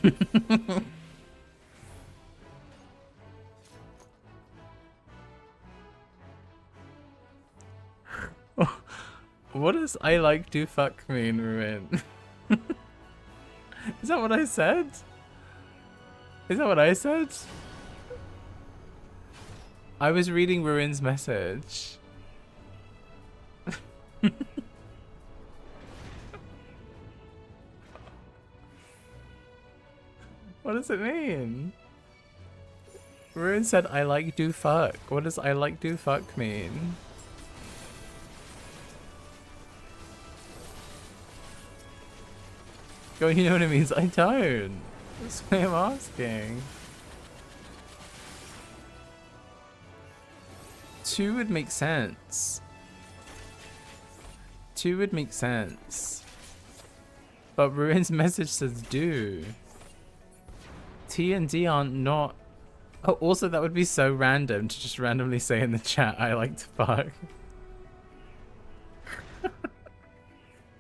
What does I like do fuck mean, Ruin? Is that what I said? Is that what I said? I was reading Ruin's message. What does it mean? Ruin said I like do fuck. What does I like do fuck mean? Go, you know what it means? I don't. That's why I'm asking. 2 would make sense. 2 would make sense. But Ruin's message says do. T and D aren't not. Oh, also that would be so random to just randomly say in the chat, I like to fuck.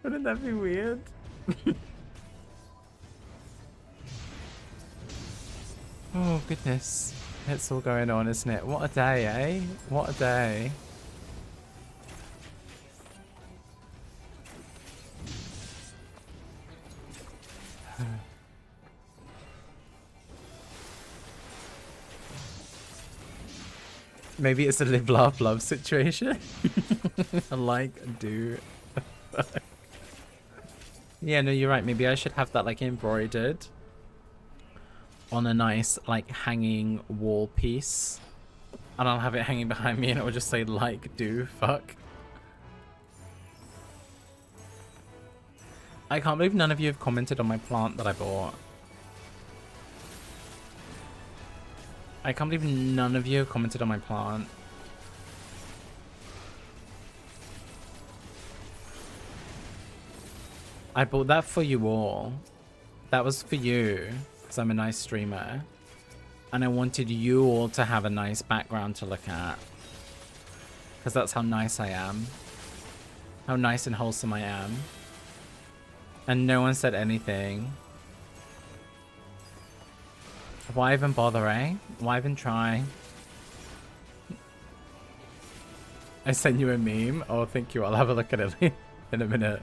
Wouldn't that be weird? Oh goodness. It's all going on, isn't it? What a day, eh? What a day. Maybe it's a live, laugh, love situation. Like, do. Yeah, no, you're right. Maybe I should have that like embroidered on a nice like hanging wall piece. And I'll have it hanging behind me and it will just say like, do, fuck. I can't believe none of you have commented on my plant that I bought. I can't believe none of you have commented on my plant. I bought that for you all. That was for you, because I'm a nice streamer. And I wanted you all to have a nice background to look at. Because that's how nice I am. How nice and wholesome I am. And no one said anything. Why even bother, eh? Why even try? I sent you a meme. Oh, thank you. I'll have a look at it in a minute.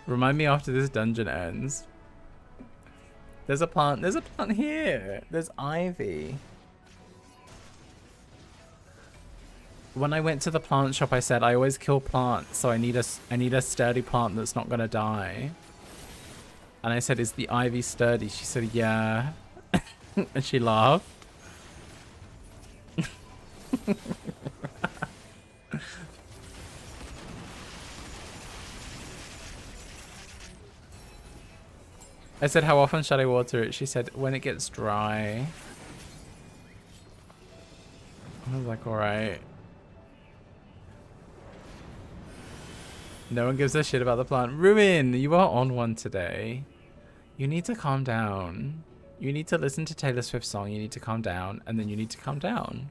Remind me after this dungeon ends. There's a plant. There's a plant here. There's ivy. When I went to the plant shop, I said I always kill plants, so I need a sturdy plant that's not gonna die. And I said, "Is the ivy sturdy?" She said, "Yeah." And she laughed. I said, "How often should I water it?" She said, "When it gets dry." I was like, alright. No one gives a shit about the plant. Ruin, you are on one today. You need to calm down. You need to listen to Taylor Swift's song. You need to calm down, and then you need to calm down.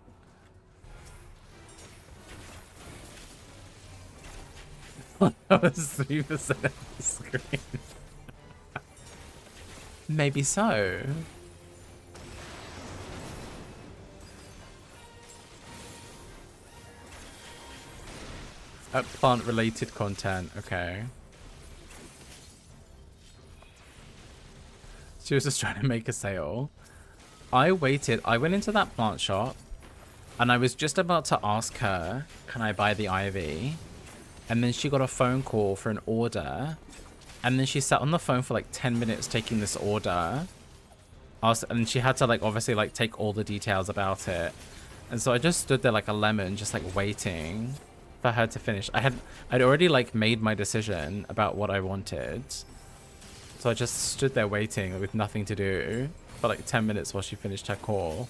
That was 3% of the screen. Maybe so. Plant-related content, okay. She was just trying to make a sale. I went into that plant shop, and I was just about to ask her, can I buy the ivy? and then she got a phone call for an order, and then she sat on the phone for like 10 minutes taking this order. And she had to like obviously like take all the details about it. And so I just stood there like a lemon, just like waiting for her to finish. I'd already like made my decision about what I wanted. So I just stood there waiting with nothing to do for like 10 minutes while she finished her call.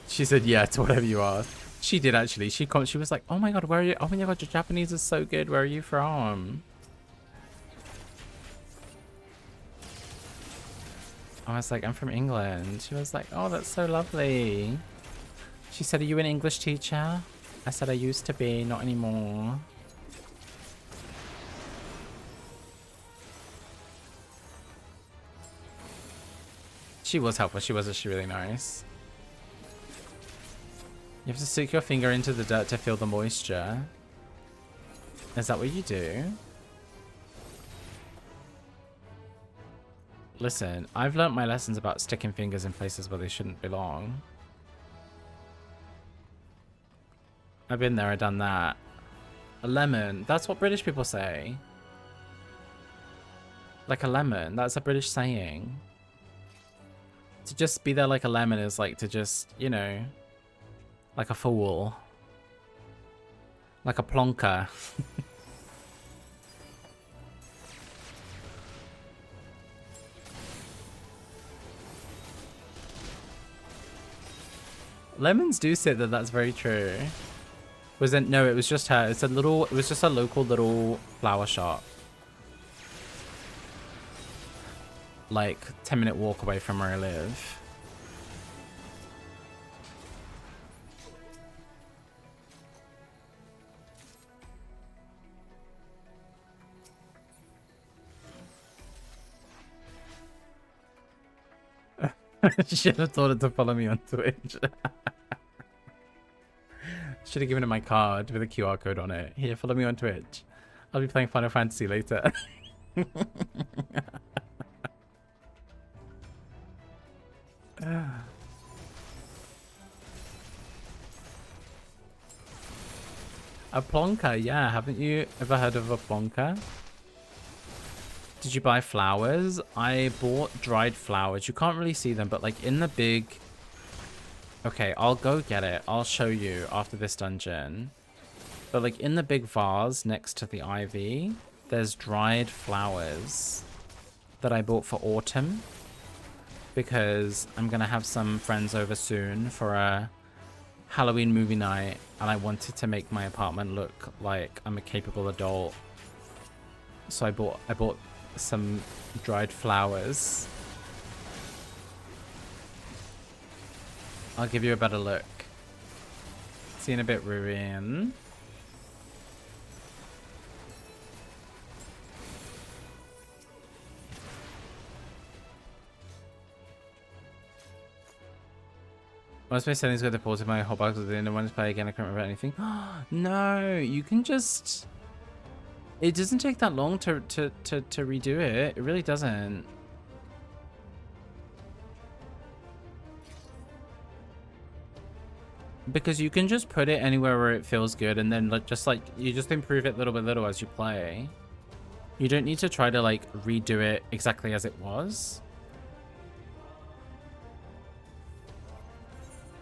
She said, yeah, to whatever you asked. She did actually. She was like, oh my god, where are you? Oh my god, your Japanese is so good. Where are you from? I was like, I'm from England. She was like, oh, that's so lovely. She said, are you an English teacher? I said, I used to be, not anymore. She was helpful. She was actually really nice. You have to stick your finger into the dirt to feel the moisture. Is that what you do? Listen, I've learnt my lessons about sticking fingers in places where they shouldn't belong. I've been there, I've done that. A lemon. That's what British people say. Like a lemon. That's a British saying. To just be there like a lemon is like to just, you know, like a fool. Like a plonker. Lemons do say that that's very true. Was it? No, it was just her. It was just a local little flower shop. Like 10-minute walk away from where I live. Should have told it to follow me on Twitch. Should have given it my card with a QR code on it. Here, follow me on Twitch. I'll be playing Final Fantasy later. A plonker, yeah. Haven't you ever heard of a plonker? Did you buy flowers? I bought dried flowers. You can't really see them, but like in the big... Okay, I'll go get it. I'll show you after this dungeon. But like in the big vase next to the ivy, there's dried flowers that I bought for autumn. Because I'm going to have some friends over soon for a Halloween movie night. And I wanted to make my apartment look like I'm a capable adult. So I bought some dried flowers. I'll give you a better look. See you in a bit, Ruin. Once my settings got deported, my whole box was in and wanted to play again. I can't remember anything. No, you can just... It doesn't take that long to redo it. It really doesn't. Because you can just put it anywhere where it feels good, and then you just improve it little by little as you play. You don't need to try to like redo it exactly as it was.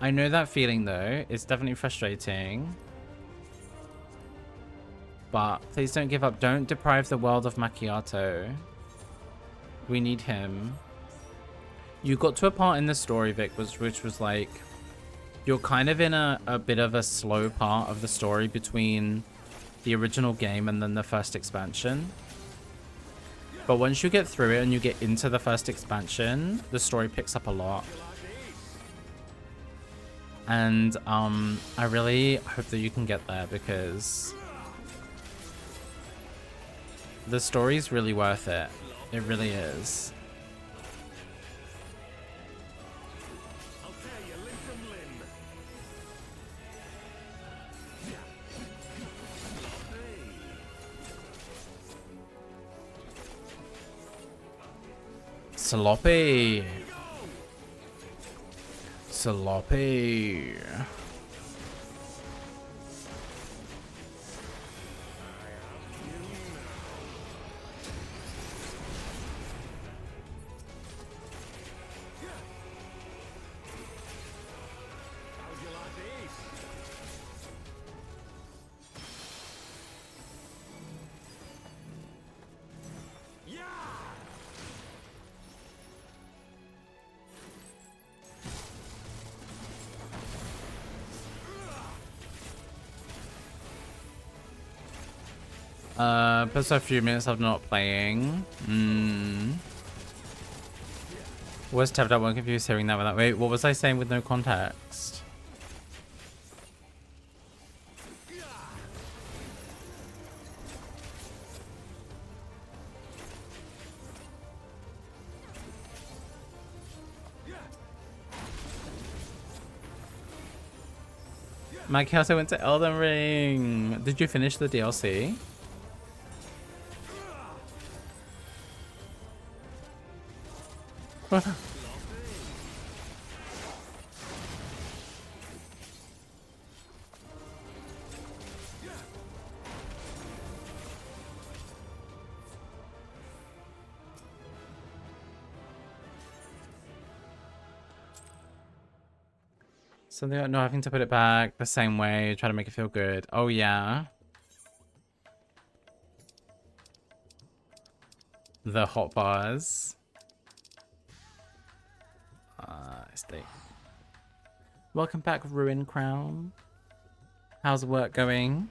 I know that feeling though. It's definitely frustrating. But please don't give up. Don't deprive the world of Macchiato. We need him. You got to a part in the story, Vic, which was like... You're kind of in a bit of a slow part of the story between the original game and then the first expansion. But once you get through it and you get into the first expansion, the story picks up a lot. And I really hope that you can get there because the story's really worth it. It really is. Sloppy. sloppy. Plus a few minutes of not playing. Was tapped out, one confused hearing that without. Wait, what was I saying with no context? Mike also went to Elden Ring. Did you finish the DLC? Something about not having to put it back the same way, try to make it feel good. Oh yeah. The hot bars. Stay. Welcome back, Ruin Crown. How's work going?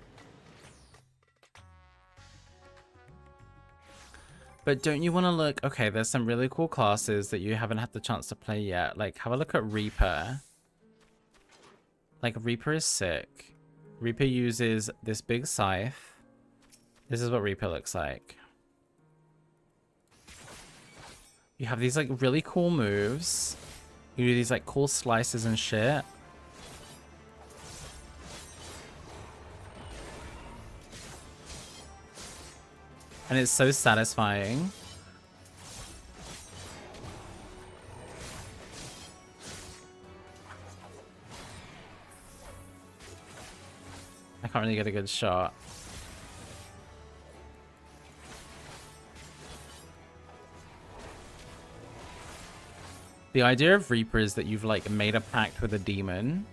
But don't you want to look... Okay, there's some really cool classes that you haven't had the chance to play yet. Like, have a look at Reaper. Like, Reaper is sick. Reaper uses this big scythe. This is what Reaper looks like. You have these, like, really cool moves. You do these, like, cool slices and shit. And it's so satisfying. I can't really get a good shot. The idea of Reaper is that you've like made a pact with a demon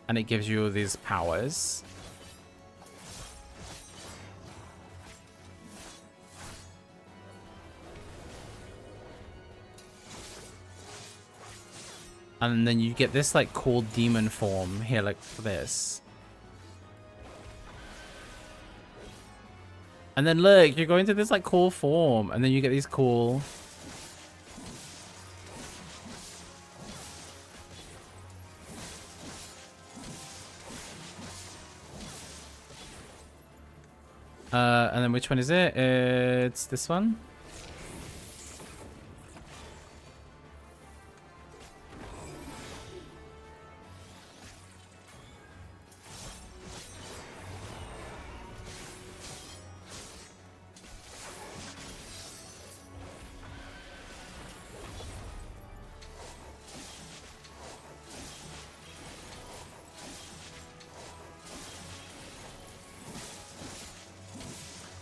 and it gives you all these powers. And then you get this like cool demon form here, like this. And then look, you're going to this like cool form and then you get these cool... and then which one is it? It's this one.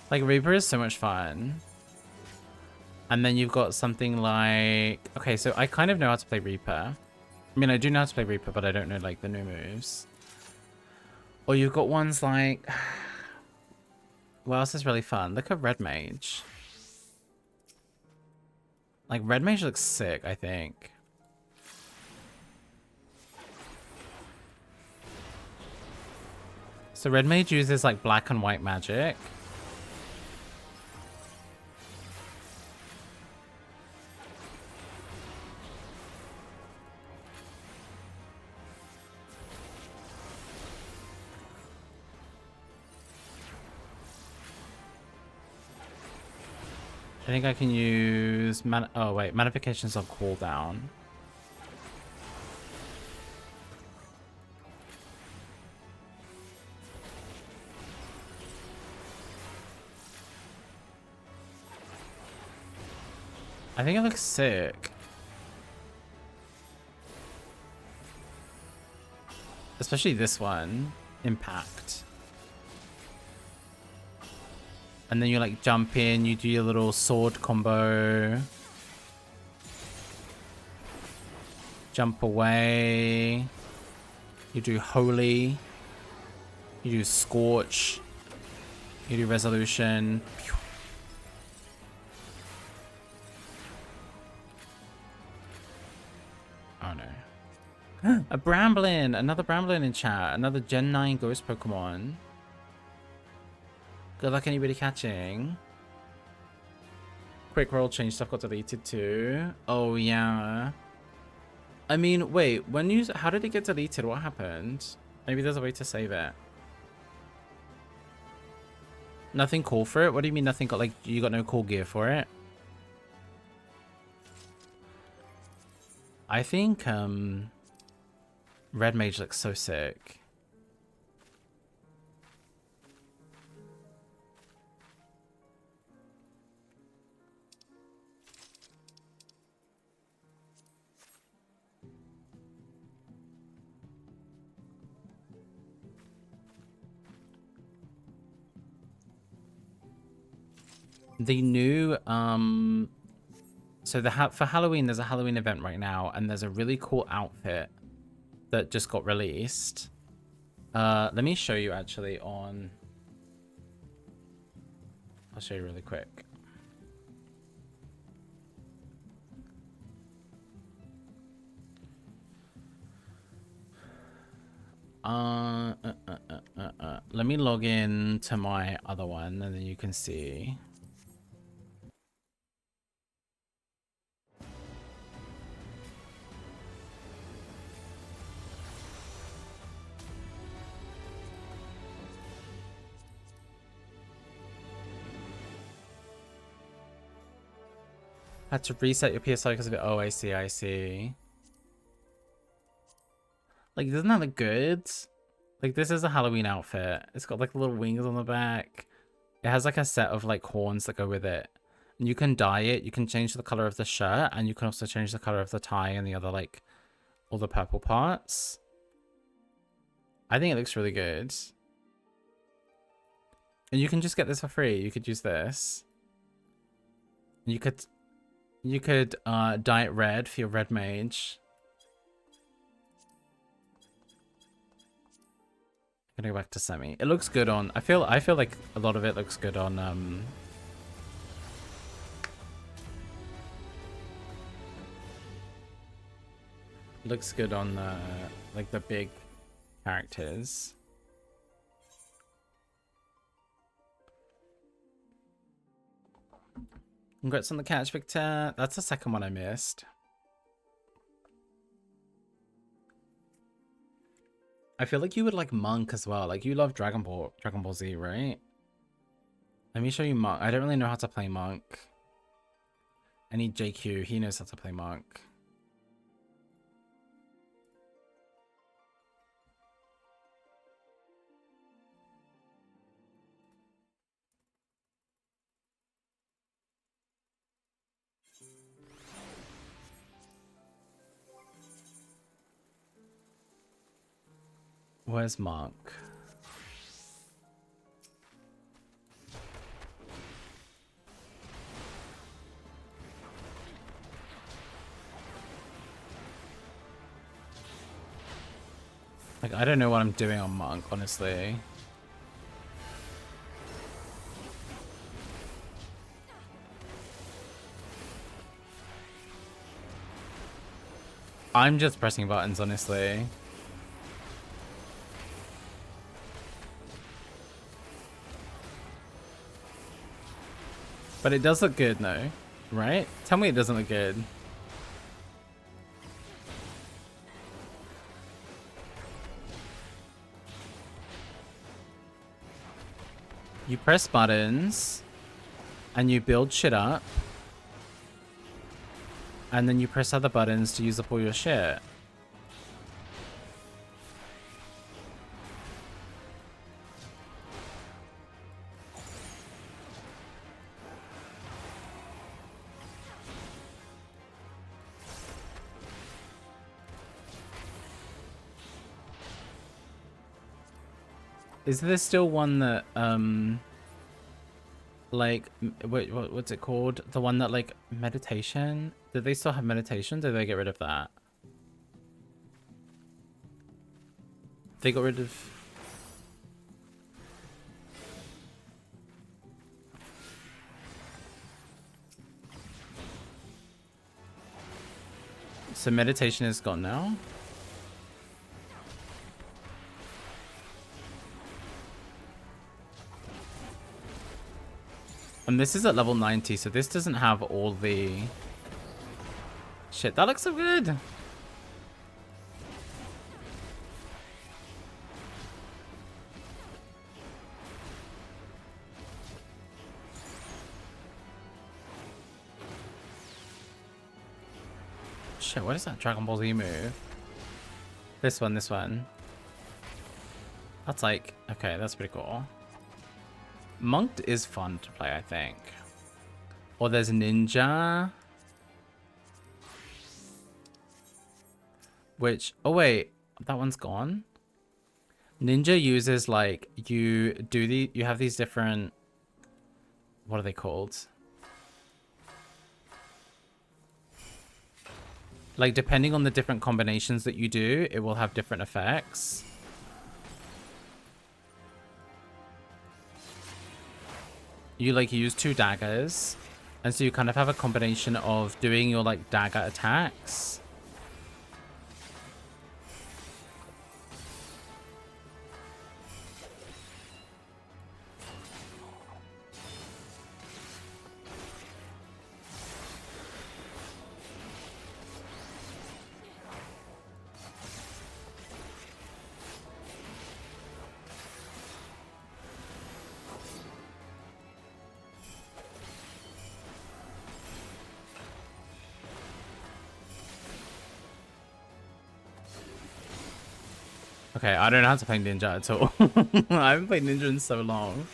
Like, Reaper is so much fun. And then you've got something like... Okay, so I kind of know how to play Reaper. I mean, I do know how to play Reaper, but I don't know, like, the new moves. Or you've got ones like... What else is really fun? Look at Red Mage. Like, Red Mage looks sick, I think. So Red Mage uses, like, black and white magic. I think I can use oh wait, Magnification's on cooldown. I think it looks sick. Especially this one. Impact. And then you like jump in, you do your little sword combo. Jump away. You do holy. You do scorch. You do resolution. Oh no. A Bramblin! Another Bramblin in chat. Another Gen 9 ghost Pokemon. Good luck anybody catching. Quick roll change stuff got deleted too. Oh yeah. I mean, wait, how did it get deleted? What happened? Maybe there's a way to save it. Nothing cool for it? What do you mean nothing got, like, you got no cool gear for it? I think, Red Mage looks so sick. The new, so for Halloween, there's a Halloween event right now, and there's a really cool outfit that just got released. Let me show you actually on... I'll show you really quick. Let me log in to my other one, and then you can see. Had to reset your PSI because of it. Oh, I see, I see. Like, doesn't that look good? Like, this is a Halloween outfit. It's got, like, little wings on the back. It has, like, a set of, like, horns that go with it. And you can dye it. You can change the color of the shirt. And you can also change the color of the tie and the other, like, all the purple parts. I think it looks really good. And you can just get this for free. You could use this. You could dye it red for your red mage. I'm gonna go back to Semi. It looks good on... I feel like a lot of it looks good on... looks good on like the big characters. Congrats on the catch, Victor. That's the second one I missed. I feel like you would like Monk as well. Like, you love Dragon Ball Z, right? Let me show you Monk. I don't really know how to play Monk. I need JQ. He knows how to play Monk. Where's Monk? Like, I don't know what I'm doing on Monk, honestly. I'm just pressing buttons, honestly. But it does look good, no? Right? Tell me it doesn't look good. You press buttons, and you build shit up, and then you press other buttons to use up all your shit. Is there still one that like what's it called? The one that like meditation? Did they still have meditation? Did they get rid of that? They got rid of. So meditation is gone now. And this is at level 90, so this doesn't have all the... Shit, that looks so good! Shit, what is that Dragon Ball Z move? This one, this one. That's like... Okay, that's pretty cool. Monked is fun to play, I think. Or there's Ninja. Which... Oh, wait. That one's gone? Ninja uses, like... You have these different... What are they called? Like, depending on the different combinations that you do, it will have different effects. You, like, use 2 daggers. And so you kind of have a combination of doing your, like, dagger attacks. Okay, I don't know how to play Ninja at all. I haven't played Ninja in so long.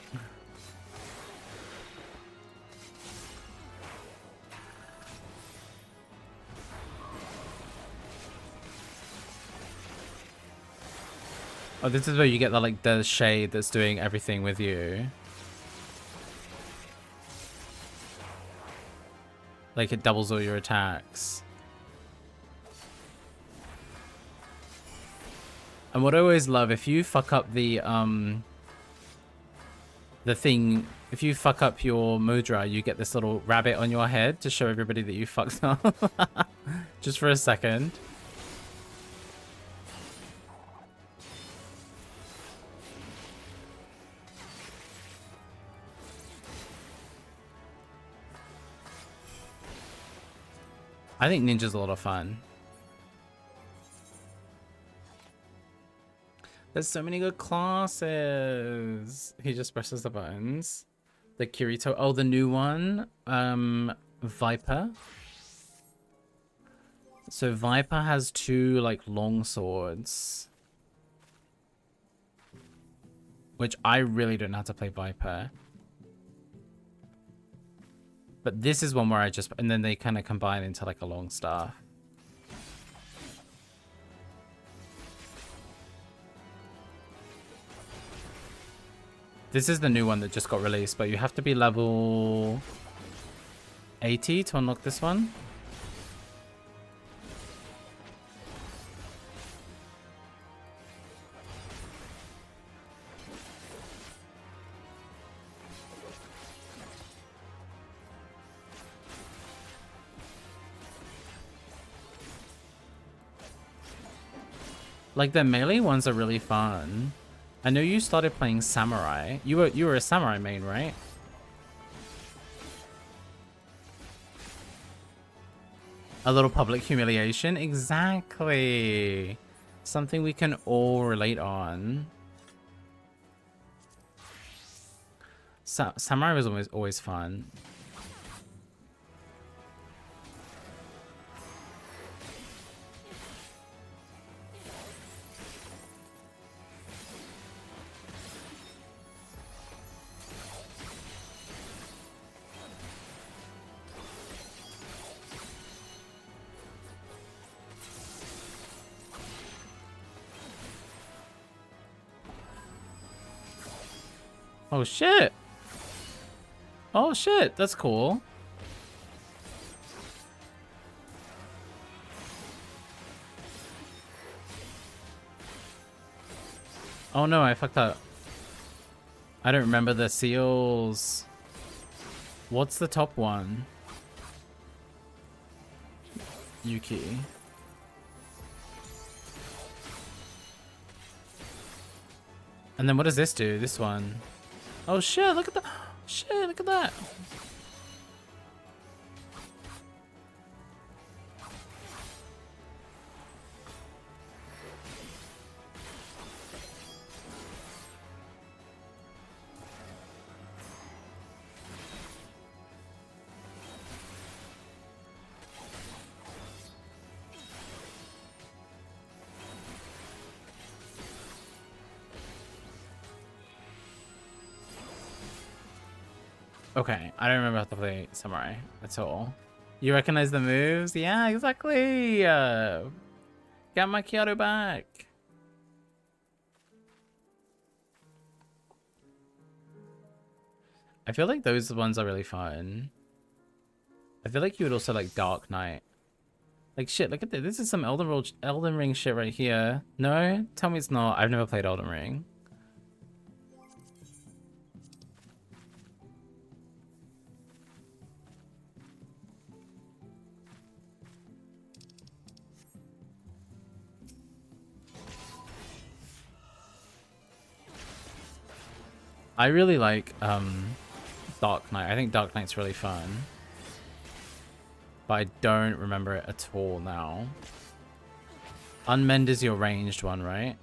Oh, this is where you get the, like, the shade that's doing everything with you. Like, it doubles all your attacks. And what I always love, if you fuck up the thing, if you fuck up your mudra, you get this little rabbit on your head to show everybody that you fucked up. Just for a second. I think Ninja's a lot of fun. There's so many good classes. He just presses the buttons. The Kirito. Oh, the new one. Viper. So Viper has 2, like, long swords. Which I really don't know how to play Viper. But this is one where I just... And then they kind of combine into, like, a long staff. This is the new one that just got released, but you have to be level 80 to unlock this one. Like, the melee ones are really fun. I know you started playing Samurai. You were a Samurai main, right? A little public humiliation? Exactly. Something we can all relate on. Samurai was always fun. Oh shit! Oh shit, that's cool. Oh no, I fucked up. I don't remember the seals. What's the top one? Yuki. And then what does this do? This one. Oh shit, look at that. Shit, look at that. Okay, I don't remember how to play Samurai at all. You recognize the moves? Yeah, exactly. Got my Kyoto back. I feel like those ones are really fun. I feel like you would also like Dark Knight. Like shit, look at this. This is some Elden Ring shit right here. No? Tell me it's not. I've never played Elden Ring. I really like Dark Knight. I think Dark Knight's really fun. But I don't remember it at all now. Unmend is your ranged one, right?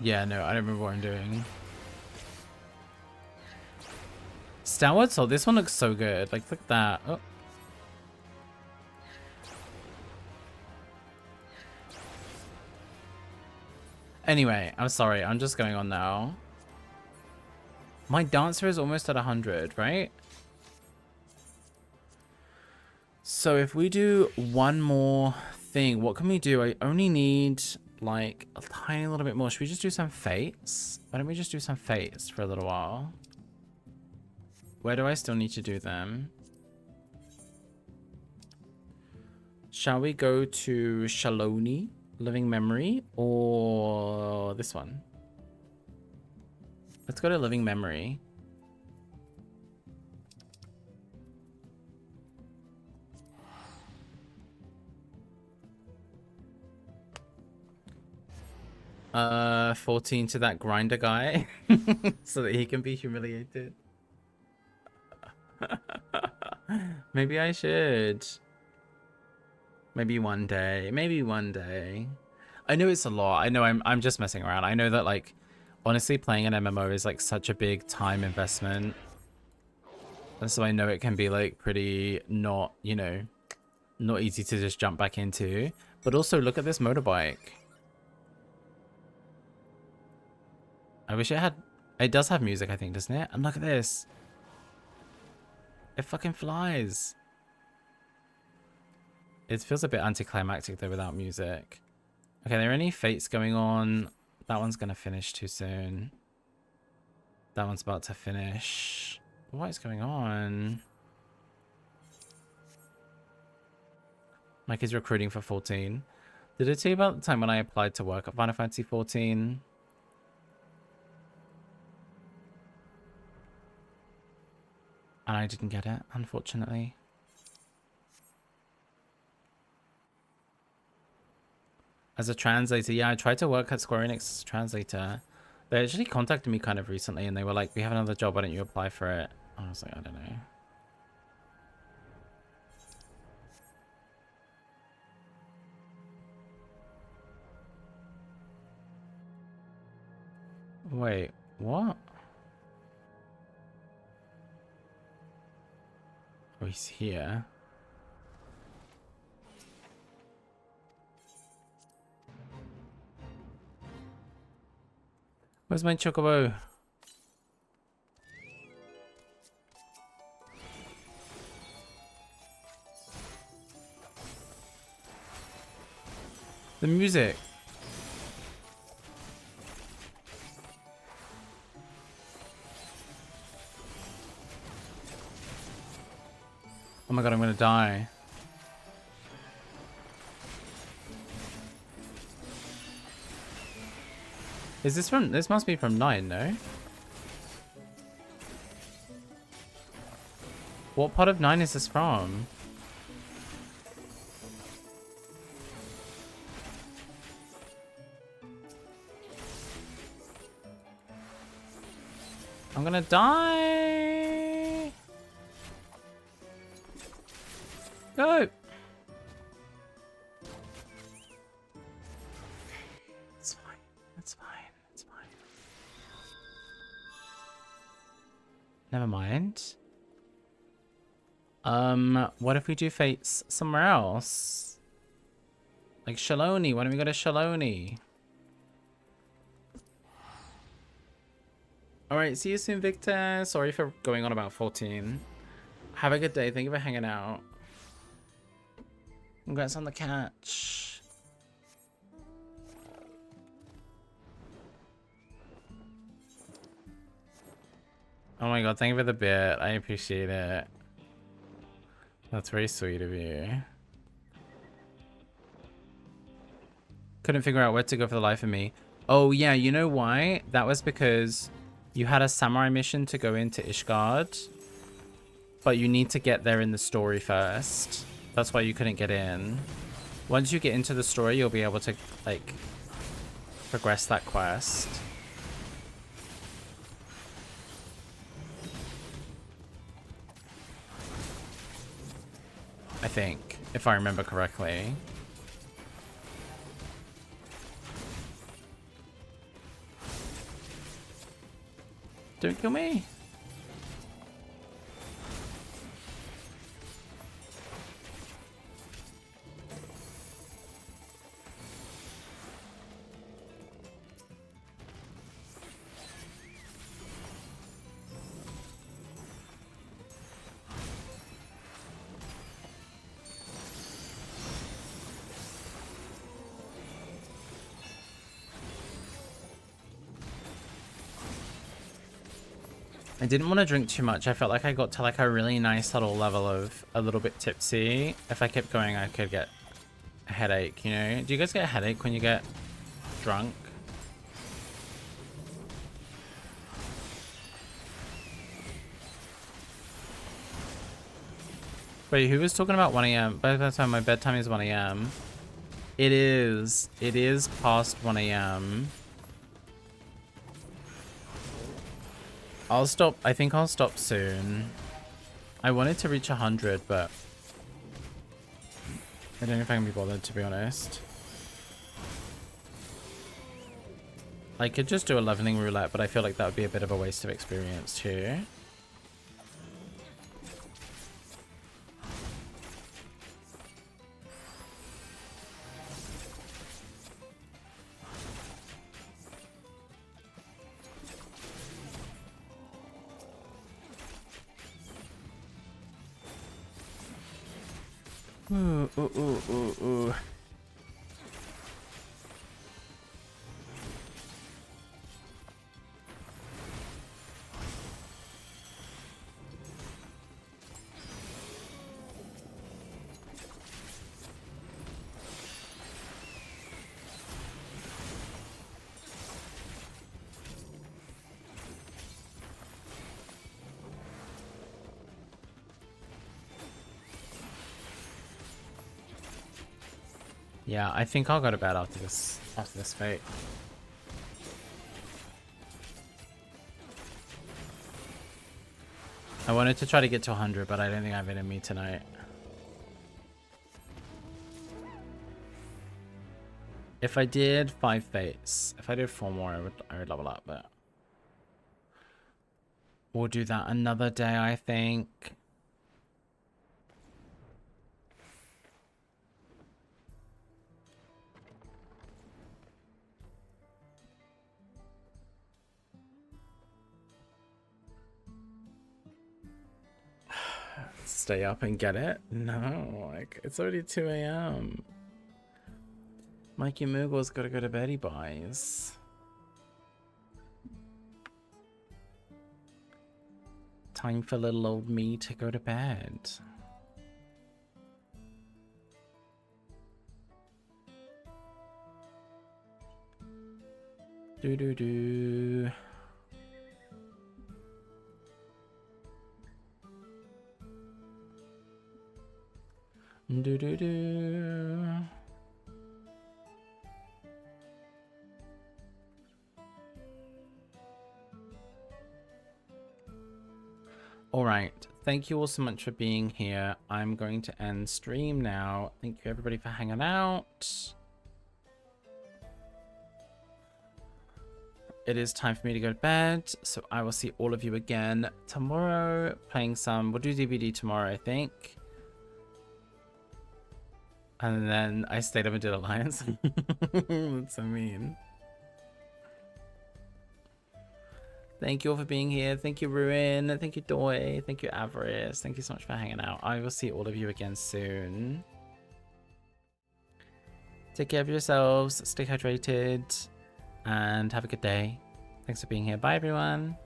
Yeah, no, I don't remember what I'm doing. Skyward Sword, this one looks so good. Like, look at that. Oh. Anyway, I'm sorry. I'm just going on now. My dancer is almost at 100, right? So if we do one more thing, what can we do? I only need like a tiny little bit more. Should we just do some fates? Why don't we just do some fates for a little while? Where do I still need to do them? Shall we go to Shaloni, Living Memory, or this one? Let's go to Living Memory. Uh, 14 to that grinder guy so that he can be humiliated. Maybe I should. Maybe one day. Maybe one day. I know it's a lot. I know I'm just messing around. I know that like honestly playing an MMO is like such a big time investment. And so I know it can be like pretty not, you know, not easy to just jump back into. But also look at this motorbike. I wish it had... It does have music, I think, doesn't it? And look at this. It fucking flies. It feels a bit anticlimactic, though, without music. Okay, are there any fates going on? That one's going to finish too soon. That one's about to finish. What is going on? Mike is recruiting for 14. Did I tell you about the time when I applied to work at Final Fantasy 14? And I didn't get it, unfortunately. As a translator, yeah, I tried to work at Square Enix as a translator. They actually contacted me kind of recently and they were like, we have another job, why don't you apply for it? I was like, I don't know. Wait, what? Oh, he's here. Where's my chocobo? The music. Oh my god, I'm gonna die. Is this from, this must be from 9, no? What part of 9 is this from? I'm gonna die. Go. It's fine. It's fine. It's fine. Never mind. What if we do fates somewhere else? Like Shaloni. Why don't we go to Shaloni? Alright, see you soon, Victor. Sorry for going on about 14. Have a good day. Thank you for hanging out. Congrats on the catch. Oh my god, thank you for the bit. I appreciate it. That's very sweet of you. Couldn't figure out where to go for the life of me. Oh yeah, you know why? That was because you had a samurai mission to go into Ishgard, but you need to get there in the story first. That's why you couldn't get in. Once you get into the story, you'll be able to, like, progress that quest. I think, if I remember correctly. Don't kill me. I didn't want to drink too much. I felt like I got to like a really nice little level of a little bit tipsy. If I kept going, I could get a headache, you know? Do you guys get a headache when you get drunk? Wait, who was talking about 1 a.m.? By the time my bedtime is 1 a.m. It is. It is past 1 a.m. I'll stop. I think I'll stop soon. I wanted to reach 100, but I don't know if I can be bothered, to be honest. I could just do a leveling roulette, but I feel like that would be a bit of a waste of experience too. Ooh, ooh, ooh, ooh, ooh. Yeah, I think I'll go to bed after this fate. I wanted to try to get to 100, but I don't think I have it in me tonight. If I did 5 fates, if I did 4 more, I would level up, but we'll do that another day, I think. Stay up and get it? No, like, it's already 2 a.m. Mikey Moogle's gotta go to bed, he buys. Time for little old me to go to bed. Do do do. Do do do. All right. Thank you all so much for being here. I'm going to end stream now. Thank you everybody for hanging out. It is time for me to go to bed, so I will see all of you again tomorrow. Playing some, we'll do DVD tomorrow, I think. And then I stayed up and did Alliance. That's so mean. Thank you all for being here. Thank you, Ruin. Thank you, Doi. Thank you, Avarice. Thank you so much for hanging out. I will see all of you again soon. Take care of yourselves. Stay hydrated. And have a good day. Thanks for being here. Bye, everyone.